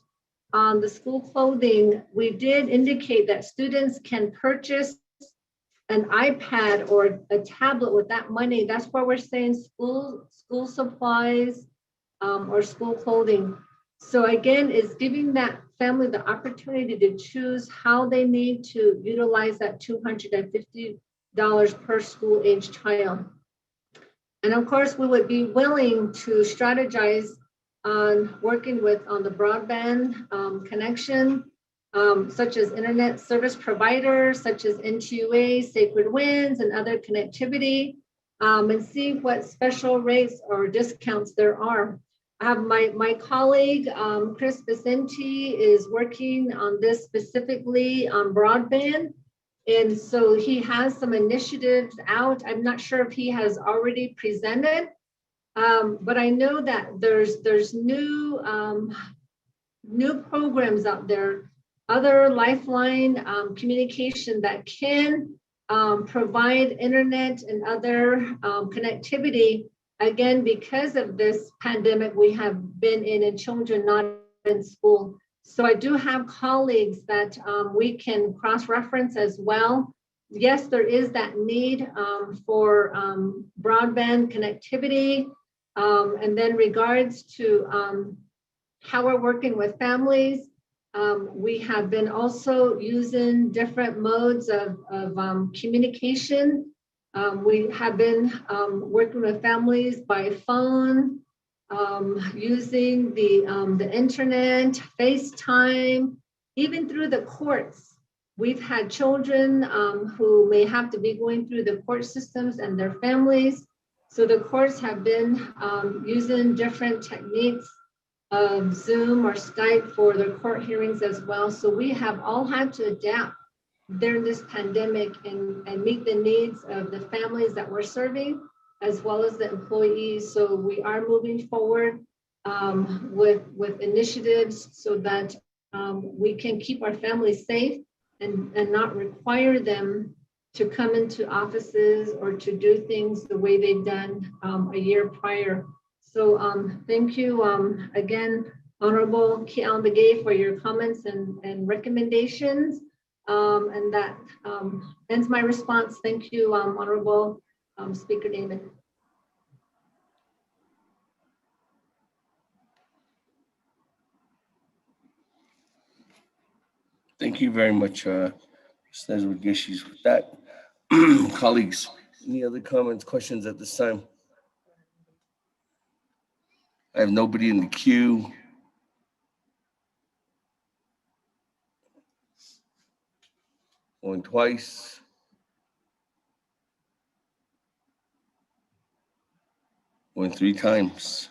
on the school clothing, we did indicate that students can purchase an iPad or a tablet with that money. That's why we're saying school supplies or school clothing. So again, it's giving that family the opportunity to choose how they need to utilize that $250 per school age child. And of course, we would be willing to strategize on working on the broadband connection, such as internet service providers, such as NTUA, Sacred Winds, and other connectivity, and see what special rates or discounts there are. I have my colleague, Chris Vicente, is working on this specifically on broadband. And so he has some initiatives out. I'm not sure if he has already presented, but I know that there's new programs out there, other lifeline communication that can provide internet and other connectivity. Again, because of this pandemic we have been in and children not in school. So I do have colleagues that we can cross-reference as well. Yes, there is that need for broadband connectivity. And then regards to how we're working with families, we have been also using different modes of communication. We have been working with families by phone, using the internet, FaceTime, even through the courts. We've had children who may have to be going through the court systems and their families. So the courts have been using different techniques of Zoom or Skype for their court hearings as well. So we have all had to adapt during this pandemic and meet the needs of the families that we're serving, as well as the employees. So we are moving forward with initiatives so that we can keep our families safe and not require them to come into offices or to do things the way they've done a year prior. So thank you again, Honorable Kee Allen Begay, for your comments and recommendations. And that ends my response. Thank you, Honorable Speaker David. Thank you very much, Ms. Naabik'íyáti, with that. Colleagues, any other comments, questions at this time? I have nobody in the queue. Going twice. Going 3 times.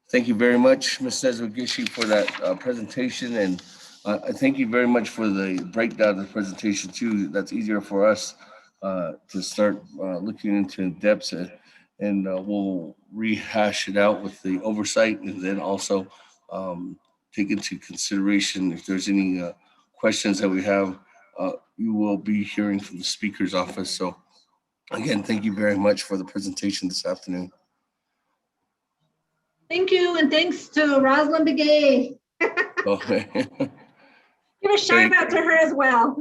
Thank you very much, Ms. Naabik'íyáti, for that presentation, and I thank you very much for the breakdown of the presentation too. That's easier for us to start looking into depths, and we'll rehash it out with the oversight, and then also take into consideration if there's any questions that we have. You will be hearing from the speaker's office. So again, thank you very much for the presentation this afternoon. Thank you, and thanks to Rosalind Begay. Okay. Give a shout out to her as well.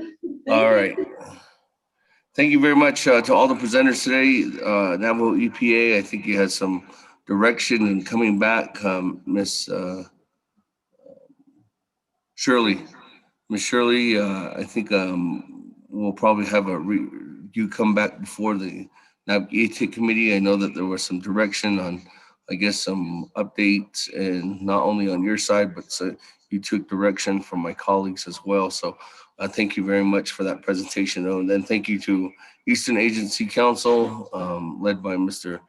All right. Thank you very much to all the presenters today. Navajo EPA, I think you had some direction in coming back. Miss Shirley, Miss Shirley, I think we'll probably have you come back before the Naabik'íyáti committee. I know that there was some direction on, I guess, some updates, and not only on your side, but you took direction from my colleagues as well. So thank you very much for that presentation. And then thank you to Eastern Agency Council, led by Mr.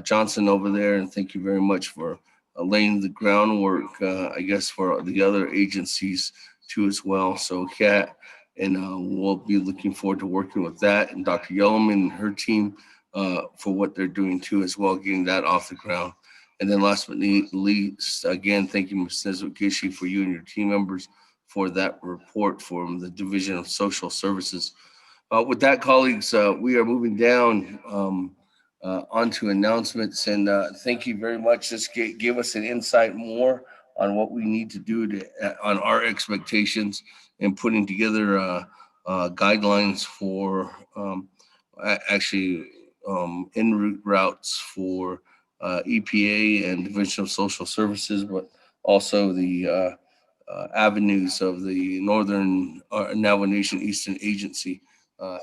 Johnson over there. And thank you very much for laying the groundwork, I guess, for the other agencies too as well. So Kat, and we'll be looking forward to working with that, and Dr. Yellowman and her team for what they're doing too as well, getting that off the ground. And then last but not least, again, thank you, Ms. Naabik'íyáti, for you and your team members for that report from the Division of Social Services. With that, colleagues, we are moving down onto announcements, and thank you very much. Just give us an insight more on what we need to do on our expectations and putting together guidelines for en route routes for EPA and Division of Social Services, but also the avenues of the Northern Navajo Nation Eastern Agency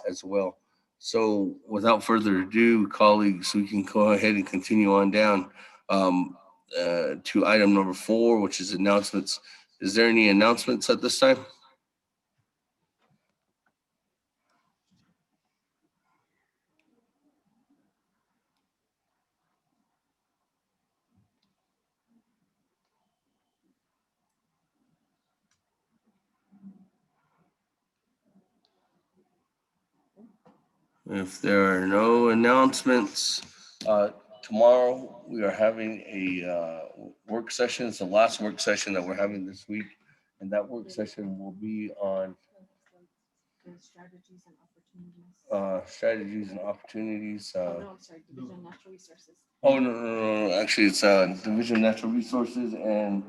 as well. So without further ado, colleagues, we can go ahead and continue on down to item number 4, which is announcements. Is there any announcements at this time? If there are no announcements, tomorrow we are having a work session. It's the last work session that we're having this week, and that work session will be on strategies and opportunities. No, I'm sorry, Division of Natural Resources. Oh, no. Actually, it's Division of Natural Resources, and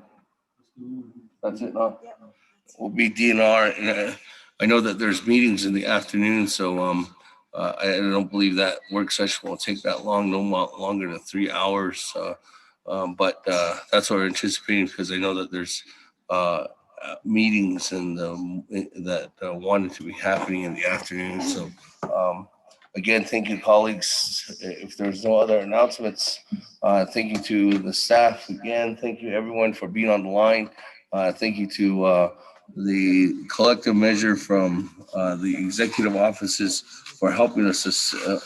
that's it. No, will be DNR. And I know that there's meetings in the afternoon, so I don't believe that work session will take that long, no longer than 3 hours. But that's what we're anticipating, because I know that there's meetings and that wanted to be happening in the afternoon. So again, thank you, colleagues. If there's no other announcements, thank you to the staff. Again, thank you everyone for being on the line. Thank you to the collective measure from the executive offices for helping us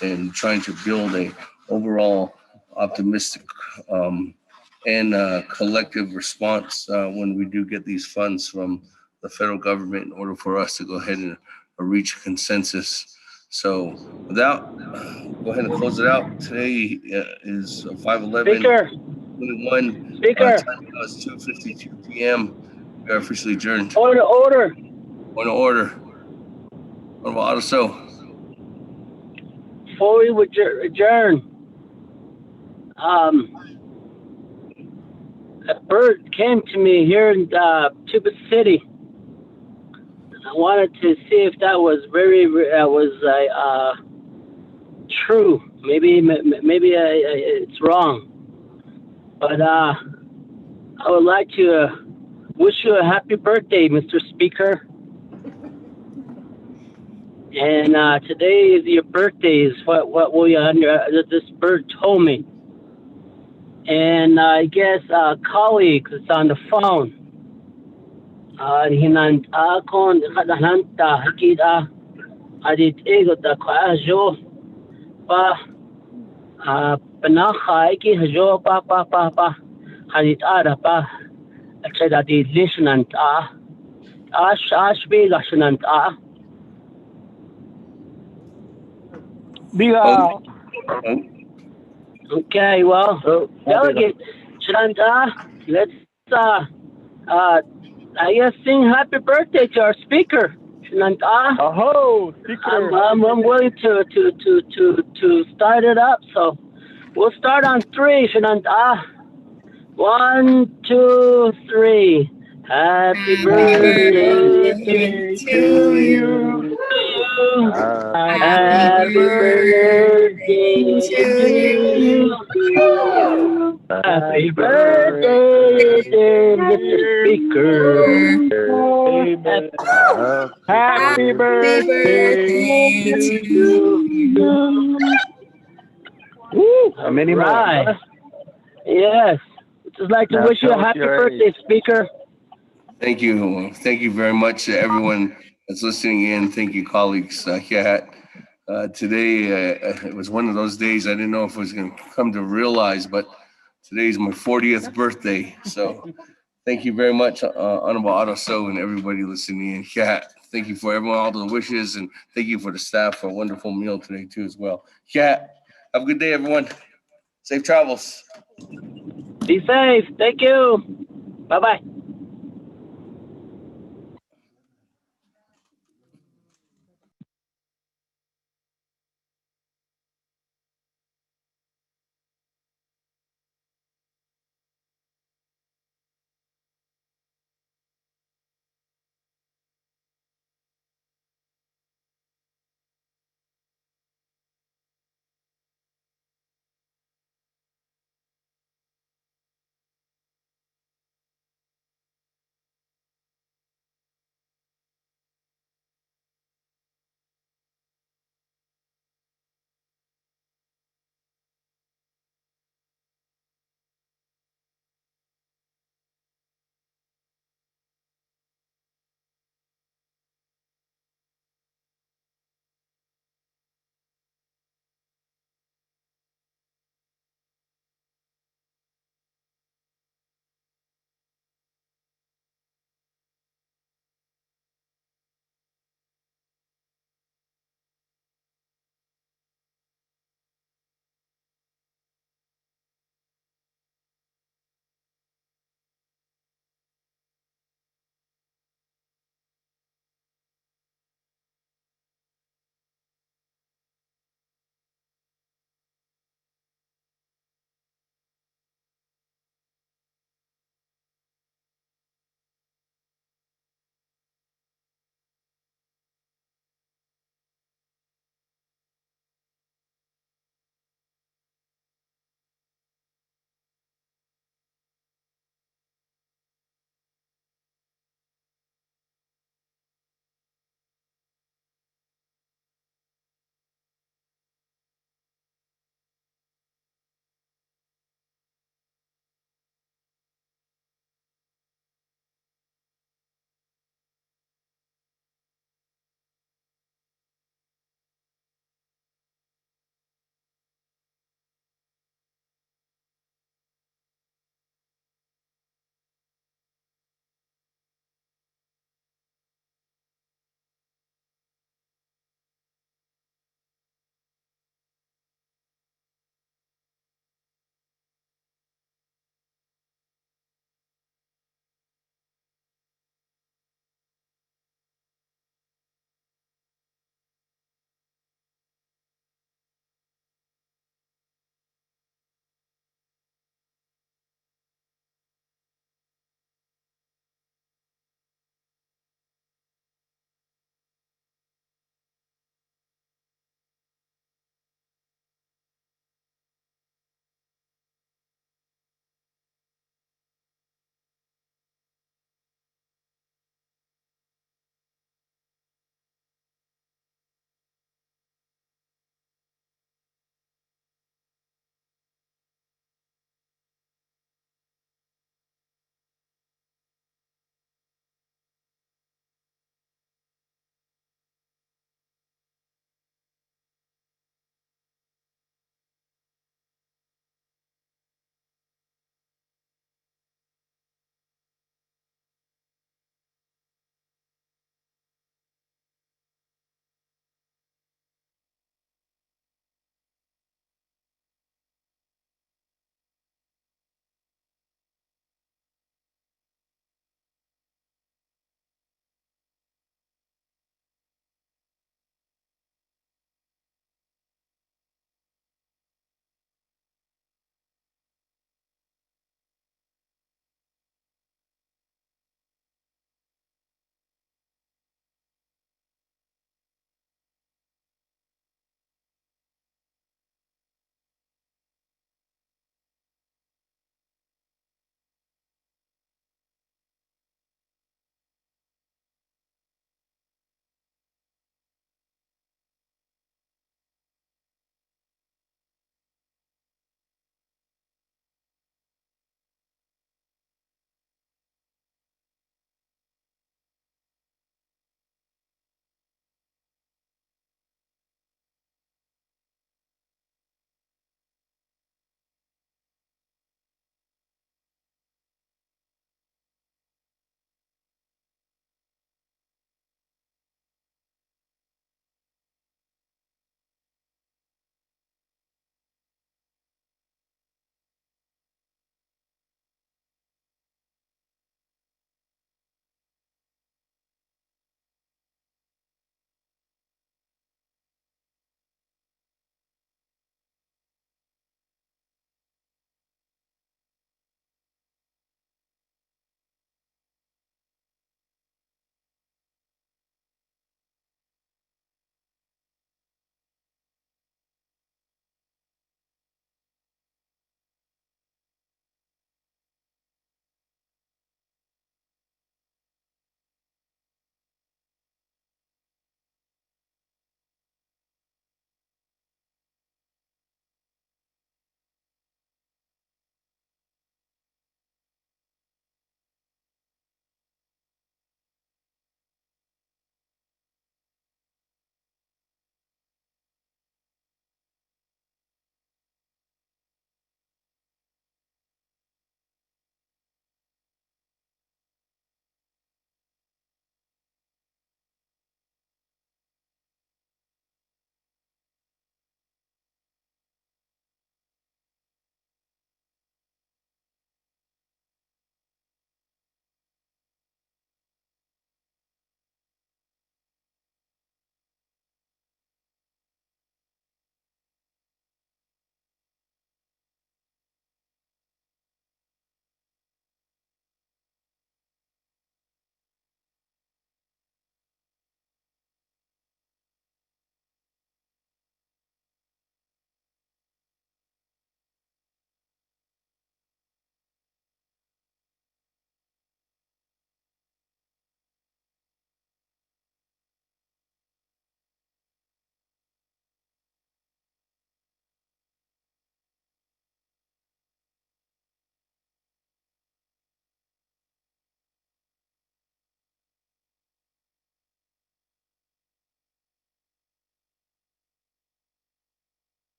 in trying to build a overall optimistic and collective response when we do get these funds from the federal government in order for us to go ahead and reach consensus. So without, go ahead and close it out. Today is 5/11/21. Speaker. Time now is 2:52 p.m. We are officially adjourned. Order. Point of order. What about Otto? Before we would adjourn, a bird came to me here in Tuba City. I wanted to see if that was true. Maybe it's wrong, but I would like to wish you a happy birthday, Mr. Speaker. And today is your birthday. Is what we this bird told me. And I guess colleagues is on the phone. Hinan akon kadalanta hakida adit ego da kwajo pa panaha ki hajo pa hadit ara pa akada di listenant ash be listenant biga. Okay, well, Delegate Shanta, let's I guess sing happy birthday to our speaker, Shanta. Oh, speaker. I'm willing to start it up, so we'll start on 3, Shanta. 1, 2, 3. Happy birthday to you. Happy birthday to you. Happy birthday, dear Mr. Speaker. Happy birthday to you. Many more. Yes. Just like to wish you a happy birthday, Speaker. Thank you. Thank you very much to everyone that's listening in. Thank you, colleagues. Today, it was one of those days I didn't know if I was going to come to realize, but Today's my 40th birthday. So thank you very much, Honorable Otto So and everybody listening in. Yeah, thank you for everyone, all the wishes, and thank you for the staff for a wonderful meal today too as well. Yeah, have a good day, everyone. Safe travels. Be safe. Thank you. Bye-bye.